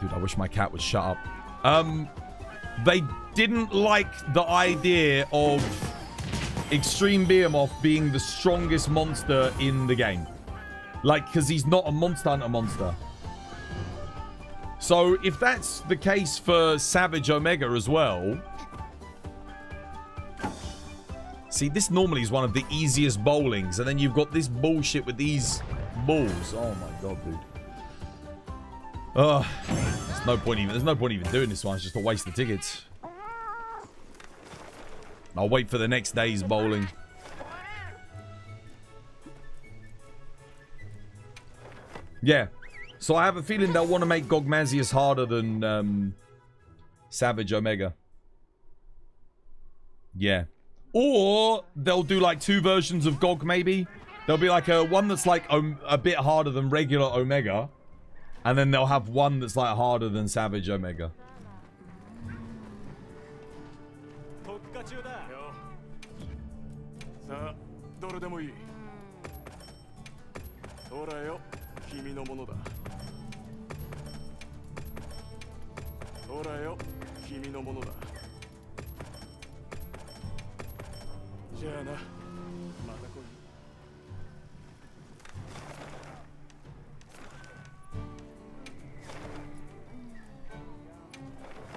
Dude, I wish my cat would shut up. They didn't like the idea of Extreme Behemoth being the strongest monster in the game. Like, because he's not a Monster Hunter monster. So, if that's the case for Savage Omega as well... See, this normally is one of the easiest bowlings, and then you've got this bullshit with these balls. Oh my god, dude. Ugh. There's no point even doing this one. It's just a waste of tickets. I'll wait for the next day's bowling. Yeah. So I have a feeling they'll want to make Gogmazios harder than Savage Omega. Yeah. Or they'll do like 2 versions of Gog, maybe. There'll be like one that's like a bit harder than regular Omega. And then they'll have one that's like harder than Savage Omega.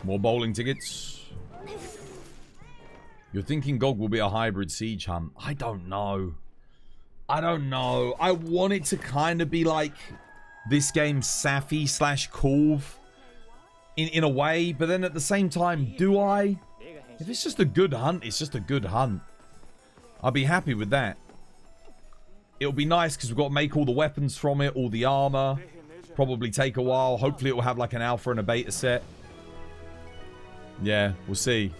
More bowling tickets. You're thinking Gog will be a hybrid siege hunt. I don't know. I want it to kind of be like this game's Safi / Kulve in a way, but then at the same time, do I? If it's just a good hunt, it's just a good hunt. I'll be happy with that. It'll be nice because we've got to make all the weapons from it, all the armor. Probably take a while. Hopefully it will have like an alpha and a beta set. Yeah, we'll see.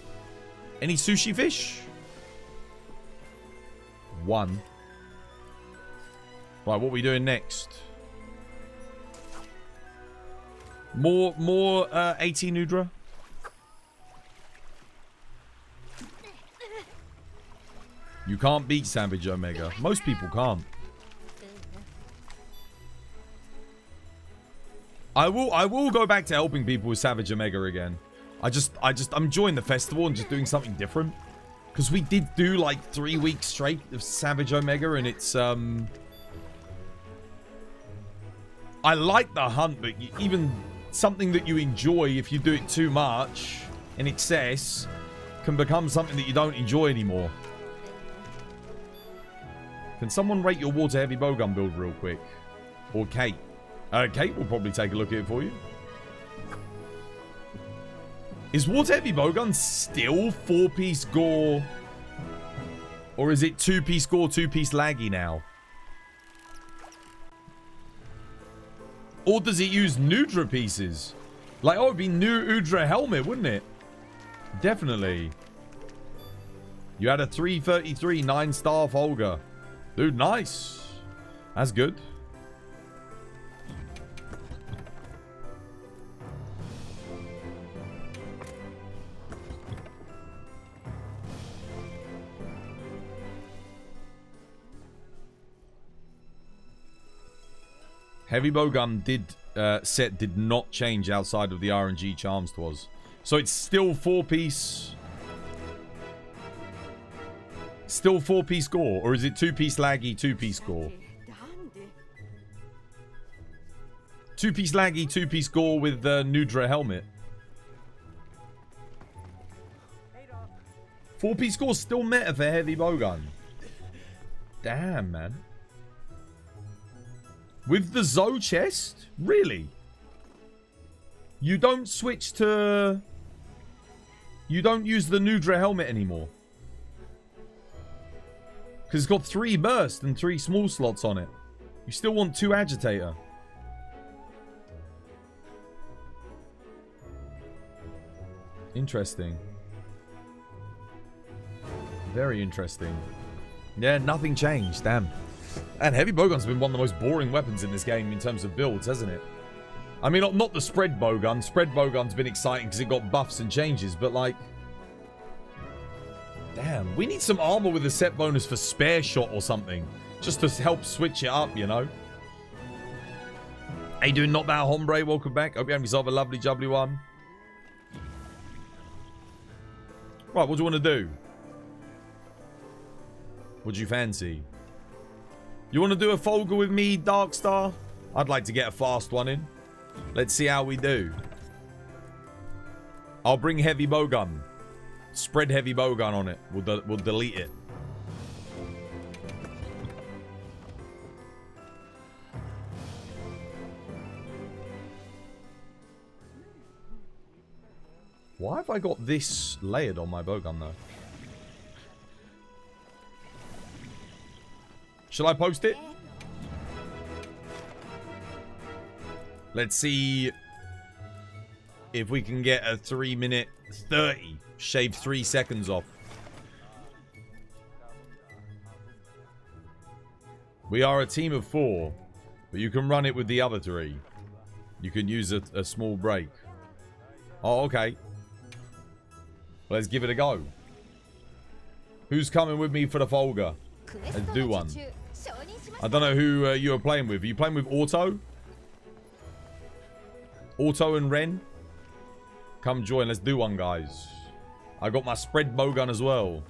Any sushi fish? 1. Right, what are we doing next? More AT Nu Udra? You can't beat Savage Omega. Most people can't. I will go back to helping people with Savage Omega again. I'm enjoying the festival and just doing something different. Because we did do like 3 weeks straight of Savage Omega, and it's I like the hunt, but even something that you enjoy, if you do it too much in excess, can become something that you don't enjoy anymore. Can someone rate your water heavy bowgun build real quick? Or Kate? Kate will probably take a look at it for you. Is water heavy bowgun still 4-piece gore? Or is it 2-piece gore, 2-piece laggy now? Or does it use Nu Udra pieces? Like, oh, it'd be Nu Udra helmet, wouldn't it? Definitely. You had a 333 9-star Volga. Dude, nice. That's good. Heavy bowgun set did not change outside of the RNG charms was. So it's still 4-piece. Still 4-piece gore, or is it 2-piece laggy, 2-piece gore? 2-piece laggy, 2-piece gore with the Nudra helmet. 4-piece gore still meta for heavy bowgun. Damn, man. With the Zoe chest? Really? You don't switch to... You don't use the Nudra helmet anymore? Because it's got 3 burst and 3 small slots on it. You still want 2 agitator. Interesting. Very interesting. Yeah, nothing changed. Damn. And heavy bowgun's been one of the most boring weapons in this game in terms of builds, hasn't it? I mean, not the spread bowgun. Spread bowgun's been exciting because it got buffs and changes, but like... Damn, we need some armor with a set bonus for spare shot or something. Just to help switch it up, you know? How you doing, Not That Hombre? Welcome back. Hope you have yourself a lovely, jubbly one. Right, what do you want to do? What do you fancy? You want to do a Folger with me, Darkstar? I'd like to get a fast one in. Let's see how we do. I'll bring heavy bowgun. Spread heavy bowgun on it. We'll delete it. Why have I got this layered on my bowgun though? Shall I post it? Let's see if we can get a 3-minute 30. Shave 3 seconds off. We are a team of 4, but you can run it with the other 3. You can use a small break. Oh, okay. Let's give it a go. Who's coming with me for the Folger? Let's do one. I don't know who you are playing with. Are you playing with Auto? Auto and Ren? Come join. Let's do one, guys. I got my spread bowgun as well.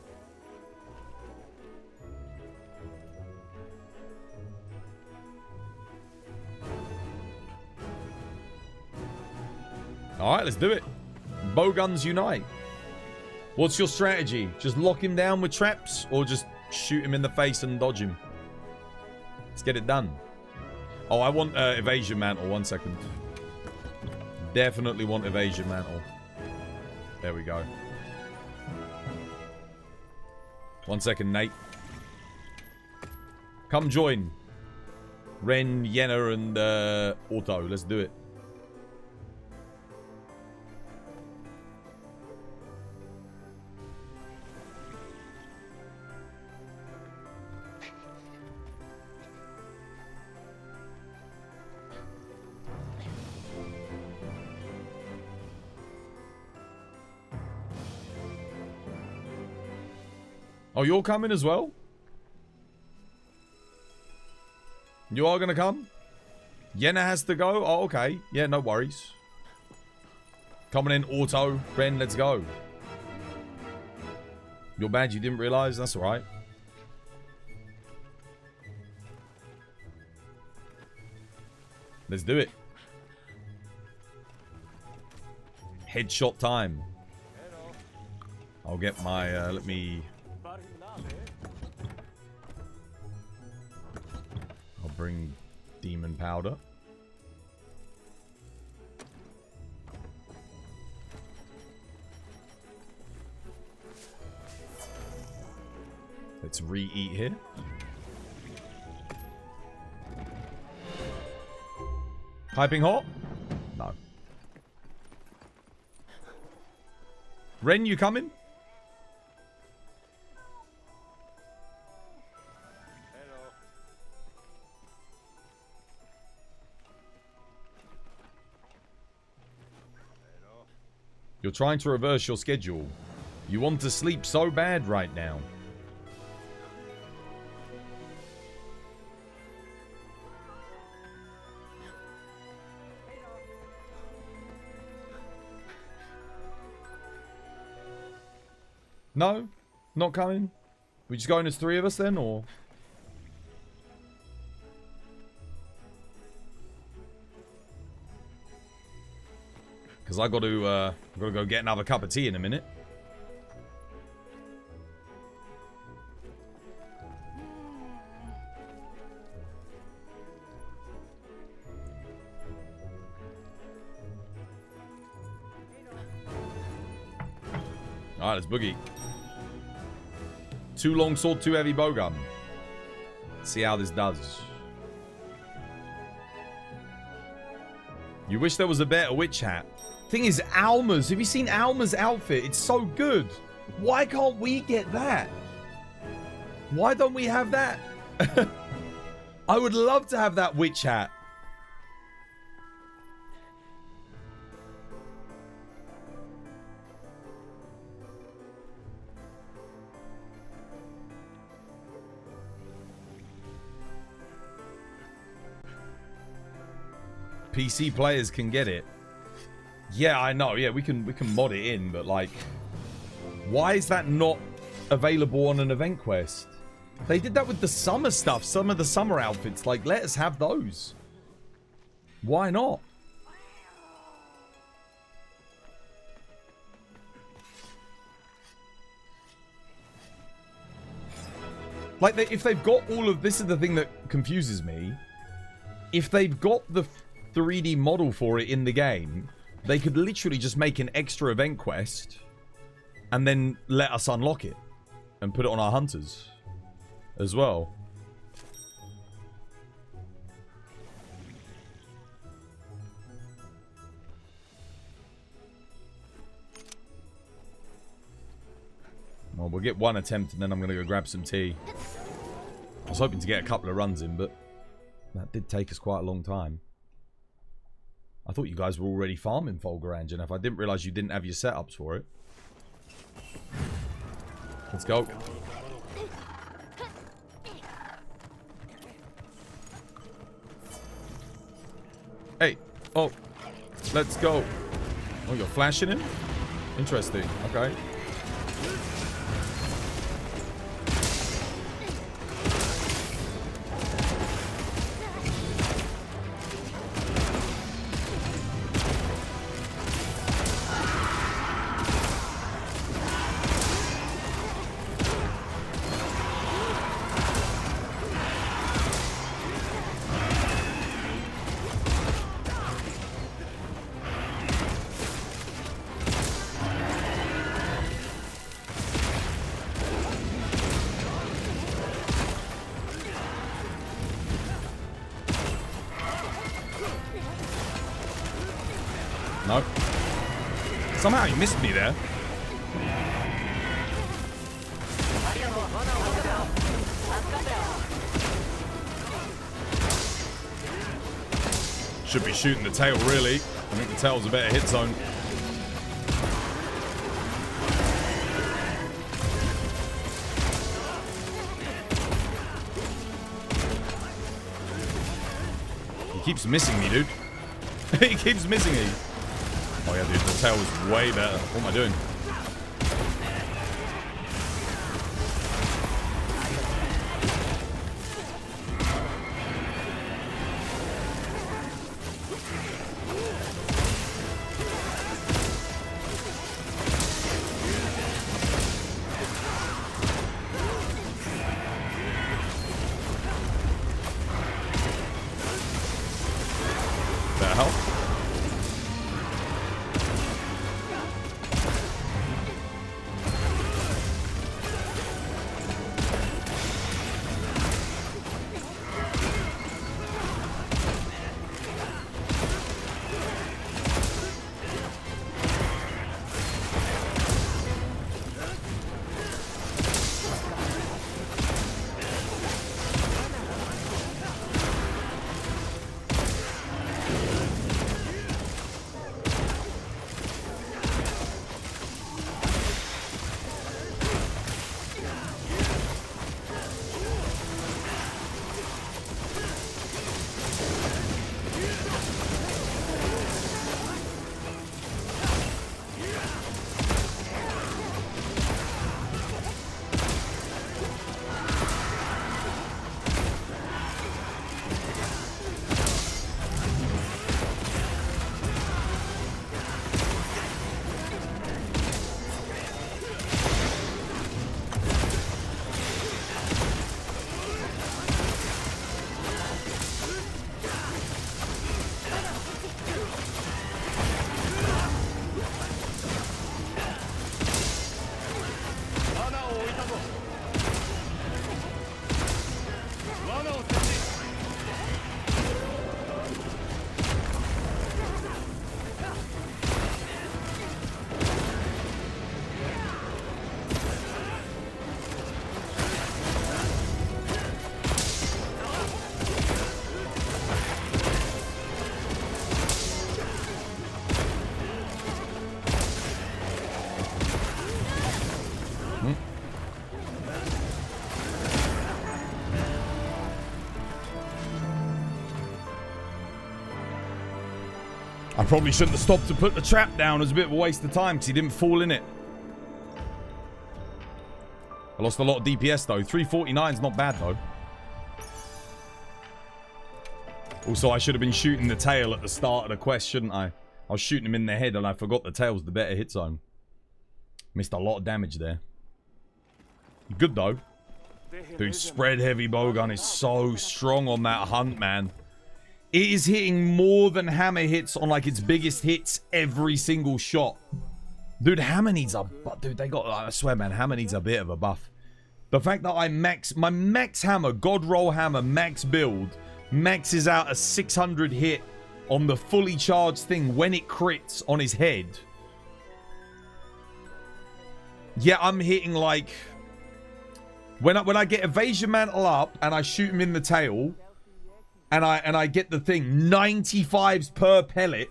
Alright, let's do it. Bowguns unite. What's your strategy? Just lock him down with traps or just shoot him in the face and dodge him? Let's get it done. Oh, I want evasion mantle. 1 second. Definitely want evasion mantle. There we go. 1 second, Nate. Come join. Ren, Yenna, and Auto. Let's do it. Oh, you're coming as well? You are going to come? Yenna has to go? Oh, okay. Yeah, no worries. Coming in, Auto. Ren, let's go. You're bad you didn't realize? That's alright. Let's do it. Headshot time. I'll get my, let me... I'll bring demon powder. Let's re-eat here. Piping hot? No. Ren, you coming? You're trying to reverse your schedule. You want to sleep so bad right now. No? Not coming? We just going as 3 of us then, or? Because I got to go get another cup of tea in a minute. Alright, let's boogie. 2 long sword, 2 heavy bowgun. See how this does. You wish there was a better witch hat. Thing is, Alma's. Have you seen Alma's outfit? It's so good. Why can't we get that? Why don't we have that? I would love to have that witch hat. PC players can get it. Yeah, I know. Yeah, we can mod it in, but like, why is that not available on an event quest? They did that with the summer stuff, some of the summer outfits. Like, let us have those. Why not? Like, if they've got all of this, is the thing that confuses me. If they've got the 3D model for it in the game, they could literally just make an extra event quest and then let us unlock it and put it on our hunters as well. Well, we'll get 1 attempt and then I'm going to go grab some tea. I was hoping to get a couple of runs in, but that did take us quite a long time. I thought you guys were already farming Folgerange, and if I didn't realize you didn't have your setups for it. Let's go. Hey. Oh. Let's go. Oh, you're flashing him? Interesting. Okay. No. Somehow he missed me there. Should be shooting the tail, really. I think the tail's a better hit zone. He keeps missing me, dude. He keeps missing me. Oh yeah, dude, the tail was way better. What am I doing? I probably shouldn't have stopped to put the trap down. It was a bit of a waste of time because he didn't fall in it. I lost a lot of DPS though. 349 is not bad though. Also, I should have been shooting the tail at the start of the quest, shouldn't I? I was shooting him in the head and I forgot the tail's the better hit zone. Missed a lot of damage there. Good though. Dude, spread heavy bowgun is so strong on that hunt, man. It is hitting more than hammer hits on like its biggest hits every single shot. Dude, hammer needs a... Dude, they got... I swear, man, hammer needs a bit of a buff. The fact that my max hammer, God Roll hammer, max build, maxes out a 600 hit on the fully charged thing when it crits on his head. Yeah, I'm hitting like... When I get Evasion Mantle up and I shoot him in the tail, and I get the thing, 95s per pellet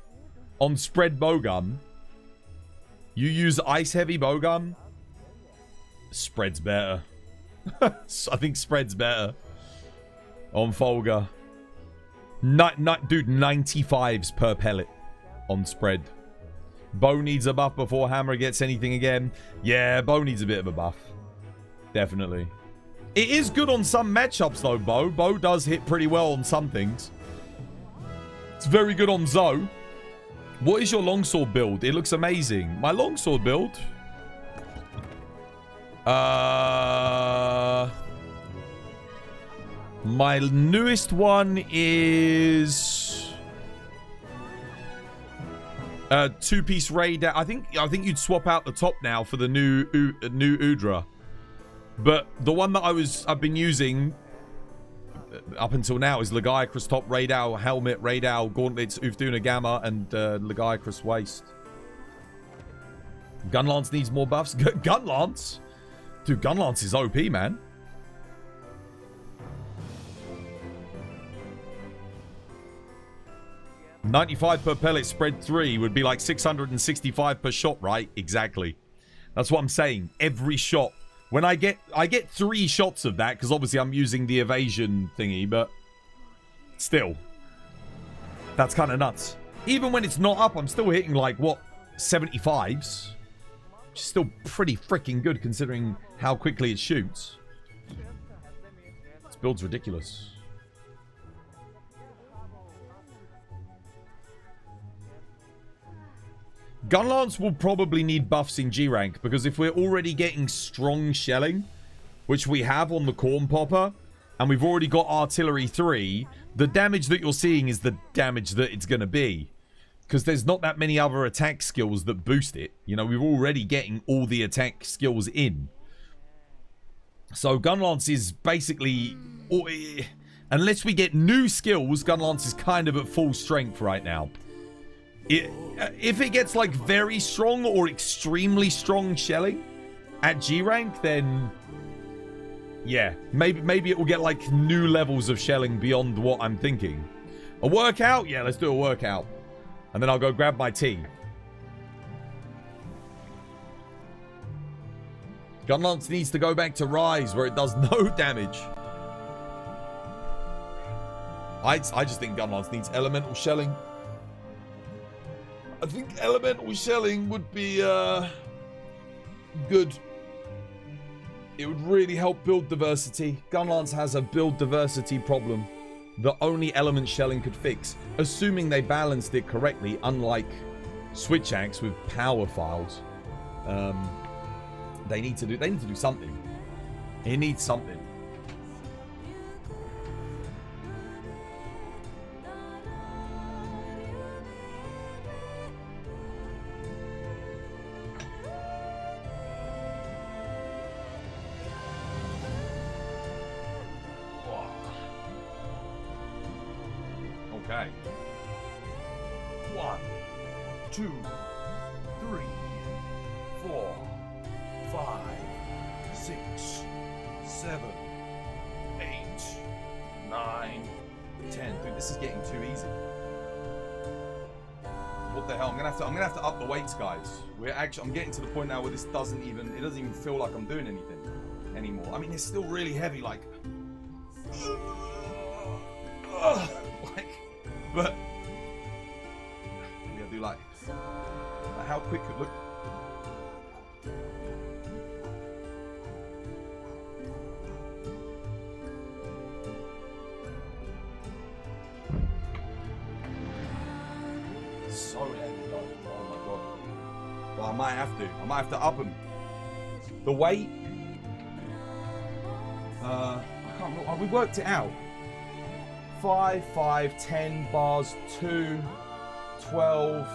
on spread bowgun. You use ice heavy bowgun, spread's better. I think spread's better on Folga. Dude, 95s per pellet on spread. Bow needs a buff before hammer gets anything again. Yeah, bow needs a bit of a buff. Definitely. It is good on some matchups though, bow. Bow does hit pretty well on some things. It's very good on Zoe. What is your longsword build? It looks amazing. My longsword build? My newest one is... two-piece raid. I think you'd swap out the top now for the new Udra. But the one that I've been using up until now is Legiacrus top, Raidal helmet, Raidal gauntlets, Ufduna Gamma, and Legiacrus waist. Gunlance needs more buffs. Gunlance? Dude, Gunlance is OP, man. $95 per pellet spread 3 would be like 665 per shot, right? Exactly. That's what I'm saying. Every shot. When I get 3 shots of that, because obviously I'm using the evasion thingy, but still. That's kind of nuts. Even when it's not up, I'm still hitting like, what, 75s? Which is still pretty freaking good considering how quickly it shoots. This build's ridiculous. Gunlance will probably need buffs in G rank because if we're already getting strong shelling, which we have on the Corn Popper, and we've already got Artillery 3, the damage that you're seeing is the damage that it's going to be. Because there's not that many other attack skills that boost it. You know, we're already getting all the attack skills in. So Gunlance is basically... Unless we get new skills, Gunlance is kind of at full strength right now. If it gets like very strong or extremely strong shelling at G rank, then yeah, maybe it will get like new levels of shelling beyond what I'm thinking. A workout? Yeah, let's do a workout. And then I'll go grab my tea. Gunlance needs to go back to Rise where it does no damage. I just think Gunlance needs elemental shelling. I think elemental shelling would be good. It would really help build diversity. Gunlance has a build diversity problem that only element shelling could fix, assuming they balanced it correctly, unlike Switch Axe with power files. They need to do something. It needs something. Okay. 1, 2, 3, 4, 5, 6, 7, 8, 9, 10. Dude, this is getting too easy. What the hell? I'm gonna have to up the weights, guys. I'm getting to the point now where it doesn't even feel like I'm doing anything anymore. I mean, it's still really heavy, like I might have to. I might have to up them. The weight. I can't remember. We worked it out. 5, 5, 10 bars, 2, 12.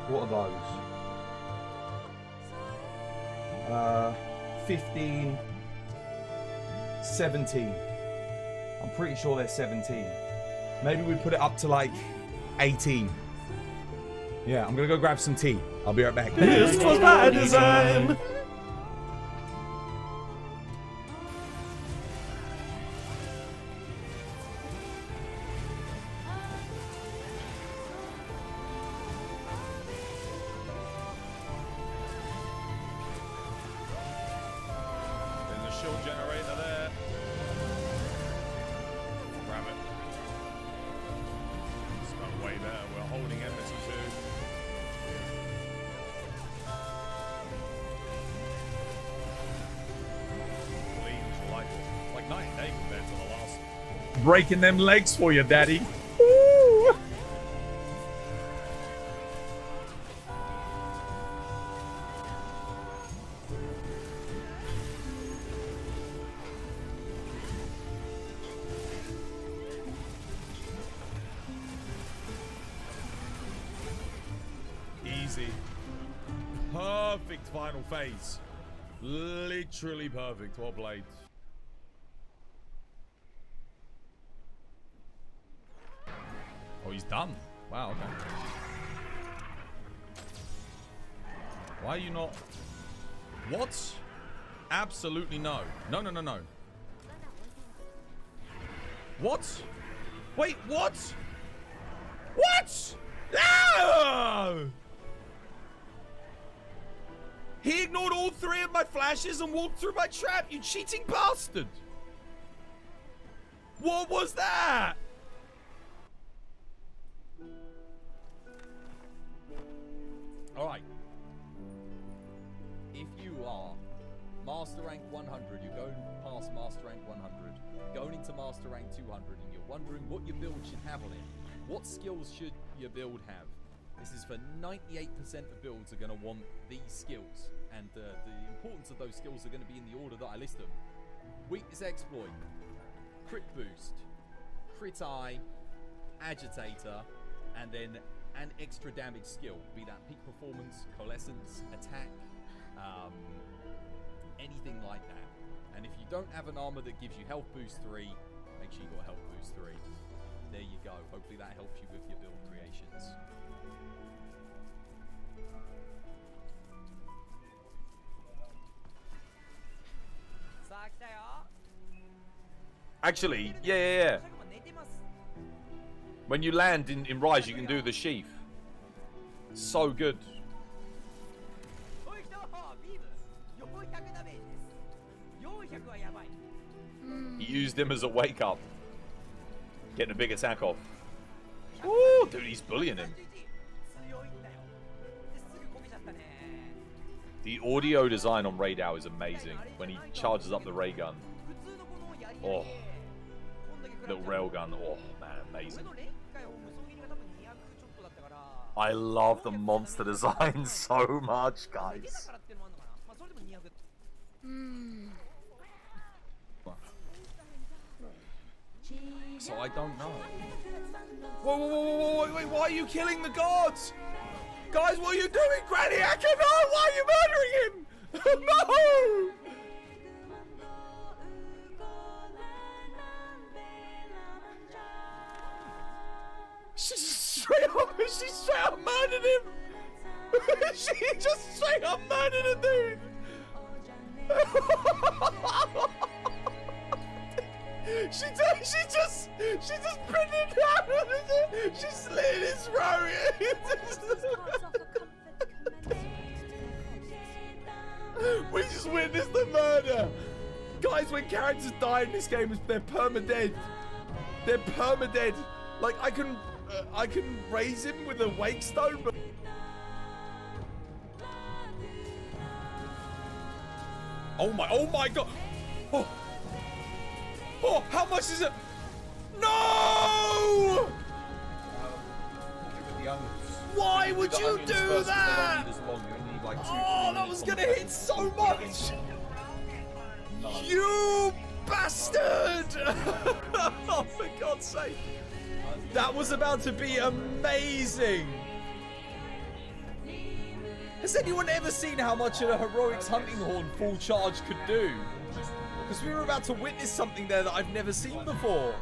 What are those? 15, 17. I'm pretty sure they're 17. Maybe we put it up to like 18. Yeah, I'm gonna go grab some tea. I'll be right back. This was by design. Breaking them legs for you, Daddy. Woo! Easy. Perfect final phase. Literally perfect. Well played. Oh, he's done. Wow, okay. Why are you not... What? Absolutely no. No, no, no, no. What? Wait, what? What? No! He ignored all 3 of my flashes and walked through my trap, you cheating bastard! What was that? Alright. If you are Master Rank 100, you're going past Master Rank 100, going into Master Rank 200, and you're wondering what your build should have on it. What skills should your build have? This is for 98% of builds are going to want these skills. And the importance of those skills are going to be in the order that I list them. Weakness Exploit, Crit Boost, Crit Eye, Agitator, and then an extra damage skill, be that peak performance, coalescence, attack, anything like that. And if you don't have an armor that gives you health boost 3, make sure you got health boost 3. There you go. Hopefully that helps you with your build creations. Actually, yeah. When you land in Rise, you can do the sheath. So good. He used him as a wake up. Getting a big attack off. Ooh, dude, he's bullying him. The audio design on Raidao is amazing. When he charges up the ray gun. Oh. Little rail gun. Oh, man, amazing. I love the monster design so much, guys. So I don't know. Whoa, wait, why are you killing the gods? Guys, what are you doing, Granny? I cannot! Why are you murdering him? No! She straight up murdered him! She just straight up murdered a dude! She just printed out of it! She slit his throat! We just witnessed the murder! Guys, when characters die in this game, they're perma-dead. They're perma-dead. Like, I can raise him with a wake stone, but... Oh my god! Oh, how much is it? No! Why would you do that? Oh, that was gonna hit so much! You bastard! Oh, for God's sake. That was about to be amazing. Has anyone ever seen how much a Heroics Hunting Horn full charge could do? Because we were about to witness something there that I've never seen before.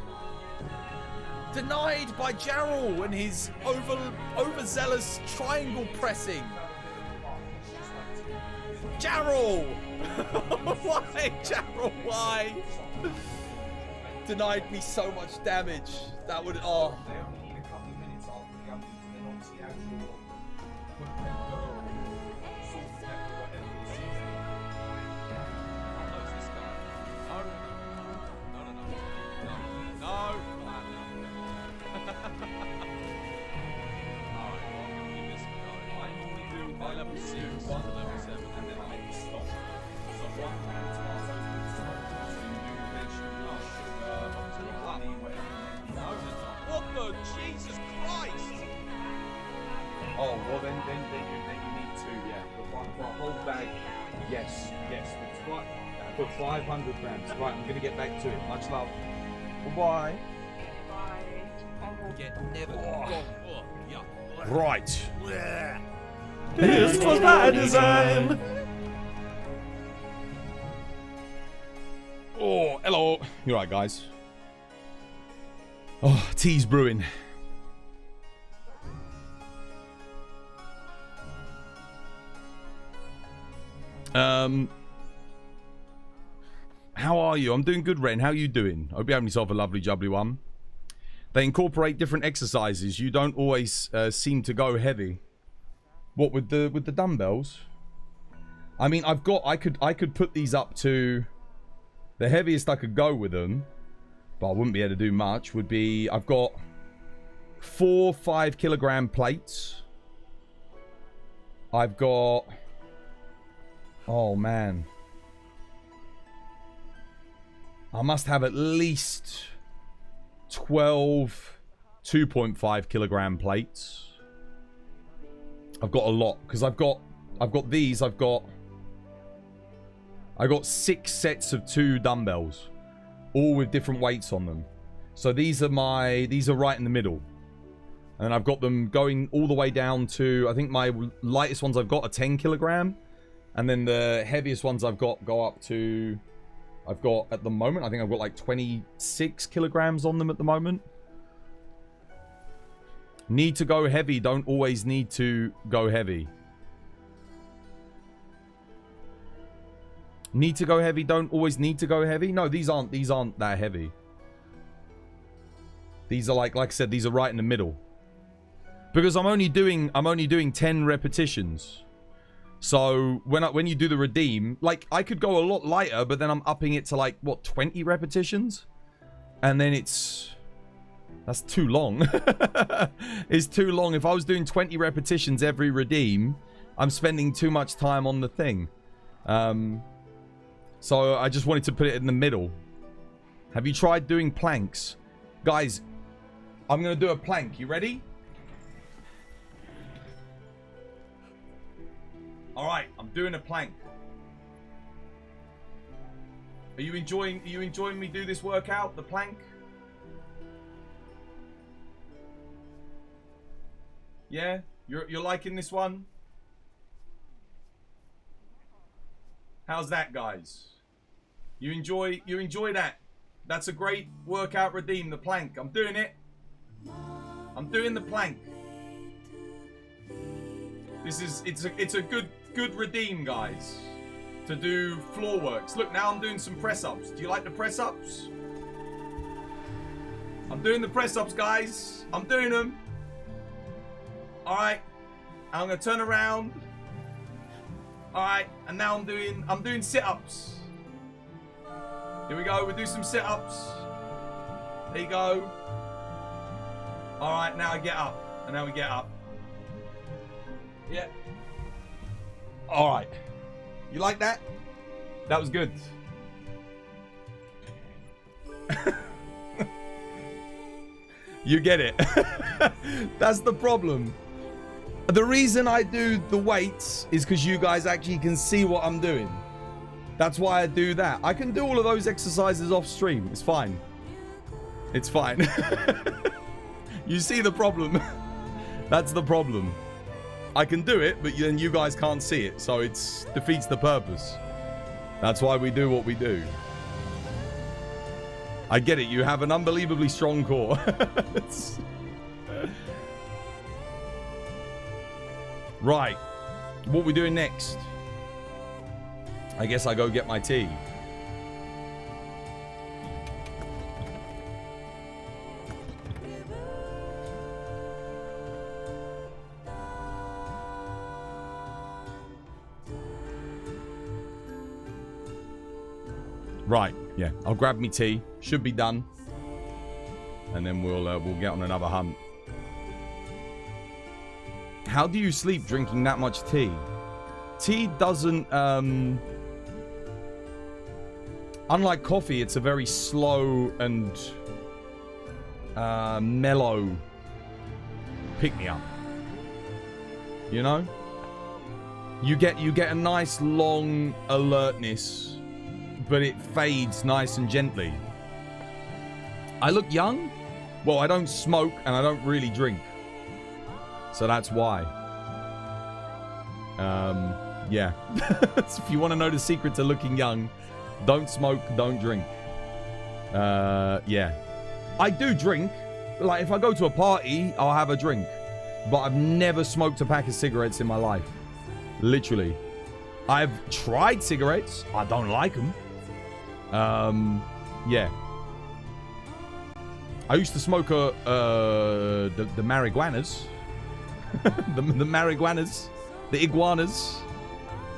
Denied by Jarl and his overzealous triangle pressing. Jarl! Why, Jarl? Why? Denied me so much damage. That would. Oh. Jesus Christ! Oh, well then you need two, yeah. For a whole bag, yes. It's right, for 500 grams. Right, I'm gonna get back to it. Much love. Bye. Get never gone. Yeah. Right. This was my design. Oh, hello. You're right, guys. Oh, tea's brewing. How are you? I'm doing good, Ren. How are you doing? I hope you're having yourself a lovely jubbly one. They incorporate different exercises. You don't always seem to go heavy. What with the dumbbells? I mean, I could put these up to the heaviest I could go with them, but I wouldn't be able to do much. Would be I've got 4 5-kilogram plates. I've got, oh man, I must have at least 12 2.5-kilogram plates. I've got a lot because I've got these. I got 6 sets of 2 dumbbells, all with different weights on them. So these are right in the middle, and I've got them going all the way down to, I think my lightest ones I've got are 10 kilogram, and then the heaviest ones I've got go up to, I've got at the moment, I think I've got like 26 kilograms on them at the moment. Need to go heavy, don't always need to go heavy. Need to go heavy, don't always need to go heavy. No, these aren't that heavy. These are like I said, these are right in the middle. Because I'm only doing 10 repetitions. So when you do the redeem, like I could go a lot lighter, but then I'm upping it to like what, 20 repetitions? And then that's too long. It's too long. If I was doing 20 repetitions every redeem, I'm spending too much time on the thing. So I just wanted to put it in the middle. Have you tried doing planks? Guys, I'm going to do a plank. You ready? All right, I'm doing a plank. Are you enjoying me do this workout, the plank? Yeah? You're liking this one? How's that, guys? You enjoy that? That's a great workout redeem, the plank. I'm doing it. I'm doing the plank. It's a good redeem, guys, to do floor works. Look, now I'm doing some press-ups. Do you like the press-ups? I'm doing the press-ups, guys. I'm doing them. All right. I'm gonna turn around. All right, and now I'm doing sit-ups. Here we go. We'll do some sit-ups. There you go. All right, now I get up, and now we get up. Yeah. All right. You like that? That was good. You get it. That's the problem. The reason I do the weights is because you guys actually can see what I'm doing. That's why I do that. I can do all of those exercises off stream. It's fine. It's fine. You see the problem? That's the problem. I can do it, but then you guys can't see it, so it defeats the purpose. That's why we do what we do. I get it. You have an unbelievably strong core. Right. What we doing next? I guess I go get my tea. Right, yeah. I'll grab me tea. Should be done. And then we'll get on another hunt. How do you sleep drinking that much tea? Tea doesn't, unlike coffee, it's a very slow and mellow pick-me-up. You know? You get a nice long alertness, but it fades nice and gently. I look young. Well, I don't smoke and I don't really drink. So that's why. Yeah. If you want to know the secret to looking young, don't smoke, don't drink. Yeah. I do drink. Like, if I go to a party, I'll have a drink. But I've never smoked a pack of cigarettes in my life. Literally. I've tried cigarettes. I don't like them. Yeah. I used to smoke the marijuanas. the marijuanas. The iguanas.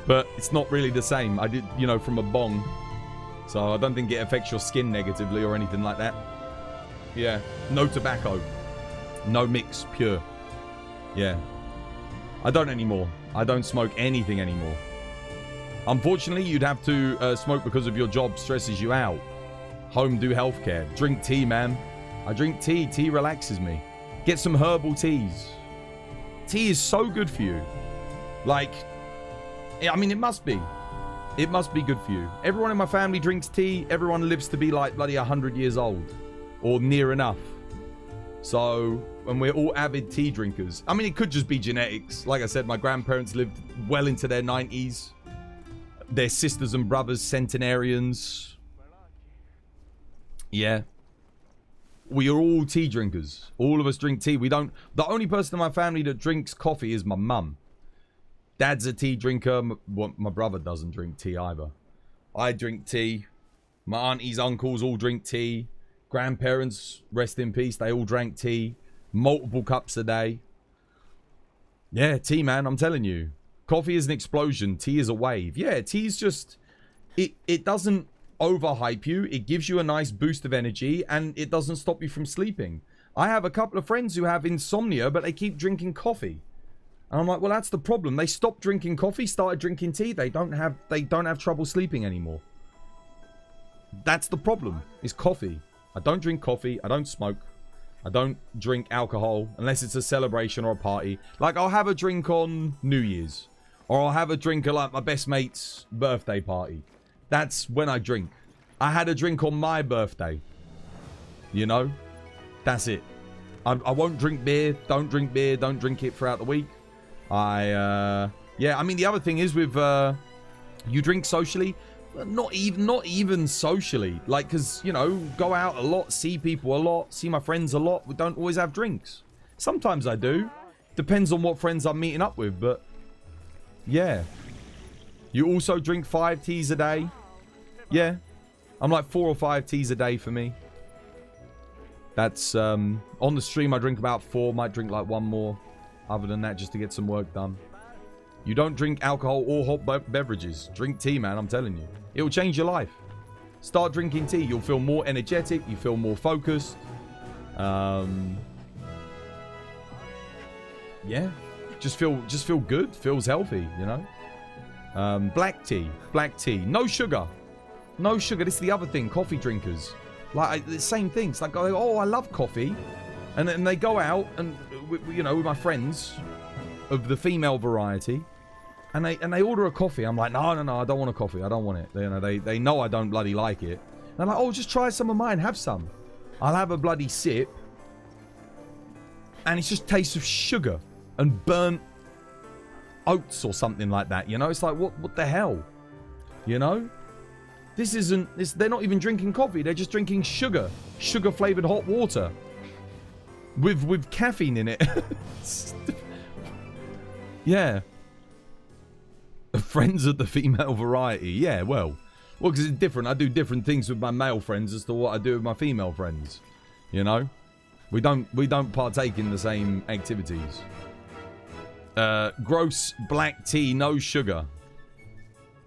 But it's not really the same. I did, you know, from a bong. So I don't think it affects your skin negatively or anything like that. Yeah. No tobacco. No mix. Pure. Yeah. I don't anymore. I don't smoke anything anymore. Unfortunately, you'd have to smoke because of your job stresses you out. Home do healthcare. Drink tea, man. I drink tea. Tea relaxes me. Get some herbal teas. Tea is so good for you. Like, I mean, it must be. It must be good for you. Everyone in my family drinks tea. Everyone lives to be like bloody 100 years old. Or near enough. So, and we're all avid tea drinkers. I mean, it could just be genetics. Like I said, my grandparents lived well into their 90s. Their sisters and brothers, centenarians. Yeah. We are all tea drinkers. All of us drink tea. We don't... The only person in my family that drinks coffee is my mum. Dad's a tea drinker. My brother doesn't drink tea either. I drink tea. My aunties, uncles all drink tea. Grandparents, rest in peace, they all drank tea. Multiple cups a day. Yeah, tea, man, I'm telling you. Coffee is an explosion. Tea is a wave. Yeah, tea's just... It doesn't overhype you. It gives you a nice boost of energy. And it doesn't stop you from sleeping. I have a couple of friends who have insomnia, but they keep drinking coffee. And I'm like, well, that's the problem. They stopped drinking coffee, started drinking tea. They don't have trouble sleeping anymore. That's the problem, is coffee. I don't drink coffee. I don't smoke. I don't drink alcohol unless it's a celebration or a party. Like, I'll have a drink on New Year's. Or I'll have a drink at, like, my best mate's birthday party. That's when I drink. I had a drink on my birthday. You know? That's it. I won't drink beer. Don't drink beer. Don't drink it throughout the week. Yeah, I mean, the other thing is with... you drink socially... Not even socially. Like, because, you know, go out a lot, see people a lot, see my friends a lot. We don't always have drinks. Sometimes I do. Depends on what friends I'm meeting up with, but... Yeah. You also drink 5 teas a day? Yeah. I'm like 4 or 5 teas a day for me. That's, on the stream I drink about 4. Might drink like 1 more. Other than that, just to get some work done. You don't drink alcohol or hot beverages. Drink tea, man, I'm telling you. It will change your life. Start drinking tea. You'll feel more energetic. You feel more focused. Yeah. Just feel good. Feels healthy, you know. Black tea. Black tea. No sugar. No sugar. This is the other thing. Coffee drinkers. Like, the same thing. It's like, oh, I love coffee. And then they go out and, you know, with my friends... of the female variety, and they order a coffee. I'm like, no, I don't want a coffee. I don't want it. They know I don't bloody like it. And I'm like, oh, just try some of mine. Have some. I'll have a bloody sip, and it's just tastes of sugar and burnt oats or something like that. You know, it's like, what the hell? You know, this isn't. They're not even drinking coffee. They're just drinking sugar flavored hot water with caffeine in it. Yeah. Friends of the female variety. Yeah, well, because it's different. I do different things with my male friends as to what I do with my female friends. You know, we don't partake in the same activities. Gross black tea, no sugar.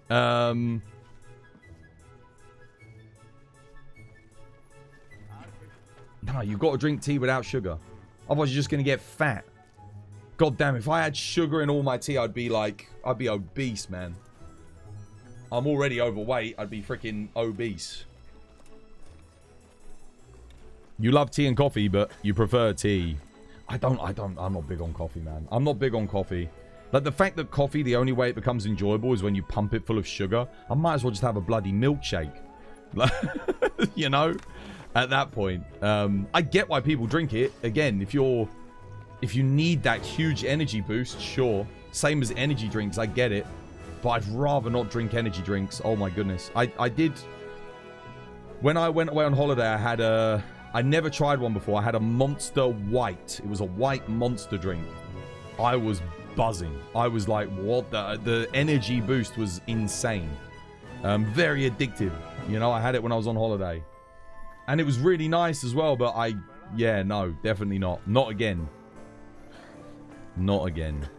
No, you've got to drink tea without sugar. Otherwise, you're just going to get fat. God damn, if I had sugar in all my tea, I'd be obese, man. I'm already overweight. I'd be freaking obese. You love tea and coffee, but you prefer tea. I'm not big on coffee, man. I'm not big on coffee. Like, the fact that coffee, the only way it becomes enjoyable is when you pump it full of sugar. I might as well just have a bloody milkshake. You know? At that point. I get why people drink it. Again, if you need that huge energy boost, sure. Same as energy drinks, I get it. But I'd rather not drink energy drinks. Oh my goodness. I did... When I went away on holiday, I never tried one before. I had a Monster White. It was a white Monster drink. I was buzzing. I was like, what the energy boost was insane. Very addictive. You know, I had it when I was on holiday. And it was really nice as well, but yeah, no, definitely not. Not again. Not again.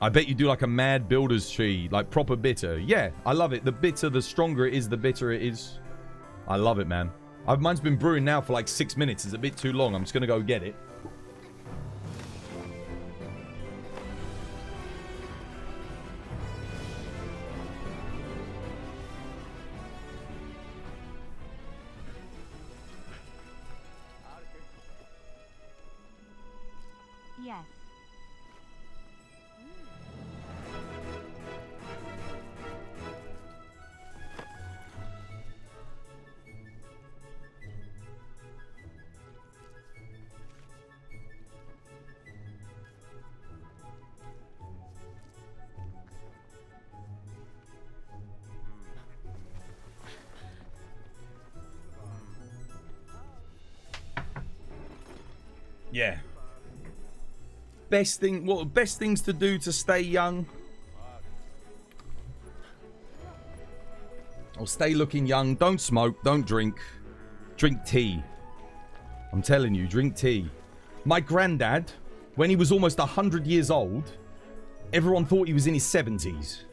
I bet you do like a mad builder's tree, like proper bitter. Yeah, I love it. The bitter, the stronger it is, the bitter it is. I love it, man. Mine's been brewing now for like 6 minutes. It's a bit too long. I'm just going to go get it. Yes. Yeah. Best things to do to stay young? Or stay looking young. Don't smoke. Don't drink. Drink tea. I'm telling you, drink tea. My granddad, when he was almost 100 years old, everyone thought he was in his 70s.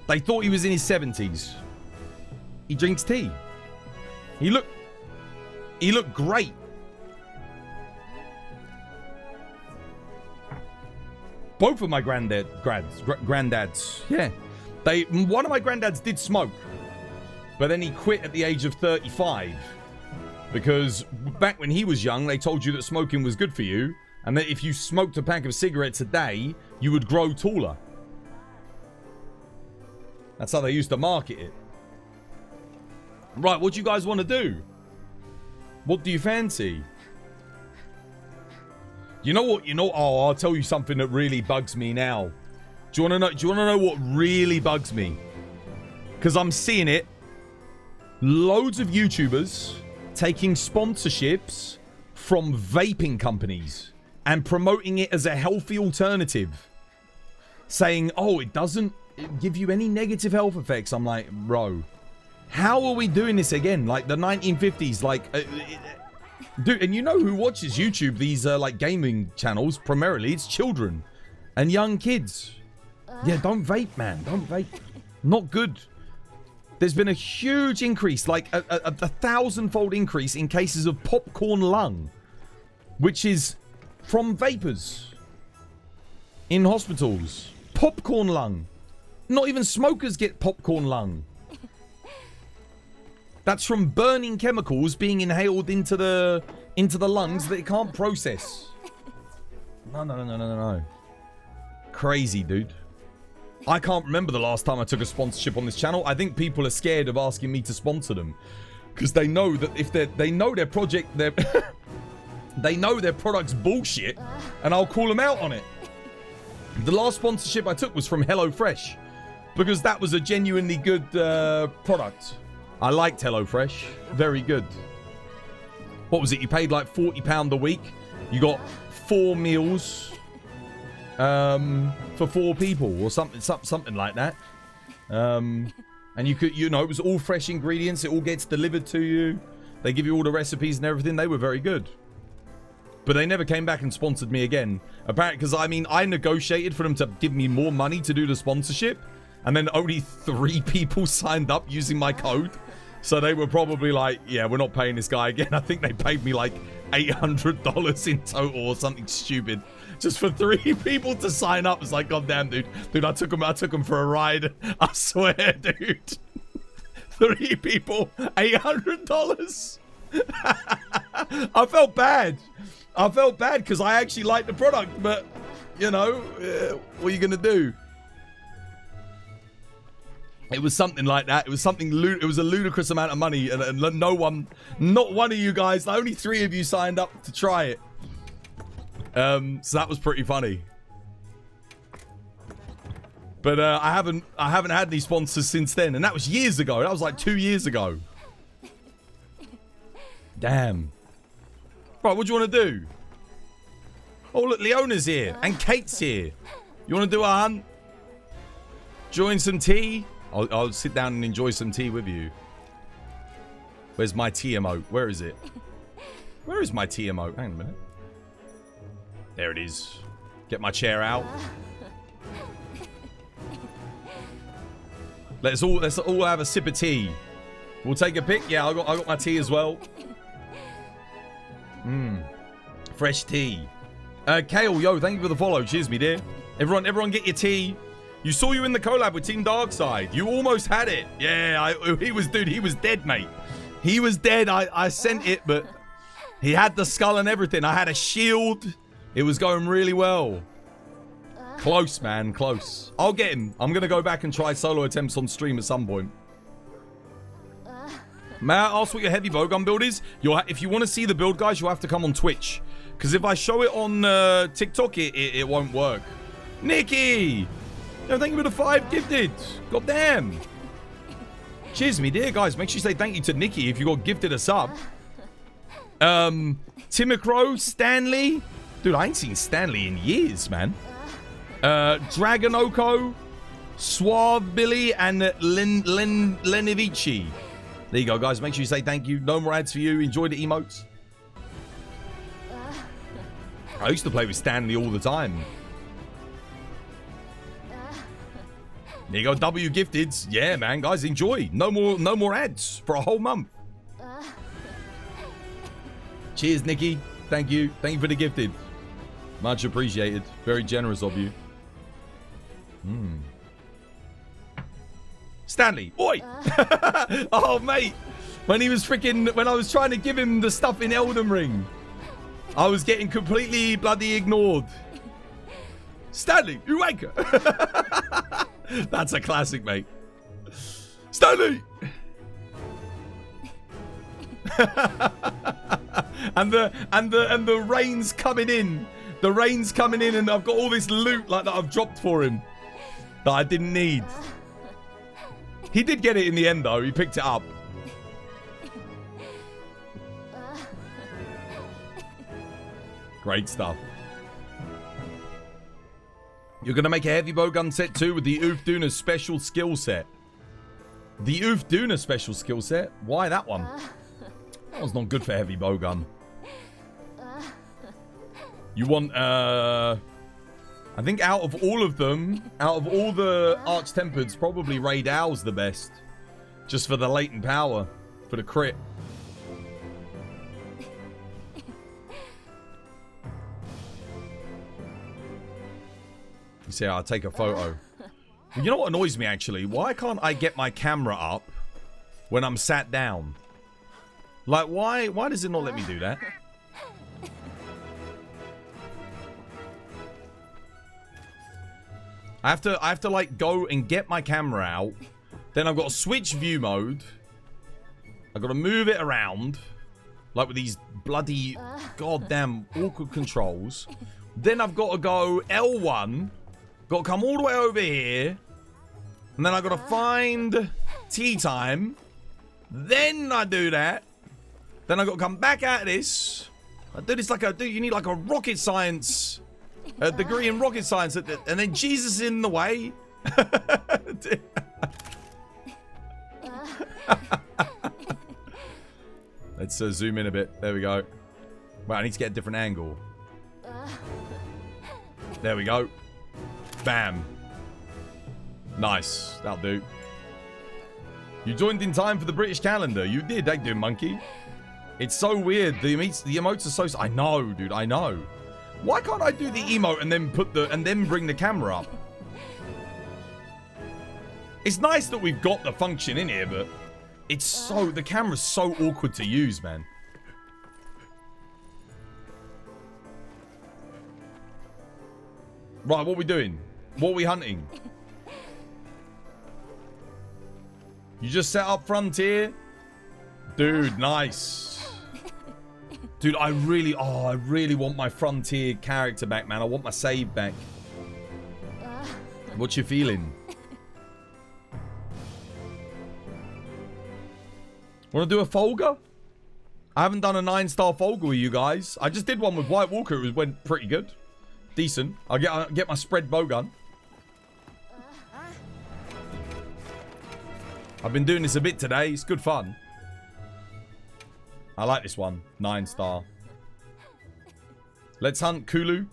They thought he was in his 70s. He drinks tea. He looked great. Both of my granddads. Yeah. One of my granddads did smoke. But then he quit at the age of 35. Because back when he was young, they told you that smoking was good for you. And that if you smoked a pack of cigarettes a day, you would grow taller. That's how they used to market it. Right, what do you guys want to do? What do you fancy? You know what? Oh, I'll tell you something that really bugs me now. Do you want to know what really bugs me? Because I'm seeing it. Loads of YouTubers taking sponsorships from vaping companies and promoting it as a healthy alternative. Saying, oh, it doesn't give you any negative health effects. I'm like, bro, how are we doing this again? Like the 1950s, like... Dude, and you know who watches YouTube, these like gaming channels? Primarily, it's children and young kids. Yeah, don't vape, man. Don't vape. Not good. There's been a huge increase, like a 1,000-fold increase in cases of popcorn lung, which is from vapors in hospitals. Popcorn lung. Not even smokers get popcorn lung. That's from burning chemicals being inhaled into the lungs that it can't process. No. Crazy, dude. I can't remember the last time I took a sponsorship on this channel. I think people are scared of asking me to sponsor them because they know that if they know their project, they know their product's bullshit, and I'll call them out on it. The last sponsorship I took was from HelloFresh because that was a genuinely good product. I liked HelloFresh. Very good. What was it? You paid like £40 a week. You got 4 meals for 4 people or something like that. And you could, you know, it was all fresh ingredients. It all gets delivered to you. They give you all the recipes and everything. They were very good. But they never came back and sponsored me again. Apparently, because I mean, I negotiated for them to give me more money to do the sponsorship. And then only 3 people signed up using my code. So they were probably like, yeah, we're not paying this guy again. I think they paid me like $800 in total or something stupid. Just for 3 people to sign up. It's like, God damn, dude. Dude, I took them for a ride. I swear, dude. 3 people, $800. I felt bad. I felt bad because I actually liked the product. But, you know, what are you going to do? It was something like that. It was something. It was a ludicrous amount of money, and no one, not one of you guys, only 3 of you signed up to try it. So that was pretty funny. But I haven't had any sponsors since then, and that was years ago. That was like 2 years ago. Damn. Right, what do you want to do? Oh look, Leona's here and Kate's here. You want to do a hunt? Join some tea? I'll sit down and enjoy some tea with you. Where's my tea emote? Where is it? Where is my tea emote? Hang on a minute. There it is. Get my chair out. Let's all have a sip of tea. We'll take a pic. Yeah, I got my tea as well. Fresh tea. Kale, yo, thank you for the follow. Cheers, me dear. Everyone get your tea. You saw you in the collab with Team Darkside. You almost had it. Yeah, he was dead, mate. He was dead. I sent it, but he had the skull and everything. I had a shield. It was going really well. Close, man, close. I'll get him. I'm going to go back and try solo attempts on stream at some point. May I ask what your heavy bowgun build is? If you want to see the build, guys, you'll have to come on Twitch. Because if I show it on TikTok, it won't work. Nikki! Yo, thank you for the 5 gifted. God damn. Cheers, me dear. Guys, make sure you say thank you to Nikki if you got gifted a sub. Timocro, Stanley. Dude, I ain't seen Stanley in years, man. Dragonoko, Suave Billy, and Lenivici. There you go, guys. Make sure you say thank you. No more ads for you. Enjoy the emotes. I used to play with Stanley all the time. There you go, W gifted. Yeah, man, guys, enjoy. No more ads for a whole month. Cheers, Nikki. Thank you. Thank you for the gifted. Much appreciated. Very generous of you. Stanley, oi! Oh, mate. When I was trying to give him the stuff in Elden Ring, I was getting completely bloody ignored. Stanley, you wanker! That's a classic, mate. Stanley! and the rain's coming in. The rain's coming in, and I've got all this loot like that I've dropped for him that I didn't need. He did get it in the end, though. He picked it up. Great stuff. You're going to make a heavy bowgun set too with the Ufduna special skill set. The Ufduna special skill set? Why that one? That one's not good for heavy bowgun. You want, I think out of all of them, out of all the Arch Tempereds, probably Raid Owl's the best. Just for the latent power, for the crit. You see, I'll take a photo. You know what annoys me, actually? Why can't I get my camera up when I'm sat down. Like, why does it not let me do that? I have to like go and get my camera out. Then I've got to switch view mode. I've got to move it around. Like with these bloody goddamn awkward controls. Then I've got to go L1. Got to come all the way over here. And then I've got to find tea time. Then I do that. Then I've got to come back out of this. I do this like you need like a rocket science, a degree in rocket science. And then Jesus is in the way. Let's zoom in a bit. There we go. Well, I need to get a different angle. There we go. Bam. Nice. That'll do. You joined in time for the British calendar. You did. They do, monkey. It's so weird. The emotes are so... I know, dude. I know. Why can't I do the emote and then bring the camera up? It's nice that we've got the function in here, but it's so... The camera's so awkward to use, man. Right, what are we doing? What are we hunting? You just set up Frontier? Dude, nice. Dude, I really want my Frontier character back, man. I want my save back. What you feeling? Want to do a Folger? I haven't done a 9-star Folger with you guys. I just did one with White Walker. It went pretty good. Decent. I'll get my spread bowgun. I've been doing this a bit today. It's good fun. I like this one. 9-star. Let's hunt Kulu.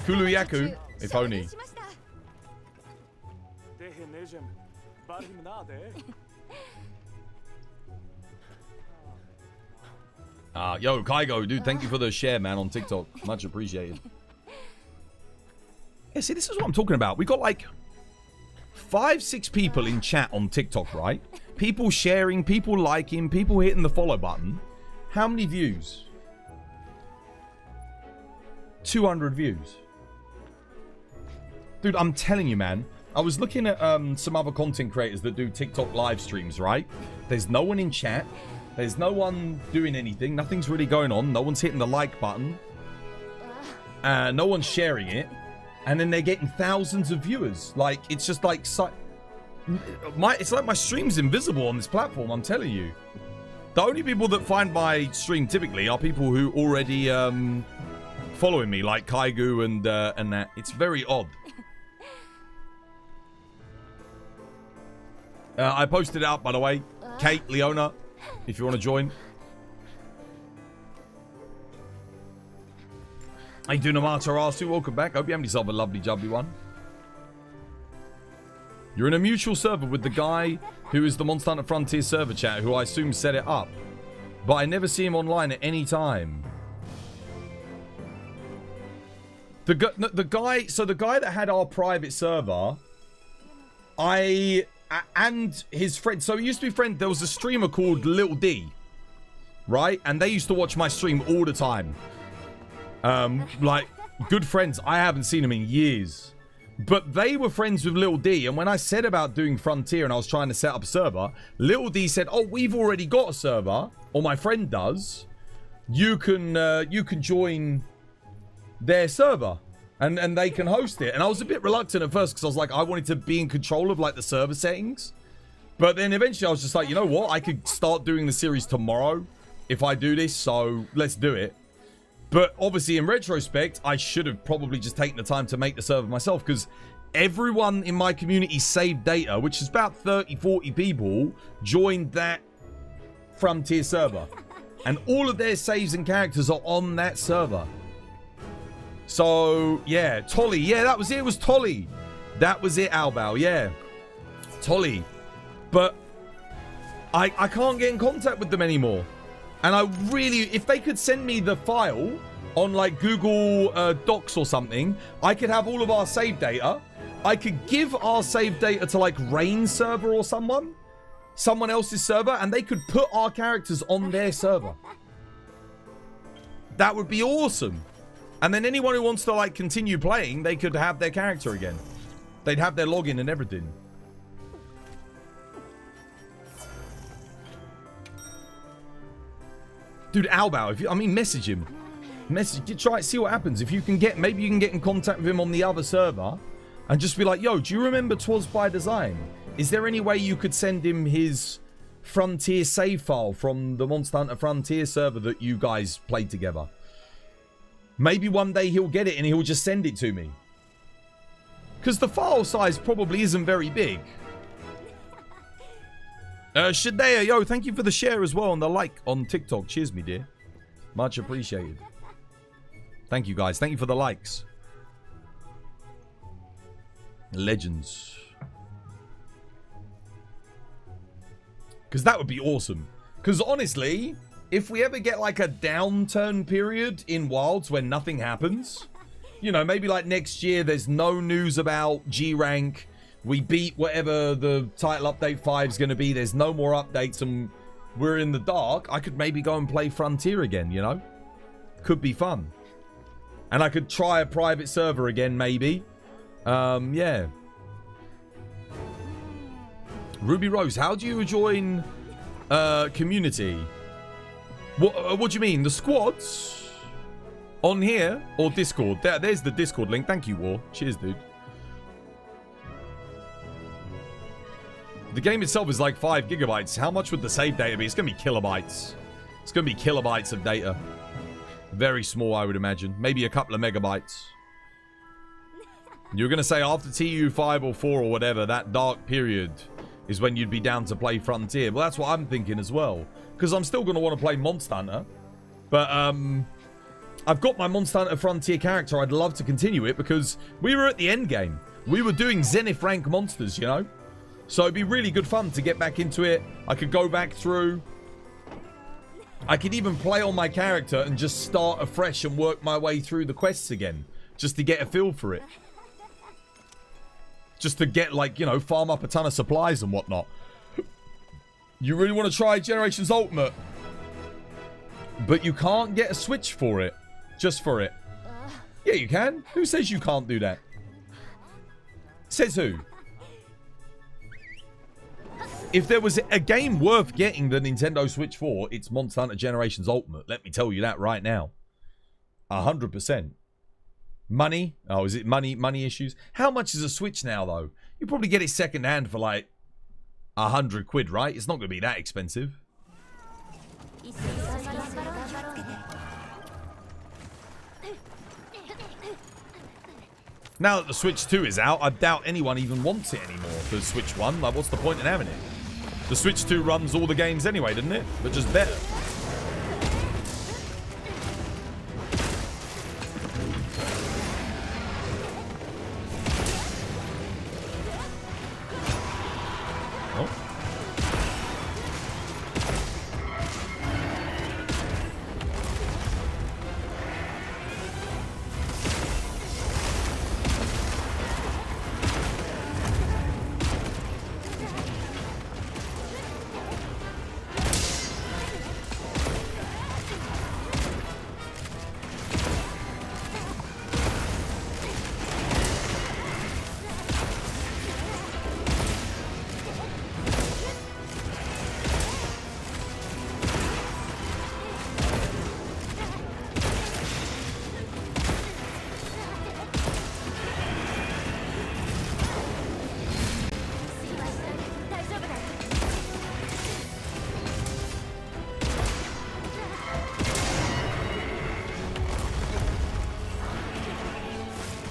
Kulu Yaku. If only. Yo, Kaigo, dude, thank you for the share, man, on TikTok. Much appreciated. Yeah, see, this is what I'm talking about. We got like 5-6 people in chat on TikTok, right? People sharing, people liking, people hitting the follow button. How many views? 200 views. Dude, I'm telling you, man. I was looking at some other content creators that do TikTok live streams, right? There's no one in chat. There's no one doing anything. Nothing's really going on. No one's hitting the like button. No one's sharing it. And then they're getting thousands of viewers. Like, it's just like... it's like my stream's invisible on this platform, I'm telling you. The only people that find my stream typically are people who already following me, like Kaigu and that. It's very odd. I posted it out, by the way. Kate, Leona, if you want to join. How you doing, Amata Arsu? Welcome back. Hope you have yourself a lovely jubbly one. You're in a mutual server with the guy who is the Monster Hunter Frontier server chat, who I assume set it up. But I never see him online at any time. The guy that had our private server, and his friend, so he used to be friend, there was a streamer called Lil D, right? And they used to watch my stream all the time. Like, good friends. I haven't seen them in years. But they were friends with Lil D, and when I said about doing Frontier and I was trying to set up a server, Lil D said, oh, we've already got a server, or my friend does. You can join their server, and they can host it. And I was a bit reluctant at first, because I was like, I wanted to be in control of, like, the server settings. But then eventually I was just like, you know what? I could start doing the series tomorrow if I do this, so let's do it. But obviously, in retrospect, I should have probably just taken the time to make the server myself, because everyone in my community saved data, which is about 30, 40 people, joined that Frontier server. And all of their saves and characters are on that server. So, yeah, Tolly. Yeah, that was it. It was Tolly. That was it, Albao. Yeah. Tolly. But I can't get in contact with them anymore. And I really, if they could send me the file on like Google Docs or something, I could have all of our save data. I could give our save data to like Rain server or someone. someone else's server and they could put our characters on their server. That would be awesome. And then anyone who wants to like continue playing, they could have their character again. They'd have their login and everything. Dude, Albao, if you, I mean, message him. Try it, see what happens. If you can get, maybe you can get in contact with him on the other server and just be like, yo, do you remember 'Twas by Design? Is there any way you could send him his Frontier save file from the Monster Hunter Frontier server that you guys played together? Maybe one day he'll get it and he'll just send it to me. Because the file size probably isn't very big. Shadea, yo, thank you for the share as well and the like on TikTok. Cheers, me dear. Much appreciated. Thank you, guys. Thank you for the likes. Legends. Because that would be awesome. Because honestly, if we ever get like a downturn period in Wilds when nothing happens, you know, maybe like next year there's no news about G rank. We beat whatever the title update 5 is going to be. There's no more updates and we're in the dark. I could maybe go and play Frontier again, you know? Could be fun. And I could try a private server again, maybe. Yeah. Ruby Rose, how do you join community? What do you mean? The squads? On here? Or Discord? There's the Discord link. Thank you, War. Cheers, dude. The game itself is like 5 gigabytes. How much would the save data be? It's going to be kilobytes. It's going to be kilobytes of data. Very small, I would imagine. Maybe a couple of megabytes. You're going to say after TU5 or 4 or whatever, that dark period is when you'd be down to play Frontier. Well, that's what I'm thinking as well. Because I'm still going to want to play Monster Hunter. But, I've got my Monster Hunter Frontier character. I'd love to continue it because we were at the end game. We were doing Zenith rank monsters, you know? So it'd be really good fun to get back into it. I could go back through. I could even play on my character and just start afresh and work my way through the quests again. Just to get a feel for it. Just to get, like, you know, farm up a ton of supplies and whatnot. You really want to try Generations Ultimate? But you can't get a Switch for it. Just for it. Yeah, you can. Who says you can't do that? Says who? If there was a game worth getting the Nintendo Switch for, it's Monster Hunter Generations Ultimate. Let me tell you that right now. 100%. Money? Oh, is it money issues? How much is a Switch now, though? You probably get it second hand for like 100 quid, right? It's not going to be that expensive. Now that the Switch 2 is out, I doubt anyone even wants it anymore. The Switch 1, like, what's the point in having it? The Switch 2 runs all the games anyway, doesn't it? But just better.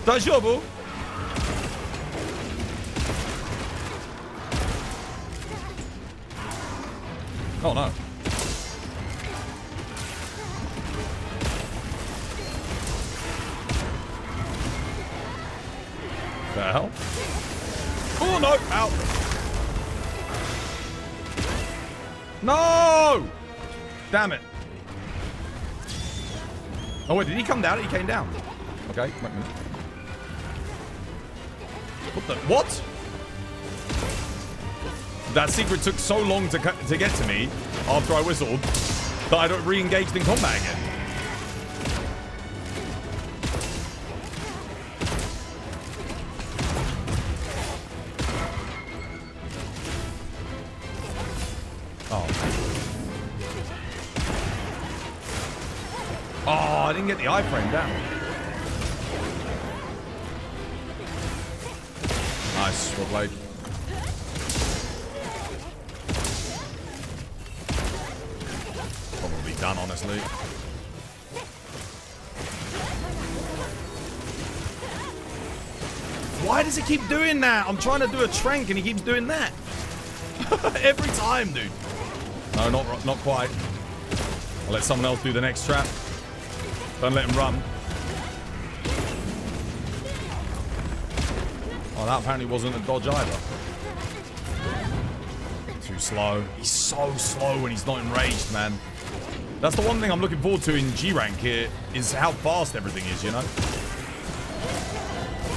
Dajobu. Oh no. The hell? Oh no! Ow! No! Damn it. Oh wait, did he come down? He came down. Okay, wait a minute. What the? What? that secret took so long to get to me after I whistled that I don't re-engaged in combat again. Oh, I didn't get the iframe down. Nice, well played. Probably done, honestly. Why does he keep doing that? I'm trying to do a trank and he keeps doing that. Every time, dude. No, not quite. I'll let someone else do the next trap. Don't let him run. Oh, that apparently wasn't a dodge either. Too slow. He's so slow when he's not enraged, man. That's the one thing I'm looking forward to in G rank here, is how fast everything is, you know?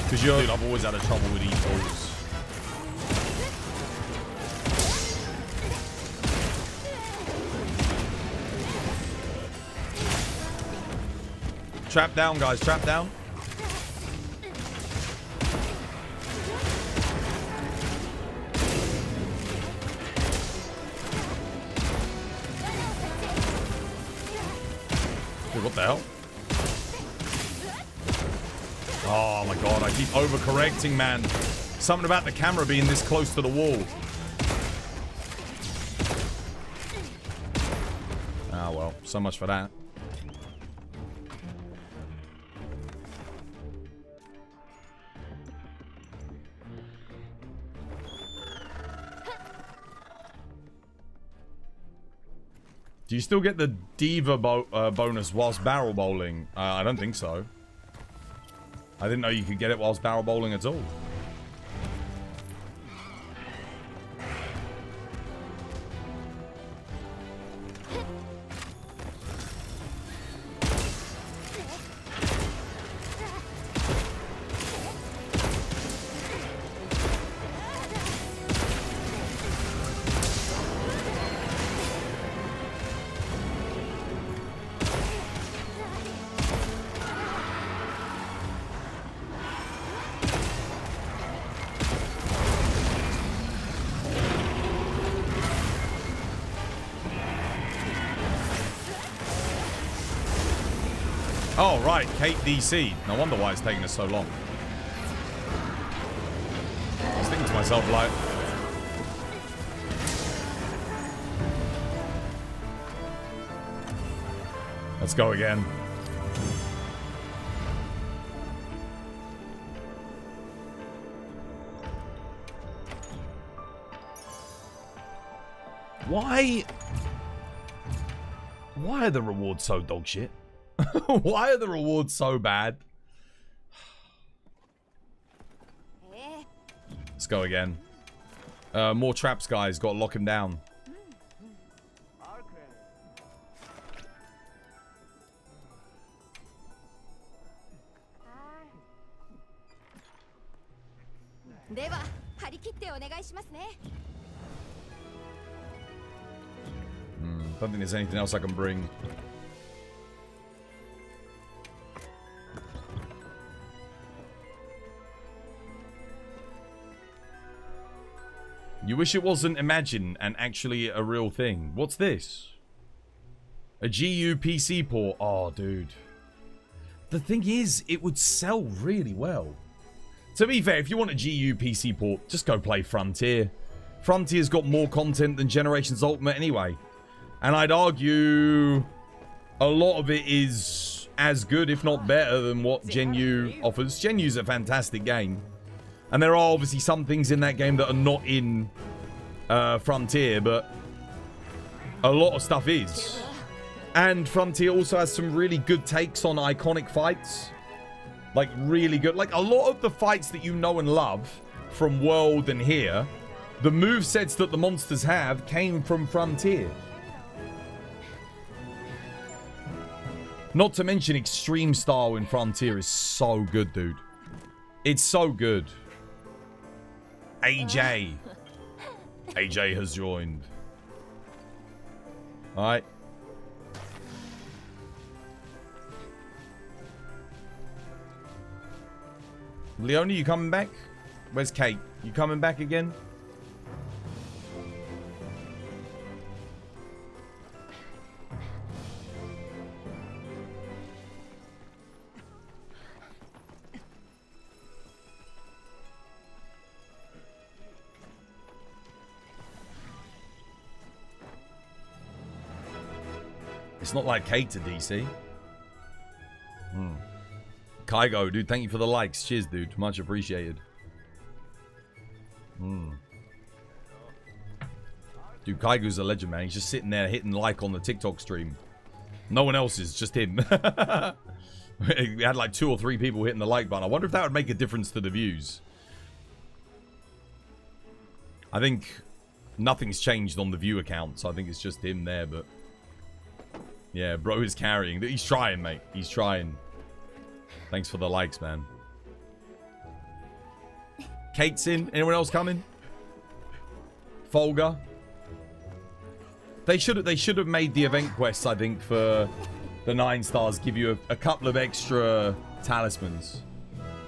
Because dude, I've always had a trouble with these balls. Trap down, guys. Trap down. Dude, what the hell? Oh my god, I keep overcorrecting, man. Something about the camera being this close to the wall. Ah, well, so much for that. Do you still get the Diva bonus whilst barrel bowling? I don't think so. I didn't know you could get it whilst barrel bowling at all. Oh, right. Kate DC. No wonder why it's taking us so long. I was thinking to myself, like... Let's go again. Why are the rewards so dog shit? Why are the rewards so bad? Let's go again. More traps, guys. Got to lock him down. Don't think there's anything else I can bring. You wish it wasn't Imagine and actually a real thing. What's this? A GU PC port. Oh, dude. The thing is, it would sell really well. To be fair, if you want a GU PC port, just go play Frontier. Frontier's got more content than Generations Ultimate anyway. And I'd argue a lot of it is as good, if not better, than what Gen U offers. Gen U's a fantastic game. And there are obviously some things in that game that are not in Frontier, but a lot of stuff is. And Frontier also has some really good takes on iconic fights. Like, really good. Like, a lot of the fights that you know and love from World and here, the movesets that the monsters have came from Frontier. Not to mention Extreme Style in Frontier is so good, dude. It's so good. AJ. AJ has joined. Alright. Leonie, you coming back? Where's Kate? You coming back again? It's not like Kate to DC. Kygo, dude, thank you for the likes. Cheers, dude. Much appreciated. Dude, Kygo's a legend, man. He's just sitting there hitting like on the TikTok stream. No one else is, just him. We had like 2 or 3 people hitting the like button. I wonder if that would make a difference to the views. I think nothing's changed on the view account, so I think it's just him there, but... Yeah, bro is carrying. He's trying, mate. He's trying. Thanks for the likes, man. Kate's in. Anyone else coming? Folga. They should have made the event quests, I think, for the 9 stars. Give you a couple of extra talismans.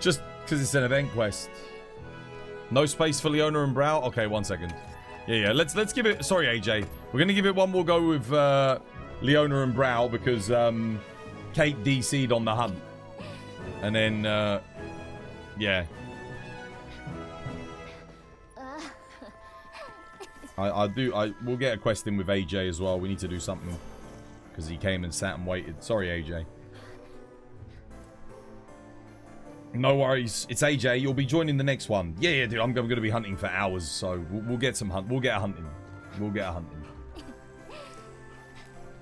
Just because it's an event quest. No space for Leona and Brow? Okay, 1 second. Yeah. Let's give it... Sorry, AJ. We're going to give it one more go with... Leona and Brow, because Kate DC'd on the hunt. And then, yeah. We'll get a quest in with AJ as well. We need to do something. Because he came and sat and waited. Sorry, AJ. No worries. It's AJ. You'll be joining the next one. Yeah, dude. I'm going to be hunting for hours. So we'll get some hunt. We'll get a hunting.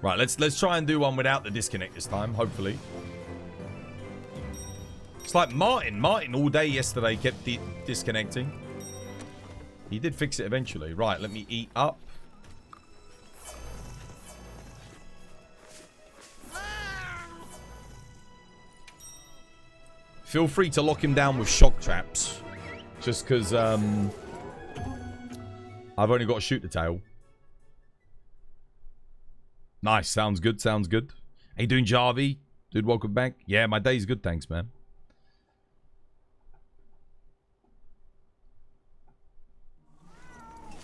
Right, let's try and do one without the disconnect this time, hopefully. It's like Martin all day yesterday kept disconnecting. He did fix it eventually. Right, let me eat up. Feel free to lock him down with shock traps. Just because I've only got to shoot the tail. Nice. Sounds good. How you doing, Jarvie? Dude, welcome back. Yeah, my day's good. Thanks, man.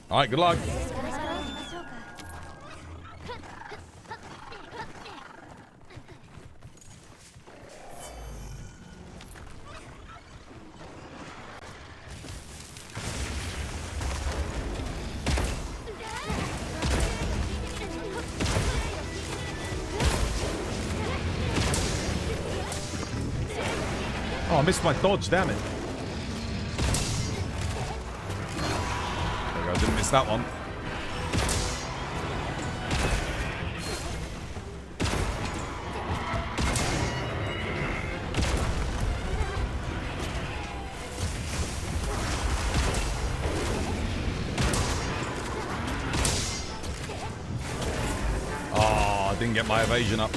All right, good luck. Oh, I missed my dodge, damn it. There we go, didn't miss that one. Oh, I didn't get my evasion up.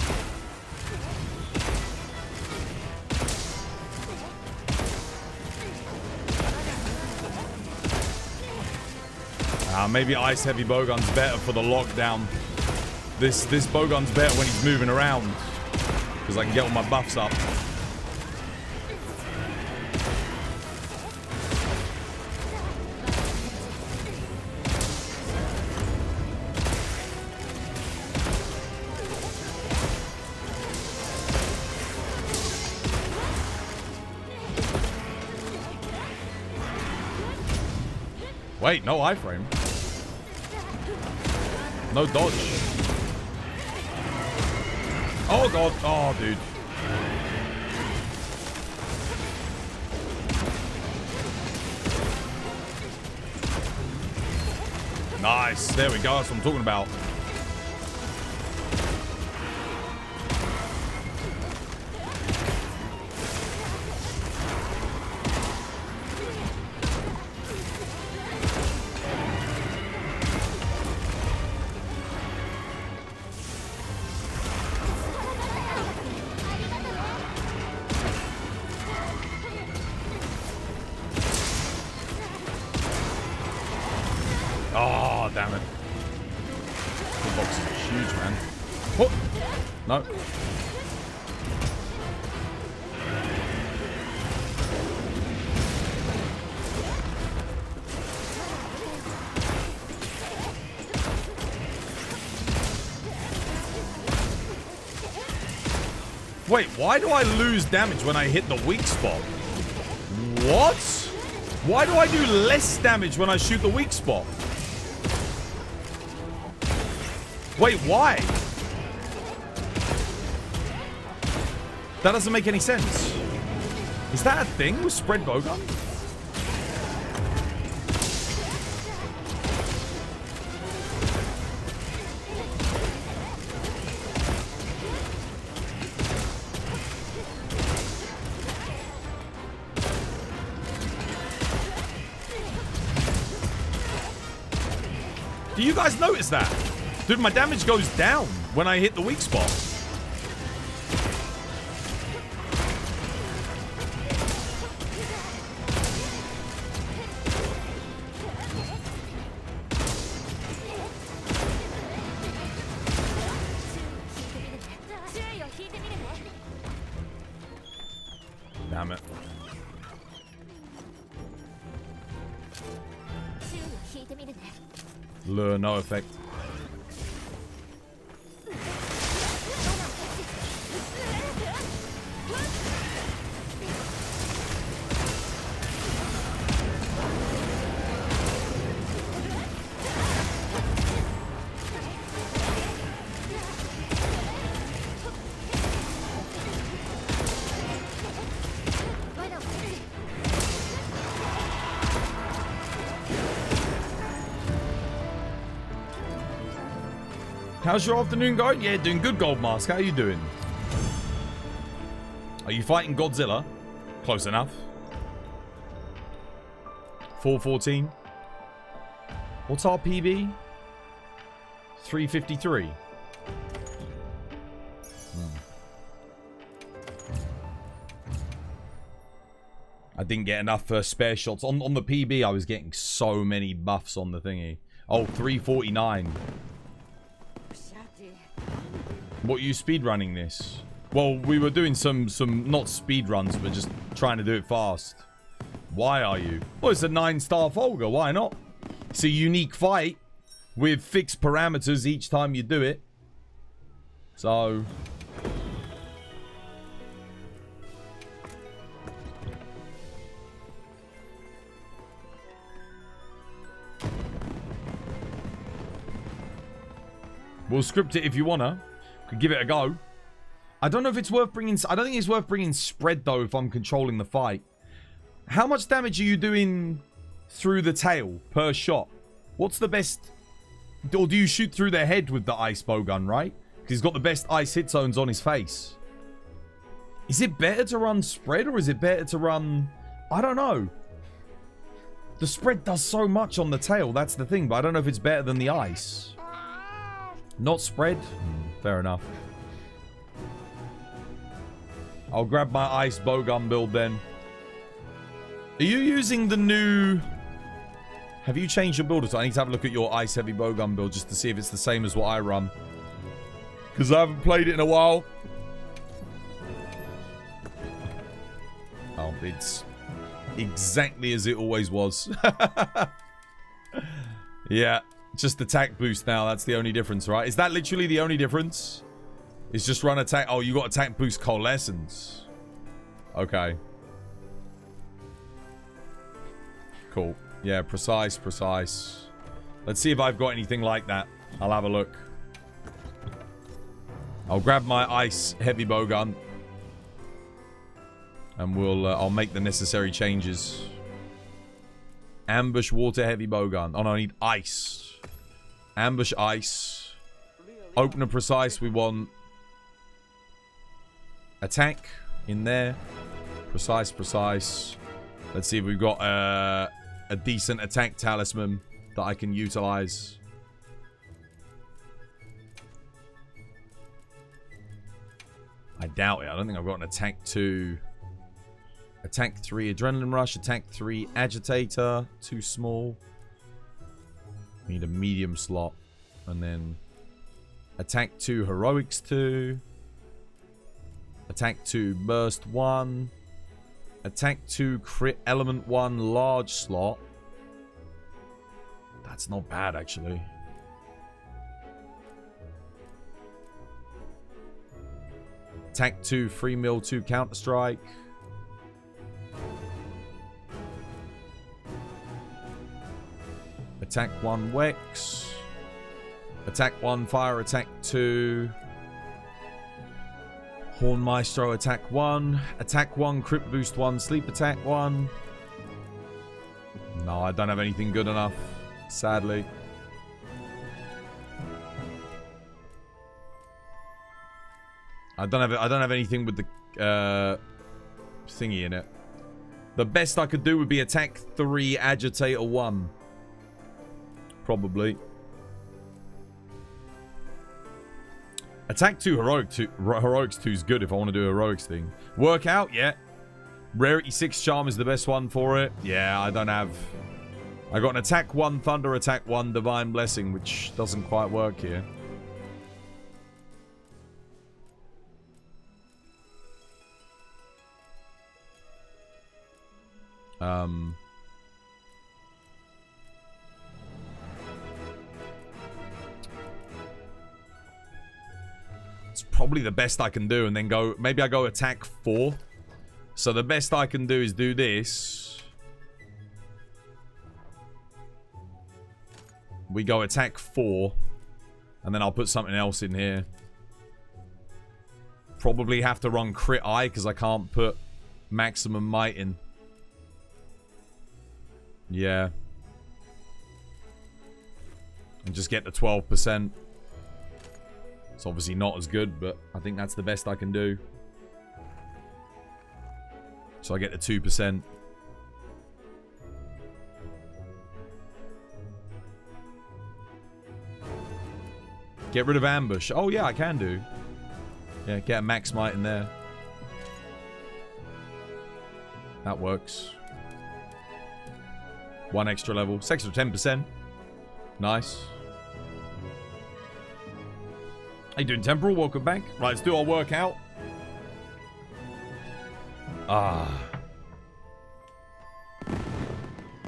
Maybe Ice Heavy Bowgun's better for the lockdown. This Bowgun's better when he's moving around. Because I can get all my buffs up. Wait, no iframe. No dodge. Oh god. Oh, dude. Nice. There we go. That's what I'm talking about. Oh, damn it. The box is huge, man. Oh. No. Wait, why do I lose damage when I hit the weak spot? What? Why do I do less damage when I shoot the weak spot? Wait, why? That doesn't make any sense. Is that a thing with spread bowgun? Do you guys notice that? Dude, my damage goes down when I hit the weak spot. Damn it. Lure, no effect. How's your afternoon going? Yeah, doing good, Gold Mask. How are you doing? Are you fighting Godzilla? Close enough. 414. What's our PB? 353. I didn't get enough spare shots. On the PB, I was getting so many buffs on the thingy. Oh, 349. What are you speedrunning this? Well, we were doing some not speed runs, but just trying to do it fast. Why are you? Well, it's a 9-star Folger. Why not? It's a unique fight with fixed parameters each time you do it. So... we'll script it if you wanna. Could give it a go. I don't know if it's worth bringing... I don't think it's worth bringing spread, though, if I'm controlling the fight. How much damage are you doing through the tail per shot? What's the best... or do you shoot through the head with the ice bowgun, right? Because he's got the best ice hit zones on his face. Is it better to run spread, or is it better to run... I don't know. The spread does so much on the tail, that's the thing. But I don't know if it's better than the ice. Not spread? Fair enough. I'll grab my ice bowgun build then. Are you using the new... have you changed your build? I need to have a look at your ice heavy bowgun build just to see if it's the same as what I run. Because I haven't played it in a while. Oh, it's exactly as it always was. Yeah. Just attack boost now. That's the only difference, right? Is that literally the only difference? It's just run attack. Oh, you got attack boost coalescence. Okay. Cool. Yeah, precise. Let's see if I've got anything like that. I'll have a look. I'll grab my ice heavy bowgun. And we'll... I'll make the necessary changes. Ambush water heavy bowgun. Oh no, I need ice. Ambush ice. Opener precise. We want attack in there. Precise. Let's see if we've got a decent attack talisman that I can utilize. I doubt it. I don't think I've got an attack 2. Attack 3 adrenaline rush. Attack 3 agitator. Too small. We need a medium slot. And then attack 2, heroics 2. Attack 2, burst 1. Attack 2, crit element 1, large slot. That's not bad, actually. Attack 2, free mill 2, counter strike. Attack 1, Wex. Attack 1, fire attack 2. Horn Maestro, attack 1. Attack 1, crit boost 1, sleep attack 1. No, I don't have anything good enough, sadly. I don't have anything with the thingy in it. The best I could do would be attack 3, agitator 1. Probably. Attack 2, heroics 2 is good if I want to do a heroics thing. Workout, yeah. Rarity 6 charm is the best one for it. Yeah, I don't have... I got an attack 1, thunder attack 1, divine blessing, which doesn't quite work here. It's probably the best I can do, and then go... Maybe I go attack 4. So the best I can do is do this. We go attack 4. And then I'll put something else in here. Probably have to run crit eye, because I can't put maximum might in. Yeah. And just get the 12%. It's obviously not as good, but I think that's the best I can do. So I get the 2%. Get rid of ambush. Oh yeah, I can do. Yeah, get a max might in there. That works. 1 extra level. It's extra 10%. Nice. How you doing, Temporal? Welcome back. Right, let's do our workout. Ah.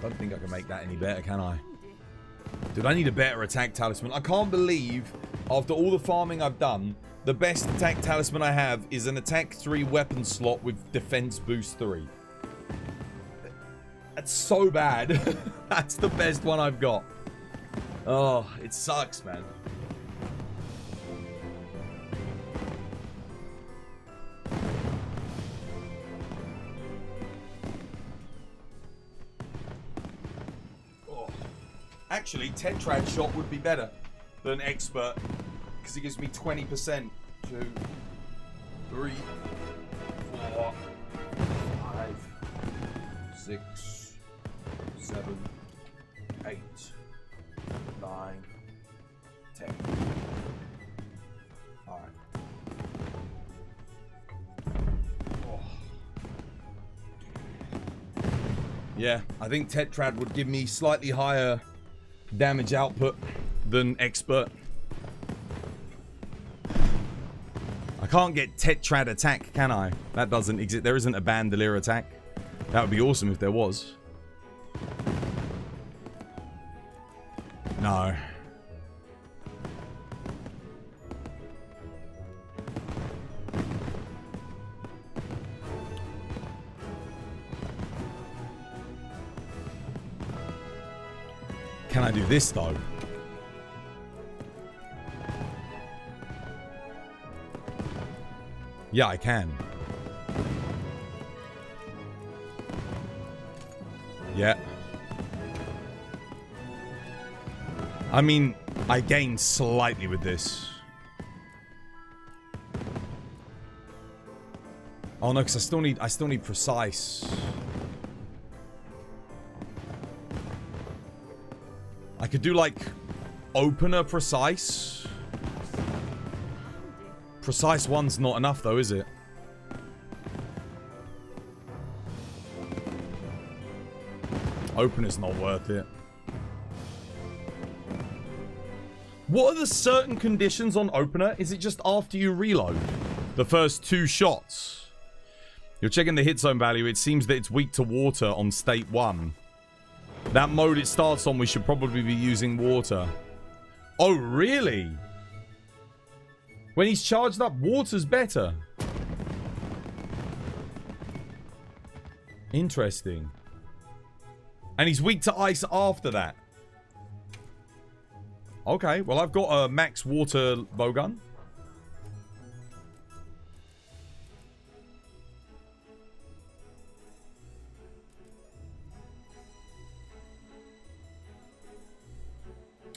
Don't think I can make that any better, can I? Dude, I need a better attack talisman. I can't believe, after all the farming I've done, the best attack talisman I have is an attack 3 weapon slot with defense boost 3. That's so bad. That's the best one I've got. Oh, it sucks, man. Actually, Tetrad shot would be better than expert because it gives me 20%. 2, 3, 4, 5, 6, 7, 8, 9, 10. All right. Oh. Yeah, I think Tetrad would give me slightly higher damage output than expert. I can't get Tetrad attack, can I? That doesn't exist. There isn't a bandolier attack. That would be awesome if there was. No. Can I do this though? Yeah, I can. Yeah. I mean, I gain slightly with this. Oh no, because I still need precise. I could do like opener precise. Precise 1's not enough though, is it? Opener's not worth it. What are the certain conditions on opener? Is it just after you reload? The first 2 shots? You're checking the hit zone value. It seems that it's weak to water on state 1. That mode it starts on, we should probably be using water. Oh, really? When he's charged up, water's better. Interesting. And he's weak to ice after that. Okay, well, I've got a max water bowgun.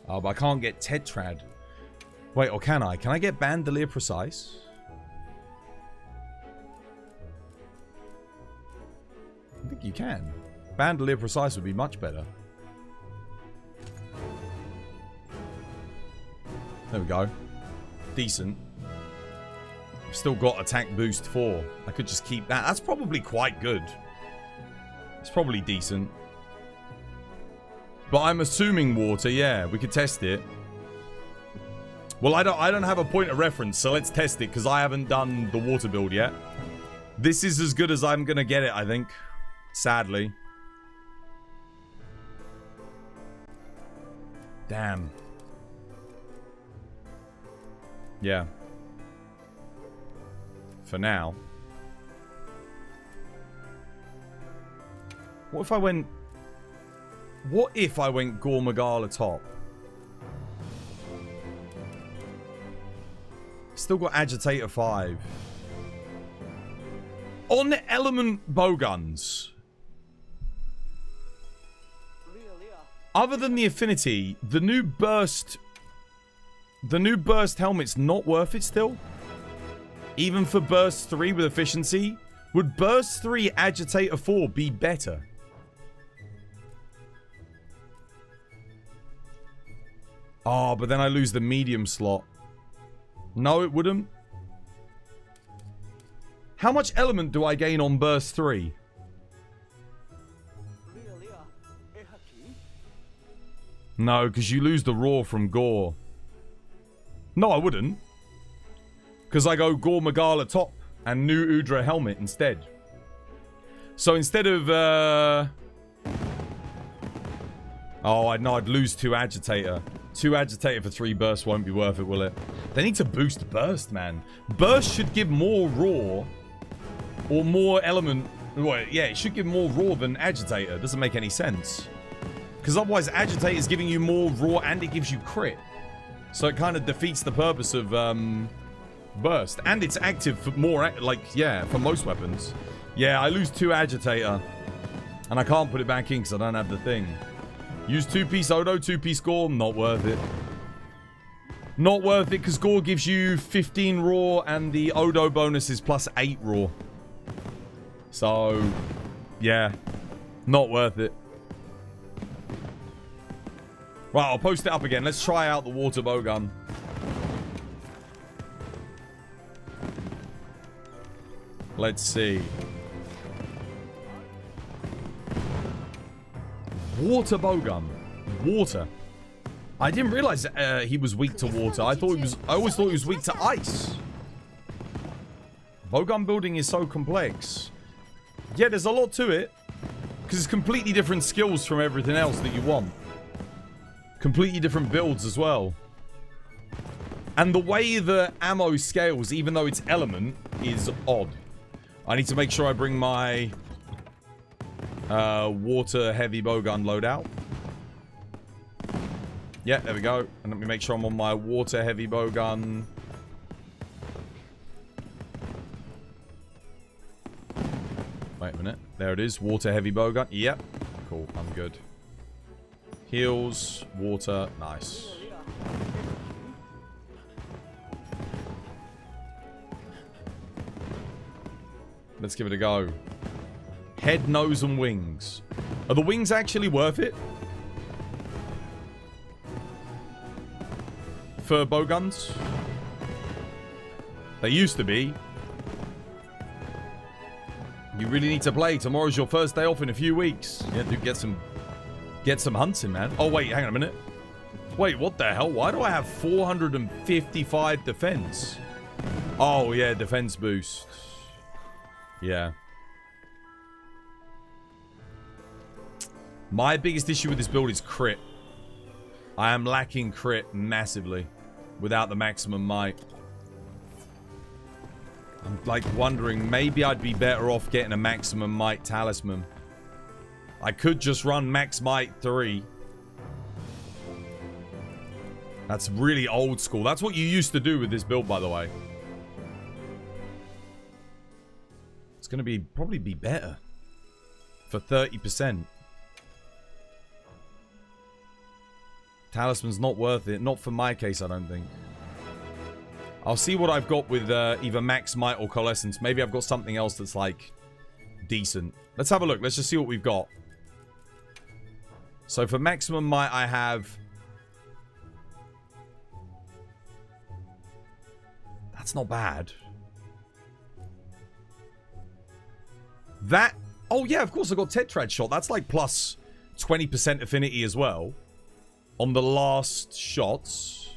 Oh, but I can't get Tetrad. Wait, or can I? Can I get Bandolier Precise? I think you can. Bandolier Precise would be much better. There we go. Decent. I've still got attack boost 4. I could just keep that. That's probably quite good. It's probably decent. But I'm assuming water, yeah. We could test it. Well, I don't have a point of reference, so let's test it, because I haven't done the water build yet. This is as good as I'm gonna get it, I think. Sadly. Damn. Yeah. For now. What if I went... What if I went Gogmazios top? Still got Agitator 5. On element bowguns. Other than the affinity, the new burst helmet's not worth it still. Even for burst 3 with efficiency, would burst 3 Agitator 4 be better? Oh, but then I lose the medium slot. No, it wouldn't. How much element do I gain on burst 3? No, because you lose the raw from Gore. No, I wouldn't. Because I go Gogmazios top and Nu Udra helmet instead. So instead of... Oh, no, I'd lose 2 Agitator. 2 Agitator for 3 burst won't be worth it, will it? They need to boost burst, man. Burst should give more raw. Or more element... Well, yeah, it should give more raw than Agitator. Doesn't make any sense. Because otherwise, Agitator is giving you more raw and it gives you crit. So it kind of defeats the purpose of burst. And it's active for more... Like, yeah, for most weapons. Yeah, I lose 2 Agitator. And I can't put it back in because I don't have the thing. Use 2-piece Odo, 2-piece Gore. Not worth it. Not worth it because Gore gives you 15 raw and the Odo bonus is plus 8 raw. So, yeah. Not worth it. Right, I'll post it up again. Let's try out the water bowgun. Let's see. Water bowgun. Water. I didn't realize he was weak to water. I always thought he was weak to ice. Bowgun building is so complex. Yeah, there's a lot to it. Because it's completely different skills from everything else that you want. Completely different builds as well. And the way the ammo scales, even though it's element, is odd. I need to make sure I bring my water heavy bowgun loadout. Yeah, there we go. And let me make sure I'm on my water heavy bowgun. Wait a minute. There it is. Water heavy bowgun. Yep. Cool. I'm good. Heals. Water. Nice. Let's give it a go. Head, nose, and wings. Are the wings actually worth it? For bowguns? They used to be. You really need to play. Tomorrow's your first day off in a few weeks. Yeah, dude, get some hunts in, man. Oh, wait, hang on a minute. Wait, what the hell? Why do I have 455 defense? Oh, yeah, defense boost. Yeah. My biggest issue with this build is crit. I am lacking crit massively without the maximum might. I'm like wondering, maybe I'd be better off getting a maximum might talisman. I could just run max might 3. That's really old school. That's what you used to do with this build, by the way. It's going to probably be better for 30%. Talisman's not worth it. Not for my case, I don't think. I'll see what I've got with either max might or coalescence. Maybe I've got something else that's like decent. Let's have a look. Let's just see what we've got. So for maximum might, I have... That's not bad. That... Oh yeah, of course I got Tetrad shot. That's like plus 20% affinity as well. On the last shots.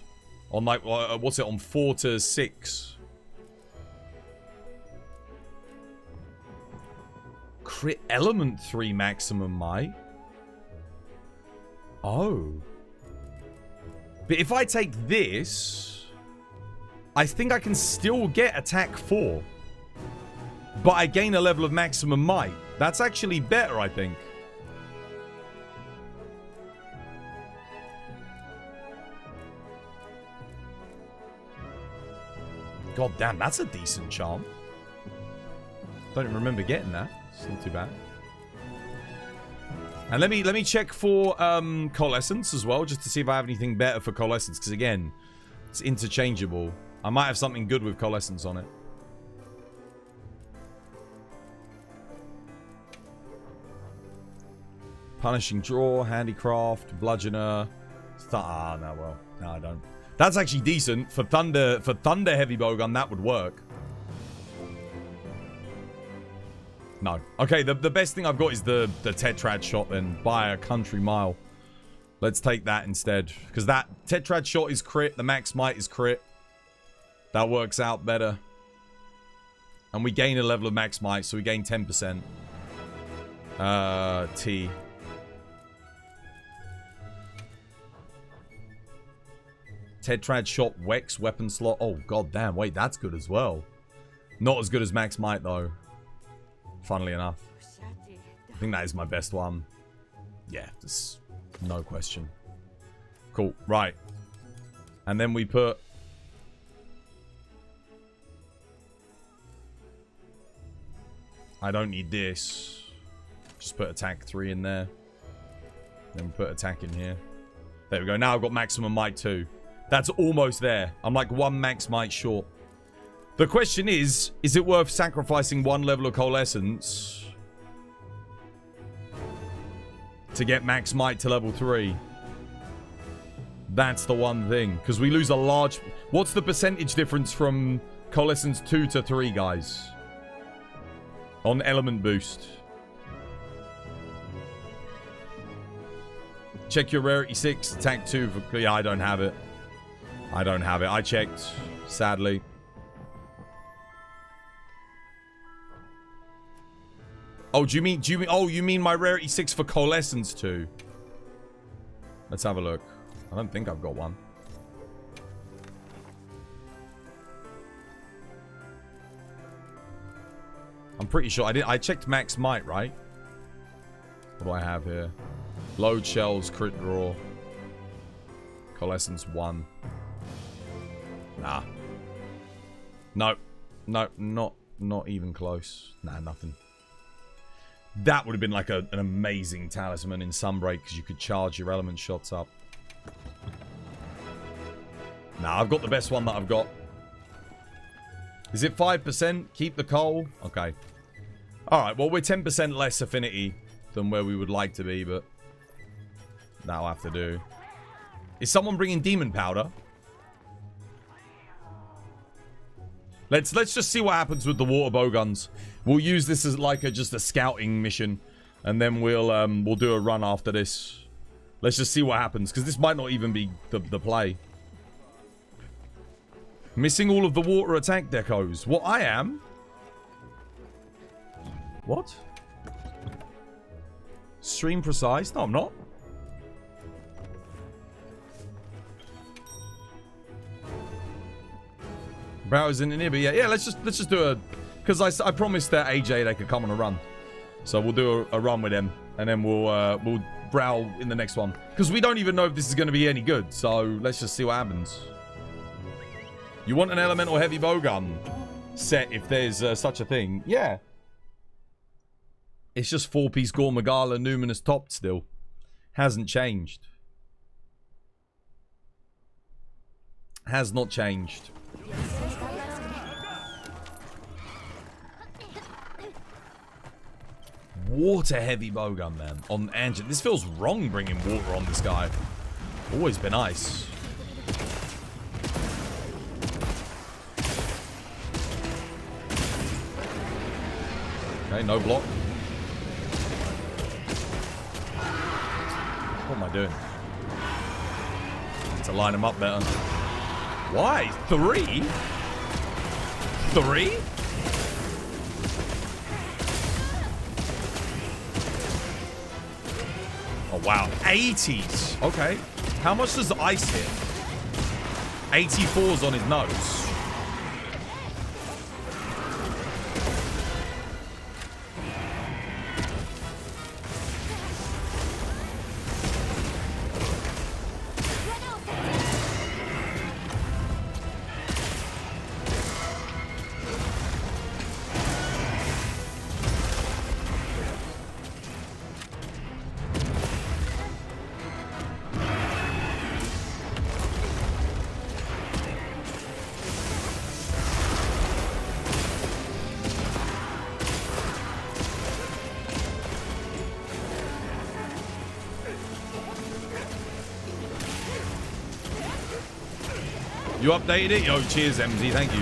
On like, what's it, on 4 to 6. Crit element 3 maximum might. Oh. But if I take this, I think I can still get attack 4. But I gain a level of maximum might. That's actually better, I think. God damn, that's a decent charm. Don't even remember getting that. It's not too bad. And let me check for coalescence as well, just to see if I have anything better for coalescence. Because again, it's interchangeable. I might have something good with coalescence on it. Punishing draw, handicraft, bludgeoner. Ah, no, well, no, I don't. That's actually decent for thunder heavy bowgun. That would work. No. Okay, the best thing I've got is the Tetrad shot then by a country mile. Let's take that instead, because that Tetrad shot is crit. The max might is crit. That works out better. And we gain a level of max might, so we gain 10%. T. Tetrad shot Wex weapon slot. Oh, god damn. Wait, that's good as well. Not as good as max might, though. Funnily enough. I think that is my best one. Yeah, there's no question. Cool. Right. And then we put... I don't need this. Just put attack 3 in there. Then we put attack in here. There we go. Now I've got maximum might 2. That's almost there. I'm like 1 max might short. The question is it worth sacrificing 1 level of coalescence to get max might to level 3? That's the one thing. Because we lose a large... What's the percentage difference from coalescence 2 to 3, guys? On element boost. Check your rarity 6, attack 2. Yeah, I don't have it. I don't have it. I checked, sadly. Oh, do you mean, oh, you mean my rarity 6 for coalescence 2? Let's have a look. I don't think I've got one. I'm pretty sure I checked max might, right? What do I have here? Load shells, crit draw. Coalescence 1. Nah. Nope. Nope, not even close. Nah, nothing. That would have been like an amazing talisman in Sunbreak because you could charge your element shots up. Nah, I've got the best one that I've got. Is it 5%? Keep the coal? Okay. Alright, well, we're 10% less affinity than where we would like to be, but that'll have to do. Is someone bringing demon powder? Let's just see what happens with the water bowguns. We'll use this as like just a scouting mission, and then we'll do a run after this. Let's just see what happens, because this might not even be the play. Missing all of the water attack decos. What I am? What? Stream precise? No, I'm not. Browser's in here, but yeah. Let's just do a, because I promised that AJ they could come on a run, so we'll do a run with them, and then we'll brow in the next one, because we don't even know if this is going to be any good. So let's just see what happens. You want an elemental heavy bowgun set if there's such a thing? Yeah. It's just 4-piece Gore Magala Numinous topped still. Hasn't changed. Has not changed. Water heavy bowgun, man. On Angel. This feels wrong bringing water on this guy. Always been ice. Okay, no block. What am I doing? To line him up better. Why? 3? 3? Oh, wow. 80s. Okay. How much does the ice hit? 84's on his nose. You updated it? Yo, cheers, MZ. Thank you.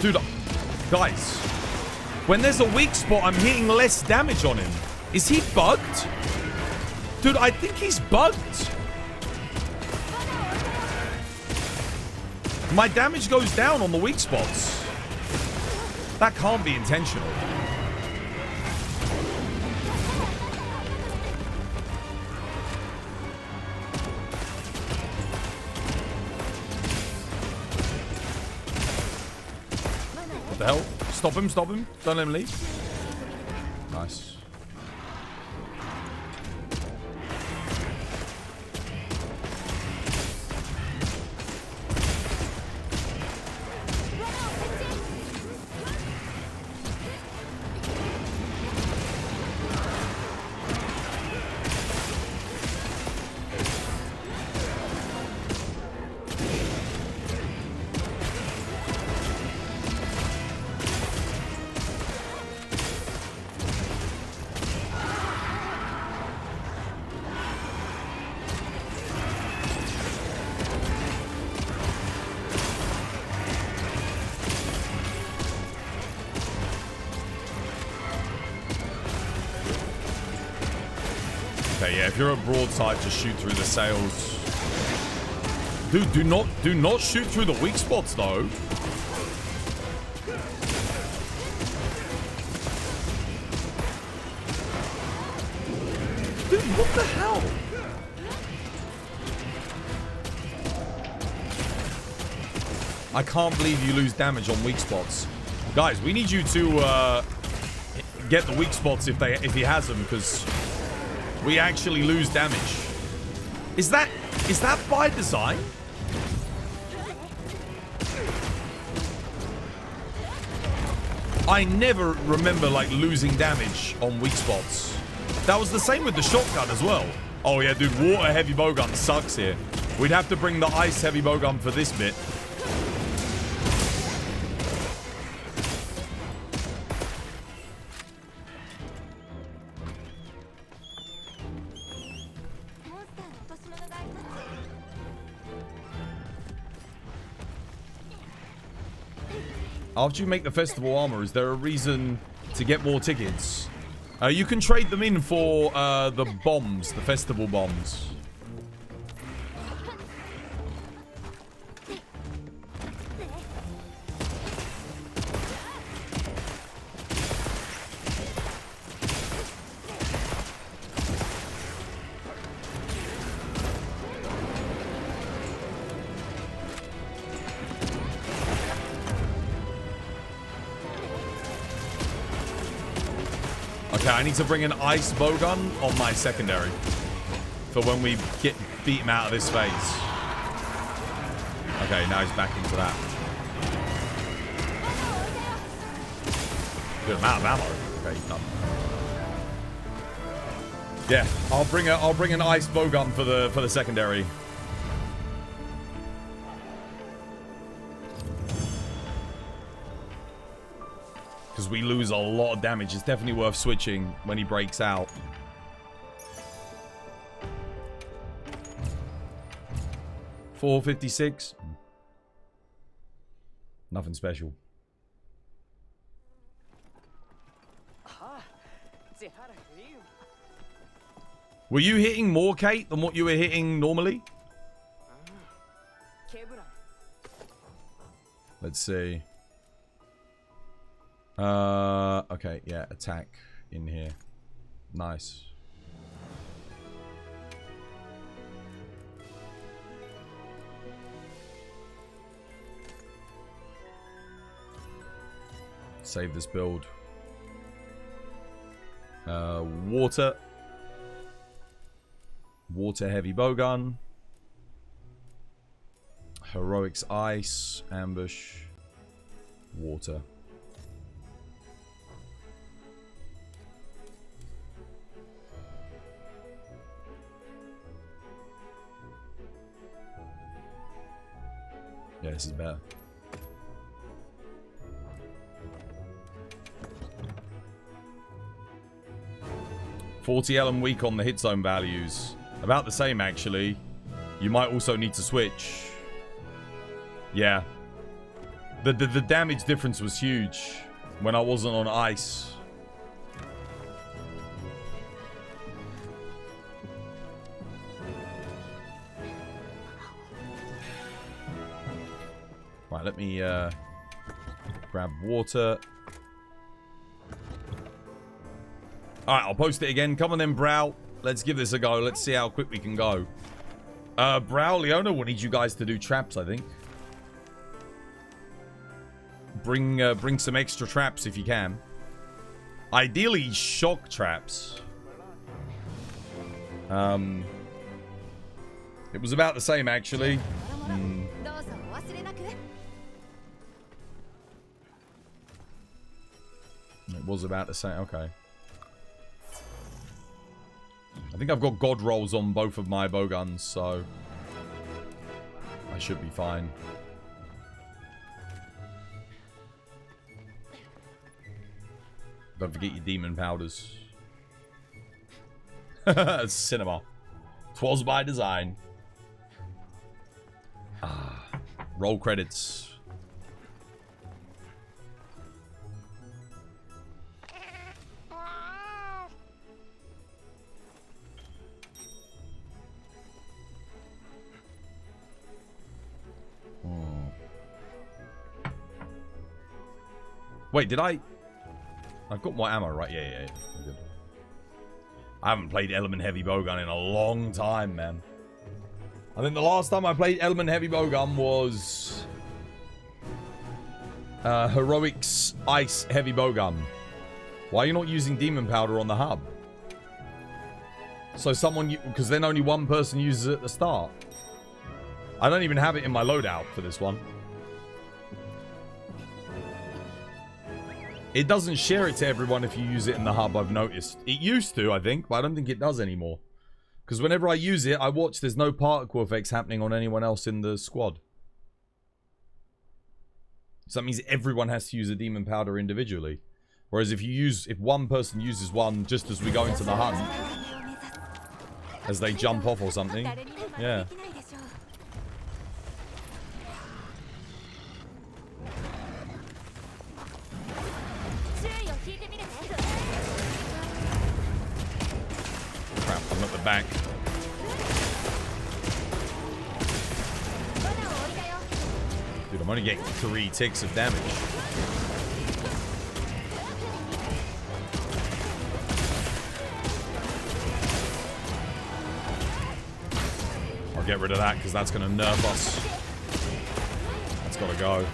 Dude, guys. When there's a weak spot, I'm hitting less damage on him. Is he bugged? Dude, I think he's bugged. My damage goes down on the weak spots. That can't be intentional. What the hell? Stop him, stop him. Don't let him leave. Nice. Yeah, if you're a broadside, just shoot through the sails. Dude, do not shoot through the weak spots though. Dude, what the hell? I can't believe you lose damage on weak spots. Guys, we need you to get the weak spots if he has them, because we actually lose damage. Is that by design? I never remember like losing damage on weak spots. That was the same with the shotgun as well. Oh yeah, dude, water heavy bowgun sucks here. We'd have to bring the ice heavy bowgun for this bit. After you make the festival armor, is there a reason to get more tickets? You can trade them in for the bombs, the festival bombs. Okay, I need to bring an ice bowgun on my secondary for when we beat him out of this phase. Okay, now he's back into that. Good amount of ammo. Okay, he's done. Yeah, I'll bring an ice bowgun for the secondary. Because we lose a lot of damage. It's definitely worth switching when he breaks out. $456. Nothing special. Were you hitting more, Kate, than what you were hitting normally? Let's see. Okay, yeah, attack in here. Nice. Save this build. Water. Water heavy bowgun. Heroics ice. Ambush. Water. Yeah, this is better. $40 weak on the hit zone values. About the same, actually. You might also need to switch. Yeah. The damage difference was huge when I wasn't on ice. Right, let me grab water. Alright, I'll post it again. Come on then, Brow. Let's give this a go. Let's see how quick we can go. Brow, Leona will need you guys to do traps, I think. Bring some extra traps if you can. Ideally, shock traps. It was about the same, actually. It was about the same. Okay. I think I've got god rolls on both of my bowguns, so I should be fine. Don't forget your demon powders. Cinema. 'Twas by design. Ah, roll credits. Wait, did I? I've got more ammo, right? Yeah. Good. I haven't played Element Heavy Bowgun in a long time, man. I think the last time I played Element Heavy Bowgun was Heroics Ice Heavy Bowgun. Why are you not using Demon Powder on the hub? So because then only one person uses it at the start. I don't even have it in my loadout for this one. It doesn't share it to everyone if you use it in the hub, I've noticed. It used to, I think, but I don't think it does anymore. Because whenever I use it, I watch there's no particle effects happening on anyone else in the squad. So that means everyone has to use a demon powder individually. Whereas if one person uses one just as we go into the hunt, as they jump off or something, yeah. back. Dude, I'm only getting 3 ticks of damage. I'll get rid of that because that's going to nerf us. That's got to go.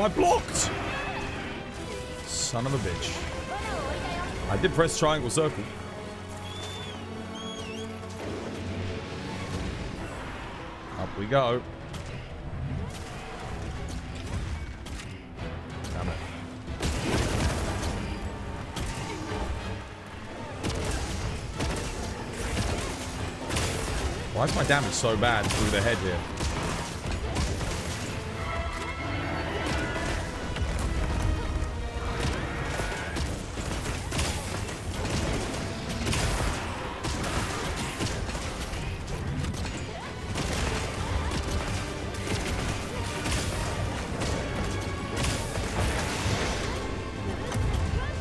I blocked! Son of a bitch. I did press triangle circle. Up we go. Damn it. Why is my damage so bad through the head here?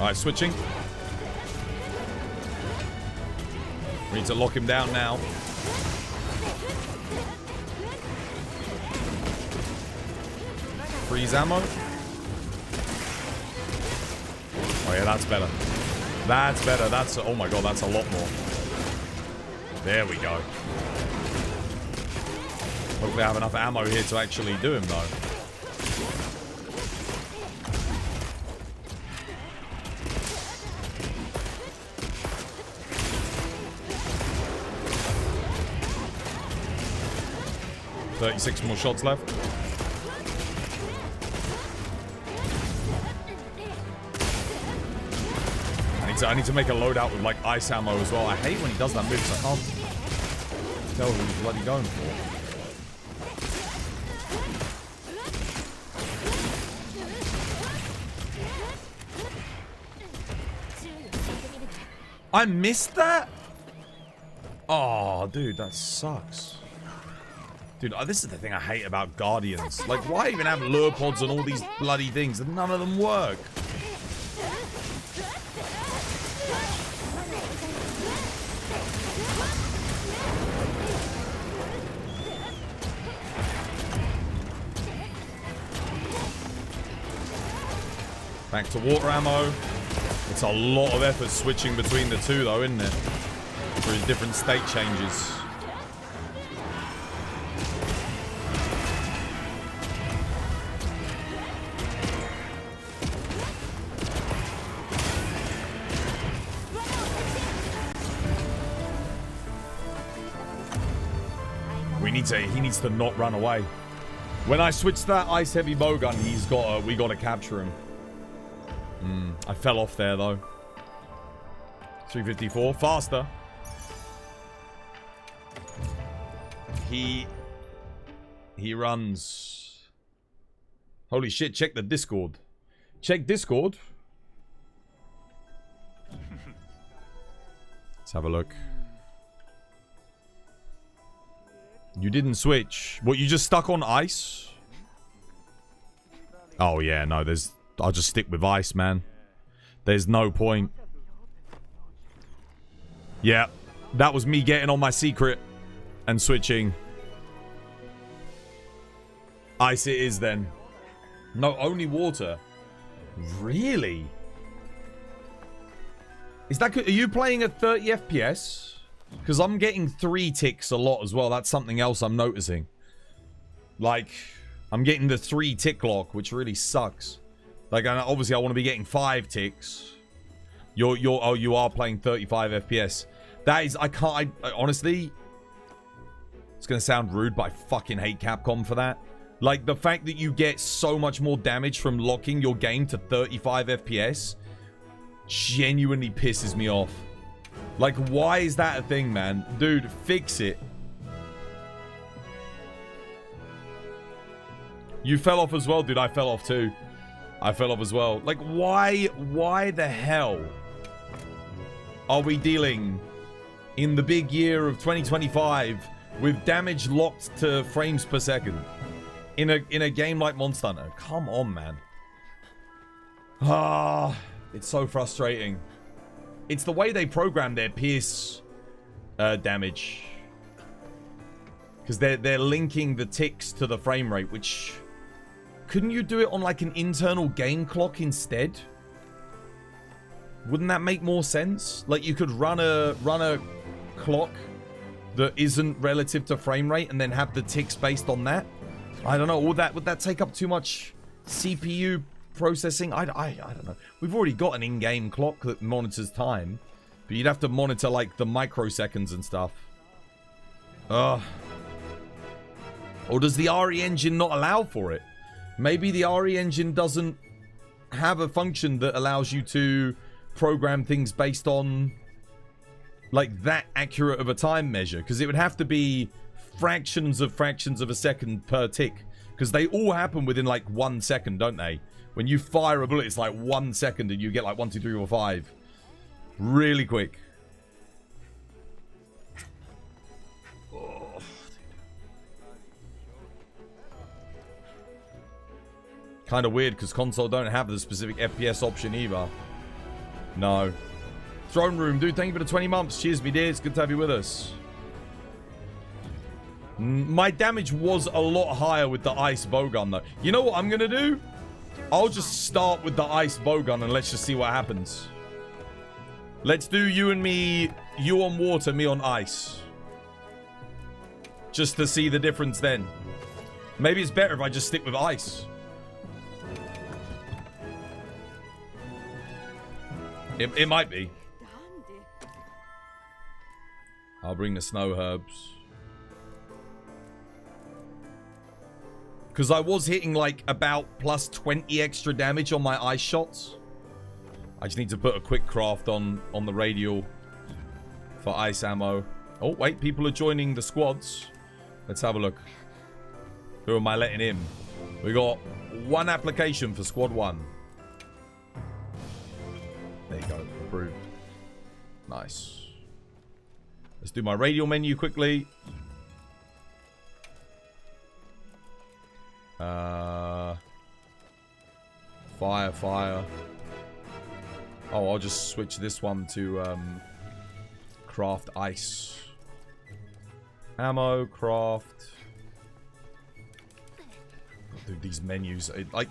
Alright, switching. We need to lock him down now. Freeze ammo. Oh yeah, that's better. That's better. That's, oh my god, that's a lot more. There we go. Hopefully I have enough ammo here to actually do him though. $36 more shots left. I need to make a loadout with like ice ammo as well. I hate when he does that move, so I can't tell who he's bloody going for. I missed that? Oh, dude, that sucks. Dude, this is the thing I hate about Guardians. Like, why even have lure pods and all these bloody things and none of them work? Back to water ammo. It's a lot of effort switching between the two though, isn't it? For his different state changes. He needs to not run away. When I switch to that ice heavy bowgun, we gotta capture him. I fell off there though. 354, faster. He runs. Holy shit, check the Discord. Check Discord. Let's have a look. You didn't switch. What, you just stuck on ice? Oh yeah, no, I'll just stick with ice, man. There's no point. Yeah, that was me getting on my secret and switching. Ice it is then. No, only water. Really? Is that good? Are you playing at 30 FPS? Because I'm getting 3 ticks a lot as well. That's something else I'm noticing. Like, I'm getting the 3 tick lock, which really sucks. Like, obviously I want to be getting 5 ticks. You are playing 35 FPS. That is, I honestly, it's going to sound rude, but I fucking hate Capcom for that. Like, the fact that you get so much more damage from locking your game to 35 FPS genuinely pisses me off. Like, why is that a thing, man? Dude, fix it. You fell off as well, dude. I fell off too. I fell off as well. Like, why the hell are we dealing in the big year of 2025 with damage locked to frames per second in a game like Monster Hunter? Come on, man. Ah, it's so frustrating. It's the way they program their pierce damage, because they're linking the ticks to the frame rate, which... Couldn't you do it on like an internal game clock instead? Wouldn't that make more sense? Like, you could run a clock that isn't relative to frame rate and then have the ticks based on that. I don't know. Would that take up too much CPU processing? I don't know. We've already got an in-game clock that monitors time, but you'd have to monitor like the microseconds and stuff. Or does the RE engine not allow for it? Maybe the RE engine doesn't have a function that allows you to program things based on like that accurate of a time measure, because it would have to be fractions of a second per tick, because they all happen within like 1 second, don't they? When you fire a bullet, it's like 1 second and you get like 1, 2, 3, 4, 5 really quick. Kind of weird, because console don't have the specific FPS option either. No. Throne Room, dude, thank you for the 20 months. Cheers, me dear. It's good to have you with us. My damage was a lot higher with the ice bowgun, though. You know what I'm going to do? I'll just start with the ice bowgun and let's just see what happens. Let's do you and me, you on water, me on ice. Just to see the difference then. Maybe it's better if I just stick with ice. It might be. I'll bring the snow herbs. Because I was hitting like about plus 20 extra damage on my ice shots. I just need to put a quick craft on the radial for ice ammo. Oh, wait. People are joining the squads. Let's have a look. Who am I letting in? We got one application for squad 1. There you go. Approved. Nice. Let's do my radial menu quickly. Fire. Oh, I'll just switch this one to craft ice. Ammo, craft. Dude, these menus. I've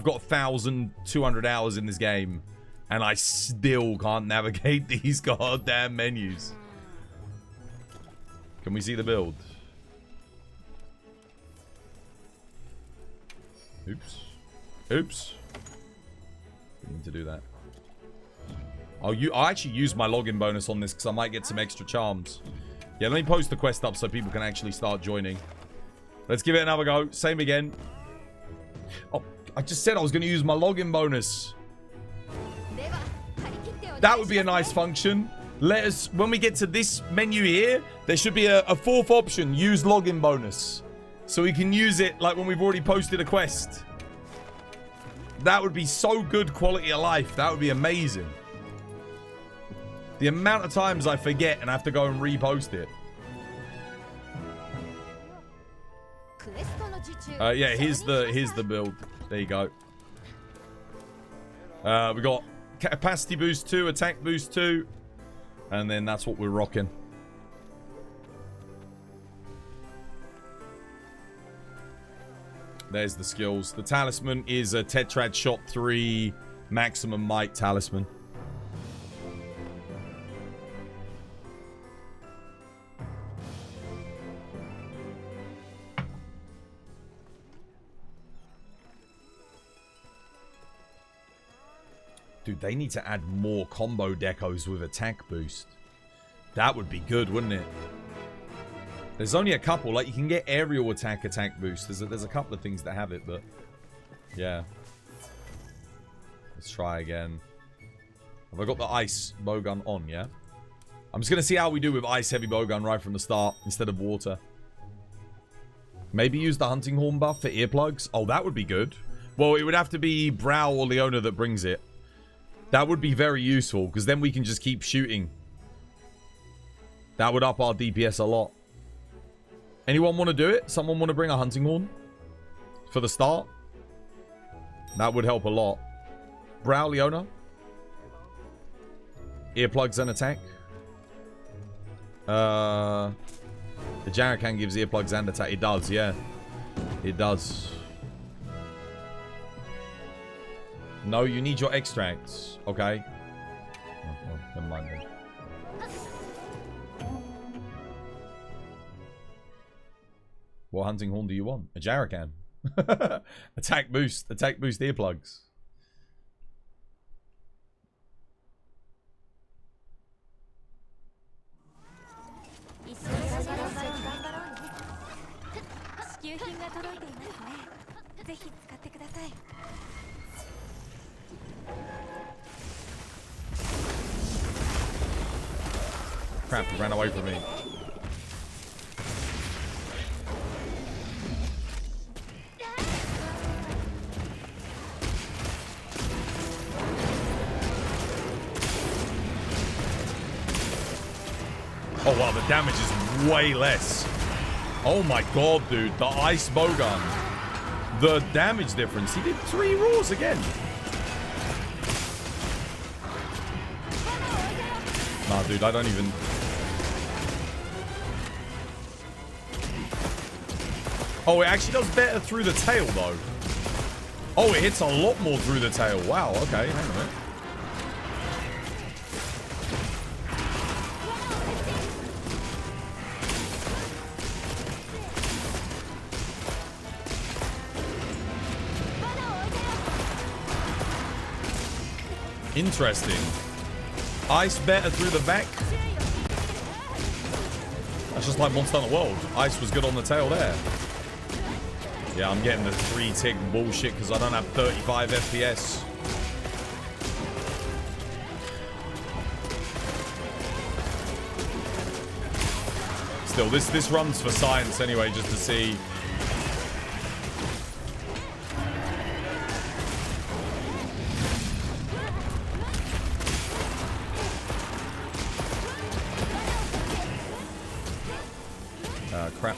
got 1,200 hours in this game. And I still can't navigate these goddamn menus. Can we see the build? Oops. Oops. Didn't need to do that. I'll actually use my login bonus on this because I might get some extra charms. Yeah, let me post the quest up so people can actually start joining. Let's give it another go. Same again. Oh, I just said I was going to use my login bonus. That would be a nice function. Let us, when we get to this menu here, there should be a fourth option, use login bonus. So we can use it like when we've already posted a quest. That would be so good quality of life. That would be amazing. The amount of times I forget and have to go and repost it. Yeah, here's the build. There you go. We got capacity boost 2, attack boost 2, and then that's what we're rocking. There's the skills. The talisman is a Tetrad Shot 3 maximum might talisman. Dude, they need to add more combo decos with attack boost. That would be good, wouldn't it? There's only a couple. Like, you can get aerial attack boost. There's a couple of things that have it, but... Yeah. Let's try again. Have I got the ice bowgun on, yeah? I'm just going to see how we do with ice heavy bowgun right from the start instead of water. Maybe use the hunting horn buff for earplugs. Oh, that would be good. Well, it would have to be Brow or Leona that brings it. That would be very useful, because then we can just keep shooting. That would up our DPS a lot. Anyone want to do it? Someone want to bring a hunting horn? For the start? That would help a lot. Brow, Leona? Earplugs and attack? The Jarakan gives earplugs and attack. It does, yeah. It does. No, you need your extracts. Okay. Oh, well, never mind then. What hunting horn do you want? A Jarakan. Attack boost. Attack boost earplugs. Crap, he ran away from me. Oh wow, the damage is way less. Oh my god, dude. The ice bowgun. The damage difference. He did 3 roars again. Nah, dude, I don't even... Oh, it actually does better through the tail, though. Oh, it hits a lot more through the tail. Wow, okay. Hang on a minute. Interesting. Ice better through the back. That's just like Monster Hunter World. Ice was good on the tail there. Yeah, I'm getting the 3-tick bullshit because I don't have 35 FPS. Still, this runs for science anyway, just to see. Crap.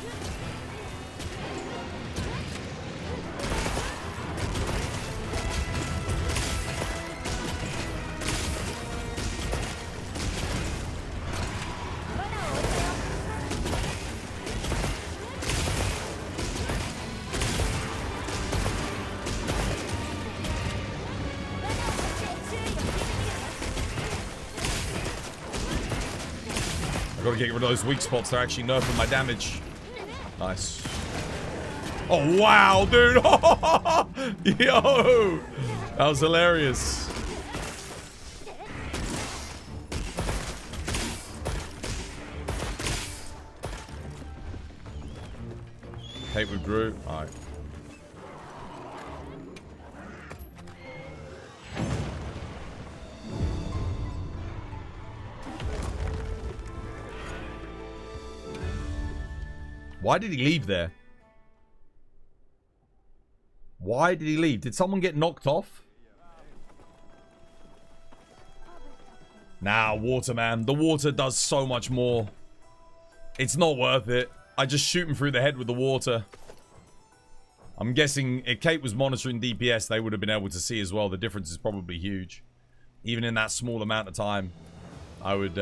I gotta get rid of those weak spots. They're actually nerfing my damage. Nice. Oh, wow, dude. Yo. That was hilarious. Kate with Drew. All right. Why did he leave there? Why did he leave? Did someone get knocked off? Nah, water, man. The water does so much more. It's not worth it. I just shoot him through the head with the water. I'm guessing if Kate was monitoring DPS, they would have been able to see as well. The difference is probably huge. Even in that small amount of time, I would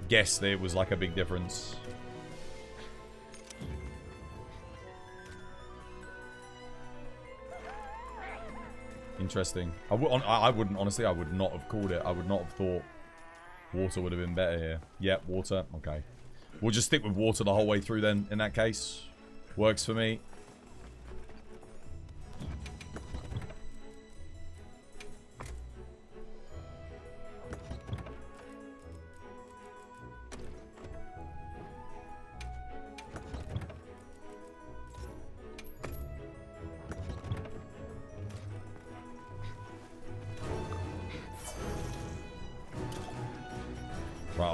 guess that it was like a big difference. Interesting. I wouldn't, honestly, I would not have called it. I would not have thought water would have been better here. Yeah, water. Okay. We'll just stick with water the whole way through then, in that case. Works for me.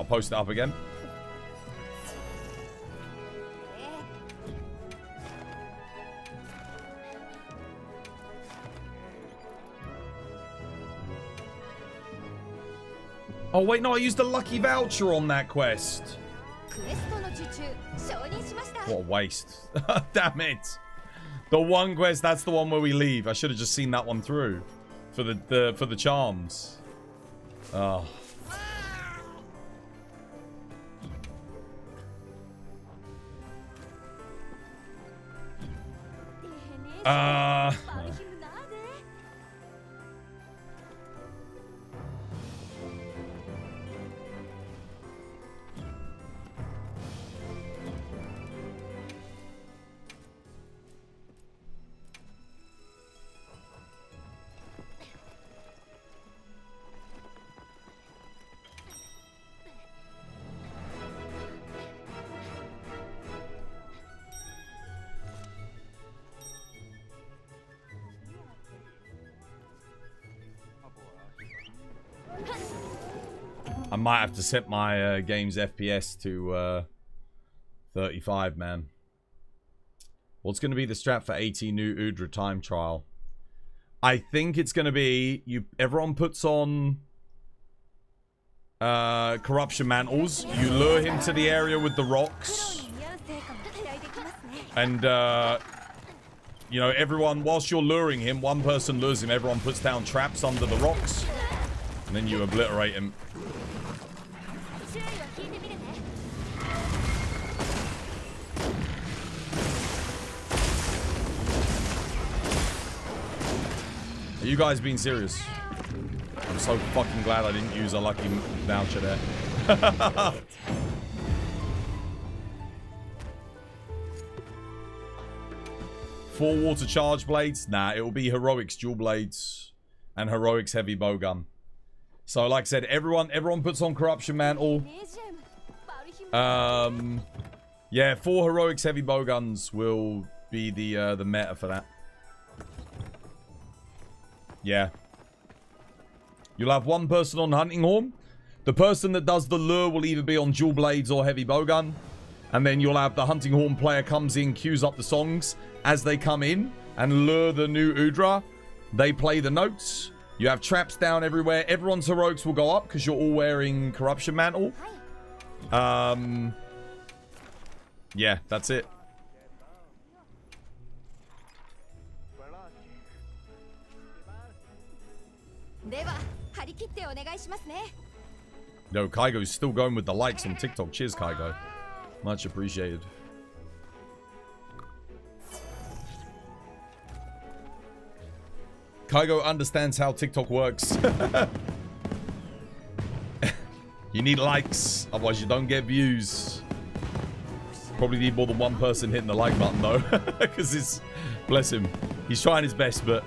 I'll post it up again. Oh, wait, no, I used a lucky voucher on that quest. What a waste. Damn it. The one quest, that's the one where we leave. I should have just seen that one through for the charms. Oh. I might have to set my game's FPS to 35, man. What's going to be the strat for AT Nu Udra time trial? I think it's going to be everyone puts on corruption mantles. You lure him to the area with the rocks. And, you know, everyone, whilst you're luring him, one person lures him, everyone puts down traps under the rocks. And then you obliterate him. Are you guys being serious? I'm so fucking glad I didn't use a lucky voucher there. 4 water charge blades? Nah, it will be heroics dual blades and heroics heavy bowgun. So like I said, everyone puts on corruption mantle. Yeah, 4 heroics heavy bowguns will be the meta for that. Yeah. You'll have one person on hunting horn. The person that does the lure will either be on dual blades or heavy bowgun. And then you'll have the hunting horn player comes in, queues up the songs. As they come in and lure the new Udra, they play the notes. You have traps down everywhere. Everyone's heroics will go up because you're all wearing corruption mantle. Yeah, that's it. Yo, Kaigo's still going with the likes on TikTok. Cheers, Kaigo. Much appreciated. Kaigo understands how TikTok works. You need likes, otherwise you don't get views. Probably need more than one person hitting the like button though, because it's, bless him, he's trying his best, but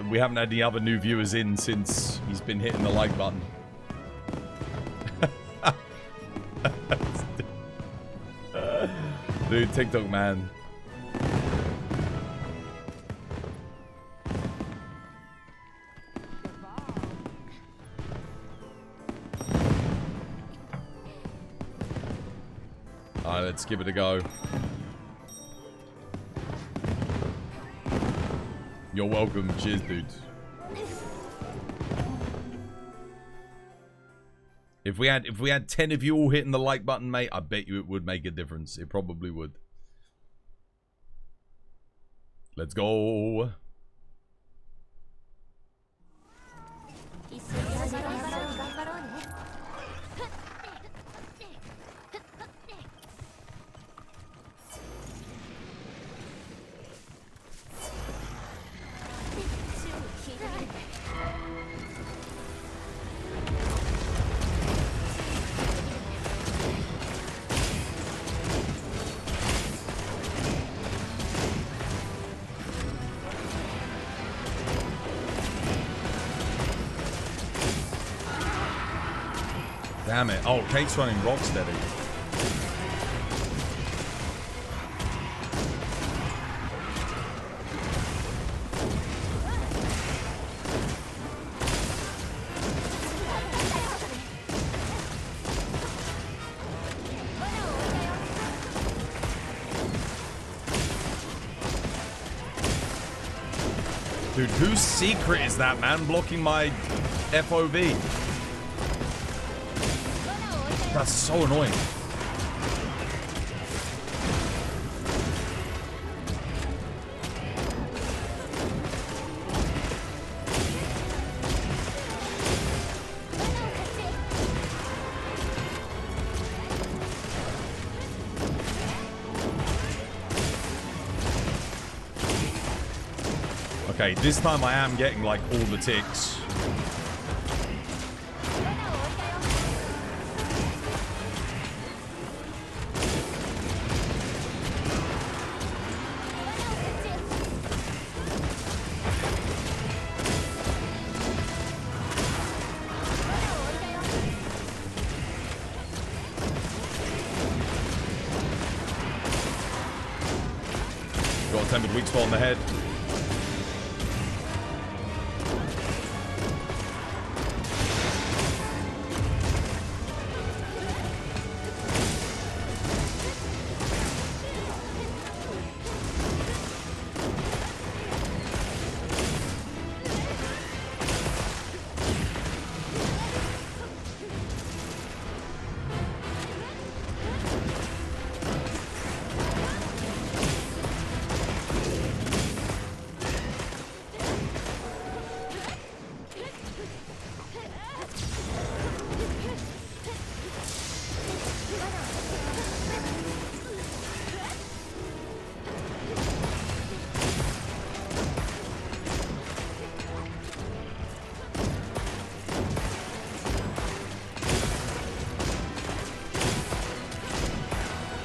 we haven't had any other new viewers in since he's been hitting the like button. Dude, TikTok, man. Alright, let's give it a go. You're welcome. Cheers, dude. If we had 10 of you all hitting the like button, mate, I bet you it would make a difference. It probably would. Let's go. Damn it. Oh, Kate's running Rocksteady. Dude, whose secret is that, man? Blocking my FOV. That's so annoying. Okay, this time I am getting like all the ticks. Got a tempered weak spot on the head.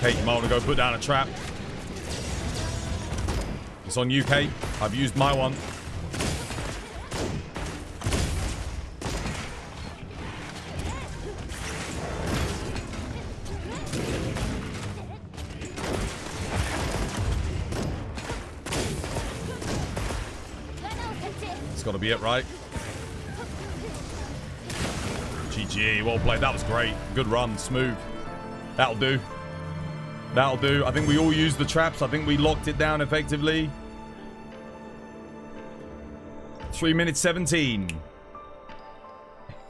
Okay, you might want to go put down a trap. It's on you, Kate. I've used my one. It's got to be it, right? GG, well played. That was great. Good run, smooth. That'll do. That'll do. I think we all used the traps. I think we locked it down effectively. 3 minutes 17.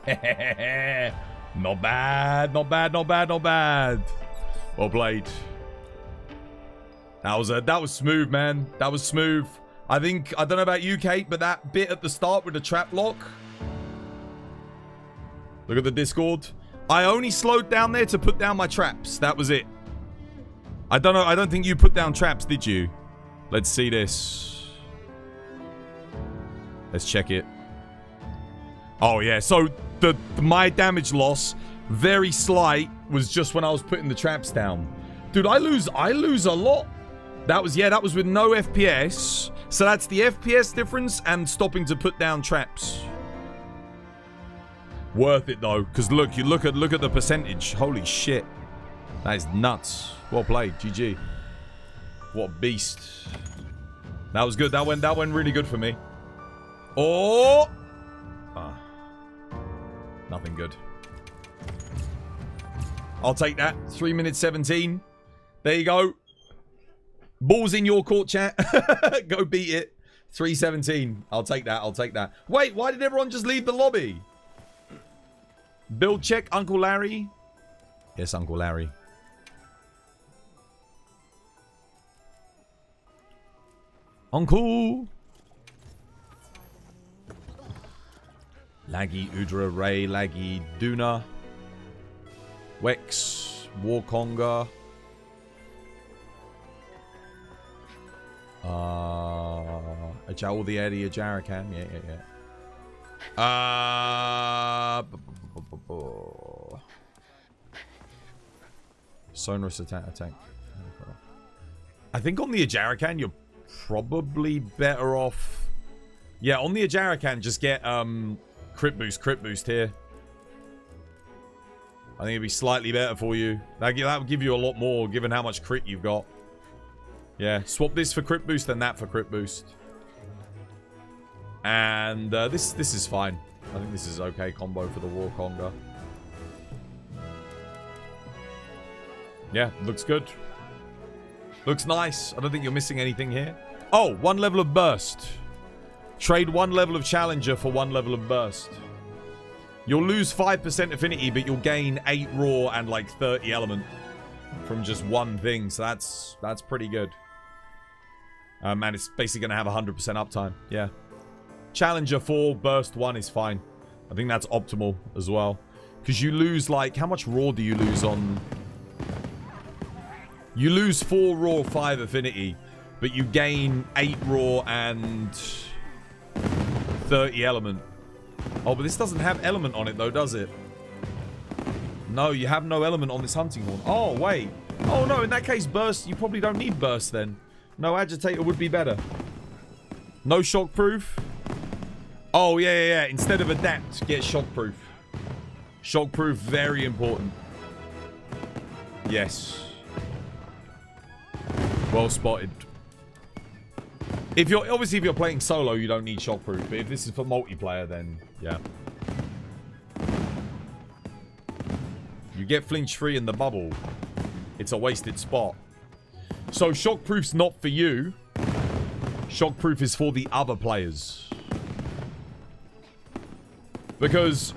Not bad, not bad, not bad, not bad. Well played. That was smooth, man. That was smooth. I think, I don't know about you, Kate, but that bit at the start with the trap lock. Look at the Discord. I only slowed down there to put down my traps. That was it. I don't know. I don't think you put down traps, did you? Let's see this. Let's check it. Oh, yeah. So, my damage loss, very slight, was just when I was putting the traps down. Dude, I lose a lot. That was with no FPS. So, that's the FPS difference and stopping to put down traps. Worth it, though. Because, look at the percentage. Holy shit. That is nuts. Well played. GG. What a beast. That was good. That went really good for me. Oh! Ah. Nothing good. I'll take that. 3 minutes 17. There you go. Balls in your court, chat. Go beat it. 3:17. I'll take that. I'll take that. Wait, why did everyone just leave the lobby? Build check, Uncle Larry. Yes, Uncle Larry. Uncle. Laggy Udra, Ray, Laggy Duna. Wex, Warkonga. Ajal the Eddie, Ajarakan. Yeah. Sonorous attack. I think on the Ajarakan, you're probably better off. Yeah, on the Ajarakan, just get crit boost here. I think it'd be slightly better for you. That would give you a lot more, given how much crit you've got. Yeah, swap this for crit boost and that for crit boost. And this is fine. I think this is okay combo for the Warkonga. Yeah, looks good. Looks nice. I don't think you're missing anything here. Oh, 1 level of burst. Trade 1 level of Challenger for 1 level of Burst. You'll lose 5% affinity, but you'll gain 8 raw and like 30 element from just one thing. So that's pretty good. And it's basically going to have 100% uptime. Yeah. Challenger 4, Burst 1 is fine. I think that's optimal as well. Because you lose like... How much raw do you lose on... You lose 4 raw, 5 affinity. But you gain 8 raw and 30 element. Oh, but this doesn't have element on it though, does it? No, you have no element on this hunting horn. Oh, wait. Oh, no, in that case, burst. You probably don't need burst then. No, agitator would be better. No shockproof. Oh, yeah. Instead of adapt, get shockproof. Shockproof, very important. Yes. Well spotted. If you're obviously if you're playing solo, you don't need shockproof. But if this is for multiplayer, then yeah. You get flinch free in the bubble. It's a wasted spot. So shockproof's not for you. Shockproof is for the other players. Because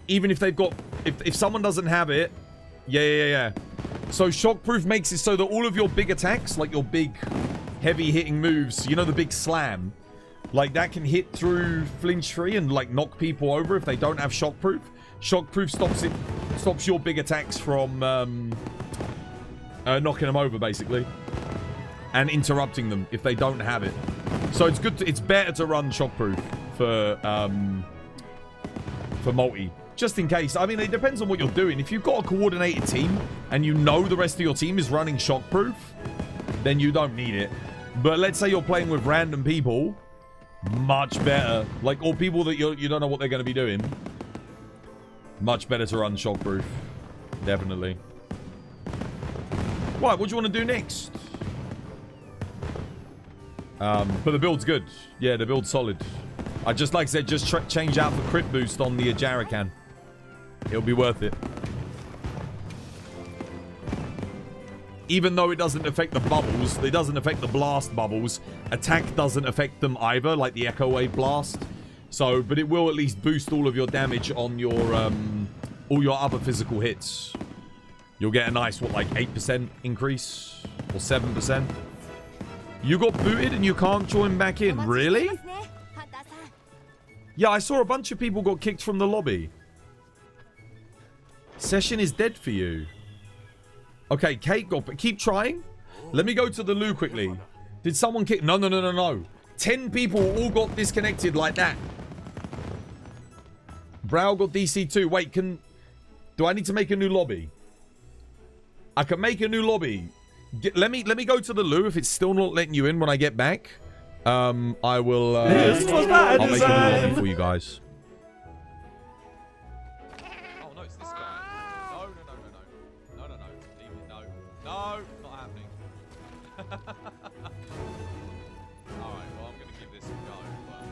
even if they've got if someone doesn't have it, yeah. So shockproof makes it so that all of your big attacks, like your big heavy hitting moves, you know, the big slam, like that can hit through flinch free and like knock people over if they don't have shockproof. Shockproof stops your big attacks from knocking them over basically and interrupting them if they don't have it. So it's good. It's better to run shockproof for multi. Just in case. I mean, it depends on what you're doing. If you've got a coordinated team and you know the rest of your team is running shockproof, then you don't need it. But let's say you're playing with random people, much better. Like, or people that you don't know what they're going to be doing. Much better to run shockproof. Definitely. Right, what do you want to do next? But the build's good. Yeah, the build's solid. I just, like I said, just change out the crit boost on the Ajarakan. It'll be worth it. Even though it doesn't affect the bubbles, it doesn't affect the blast bubbles. Attack doesn't affect them either, like the Echo Wave blast. So, but it will at least boost all of your damage on your, all your other physical hits. You'll get a nice, what, like 8% increase? Or 7%? You got booted and you can't join back in. Really? Yeah, I saw a bunch of people got kicked from the lobby. Session is dead for you. Okay, Kate got... Keep trying. Let me go to the loo quickly. Did someone kick... No. 10 people all got disconnected like that. Brow got DC too. Wait, do I need to make a new lobby? I can make a new lobby. Let me go to the loo. If it's still not letting you in when I get back, I will... This was my I'll make a new lobby for you guys. Oh no, it's this guy. No. No, not happening. Alright, well, I'm going to give this a go. But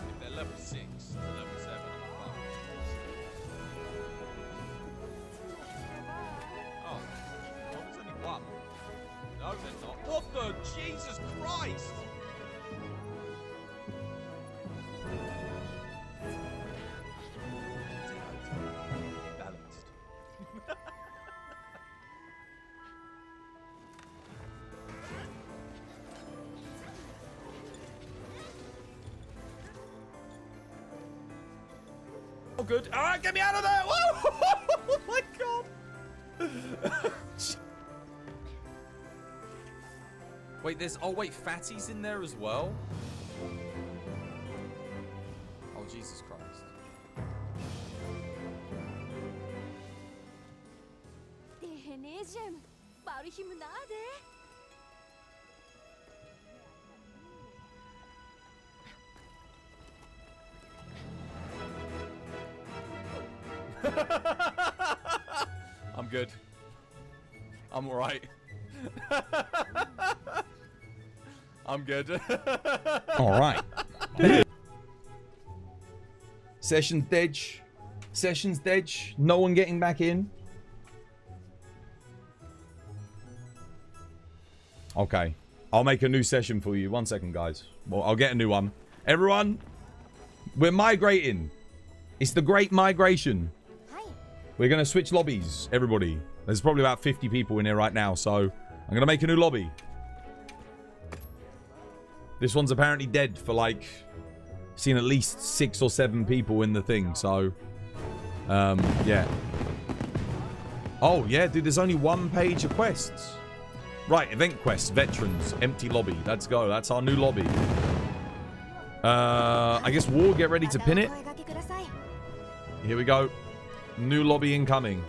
if they're level 6 to level 7, I'm fine. Oh, there's only one. No, there's not. What the? Jesus Christ! Balanced. Oh, good. All right, get me out of there. Whoa! Oh, my God. Wait, Fatty's in there as well? Oh, Jesus Christ. I'm good. I'm alright. I'm good. All right. Session's dead. Session's dead. No one getting back in. Okay. I'll make a new session for you. 1 second, guys. Well, I'll get a new one. Everyone, we're migrating. It's the great migration. We're going to switch lobbies, everybody. There's probably about 50 people in here right now, so I'm going to make a new lobby. This one's apparently dead for, like, seen at least 6 or 7 people in the thing, so, yeah. Oh, yeah, dude, there's only 1 page of quests. Right, event quests, veterans, empty lobby. Let's go. That's our new lobby. I guess War, get ready to pin it. Here we go. New lobby incoming.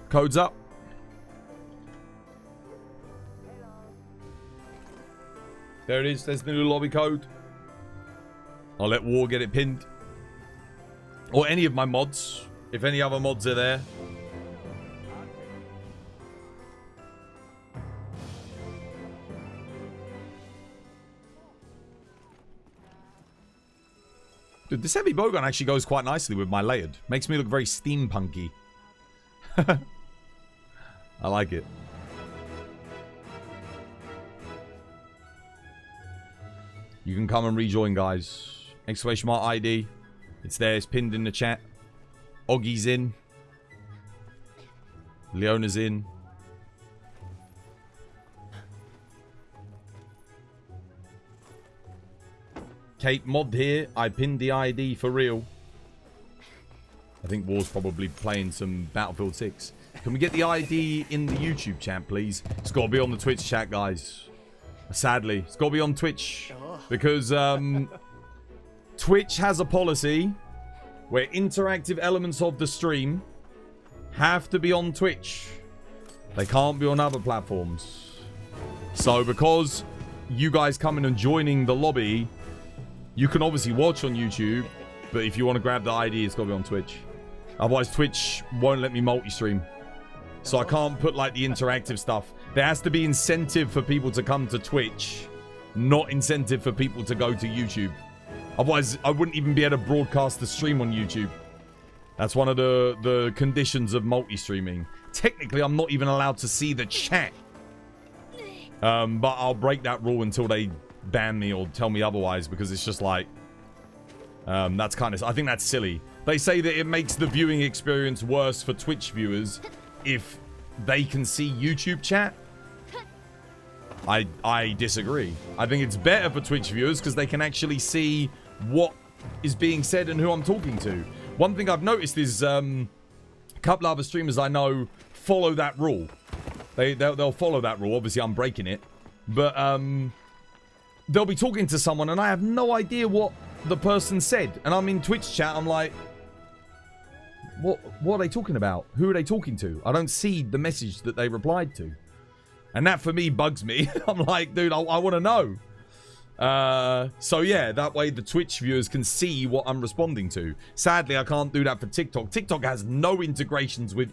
Code's up. There it is. There's the new lobby code. I'll let War get it pinned. Or any of my mods. If any other mods are there. Dude, this heavy bowgun actually goes quite nicely with my layered. Makes me look very steampunky. I like it. You can come and rejoin, guys. Exclamation mark ID. It's there. It's pinned in the chat. Oggy's in. Leona's in. Kate mod here. I pinned the ID for real. I think War's probably playing some Battlefield 6. Can we get the ID in the YouTube chat, please? It's got to be on the Twitch chat, guys. Sadly, it's got to be on Twitch. Because Twitch has a policy where interactive elements of the stream have to be on Twitch. They can't be on other platforms. So because you guys coming and joining the lobby, you can obviously watch on YouTube, but if you want to grab the ID, it's got to be on Twitch. Otherwise, Twitch won't let me multi-stream. So I can't put, like, the interactive stuff. There has to be incentive for people to come to Twitch, not incentive for people to go to YouTube. Otherwise, I wouldn't even be able to broadcast the stream on YouTube. That's one of the conditions of multi-streaming. Technically, I'm not even allowed to see the chat. But I'll break that rule until they ban me or tell me otherwise, because it's just like... that's kind of... I think that's silly. They say that it makes the viewing experience worse for Twitch viewers if they can see YouTube chat. I disagree. I think it's better for Twitch viewers because they can actually see what is being said and who I'm talking to. One thing I've noticed is a couple of other streamers I know follow that rule. They'll follow that rule. Obviously, I'm breaking it. But they'll be talking to someone and I have no idea what the person said. And I'm in Twitch chat. I'm like, what are they talking about? Who are they talking to? I don't see the message that they replied to. And that, for me, bugs me. I'm like, dude, I want to know. So, yeah, that way the Twitch viewers can see what I'm responding to. Sadly, I can't do that for TikTok. TikTok has no integrations with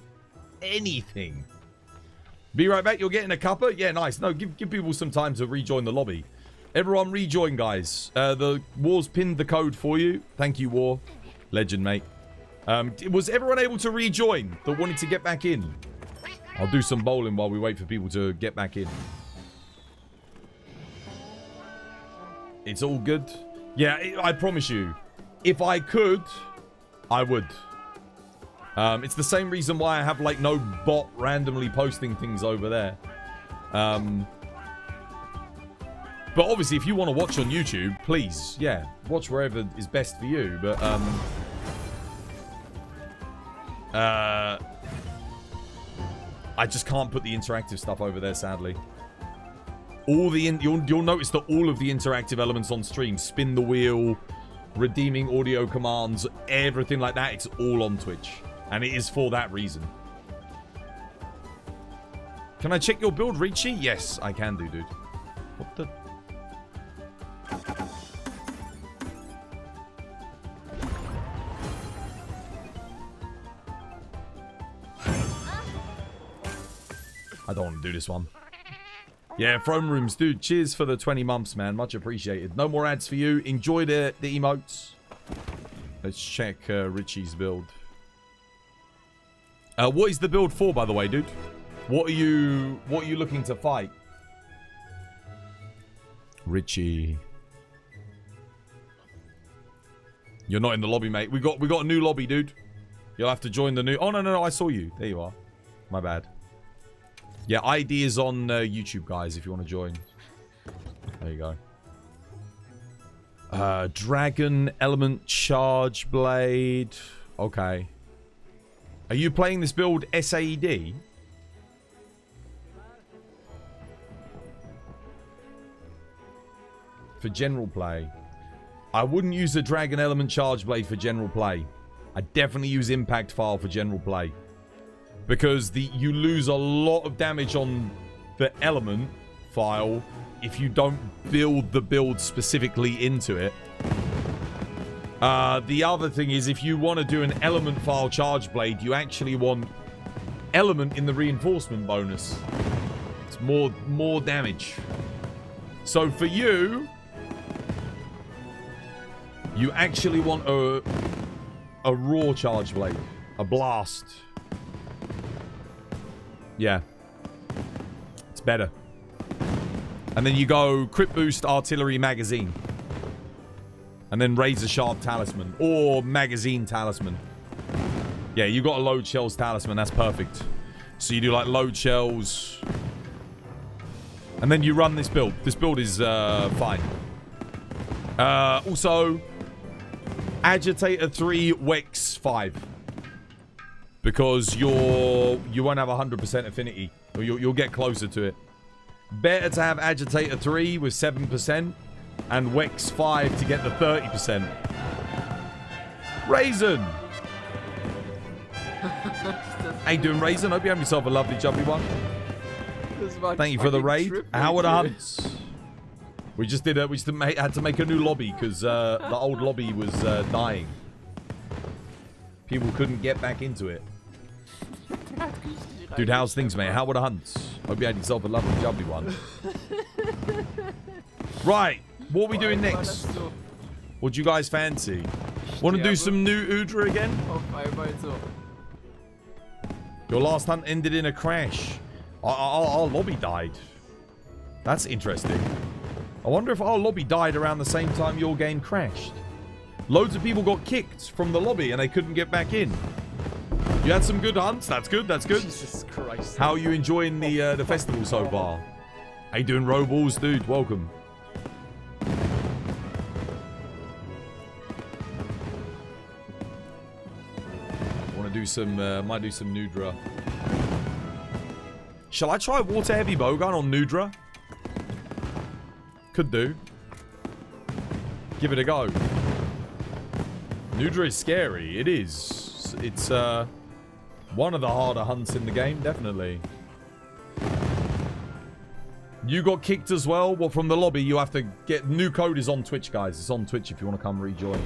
anything. Be right back. You're getting a cuppa? Yeah, nice. No, give people some time to rejoin the lobby. Everyone rejoin, guys. The War's pinned the code for you. Thank you, War. Legend, mate. Was everyone able to rejoin that wanted to get back in? I'll do some bowling while we wait for people to get back in. It's all good. Yeah, I promise you. If I could, I would. It's the same reason why I have, like, no bot randomly posting things over there. But obviously, if you want to watch on YouTube, please, yeah, watch wherever is best for you. But, I just can't put the interactive stuff over there, sadly. You'll notice that all of the interactive elements on stream, spin the wheel, redeeming audio commands, everything like that, it's all on Twitch. And it is for that reason. Can I check your build, Richie? Yes, I can do, dude. What the... I don't want to do this one. Yeah, throne rooms, dude. Cheers for the 20 months, man. Much appreciated. No more ads for you. Enjoy the emotes. Let's check Richie's build. What is the build for, by the way, dude? What are you looking to fight? Richie. You're not in the lobby, mate. We got a new lobby, dude. You'll have to join the new... Oh, no, I saw you. There you are. My bad. Yeah, ID is on YouTube, guys, if you want to join. There you go. Dragon Element Charge Blade. Okay. Are you playing this build SAED? For general play. I wouldn't use the Dragon Element Charge Blade for general play. I'd definitely use Impact File for general play. Because you lose a lot of damage on the element file if you don't build the build specifically into it. The other thing is, if you want to do an element file charge blade, you actually want element in the reinforcement bonus. It's more damage. So for you actually want a raw charge blade, a blast. Yeah. It's better. And then you go crit boost artillery magazine. And then razor sharp talisman. Or magazine talisman. Yeah, you got a load shells talisman. That's perfect. So you do like load shells. And then you run this build. This build is fine. Also, Agitator 3, Wex 5. Because you won't have 100% affinity. Or you'll get closer to it. Better to have Agitator 3 with 7%. And Wex 5 to get the 30%. Raisin! How you doing, Raisin? Hope you have yourself a lovely, jubbly one. Thank you for the raid. Howard Hunts. We just had to make a new lobby because the old lobby was dying. People couldn't get back into it. Dude, how's things, mate? Howard Hunts. Hope you had yourself a lovely, jubbly one. Right. What are we doing next? What do you guys fancy? Want to do some new Udra again? Your last hunt ended in a crash. Our lobby died. That's interesting. I wonder if our lobby died around the same time your game crashed. Loads of people got kicked from the lobby and they couldn't get back in. You had some good hunts. That's good. That's good. Jesus Christ. How are you enjoying the festival so far? How you doing, Roballs, dude? Welcome. Want to do some? Might do some Nudra. Shall I try water heavy bowgun on Nudra? Could do. Give it a go. Nudra is scary. It is. It's one of the harder hunts in the game, definitely. You got kicked as well? Well, from the lobby, you have to get... New code is on Twitch, guys. It's on Twitch if you want to come rejoin.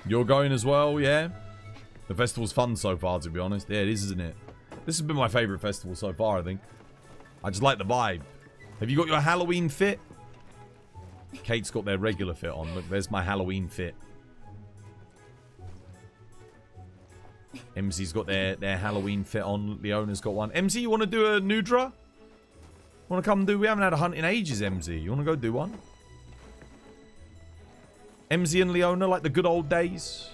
You're going as well, yeah? The festival's fun so far, to be honest. Yeah, it is, isn't it? This has been my favourite festival so far, I think. I just like the vibe. Have you got your Halloween fit? Kate's got their regular fit on. Look, there's my Halloween fit. MZ's got their Halloween fit on. Leona's got one. MZ, you want to do a Nudra? Want to come do... We haven't had a hunt in ages, MZ. You want to go do one? MZ and Leona, like the good old days.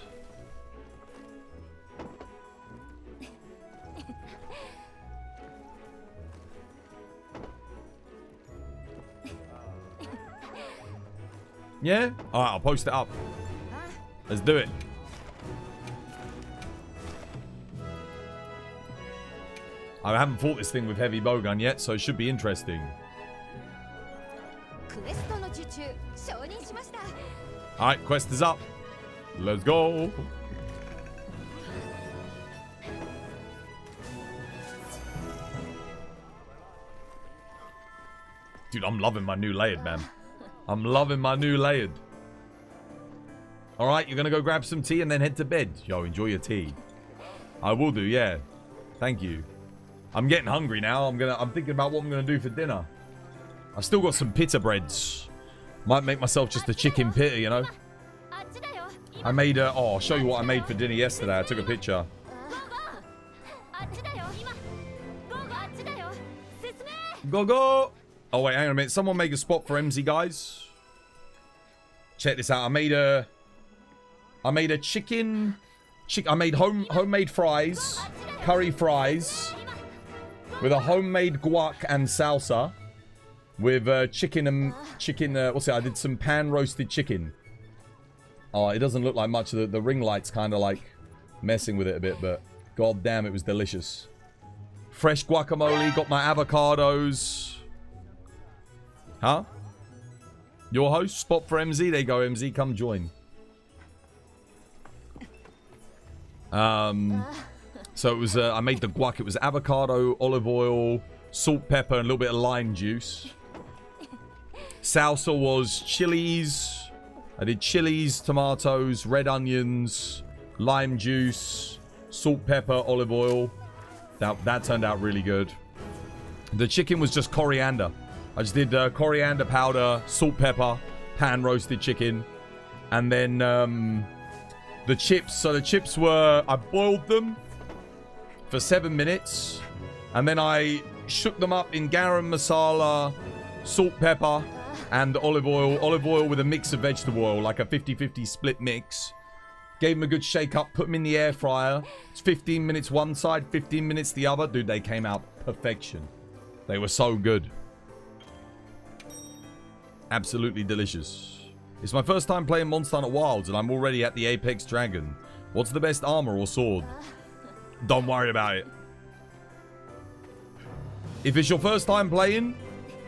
Yeah? Alright, I'll post it up. Let's do it. I haven't fought this thing with heavy bowgun yet, so it should be interesting. Alright, quest is up. Let's go. Dude, I'm loving my new layered, man. I'm loving my new layered. All right, you're going to go grab some tea and then head to bed. Yo, enjoy your tea. I will do, yeah. Thank you. I'm getting hungry now. I'm thinking about what I'm going to do for dinner. I've still got some pita breads. Might make myself just a chicken pita, you know. I made oh, I'll show you what I made for dinner yesterday. I took a picture. Go, go. Oh, wait, hang on a minute. Someone make a spot for MZ, guys. Check this out. I made a chicken... I made homemade fries. Curry fries. With a homemade guac and salsa. With chicken and... what's it? I did some pan-roasted chicken. Oh, it doesn't look like much. The ring light's kind of like messing with it a bit, but... God damn, it was delicious. Fresh guacamole. Got my avocados. Huh? Your host, spot for MZ. There you go, MZ. Come join. So it was, I made the guac. It was avocado, olive oil, salt, pepper, and a little bit of lime juice. Salsa was chilies. I did chilies, tomatoes, red onions, lime juice, salt, pepper, olive oil. That turned out really good. The chicken was just coriander. I just did coriander powder, salt, pepper, pan roasted chicken. And then the chips. So the chips were, I boiled them for 7 minutes. And then I shook them up in garam masala, salt, pepper, and olive oil. Olive oil with a mix of vegetable oil, like a 50-50 split mix. Gave them a good shake up, put them in the air fryer. It's 15 minutes one side, 15 minutes the other. Dude, they came out perfection. They were so good. Absolutely delicious. It's my first time playing Monster Hunter Wilds and I'm already at the Apex Dragon. What's the best armor or sword? Don't worry about it. If it's your first time playing,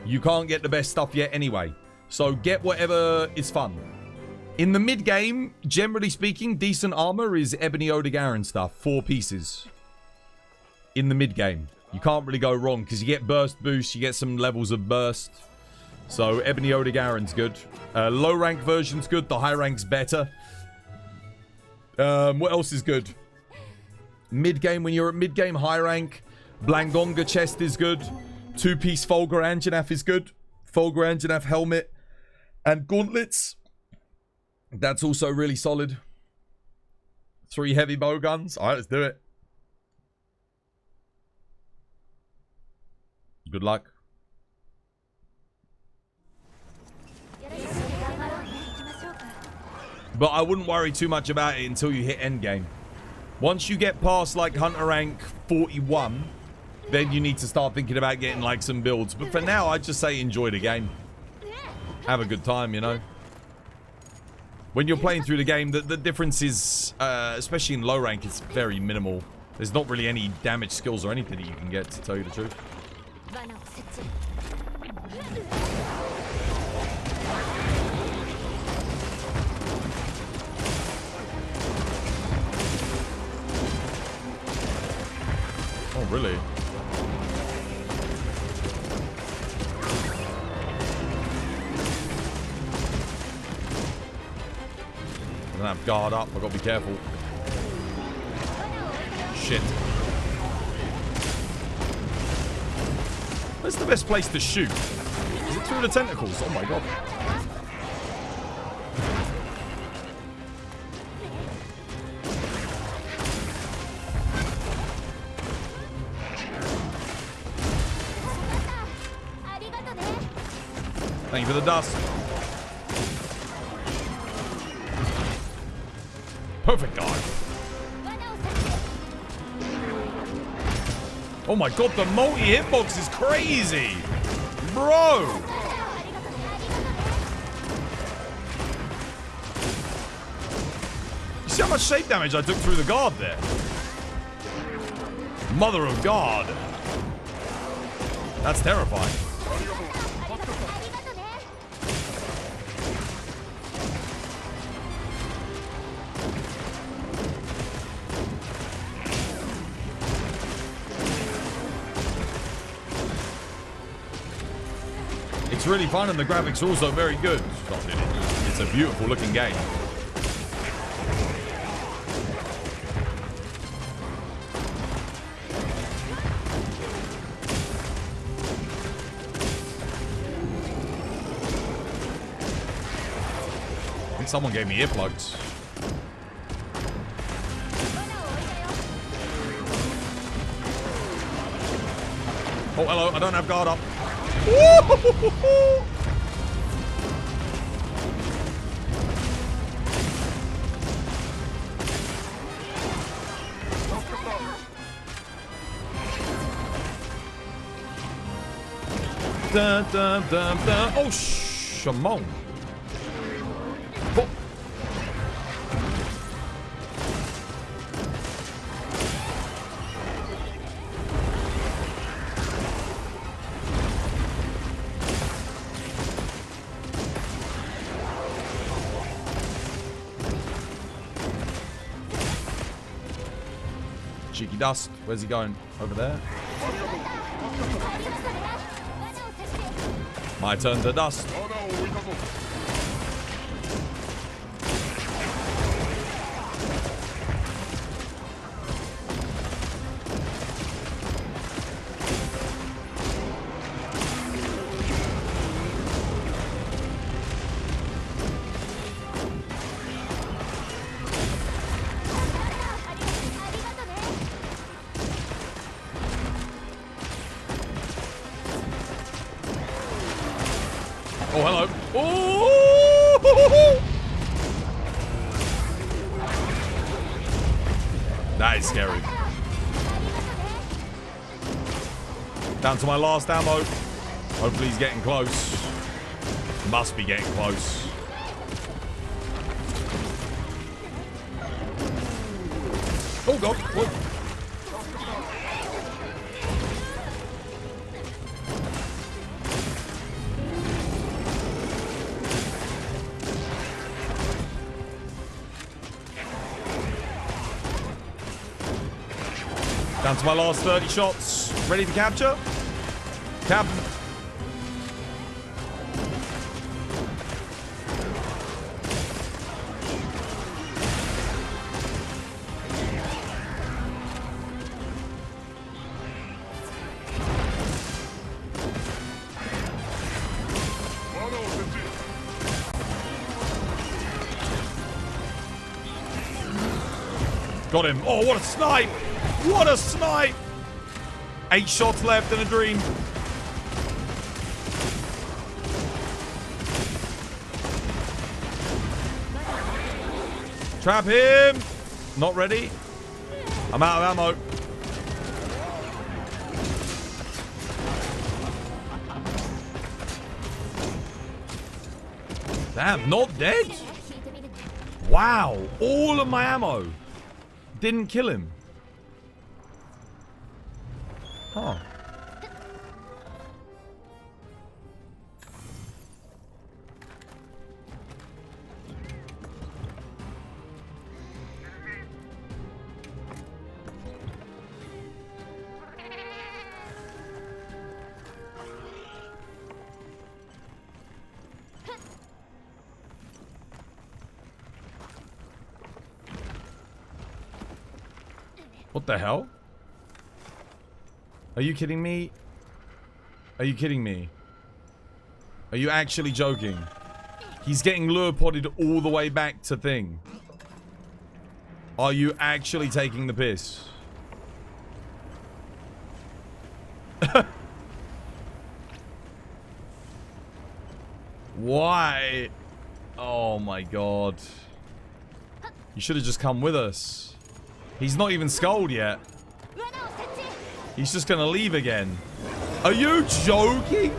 you can't get the best stuff yet anyway. So get whatever is fun. In the mid-game, generally speaking, decent armor is Ebony Odegarin stuff. 4 pieces. In the mid-game. You can't really go wrong because you get burst boost, you get some levels of burst. So Ebony Odegarin's good. Low rank version's good. The high rank's better. What else is good? Mid-game, when you're at mid-game, high rank. Blangonga chest is good. 2-piece Fulgur Anjanath is good. Fulgur Anjanath helmet. And gauntlets. That's also really solid. 3 heavy bow guns. Alright, let's do it. Good luck. But I wouldn't worry too much about it until you hit endgame. Once you get past like Hunter rank 41, then you need to start thinking about getting like some builds. But for now, I'd just say enjoy the game. Have a good time, you know. When you're playing through the game, the difference is, especially in low rank, it's very minimal. There's not really any damage skills or anything that you can get, to tell you the truth. Oh, really? I don't have guard up. I've got to be careful. Shit. Where's the best place to shoot? Is it through the tentacles? Oh my god. Thank you for the dust. Perfect guard. Oh my god, the multi-hitbox is crazy! Bro! You see how much shape damage I took through the guard there? Mother of God. That's terrifying. It's It's really fun, and the graphics are also very good. It's a beautiful looking game. I think someone gave me earplugs. Oh, hello. I don't have guard up. Dun, dun, dun, dun. Oh, Shimon. Oh. Cheeky dust. Where's he going? Over there? My turn to dust. Oh, hello. Oh! That is scary. Down to my last ammo. Hopefully he's getting close. Must be getting close. Oh, God. Whoa. Down to my last 30 shots. Ready to capture? Cap. Got him. Oh, what a snipe! What a snipe! 8 shots left in a dream. Trap him! Not ready. I'm out of ammo. Damn, not dead? Wow, all of my ammo. Didn't kill him. Huh. What the hell? Are you kidding me? Are you kidding me? Are you actually joking? He's getting lure podded all the way back to thing. Are you actually taking the piss? Why? Oh my god. You should have just come with us. He's not even skulled yet. He's just gonna leave again. Are you joking?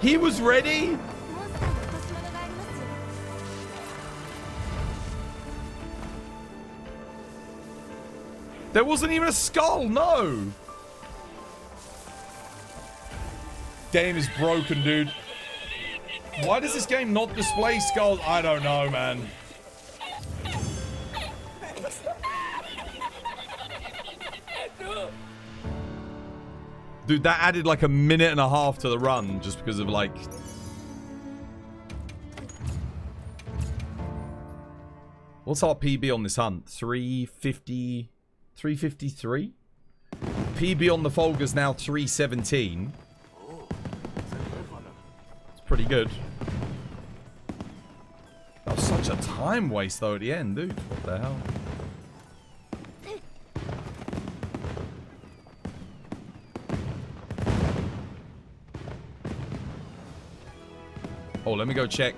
He was ready? There wasn't even a skull, no. Game is broken, dude. Why does this game not display skulls? I don't know, man. Dude, that added like a minute and a half to the run just because of like What's our PB on this hunt? 350... 353? PB on the Folger's now 317. It's pretty good. That was such a time waste though at the end, dude. What the hell? Oh, let me go check.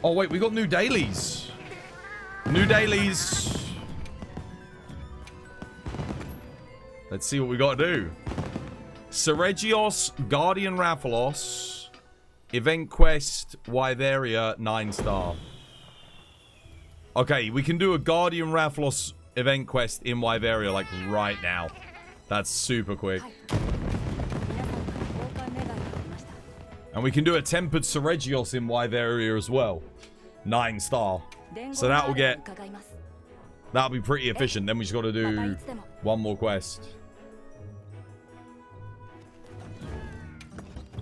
Oh, wait, we got new dailies. New dailies. Let's see what we got to do. Seregios, Guardian Rathalos, Event Quest, Wyveria, 9-star. Okay, we can do a Guardian Rathalos Event Quest in Wyveria, like, right now. That's super quick. And we can do a Tempered Seregios in Wyveria as well. 9-star. So that will get... That'll be pretty efficient. Then we just got to do one more quest.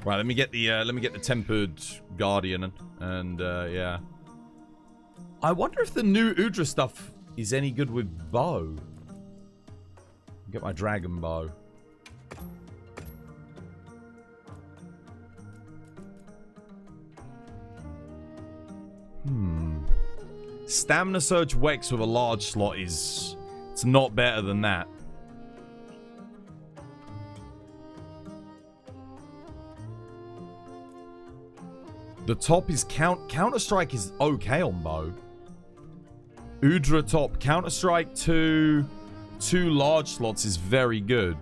Right, let me get the Tempered Guardian and yeah. I wonder if the new Udra stuff is any good with bow. Get my dragon bow. Stamina Surge Wex with a large slot is... It's not better than that. The top is Counter-Strike is okay on bow. Udra top. Counter-Strike 2 large slots is very good.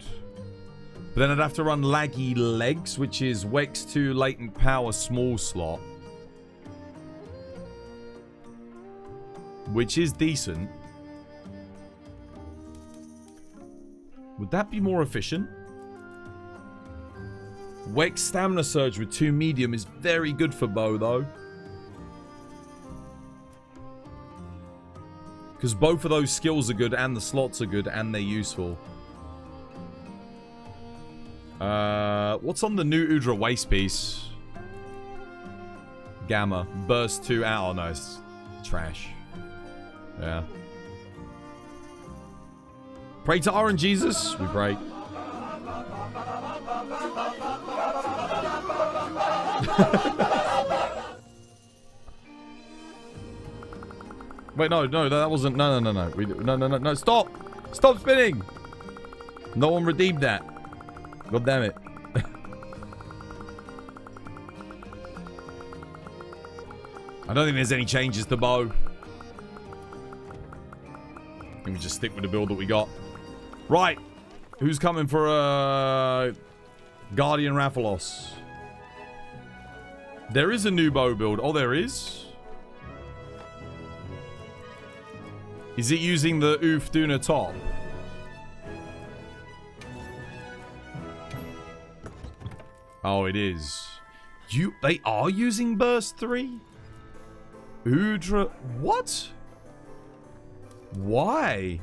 But then I'd have to run Laggy Legs, which is Wex 2 latent power small slot. Which is decent. Would that be more efficient? Wex Stamina Surge with 2 medium is very good for bow, though. Because both of those skills are good, and the slots are good, and they're useful. What's on the new Udra waist piece? Gamma. Burst 2 out. Oh, no, it's trash. Yeah. Pray to Orange Jesus. We pray. Wait, no, that wasn't. No. Stop! Stop spinning! No one redeemed that. God damn it. I don't think there's any changes to bow. I think we just stick with the build that we got. Right. Who's coming for Guardian Rathalos? There is a new bow build. Oh, there is? Is it using the Duna top? Oh, it is. They are using Burst 3? Udra... What? Why?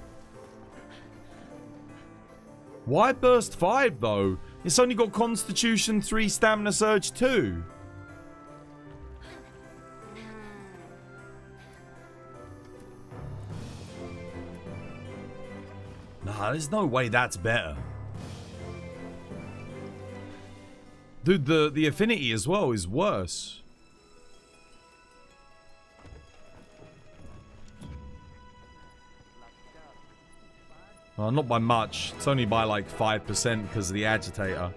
Why Burst 5, though? It's only got Constitution 3, Stamina Surge 2. Nah, there's no way that's better. Dude, the affinity as well is worse. Well, not by much. It's only by like 5% because of the agitator.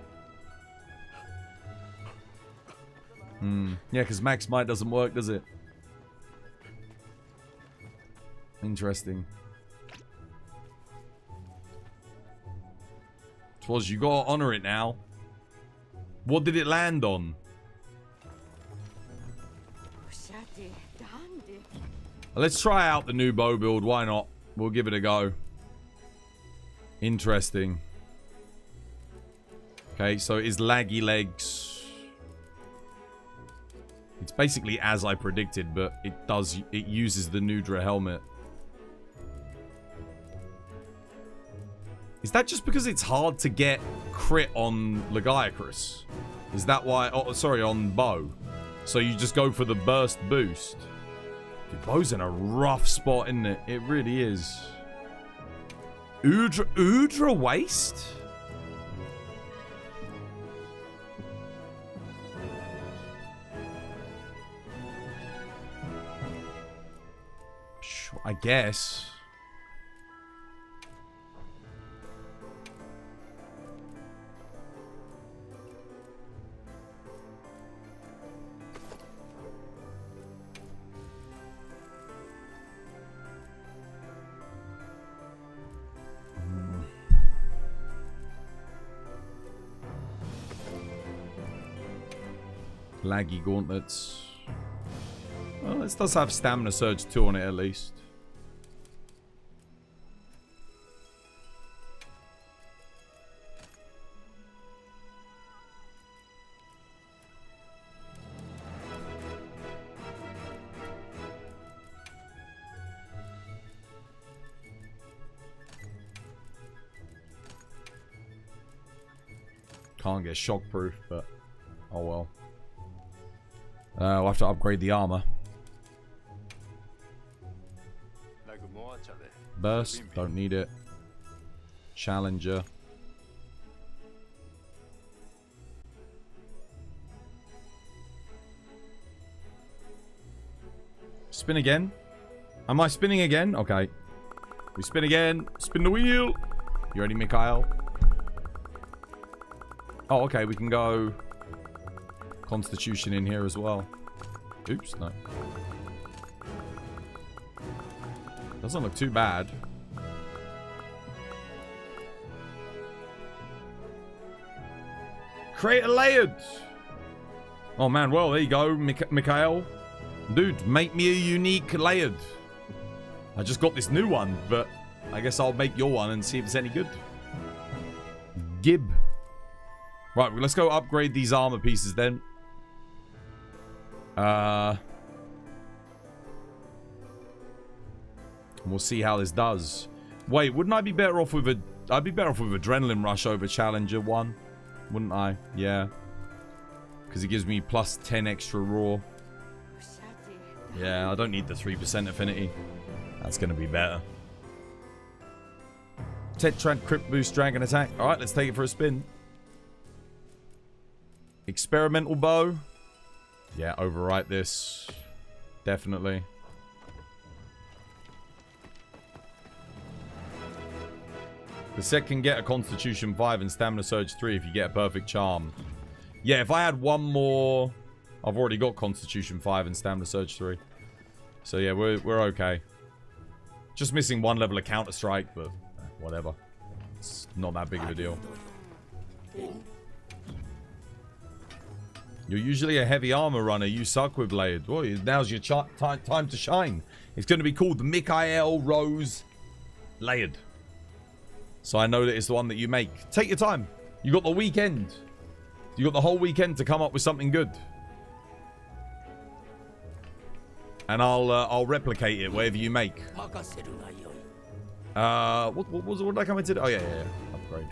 Yeah, because Max Might doesn't work, does it? Interesting. Twas, you gotta honor it now. What did it land on? Let's try out the new bow build. Why not? We'll give it a go. Interesting. Okay, so it is Laggy Legs. It's basically as I predicted, but it uses the Udra helmet. Is that just because it's hard to get crit on Legiacris? Is that why... Oh, sorry, on bow. So you just go for the burst boost. Dude, Bo's in a rough spot, isn't it? It really is. Udra waste? Sure, I guess. Laggy gauntlets. Well, this does have stamina surge 2 on it at least. Can't get shockproof, but oh well. We'll have to upgrade the armor. Burst, don't need it. Challenger. Spin again. Am I spinning again? Okay. We spin again. Spin the wheel. You ready, Mikhail? Oh, okay. We can go Constitution in here as well. Oops, no. Doesn't look too bad. Create a layered. Oh man, well there you go, Mikhail. Dude, make me a unique layered. I just got this new one, but I guess I'll make your one and see if it's any good. Gib. Right, well, let's go upgrade these armor pieces then. We'll see how this does. Wait, wouldn't I be better off with a... I'd be better off with Adrenaline Rush over Challenger 1. Wouldn't I? Yeah. Because it gives me plus 10 extra raw. Yeah, I don't need the 3% affinity. That's going to be better. Tetrad Crypt Boost Dragon Attack. Alright, let's take it for a spin. Experimental Bow. Yeah, overwrite this. Definitely. The set can get a Constitution 5 and Stamina Surge 3 if you get a Perfect Charm. Yeah, if I had one more... I've already got Constitution 5 and Stamina Surge 3. So yeah, we're okay. Just missing one level of Counter-Strike, but whatever. It's not that big of a deal. You're usually a heavy armor runner. You suck with Blade. Well, now's your time to shine. It's going to be called the Mikhail Rose Layered. So I know that it's the one that you make. Take your time. You got the weekend. You got the whole weekend to come up with something good. And I'll replicate it wherever you make. What did I come into? Oh yeah. Upgrade.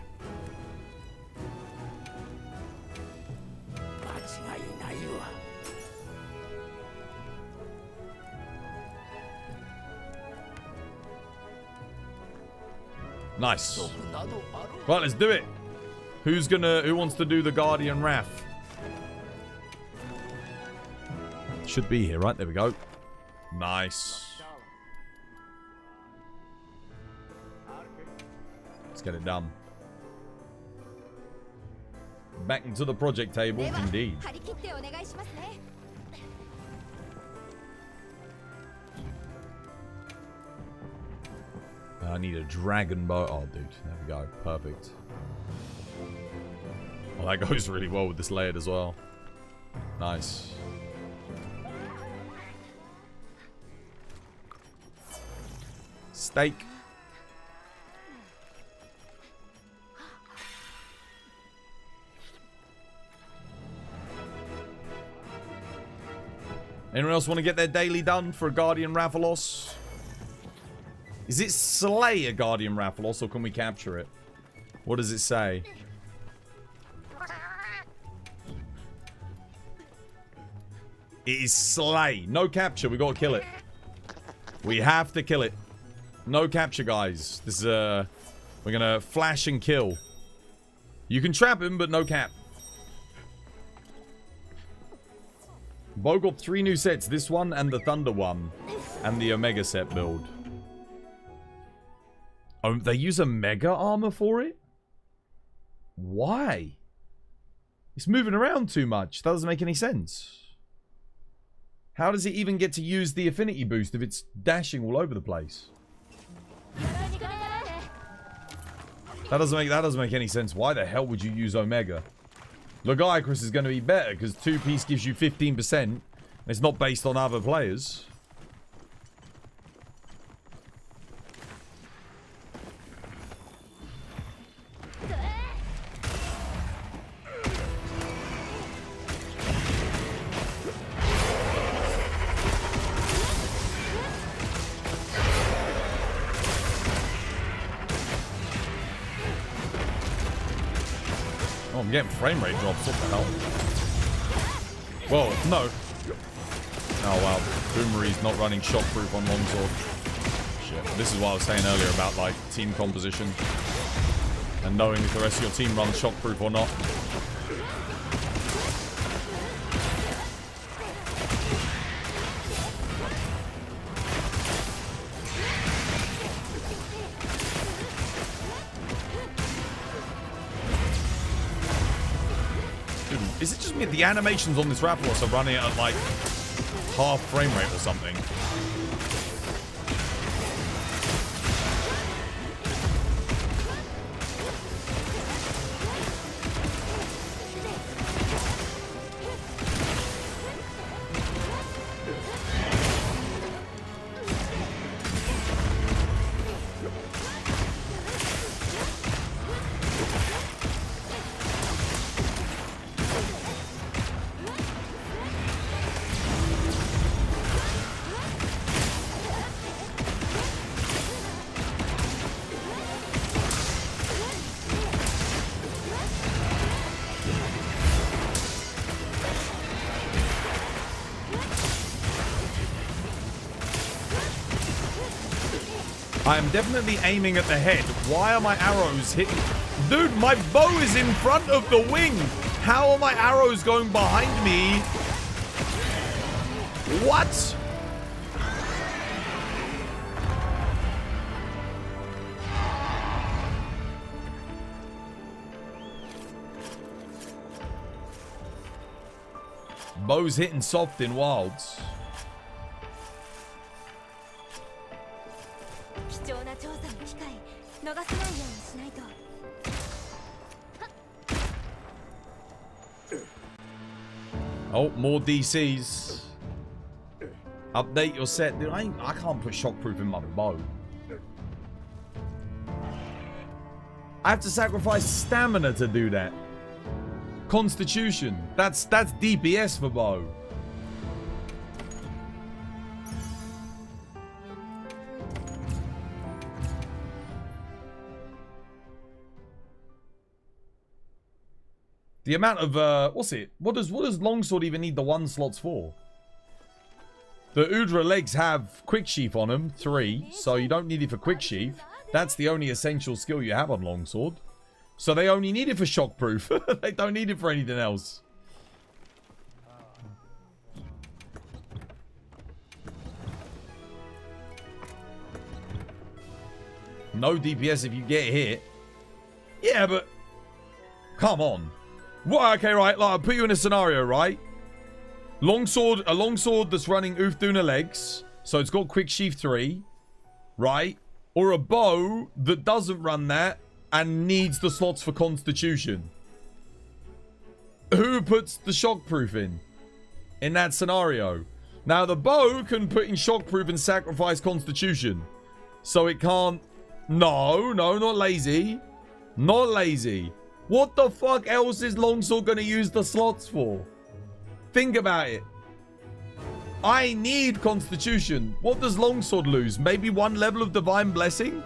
Nice. Right, let's do it. Who wants to do the Guardian Wrath? Should be here, right? There we go. Nice. Let's get it done. Back into the project table, indeed. I need a dragon bow. Oh, dude. There we go. Perfect. Oh, that goes really well with this layered as well. Nice. Steak. Anyone else want to get their daily done for a Guardian Rathalos? Is it slay a Guardian Rathalos or can we capture it? What does it say? It is slay. No capture. We got to kill it. We have to kill it. No capture, guys. This is we're gonna flash and kill. You can trap him, but no cap. Bo got 3 new sets. This one and the Thunder one. And the Omega set build. Oh, they use a Mega armor for it? Why? It's moving around too much. That doesn't make any sense. How does it even get to use the affinity boost if it's dashing all over the place? That doesn't make any sense. Why the hell would you use Omega? Logiacrus is going to be better because 2-piece gives you 15%. And it's not based on other players. Oh, I'm getting frame rate drops. What the hell? Whoa, no. Oh, wow. Boomery's not running shockproof on longsword. Shit. This is what I was saying earlier about, like, team composition. And knowing if the rest of your team runs shockproof or not. Is it just me? The animations on this Rathalos are running at like half frame rate or something. I am definitely aiming at the head. Why are my arrows hitting? Dude, my bow is in front of the wing. How are my arrows going behind me? What? Bow's hitting soft in wilds. Oh, more DCs. Update your set. Dude, I can't put shockproof in my bow. I have to sacrifice stamina to do that. Constitution. That's DPS for bow. The amount of, what's it? What does longsword even need the 1 slots for? The Udra legs have quick sheath on them, 3, so you don't need it for quick sheath. That's the only essential skill you have on longsword. So they only need it for shockproof. They don't need it for anything else. No DPS if you get hit. Yeah, but come on. Well, okay, right. Like, I'll put you in a scenario, right? A longsword that's running Uthuna legs, so it's got quick sheath 3, right? Or a bow that doesn't run that and needs the slots for constitution. Who puts the shockproof in that scenario? Now, the bow can put in shockproof and sacrifice constitution. So it can't... No, not lazy. Not lazy. What the fuck else is longsword going to use the slots for? Think about it. I need constitution. What does longsword lose? Maybe 1 level of divine blessing?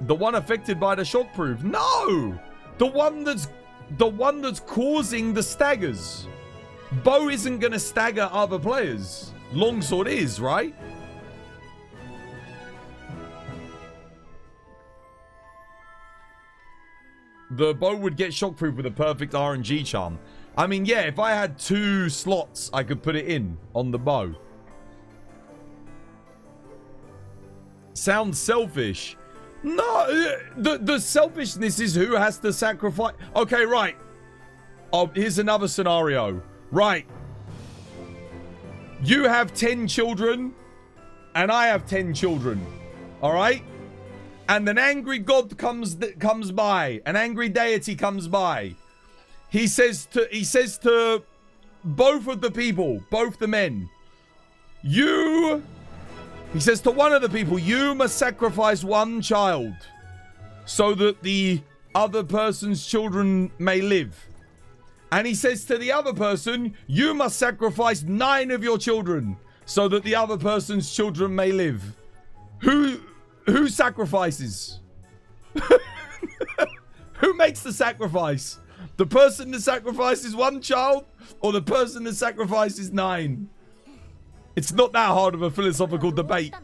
The one affected by the shockproof? No! The one that's causing the staggers. Bow isn't going to stagger other players. Longsword is, right? The bow would get shockproof with a perfect RNG charm. I mean, yeah, if I had 2 slots, I could put it in on the bow. Sounds selfish. No, the selfishness is who has to sacrifice. Okay, right. Oh, here's another scenario. Right. You have 10 children, and I have 10 children. All right? And an angry god comes by. An angry deity comes by. He says to both of the people, both the men, he says to one of the people, you must sacrifice one child so that the other person's children may live. And he says to the other person, you must sacrifice 9 of your children so that the other person's children may live. Who sacrifices? Who makes the sacrifice? The person that sacrifices 1 child or the person that sacrifices 9? It's not that hard of a philosophical debate.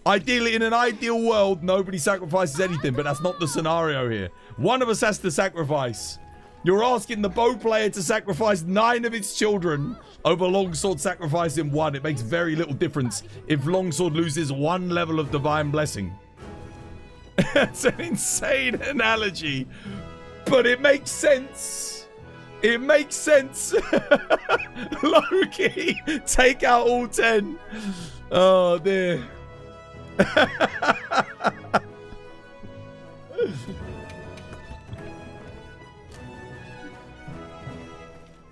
Ideally, in an ideal world, nobody sacrifices anything, but that's not the scenario here. One of us has to sacrifice. You're asking the bow player to sacrifice 9 of its children over Longsword sacrificing 1. It makes very little difference if Longsword loses 1 level of divine blessing. It's an insane analogy, but it makes sense. It makes sense. Loki, take out all 10. Oh, dear.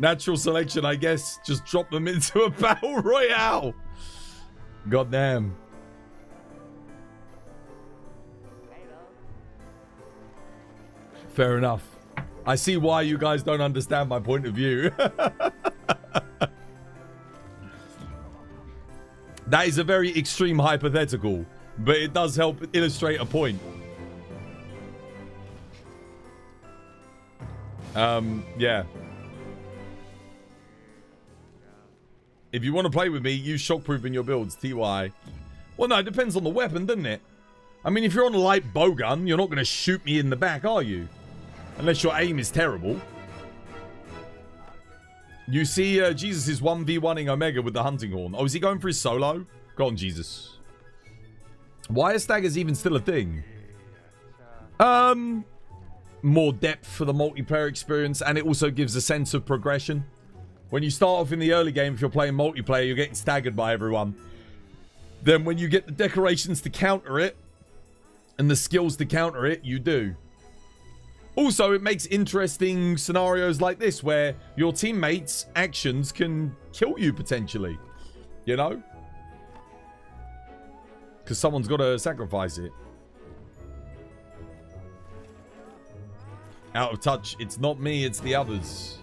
Natural selection, I guess. Just drop them into a battle royale. Goddamn. Fair enough. I see why you guys don't understand my point of view. That is a very extreme hypothetical, but it does help illustrate a point. Yeah. If you want to play with me, use shockproof in your builds, TY. Well, no, it depends on the weapon, doesn't it? I mean, if you're on a light bowgun, you're not going to shoot me in the back, are you? Unless your aim is terrible. You see, Jesus is 1v1ing Omega with the hunting horn. Oh, is he going for his solo? Go on, Jesus. Why are staggers even still a thing? More depth for the multiplayer experience, and it also gives a sense of progression. When you start off in the early game, if you're playing multiplayer, you're getting staggered by everyone. Then when you get the decorations to counter it, and the skills to counter it, you do. Also, it makes interesting scenarios like this, where your teammates' actions can kill you, potentially. You know? Because someone's got to sacrifice it. Out of touch. It's not me, it's the others.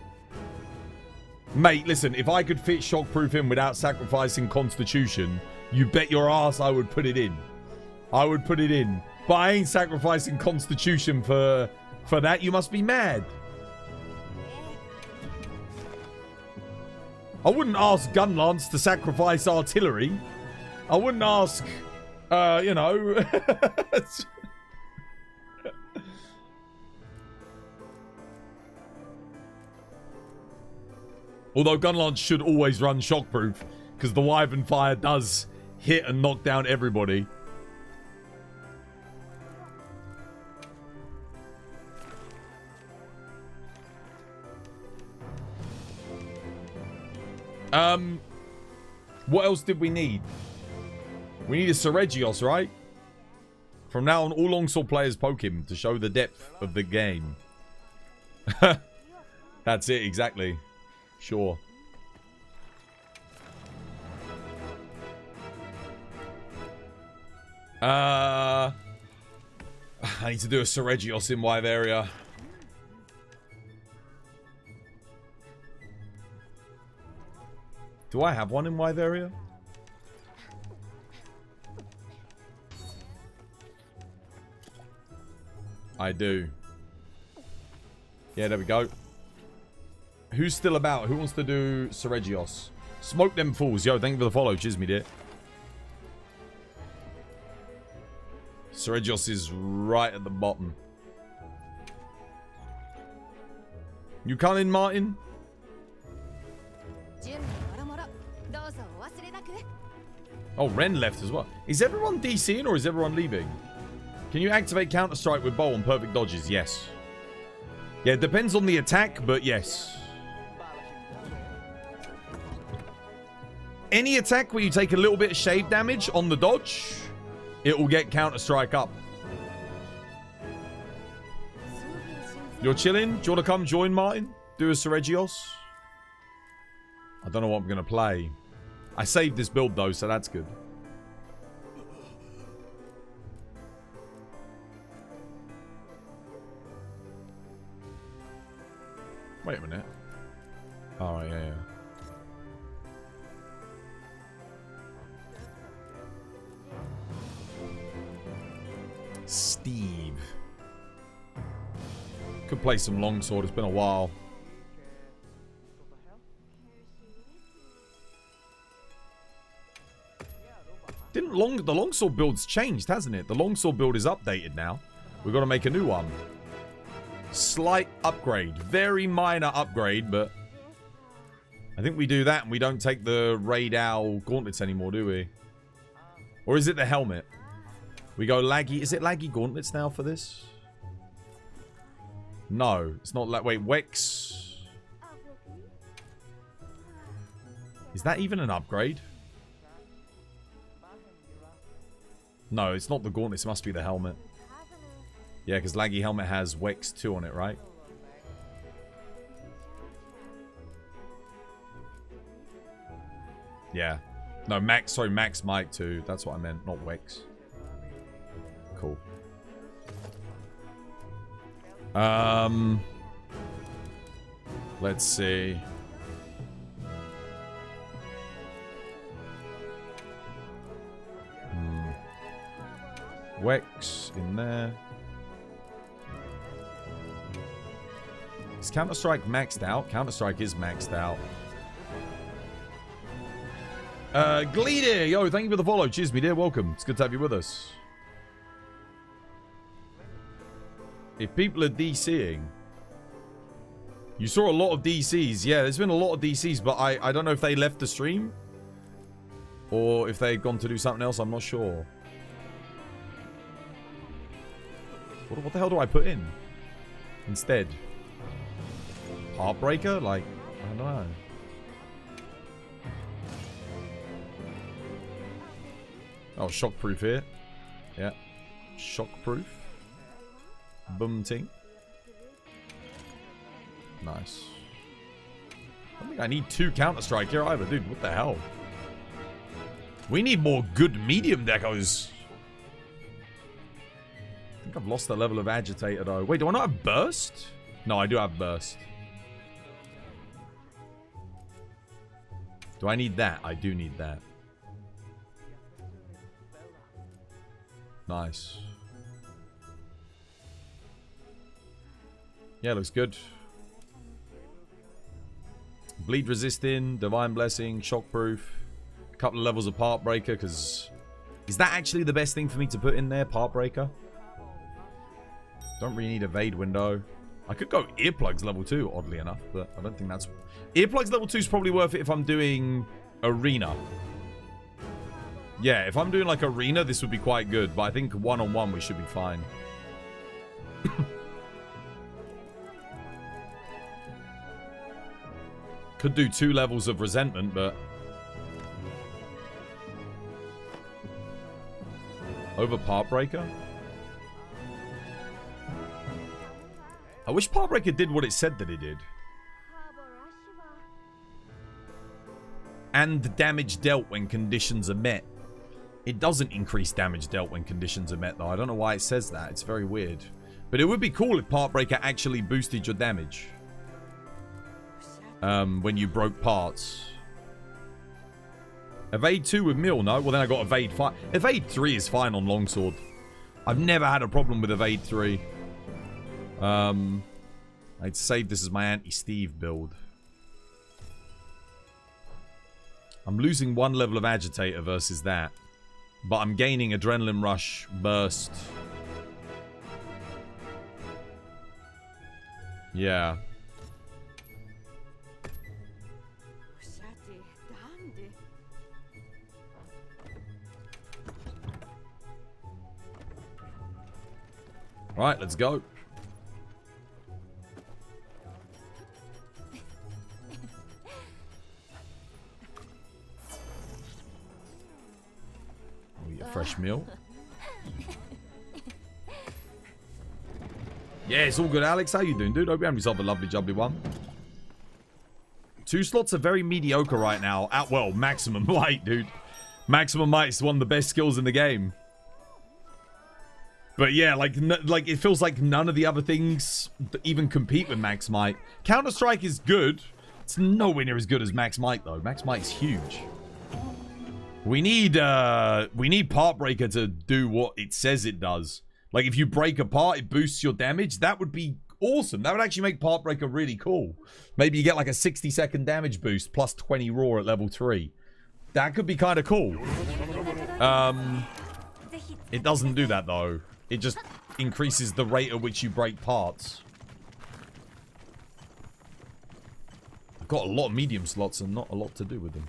Mate, listen, if I could fit shockproof in without sacrificing Constitution, you bet your ass I would put it in. I would put it in. But I ain't sacrificing Constitution for that. You must be mad. I wouldn't ask Gunlance to sacrifice artillery. I wouldn't ask, you know... Although Gunlance should always run shockproof, because the Wyvern Fire does hit and knock down everybody. What else did we need? We need a Seregios, right? From now on, all longsword players poke him to show the depth of the game. That's it, exactly. Sure. I need to do a Seregios in Wyveria. Do I have one in Wyveria? I do. Yeah, there we go. Who's still about? Who wants to do Seregios? Smoke them fools. Yo, thank you for the follow. Cheers, me dear. Seregios is right at the bottom. You coming, Martin? Oh, Ren left as well. Is everyone DCing or is everyone leaving? Can you activate Counter-Strike with bow on perfect dodges? Yes. Yeah, it depends on the attack, but yes. Any attack where you take a little bit of shade damage on the dodge, it will get Counter-Strike up. You're chilling? Do you want to come join, Martin? Do a Seregios? I don't know what I'm going to play. I saved this build, though, so that's good. Wait a minute. Oh, yeah. Steve. Could play some longsword. It's been a while. The longsword build's changed, hasn't it? The longsword build is updated now. We've got to make a new one. Slight upgrade. Very minor upgrade, but I think we do that and we don't take the Raid Owl gauntlets anymore, do we? Or is it the helmet? We go laggy. Is it laggy gauntlets now for this? No, it's not like. Wait, Wex. Is that even an upgrade? No, it's not the gauntlets. It must be the helmet. Yeah, because laggy helmet has Wex 2 on it, right? Yeah. No, Max. Sorry, Max Mike 2. That's what I meant, not Wex. Cool. Let's see. Wex in there. Is Counter-Strike maxed out? Counter-Strike is maxed out. Gleeder, yo, thank you for the follow. Cheers, me dear. Welcome. It's good to have you with us. If people are DCing, you saw a lot of DCs. Yeah, there's been a lot of DCs, but I don't know if they left the stream or if they've gone to do something else. I'm not sure. What the hell do I put in instead? Heartbreaker? Like, I don't know. Oh, shockproof here. Yeah. Shockproof. Boom ting. Nice. I don't think I need 2 Counter-Strike here either. Dude, what the hell? We need more good medium decos. I think I've lost the level of agitator though. Wait, do I not have burst? No, I do have burst. Do I need that? I do need that. Nice. Yeah, looks good. Bleed resisting, divine blessing, shockproof. A couple of levels of part breaker, because is that actually the best thing for me to put in there? Part breaker? Don't really need evade window. I could go earplugs level 2, oddly enough, but I don't think that's... Earplugs level 2 is probably worth it if I'm doing arena. Yeah, if I'm doing like arena, this would be quite good, but I think one-on-one we should be fine. Could do 2 levels of resentment, but... Over part breaker? I wish part breaker did what it said that it did. And damage dealt when conditions are met. It doesn't increase damage dealt when conditions are met, though. I don't know why it says that. It's very weird. But it would be cool if part breaker actually boosted your damage. When you broke parts. Evade 2 with Mill, no? Well, then I got Evade 5. Evade 3 is fine on Longsword. I've never had a problem with Evade 3. I'd save this as my anti-Steve build. I'm losing 1 level of agitator versus that. But I'm gaining adrenaline rush, burst. Yeah. Right, let's go. We get a fresh meal. Yeah, it's all good, Alex. How you doing, dude? Hope you have yourself a lovely, jubbly one. 2 slots are very mediocre right now. Well, maximum might, dude. Maximum might is one of the best skills in the game. But yeah, like it feels like none of the other things even compete with Max Might. Counter-Strike is good. It's nowhere near as good as Max Might, though. Max Might's huge. We need Part Breaker to do what it says it does. Like, if you break a part, it boosts your damage. That would be awesome. That would actually make Part Breaker really cool. Maybe you get like a 60-second damage boost plus 20 raw at level 3. That could be kind of cool. It doesn't do that, though. It just increases the rate at which you break parts. I've got a lot of medium slots and not a lot to do with them.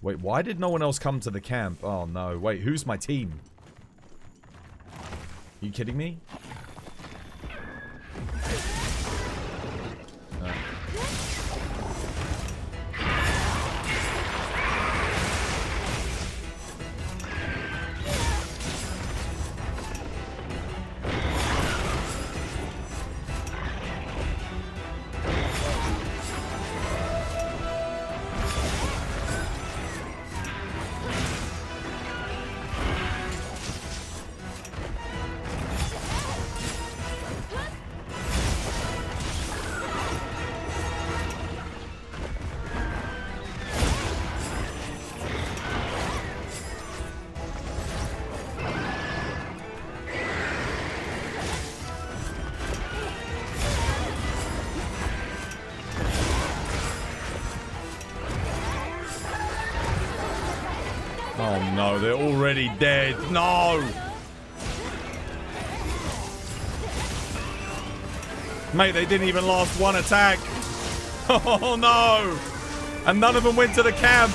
Wait, why did no one else come to the camp? Oh, no. Wait, who's my team? Are you kidding me? Oh no, they're already dead. No! Mate, they didn't even last 1 attack. Oh no! And none of them went to the camp.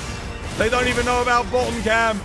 They don't even know about bottom camp.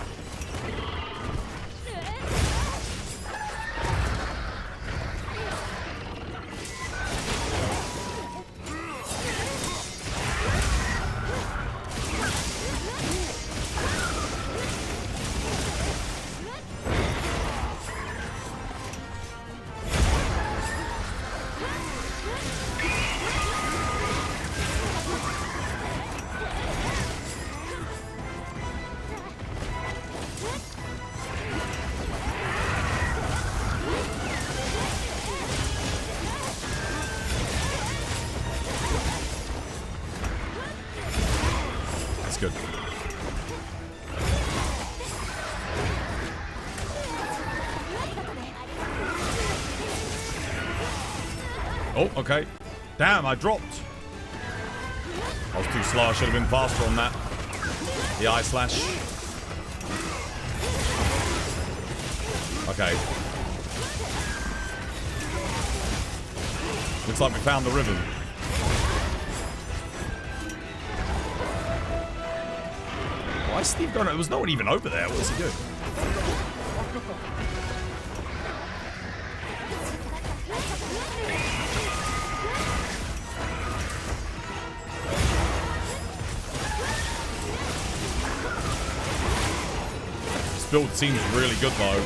Good. Oh, okay. Damn, I dropped. I was too slow. I should have been faster on that. The eye slash. Okay. Looks like we found the rhythm. Why is Steve going? There was no one even over there. What was he doing? This build seems really good, though.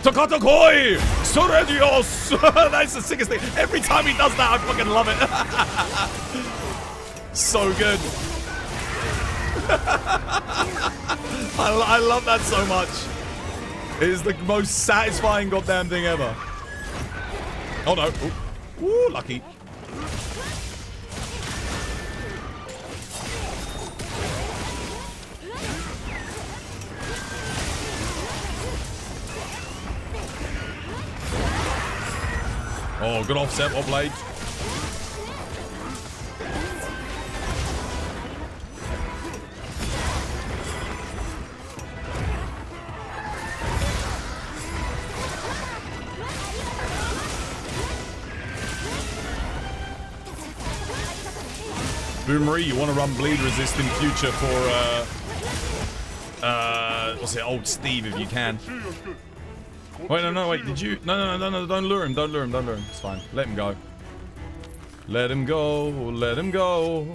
Tokatakoi! Soredios! That's the sickest thing. Every time he does that, I fucking love it. So good. I love that so much. It is the most satisfying goddamn thing ever. Oh no. Ooh, ooh, lucky. Oh, good offset, what blade? Boomery, you want to run bleed resist in future for what's it, old Steve if you can. Wait, no, wait, did you? No, don't lure him, don't lure him. It's fine. Let him go. Let him go, let him go.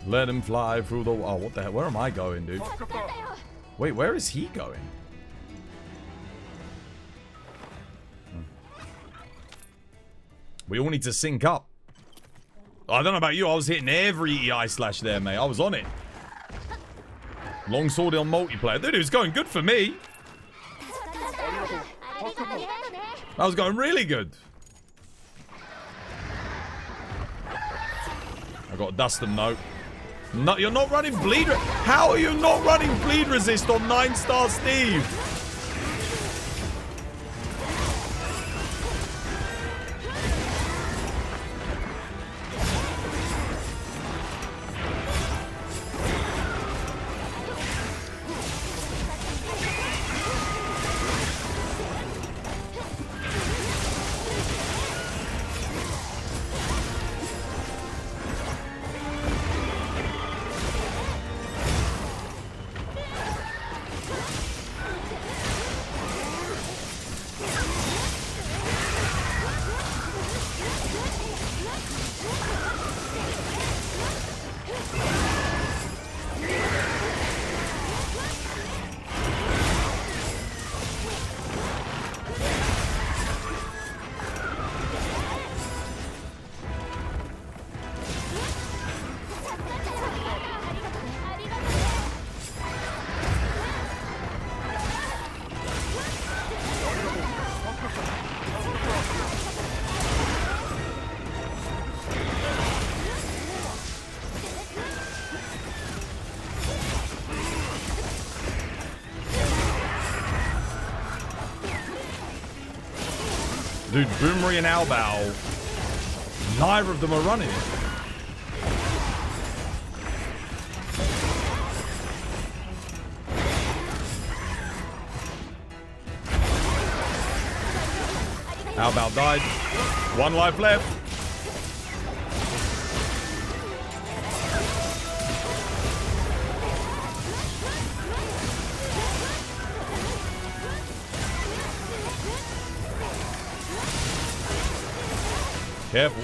Let him fly through the... Oh, what the hell? Where am I going, dude? Wait, where is he going? We all need to sync up. I don't know about you. I was hitting every EI slash there, mate. I was on it. Longsword on multiplayer. Dude, it was going good for me. That was going really good. I got to dust them, though. No, you're not running bleed. How are you not running bleed resist on 9-star Steve? Dude, Boomery and Albao, neither of them are running. Albao died. 1 life left. Careful.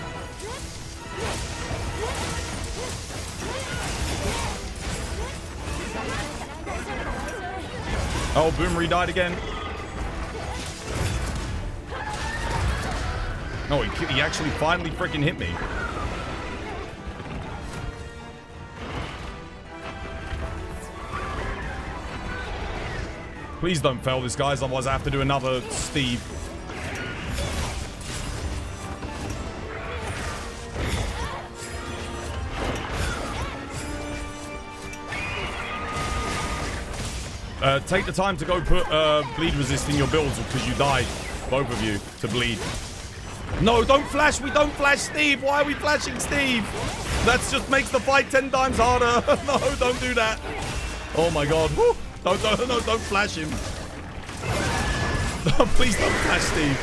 Oh, Boomery died again. No, he actually finally freaking hit me. Please don't fail this, guys, otherwise I have to do another Steve. Take the time to go put bleed resist in your builds because you died, both of you, to bleed. No, don't flash. We don't flash Steve. Why are we flashing Steve? That just makes the fight 10 times harder. No, don't do that. Oh my god. Woo. Don't flash him. No, please don't flash Steve.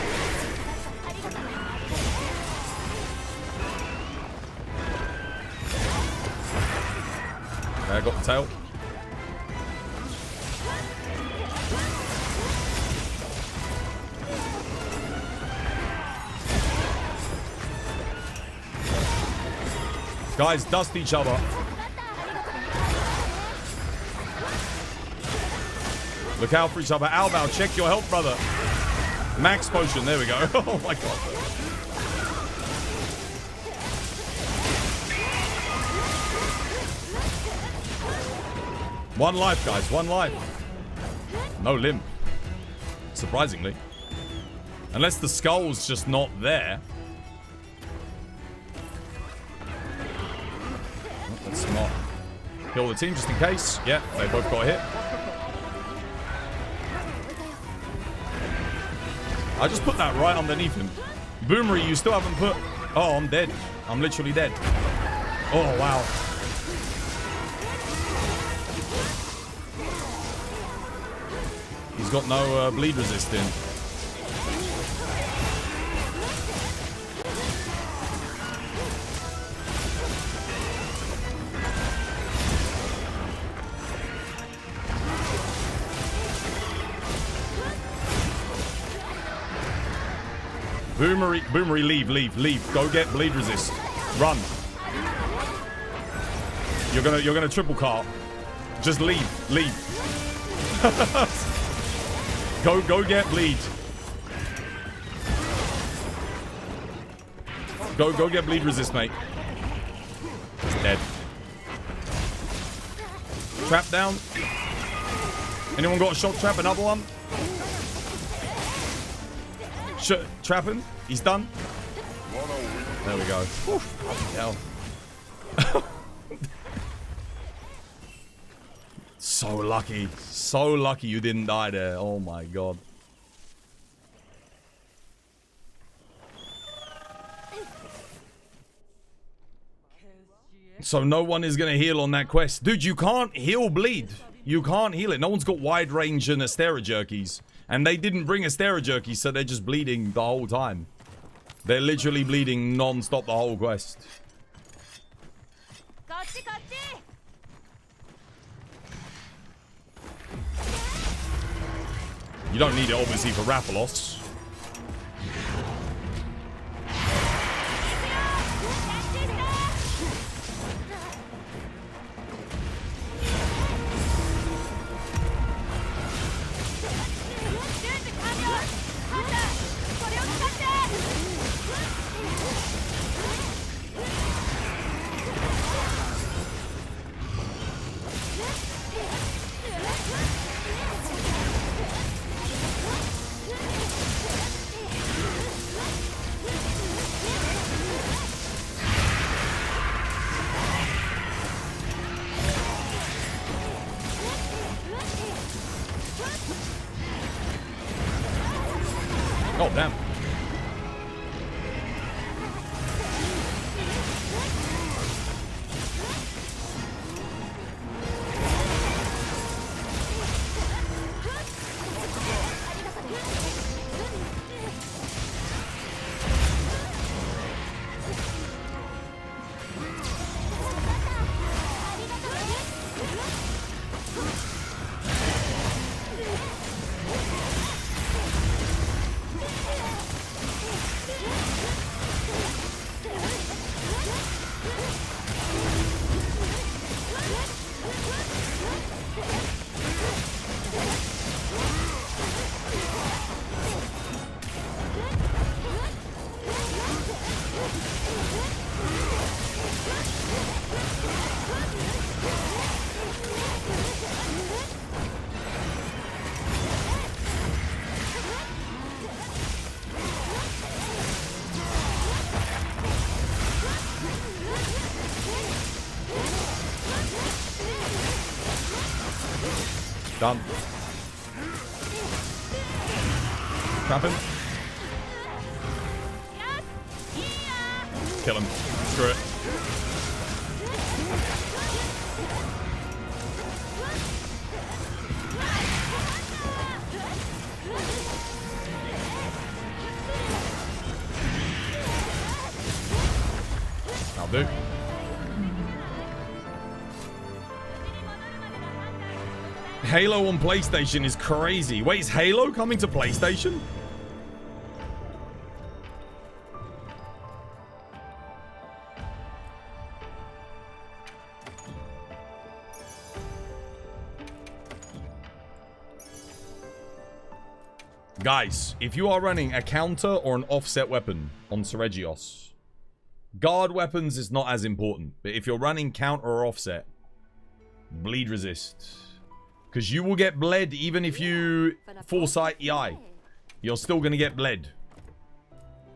Okay, I got the tail. Guys, dust each other. Look out for each other. Albao, check your health, brother. Max potion. There we go. Oh, my God. One life, guys. One life. No limp. Surprisingly. Unless the skull's just not there. Let's not kill the team just in case. Yeah, they both got hit. I just put that right underneath him. Boomery, you still haven't put... Oh, I'm dead. I'm literally dead. Oh, wow. He's got no bleed resisting. Boomery, leave. Go get bleed resist. Run. You're gonna triple cart. Just leave. Go get bleed. Go get bleed resist, mate. It's dead. Trap down. Anyone got a shock trap? Another one? Trap him. He's done. There we go. Hell. So lucky. So lucky you didn't die there. Oh my god. So no one is going to heal on that quest. Dude, you can't heal bleed. You can't heal it. No one's got wide range and Astera jerkies. And they didn't bring Astera jerkies, so they're just bleeding the whole time. They're literally bleeding non-stop the whole quest. You don't need it, obviously, for Rathalos. Oh, damn. Done. Trap him. Kill him. Screw it. I'll do. Halo on PlayStation is crazy. Wait, is Halo coming to PlayStation? Guys, if you are running a counter or an offset weapon on Seregios, guard weapons is not as important. But if you're running counter or offset, bleed resist. Because you will get bled even if you foresight EI. You're still going to get bled.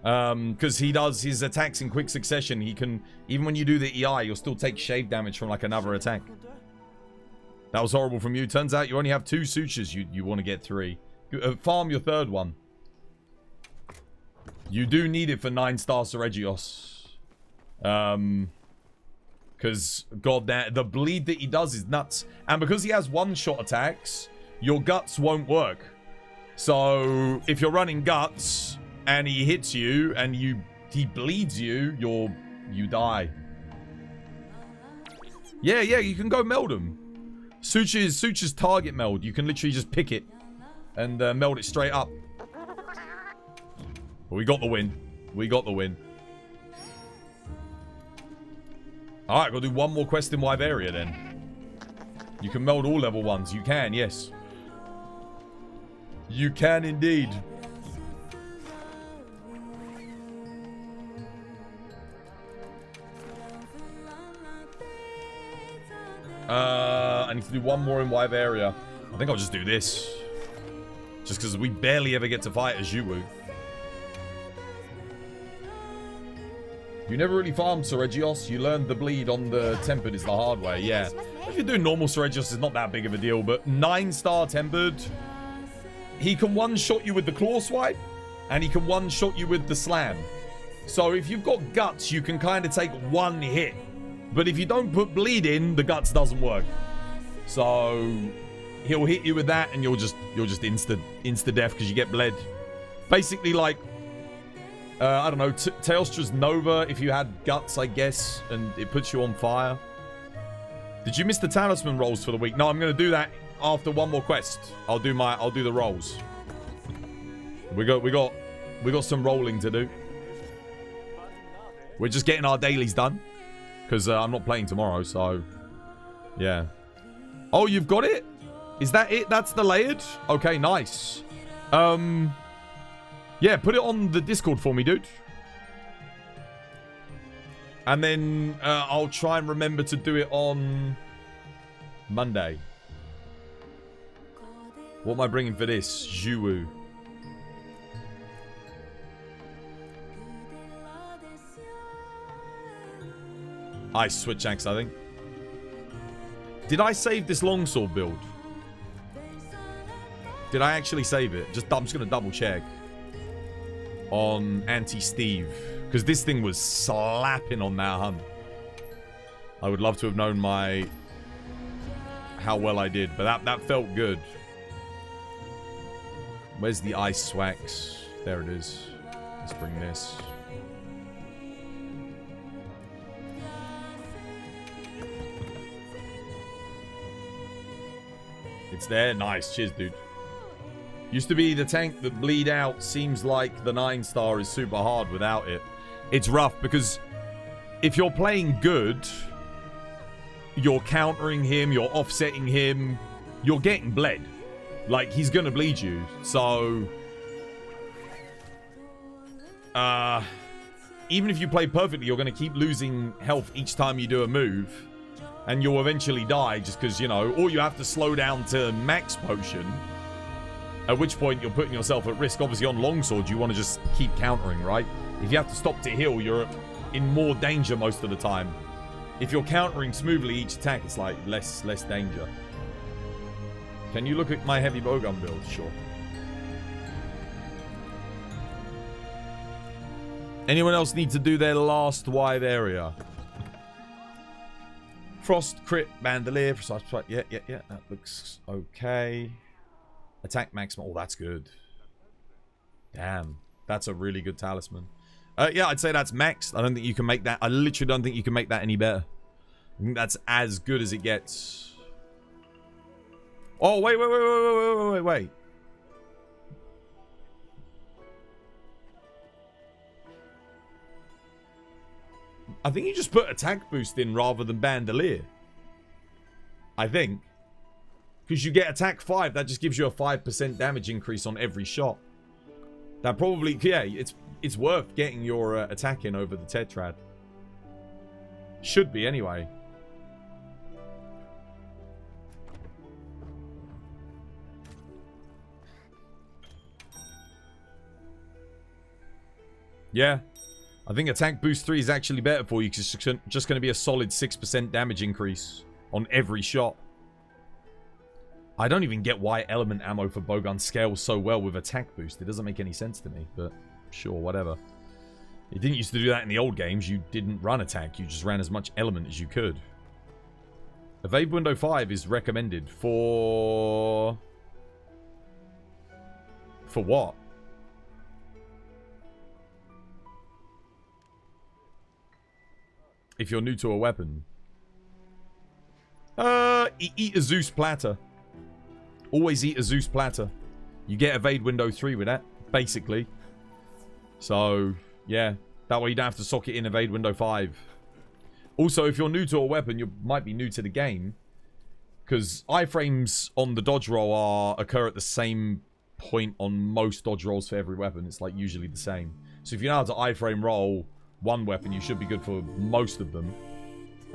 Because he does his attacks in quick succession. He can, even when you do the EI, you'll still take shave damage from like another attack. That was horrible from you. Turns out you only have 2 sutures. You want to get 3. Farm your 3rd one. You do need it for 9-star Seregios. Because, goddamn, the bleed that he does is nuts. And because he has one-shot attacks, your guts won't work. So, if you're running guts, and he hits you, and he bleeds you, you die. Yeah, you can go meld him. Suture's target meld. You can literally just pick it and meld it straight up. But we got the win. We got the win. Alright, gotta do one more quest in Wyveria then. You can meld all level 1s. You can, yes. You can indeed. I need to do one more in Wyveria. I think I'll just do this. Just because we barely ever get to fight as Zhuwu. You never really farmed Seregios. You learned the bleed on the Tempered is the hard way. Yeah. If you're doing normal Seregios, it's not that big of a deal. But 9-star Tempered, he can one-shot you with the Claw Swipe. And he can one-shot you with the Slam. So if you've got Guts, you can kind of take one hit. But if you don't put bleed in, the Guts doesn't work. So he'll hit you with that and you'll just insta-death because you get bled. Basically like... I don't know, Teostra's Nova, if you had Guts, I guess, and it puts you on fire. Did you miss the talisman rolls for the week? No, I'm going to do that after one more quest. I'll do the rolls. We got some rolling to do. We're just getting our dailies done. Because I'm not playing tomorrow, so... Yeah. Oh, you've got it? Is that it? That's the layered? Okay, nice. Yeah, put it on the Discord for me, dude. And then I'll try and remember to do it on Monday. What am I bringing for this? Zhuwu. Ice Switch Axe, I think. Did I save this longsword build? Did I actually save it? I'm just going to double check. On Anti-Steve. Because this thing was slapping on that hunt. I would love to have known how well I did. But that felt good. Where's the Ice Swax? There it is. Let's bring this. It's there. Nice. Cheers, dude. Used to be the tank that bleed out. Seems like the 9-star is super hard without it. It's rough because if you're playing good, you're countering him, you're offsetting him, you're getting bled. Like, he's gonna bleed you. So... even if you play perfectly, you're gonna keep losing health each time you do a move. And you'll eventually die just because, you know, or you have to slow down to max potion. At which point you're putting yourself at risk. Obviously on longsword you want to just keep countering, right? If you have to stop to heal, you're in more danger most of the time. If you're countering smoothly each attack, it's like less danger. Can you look at my heavy bowgun build? Sure. Anyone else need to do their last wide area? Frost, crit, bandolier, precise strike. Yeah. That looks okay. Attack maximum. Oh, that's good. Damn. That's a really good talisman. Yeah, I'd say that's maxed. I don't think you can make that. I literally don't think you can make that any better. I think that's as good as it gets. Oh, wait. I think you just put attack boost in rather than bandolier. I think. Because you get attack 5, that just gives you a 5% damage increase on every shot. That probably, yeah, it's worth getting your attack in over the Tetrad. Should be, anyway. Yeah. I think attack boost 3 is actually better for you because it's just going to be a solid 6% damage increase on every shot. I don't even get why element ammo for bowgun scales so well with attack boost. It doesn't make any sense to me, but sure, whatever. You didn't used to do that in the old games. You didn't run attack. You just ran as much element as you could. Evade window 5 is recommended for... For what? If you're new to a weapon. Eat a Zeus platter. Always eat a Zeus platter. You get evade window 3 with that, basically. So, yeah. That way you don't have to sock it in evade window 5. Also, if you're new to a weapon, you might be new to the game. Because iframes on the dodge roll occur at the same point on most dodge rolls for every weapon. It's like usually the same. So if you know how to iframe roll one weapon, you should be good for most of them.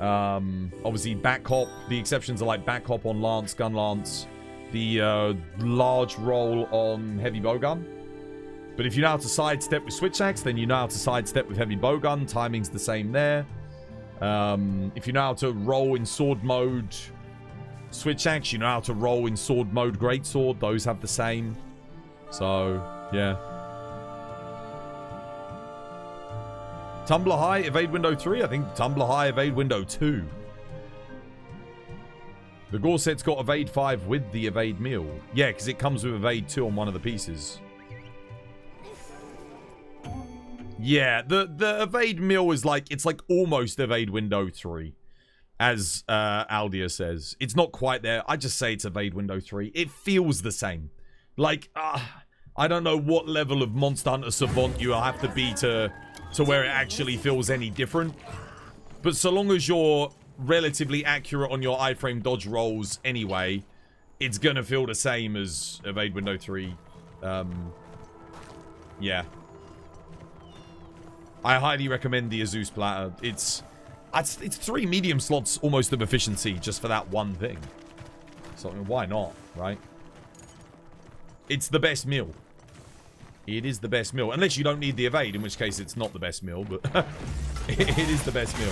Obviously, back hop. The exceptions are like back hop on lance, gun lance. The large roll on heavy bowgun. But if you know how to sidestep with switch axe, then you know how to sidestep with heavy bowgun. Timing's the same there. If you know how to roll in sword mode switch axe, you know how to roll in sword mode greatsword. Those have the same. So, yeah. Tumbler high, evade window 3. I think tumbler high, evade window 2. The gore set's got evade 5 with the evade meal. Yeah, because it comes with evade 2 on one of the pieces. Yeah, the evade meal is like, it's like almost evade window 3. As Aldia says. It's not quite there. I just say it's evade window 3. It feels the same. Like, I don't know what level of Monster Hunter Savant you have to be to where it actually feels any different. But so long as you're relatively accurate on your iframe dodge rolls anyway, it's gonna feel the same as evade window 3. Yeah. I highly recommend the Azus platter. It's 3 medium slots almost of efficiency just for that one thing. So I mean, why not, right? It's the best meal. It is the best meal. Unless you don't need the evade, in which case it's not the best meal, but it is the best meal.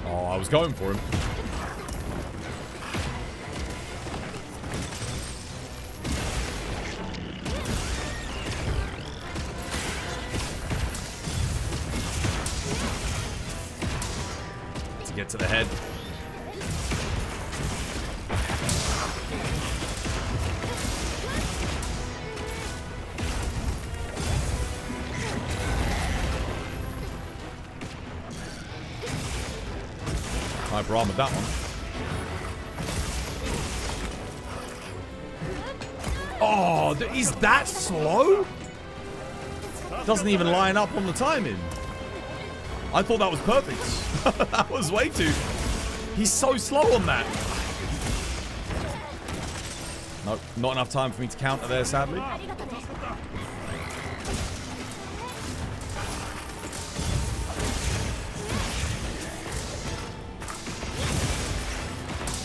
Oh, I was going for him. Get to the head. Hyper armored that one. Oh, he's that slow? Doesn't even line up on the timing. I thought that was perfect. That was way too... He's so slow on that. Nope, not enough time for me to counter there, sadly.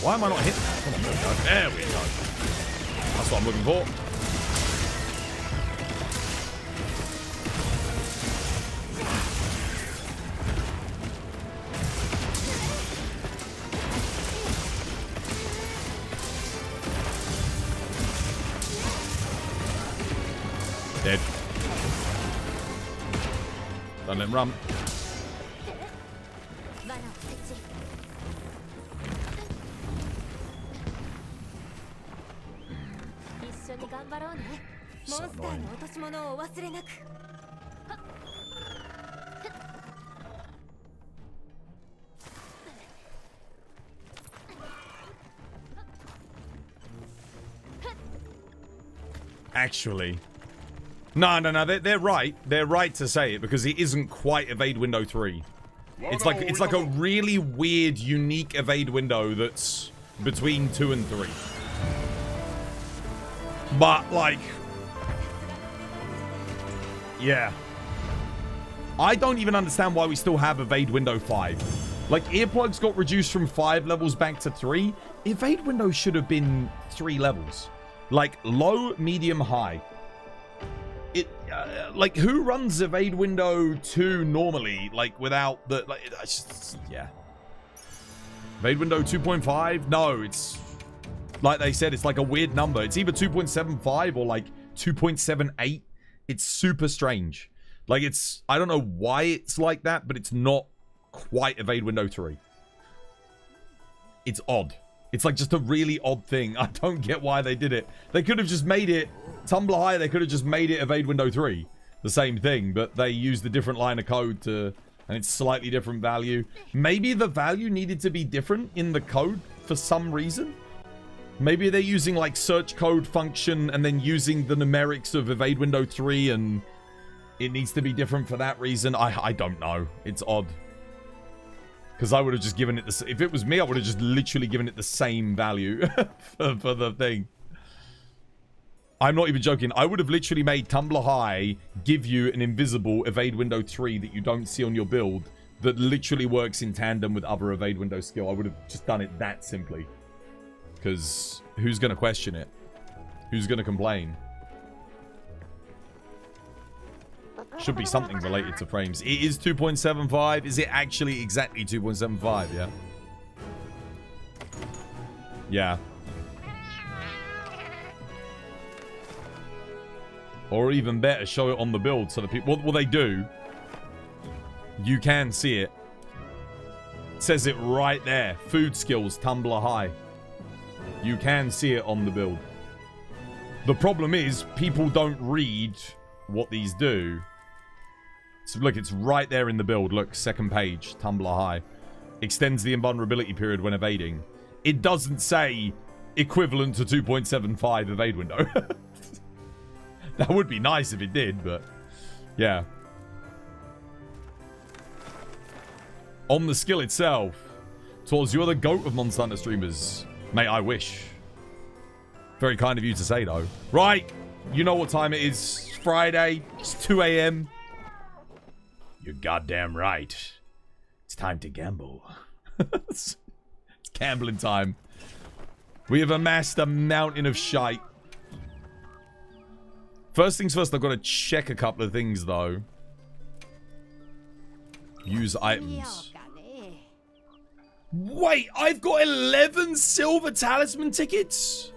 Why am I not hitting that? Come on, there we go. There we go. That's what I'm looking for. Dead. Don't let him run. So annoying. Actually, no. They're right. They're right to say it because it isn't quite evade window 3. It's like a really weird, unique evade window that's between 2 and 3. But like, yeah. I don't even understand why we still have evade window 5. Like, earplugs got reduced from 5 levels back to 3. Evade window should have been 3 levels. Like, low, medium, high. It, like, who runs evade window 2 normally? Like, without the, like, it's just, yeah. Evade window 2.5? No, it's, like they said, it's like a weird number. It's either 2.75 or like 2.78. It's super strange. Like, it's, I don't know why it's like that, but it's not quite evade window 3. It's odd. It's like just a really odd thing. I don't get why they did it. They could have just made it Tumbler High. They could have just made it evade window 3. The same thing, but they used a different line of code to, and it's slightly different value. Maybe the value needed to be different in the code for some reason. Maybe they're using like search code function and then using the numerics of evade window 3 and it needs to be different for that reason. I don't know. It's odd. Because I would have just given it the... If it was me, I would have just literally given it the same value for the thing. I'm not even joking. I would have literally made Tumbler High give you an invisible evade window 3 that you don't see on your build that literally works in tandem with other evade window skill. I would have just done it that simply. Because who's going to question it? Who's going to complain? Should be something related to frames. It is 2.75. Is it actually exactly 2.75? Yeah. Yeah. Or even better, show it on the build so the people... What will they do? You can see it. It says it right there. Food skills, Tumbler High. You can see it on the build. The problem is, people don't read what these do. So look, it's right there in the build. Look, second page, Tumbler High. Extends the invulnerability period when evading. It doesn't say equivalent to 2.75 evade window. That would be nice if it did, but yeah. On the skill itself, Tors, you're the GOAT of Monster Hunter streamers. Mate, I wish. Very kind of you to say, though. Right, you know what time it is. It's Friday. It's 2 a.m. You're goddamn right. It's time to gamble. It's gambling time. We have amassed a mountain of shite. First things first, I've got to check a couple of things, though. Use items. Wait, I've got 11 silver talisman tickets?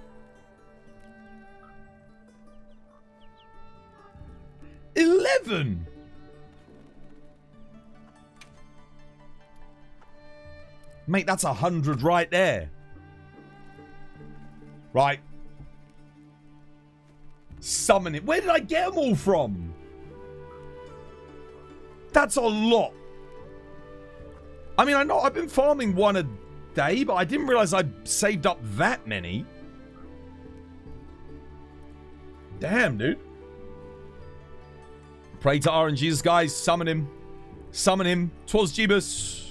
11? Mate, that's 100 right there. Right. Summon it. Where did I get them all from? That's a lot. I mean, I know I've been farming one a day, but I didn't realize I'd saved up that many. Damn, dude. Pray to RNG's guys. Summon him. Summon him. 'Twas Jeebus.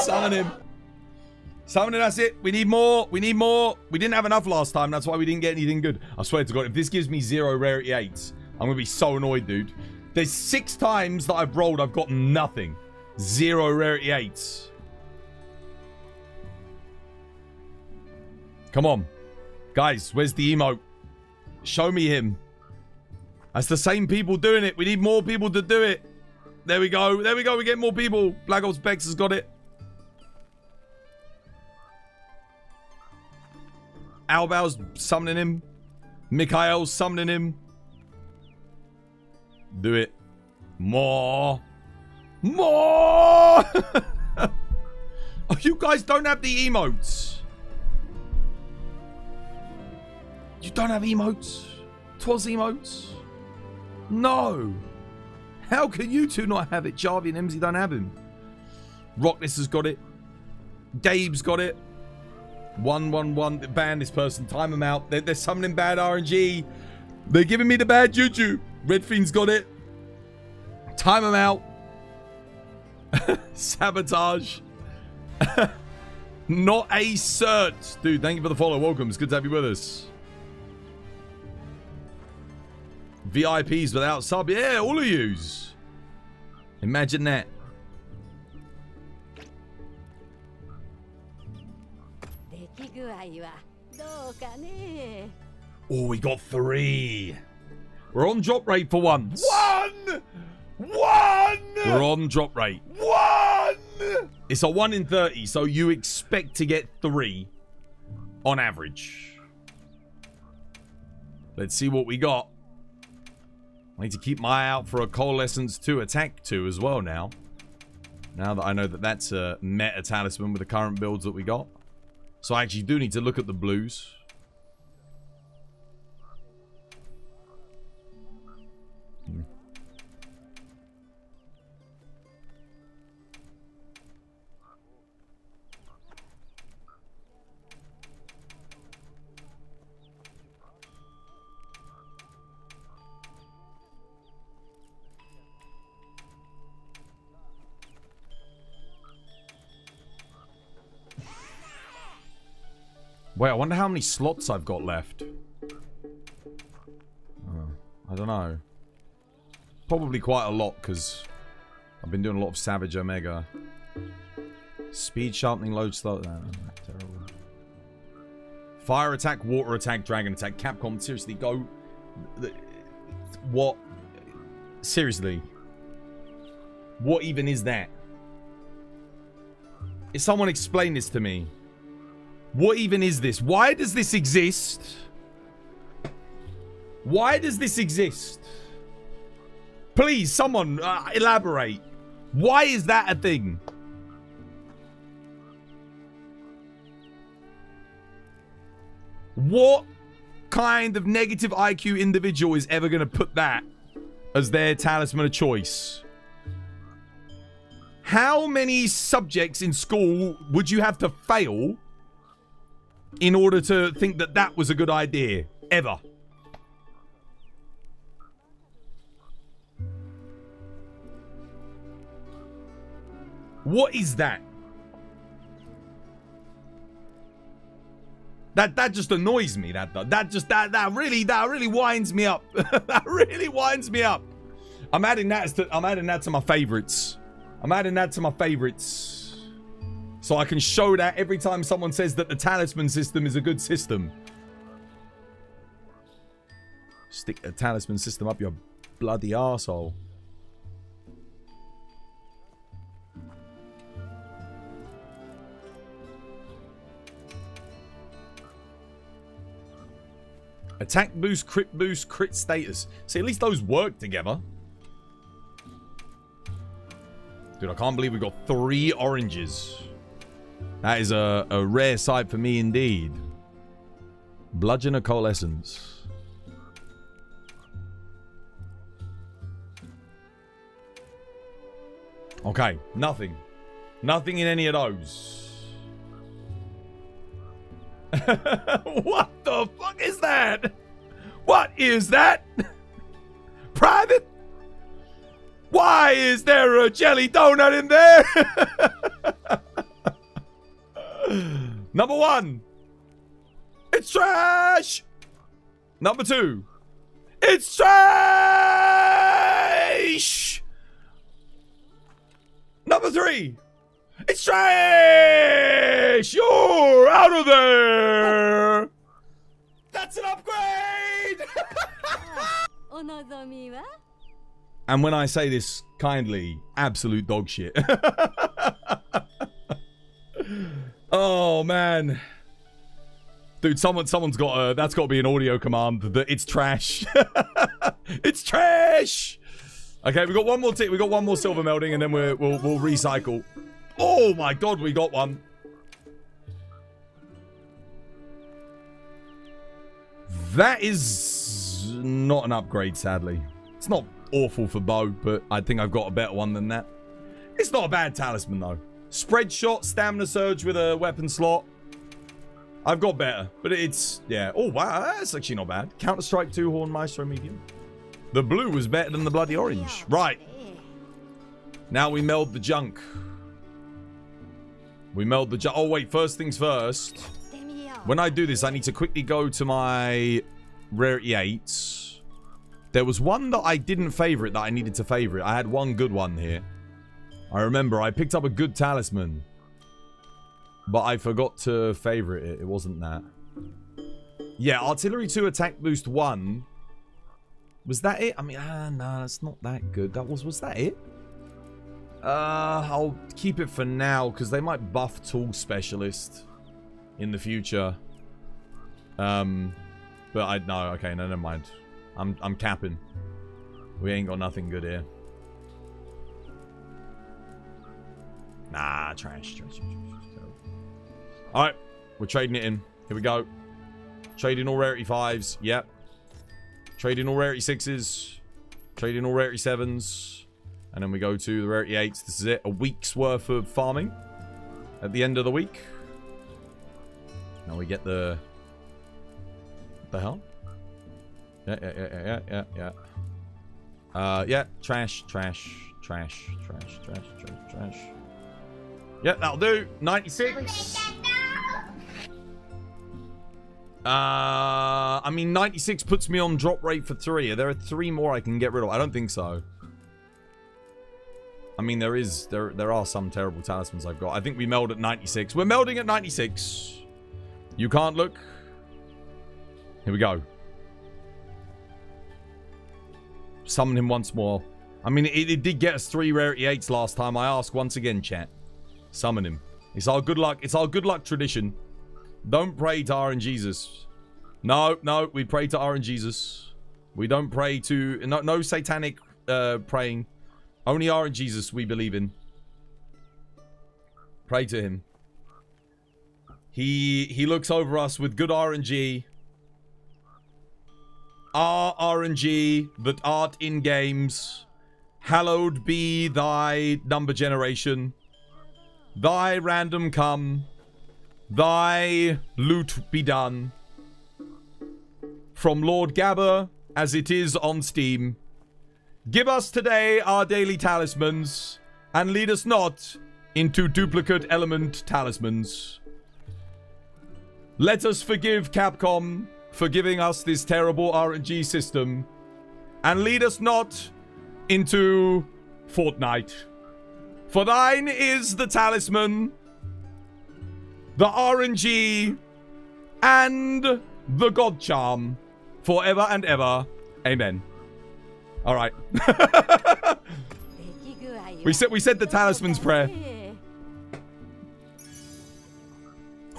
Summon him. Summon him, that's it. We need more. We need more. We didn't have enough last time. That's why we didn't get anything good. I swear to God, if this gives me 0 rarity 8s, I'm going to be so annoyed, dude. There's 6 times that I've rolled, I've got nothing. 0 rarity 8s. Come on. Guys, where's the emote? Show me him. That's the same people doing it. We need more people to do it. There we go. There we go. We get more people. Black Ops Bex has got it. Albao's summoning him. Mikhail's summoning him. Do it. More. More! Oh, you guys don't have the emotes. You don't have emotes? 'Twas emotes? No. How can you two not have it? Jarvie and Emsy don't have him. Rockness has got it. Gabe's got it. 111. Ban this person. Time them out. They're summoning bad RNG. They're giving me the bad juju. Red Fiend's got it. Time them out. Sabotage. Not a cert. Dude, thank you for the follow. Welcome. It's good to have you with us. VIPs without sub. Yeah, all of yous. Imagine that. Oh, we got 3. We're on drop rate for once. 1! We're on drop rate. 1! It's a 1 in 30, so you expect to get 3 on average. Let's see what we got. I need to keep my eye out for a Coalescence 2 Attack 2 as well now. Now that I know that that's a meta talisman with the current builds that we got. So I actually do need to look at the blues. Wait, I wonder how many slots I've got left. I don't know. Probably quite a lot, because I've been doing a lot of Savage Omega. Speed sharpening, load slow. Terrible. Fire attack, water attack, dragon attack. Capcom, seriously, go. What? Seriously. What even is that? If someone explain this to me. What even is this? Why does this exist? Why does this exist? Please, someone elaborate. Why is that a thing? What kind of negative IQ individual is ever going to put that as their talisman of choice? How many subjects in school would you have to fail in order to think that that was a good idea? Ever. What is that? That just annoys me. That really winds me up. That really winds me up. I'm adding that to my favorites. I'm adding that to my favorites. So I can show that every time someone says that the talisman system is a good system. Stick a talisman system up your bloody arsehole. Attack boost, crit status. See, at least those work together. Dude, I can't believe we got 3 oranges. That is a rare sight for me indeed. Bludgeon of Coalescence. Okay, nothing. Nothing in any of those. What the fuck is that? What is that? Private? Why is there a jelly donut in there? Number 1. It's trash. Number 2. It's trash. Number 3. It's trash. You're out of there. That's an upgrade. And when I say this kindly, absolute dog shit. Oh man, dude, someone's got that's got to be an audio command. That it's trash. It's trash. Okay, we got one more tick. We got one more silver melding, and then we'll recycle. Oh my god, we got one. That is not an upgrade, sadly. It's not awful for bow, but I think I've got a better one than that. It's not a bad talisman though. Spread shot, stamina surge with a weapon slot. I've got better, but it's, yeah. Oh wow, that's actually not bad. Counter-Strike 2 Horn Maestro medium. The blue was better than the bloody orange. Right. Now we meld the junk. We meld the junk. Oh wait, first things first. When I do this, I need to quickly go to my rarity 8s. There was one that I didn't favorite that I needed to favorite. I had one good one here. I remember I picked up a good talisman. But I forgot to favorite it. It wasn't that. Yeah, Artillery 2 Attack Boost 1. Was that it? I mean, no, that's not that good. Was that it? I'll keep it for now because they might buff Tool Specialist in the future. But no, okay, no, never mind. I'm capping. We ain't got nothing good here. Nah, trash. Alright, we're trading it in. Here we go. Trading all rarity 5s. Yep. Trading all rarity 6s. Trading all rarity 7s. And then we go to the rarity 8s. This is it. A week's worth of farming. At the end of the week. Now we get the... What the hell? Yeah. Yeah, trash. Yeah, that'll do. 96. I mean, 96 puts me on drop rate for 3. Are there 3 more I can get rid of? I don't think so. I mean, there are some terrible talismans I've got. I think we meld at 96. We're melding at 96. You can't look. Here we go. Summon him once more. I mean, it did get us 3 rarity 8s last time. I ask once again, chat. Summon him. It's our good luck. It's our good luck tradition. Don't pray to RNGesus. No, we pray to RNGesus. We don't pray to... No satanic praying. Only RNGesus we believe in. Pray to him. He looks over us with good RNG. Our RNG that art in games. Hallowed be thy number generation. Thy random come. Thy loot be done. From Lord Gabber, as it is on Steam. Give us today our daily talismans, and lead us not into duplicate element talismans. Let us forgive Capcom for giving us this terrible RNG system, and lead us not into Fortnite. For thine is the talisman, the RNG, and the God Charm, forever and ever. Amen. All right. we said the talisman's prayer.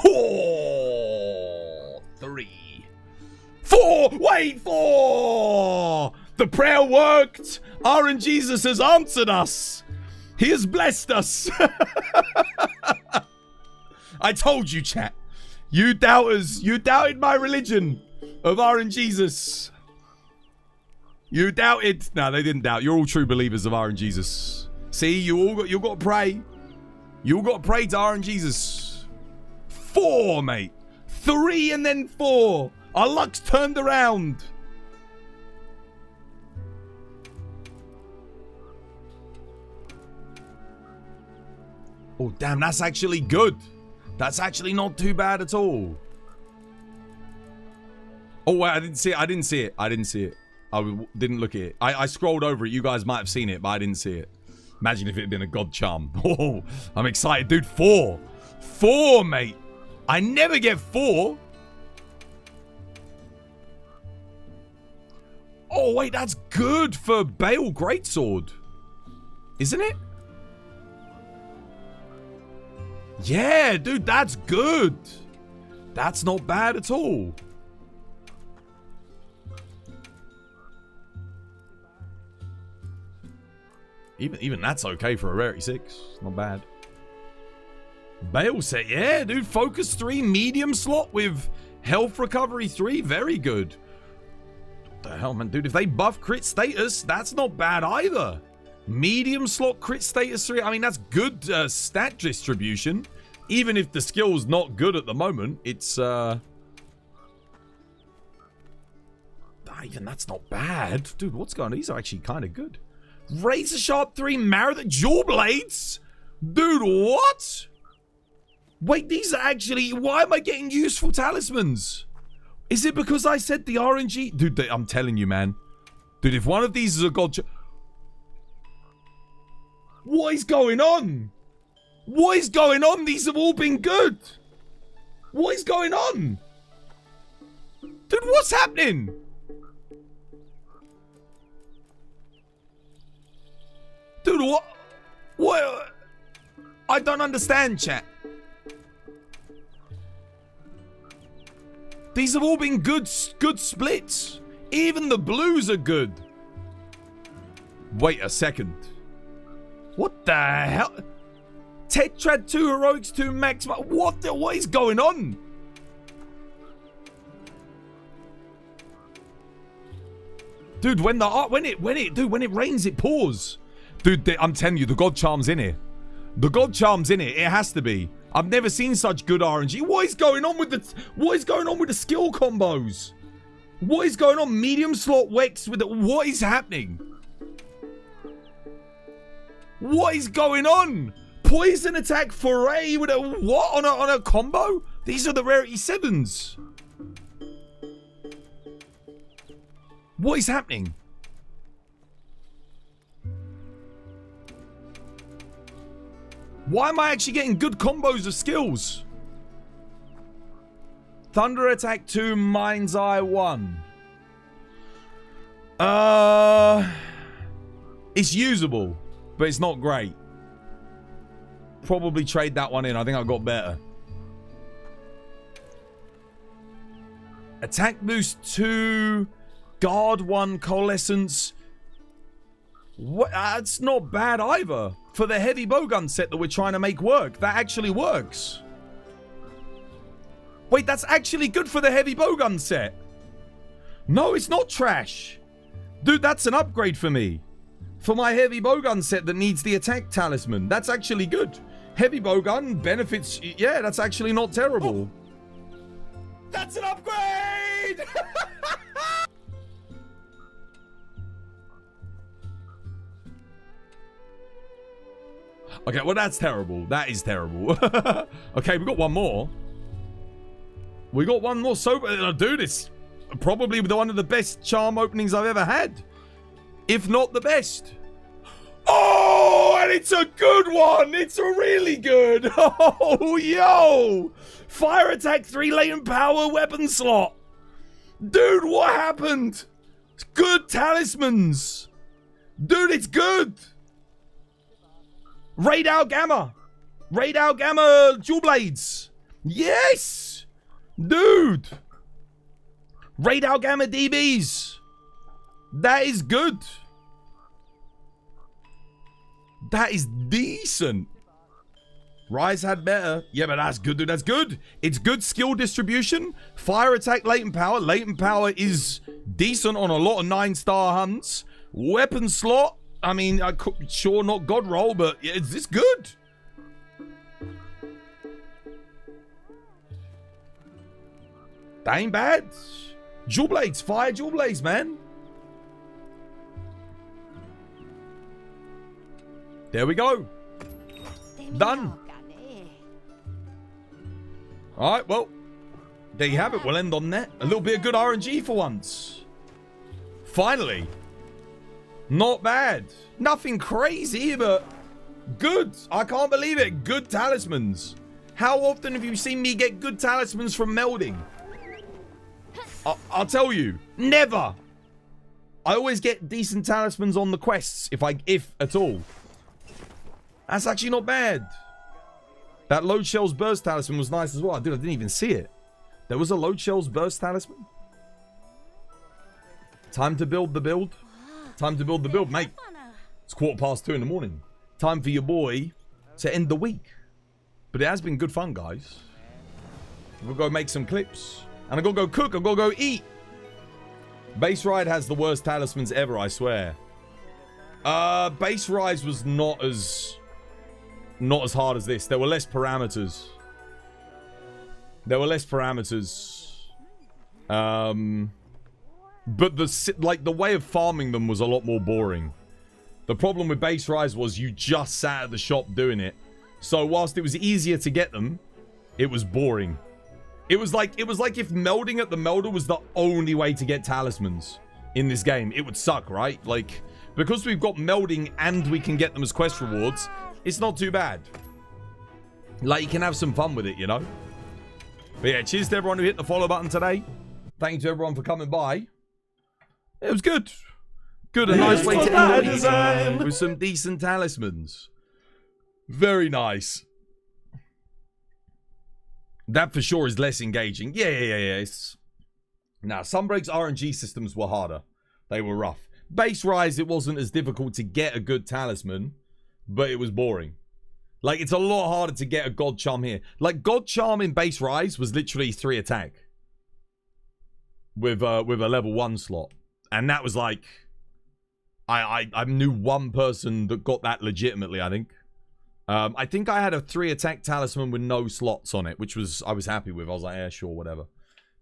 4, 3, 4. Wait, 4. The prayer worked. RNGesus has answered us. He has blessed us. I told you, chat. You doubters. You doubted my religion of RNGesus. You doubted. No, they didn't doubt. You're all true believers of RNGesus. See, you got to pray. You all got to pray to RNGesus. 4, mate. 3 and then 4. Our luck's turned around. Oh, damn, that's actually good. That's actually not too bad at all. Oh, wait, I didn't see it. I didn't see it. I didn't look at it. I scrolled over it. You guys might have seen it, but I didn't see it. Imagine if it had been a God Charm. Oh, I'm excited. Dude, 4. 4, mate. I never get 4. Oh, wait, that's good for Bale Greatsword. Isn't it? Yeah, dude, that's good. That's not bad at all. Even that's okay for a rarity 6. Not bad. Bale set, yeah, dude. Focus 3, medium slot with health recovery 3. Very good. What the hell, man? Dude, if they buff crit status, that's not bad either. Medium slot crit status 3. I mean, that's good stat distribution. Even if the skill's not good at the moment, it's even that's not bad. Dude, what's going on? These are actually kind of good. Razor Sharp 3 Marathon Jewel Blades? Dude, what? Wait, these are actually... Why am I getting useful talismans? Is it because I said the RNG? Dude, I'm telling you, man. Dude, if one of these is a god... What is going on? What is going on? These have all been good. What is going on? Dude, what's happening? Dude, what? What? I don't understand, chat. These have all been good splits. Even the blues are good. Wait a second. What the hell? Tetrad 2 Heroics 2 Max. What is going on? Dude, when it rains, it pours. Dude, I'm telling you, the God Charm's in here. The God Charm's in it. It has to be. I've never seen such good RNG. What is going on with the skill combos? What is going on? Medium slot Wex with it. What is happening? What is going on? Poison attack foray with a what on a combo? These are the rarity 7s. What is happening? Why am I actually getting good combos of skills? Thunder Attack 2, Mind's Eye 1. It's usable, but it's not great. Probably trade that one in. I think I got better. Attack Boost 2, Guard 1, Coalescence. What? That's not bad either. For the heavy bowgun set that we're trying to make work. That actually works. Wait, that's actually good for the heavy bowgun set. No, it's not trash. Dude, that's an upgrade for me. For my heavy bowgun set that needs the attack talisman. That's actually good. Heavy bowgun benefits. Yeah, that's actually not terrible. Oh, that's an upgrade! Okay, well, that's terrible. That is terrible. Okay, we got one more. We got one more. So, dude, it's probably one of the best charm openings I've ever had. If not the best. Oh, and it's a good one. It's a really good. Oh, yo. Fire attack 3 latent power weapon slot. Dude, what happened? It's good talismans. Dude, it's good. Raid out Gamma. Raid out Gamma Jewel Blades. Yes. Dude. Raid out Gamma DBs. That is good. That is decent. Rise had better. Yeah, but that's good, dude. That's good. It's good skill distribution. Fire attack, latent power. Latent power is decent on a lot of 9-star hunts. Weapon slot. I mean, sure, not God roll, but it's good. That ain't bad. Jewel Blades. Fire Jewel Blades, man. There we go. Done. Alright, well, there you have it. We'll end on that. A little bit of good RNG for once. Finally. Not bad. Nothing crazy, but good. I can't believe it. Good talismans. How often have you seen me get good talismans from melding? I'll tell you. Never. I always get decent talismans on the quests, if at all. That's actually not bad. That Load Shells Burst Talisman was nice as well. Dude, I didn't even see it. There was a Load Shells Burst Talisman. Time to build the build. Time to build the build, mate. It's 2:15 in the morning. Time for your boy to end the week. But it has been good fun, guys. We'll go make some clips. And I'm going to go cook. I'm going to go eat. Base Ride has the worst talismans ever, I swear. Base Rise was not as hard as this. There were less parameters. But the way of farming them was a lot more boring. The problem with Base Rise was you just sat at the shop doing it. So whilst it was easier to get them, it was boring. It was like if melding at the melder was the only way to get talismans. in this game. It would suck, right? Like, because we've got melding and we can get them as quest rewards, it's not too bad. Like, you can have some fun with it, you know? But yeah, cheers to everyone who hit the follow button today. Thank you to everyone for coming by. It was good. Good, a nice way to end the week with some decent talismans. Very nice. That for sure is less engaging. Yeah. Now, Sunbreak's RNG systems were harder. They were rough. Base Rise, it wasn't as difficult to get a good talisman, but it was boring. Like, it's a lot harder to get a God Charm here. Like, God Charm in Base Rise was literally 3 attack. With a level 1 slot. And that was like... I knew one person that got that legitimately, I think. I think I had a 3 attack talisman with no slots on it, which was... I was happy with. I was like, yeah, sure, whatever.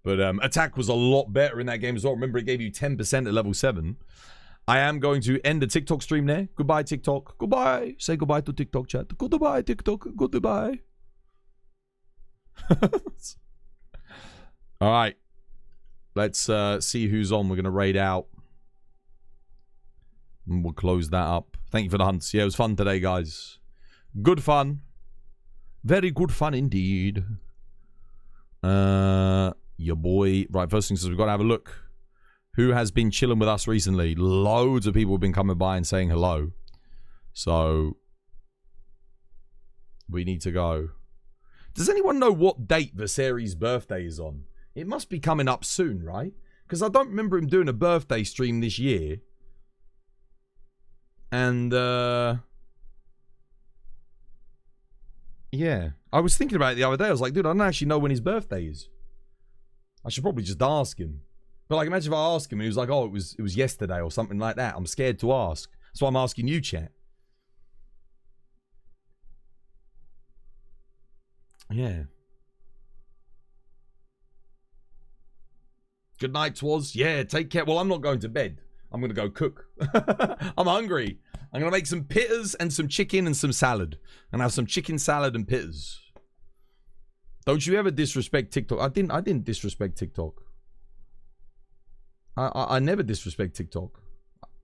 But attack was a lot better in that game as well. Remember, it gave you 10% at level 7. I am going to end the TikTok stream there. Goodbye, TikTok. Goodbye. Say goodbye to TikTok, chat. Goodbye, TikTok. Goodbye. All right. Let's see who's on. We're going to raid out. And we'll close that up. Thank you for the hunts. Yeah, it was fun today, guys. Good fun. Very good fun indeed. Your boy. Right, first thing is we've got to have a look. Who has been chilling with us recently? Loads of people have been coming by and saying hello. So, we need to go. Does anyone know what date Viserys' birthday is on? It must be coming up soon, right? Because I don't remember him doing a birthday stream this year. And, yeah. I was thinking about it the other day. I was like, dude, I don't actually know when his birthday is. I should probably just ask him. But like, imagine if I ask him and he was like, oh, it was yesterday or something like that. I'm scared to ask. That's why I'm asking you, chat. Yeah. Good night, Twas. Yeah, take care. Well, I'm not going to bed. I'm going to go cook. I'm hungry. I'm going to make some pitters and some chicken and some salad. And have some chicken salad and pitters. Don't you ever disrespect TikTok. I didn't disrespect TikTok. I never disrespect TikTok.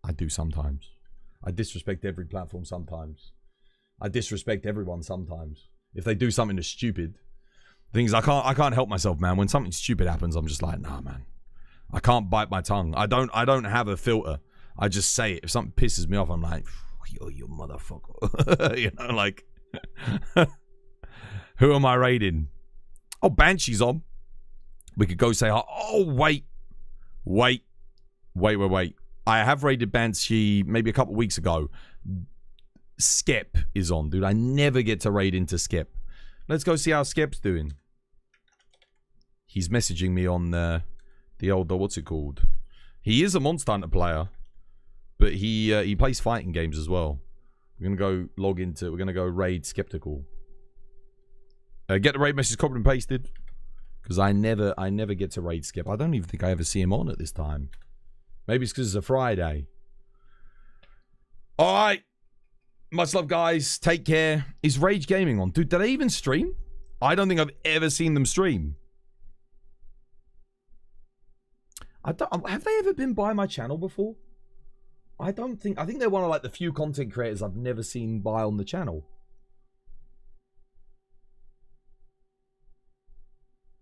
I do sometimes. I disrespect every platform sometimes. I disrespect everyone sometimes. If they do something that's stupid. The thing is, I can't help myself, man. When something stupid happens, I'm just like, nah, man. I can't bite my tongue. I don't have a filter. I just say it. If something pisses me off, I'm like, yo, you motherfucker. You know, like, who am I raiding? Oh, Banshee's on. We could go say, oh, wait. I have raided Banshee maybe a couple weeks ago. Skep is on, dude. I never get to raid into Skep. Let's go see how Skep's doing. He's messaging me on the old, what's it called? He is a Monster Hunter player, but he plays fighting games as well. We're gonna go log into. We're gonna go raid Skeptical. Get the raid message copied and pasted, because I never get to raid Skep. I don't even think I ever see him on at this time. Maybe it's because it's a Friday. All right. Much love, guys. Take care. Is Rage Gaming on? Dude, did they even stream? I don't think I've ever seen them stream. Have they ever been by my channel before? I think they're one of like the few content creators I've never seen by on the channel.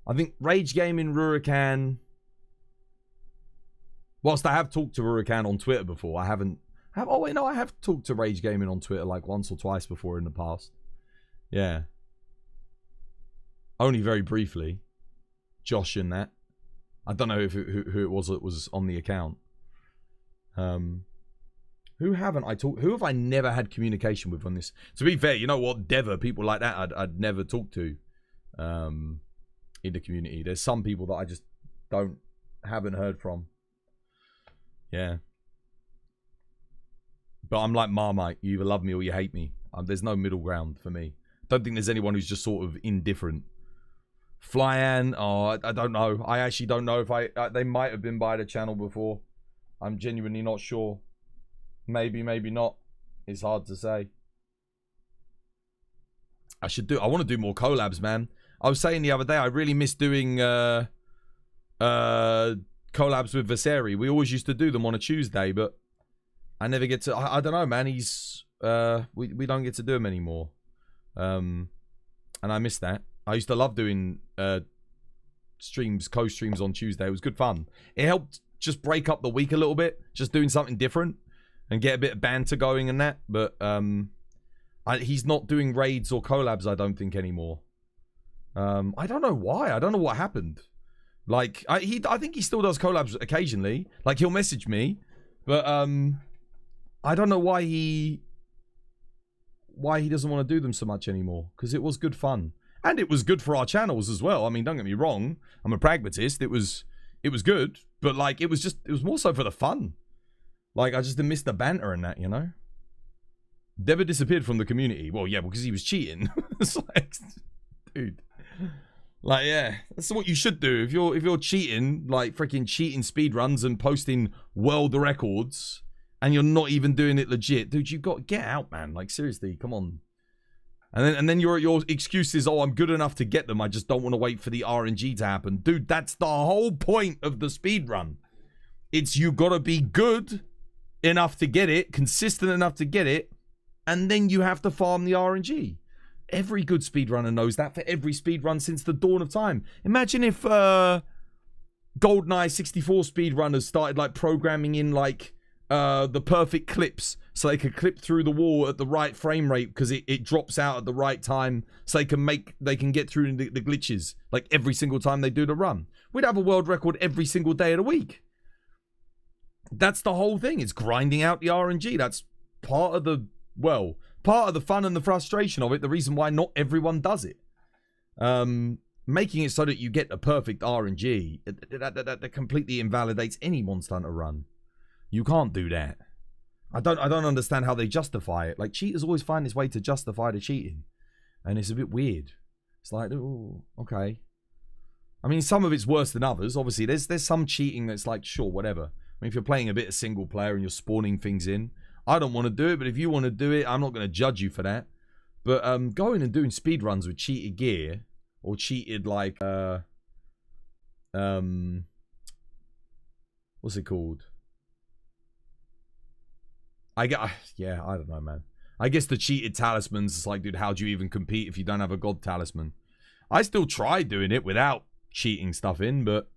I think Rage Gaming, Rurikan. Whilst I have talked to Rurikan on Twitter before, I haven't. Oh wait, no, I have talked to Rage Gaming on Twitter like once or twice before in the past. Yeah. Only very briefly. Josh and that. I don't know who it was that was on the account. Who haven't I talked? Who have I never had communication with on this? To be fair, you know what, Dever, people like that, I'd never talk to, in the community. There's some people that I just haven't heard from. Yeah. But I'm like Marmite. You either love me or you hate me. There's no middle ground for me. Don't think there's anyone who's just sort of indifferent. Flyan, oh, I don't know. I actually don't know if they might have been by the channel before. I'm genuinely not sure. Maybe, maybe not. It's hard to say. I want to do more collabs, man. I was saying the other day, I really miss doing collabs with Vaseri. We always used to do them on a Tuesday, but I never get to. I don't know, man. He's we don't get to do them anymore, and I miss that. I used to love doing streams, co-streams on Tuesday. It was good fun. It helped just break up the week a little bit, just doing something different and get a bit of banter going and that. But he's not doing raids or collabs, I don't think, anymore. I don't know why. I don't know what happened. Like, I think he still does collabs occasionally. Like, he'll message me, but I don't know why he doesn't want to do them so much anymore. Because it was good fun, and it was good for our channels as well. I mean, don't get me wrong. I'm a pragmatist. It was good, but like, it was more so for the fun. Like, I just missed the banter and that, you know. Never disappeared from the community. Well, yeah, because he was cheating. It's like, dude. Like, yeah, that's what you should do. If you're cheating, like freaking cheating speedruns and posting world records, and you're not even doing it legit, dude, you got to get out, man. Like, seriously, come on. And then your excuse is, oh, I'm good enough to get them. I just don't want to wait for the RNG to happen. Dude, that's the whole point of the speedrun. It's you got to be good enough to get it, consistent enough to get it, and then you have to farm the RNG. Every good speedrunner knows that for every speedrun since the dawn of time. Imagine if GoldenEye 64 speedrunners started like programming in like the perfect clips so they could clip through the wall at the right frame rate because it drops out at the right time so they can get through the glitches like every single time they do the run. We'd have a world record every single day of the week. That's the whole thing. It's grinding out the RNG. That's part of the fun and the frustration of it, the reason why not everyone does it. Making it so that you get the perfect RNG, that completely invalidates any Monster Hunter run. You can't do that. I don't understand how they justify it. Like, cheaters always find this way to justify the cheating. And it's a bit weird. It's like, oh, okay. I mean, some of it's worse than others. Obviously, there's some cheating that's like, sure, whatever. I mean, if you're playing a bit of single player and you're spawning things in, I don't want to do it, but if you want to do it, I'm not going to judge you for that. But going and doing speedruns with cheated gear, or cheated, like, what's it called? Yeah, I don't know, man. I guess the cheated talismans, it's like, dude, how do you even compete if you don't have a god talisman? I still try doing it without cheating stuff in, but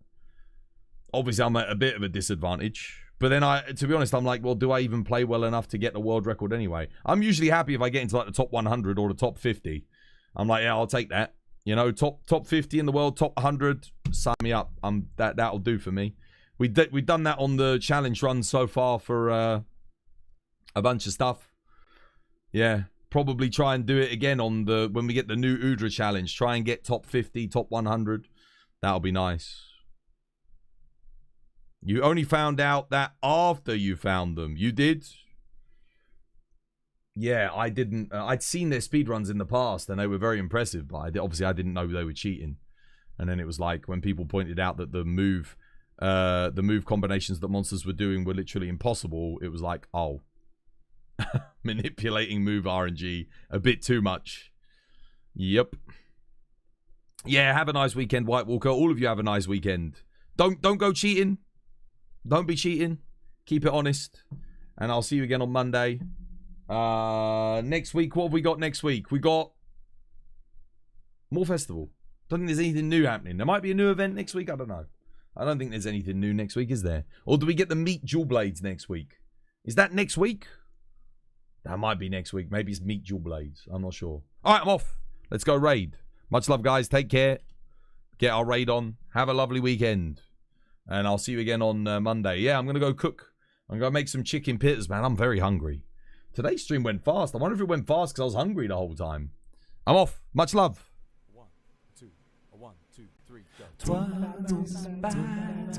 obviously I'm at a bit of a disadvantage. But then to be honest, I'm like, well, do I even play well enough to get the world record anyway? I'm usually happy if I get into like the top 100 or the top 50. I'm like, yeah, I'll take that. You know, top 50 in the world, top 100, sign me up. That'll do for me. We've done that on the challenge run so far for a bunch of stuff. Yeah, probably try and do it again on when we get the new Udra challenge. Try and get top 50, top 100. That'll be nice. You only found out that after you found them. You did? Yeah, I didn't. I'd seen their speedruns in the past, and they were very impressive. But obviously, I didn't know they were cheating. And then it was like when people pointed out that the move combinations that monsters were doing were literally impossible. It was like, oh, manipulating move RNG a bit too much. Yep. Yeah, have a nice weekend, White Walker. All of you have a nice weekend. Don't go cheating. Don't be cheating. Keep it honest. And I'll see you again on Monday. Next week, what have we got next week? We got more festival. Don't think there's anything new happening. There might be a new event next week. I don't know. I don't think there's anything new next week, is there? Or do we get the Meat Jewel Blades next week? Is that next week? That might be next week. Maybe it's Meat Jewel Blades. I'm not sure. All right, I'm off. Let's go raid. Much love, guys. Take care. Get our raid on. Have a lovely weekend. And I'll see you again on Monday. Yeah, I'm going to go cook. I'm going to make some chicken pitters, man. I'm very hungry. Today's stream went fast. I wonder if it went fast because I was hungry the whole time. I'm off. Much love. 1, 2, 1, 2, 3, go. 'Twas by design.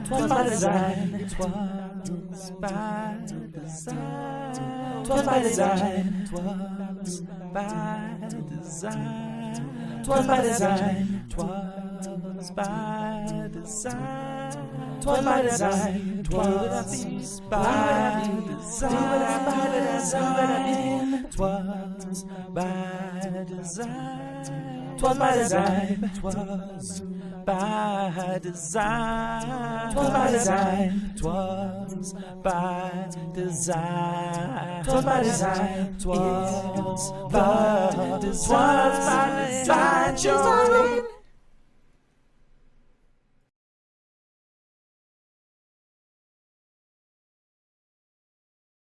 'Twas by design. 'Twas by design. 'Twas by design. 'Twas by design. 'Twas by design. 'Twas 'twas by design. 'Twas by design. 'Twas by design. 'Twas by design. 'Twas by design. 'Twas by design. 'Twas by design. 'Twas by design. 'Twas by design. 'Twas by design. 'Twas by design.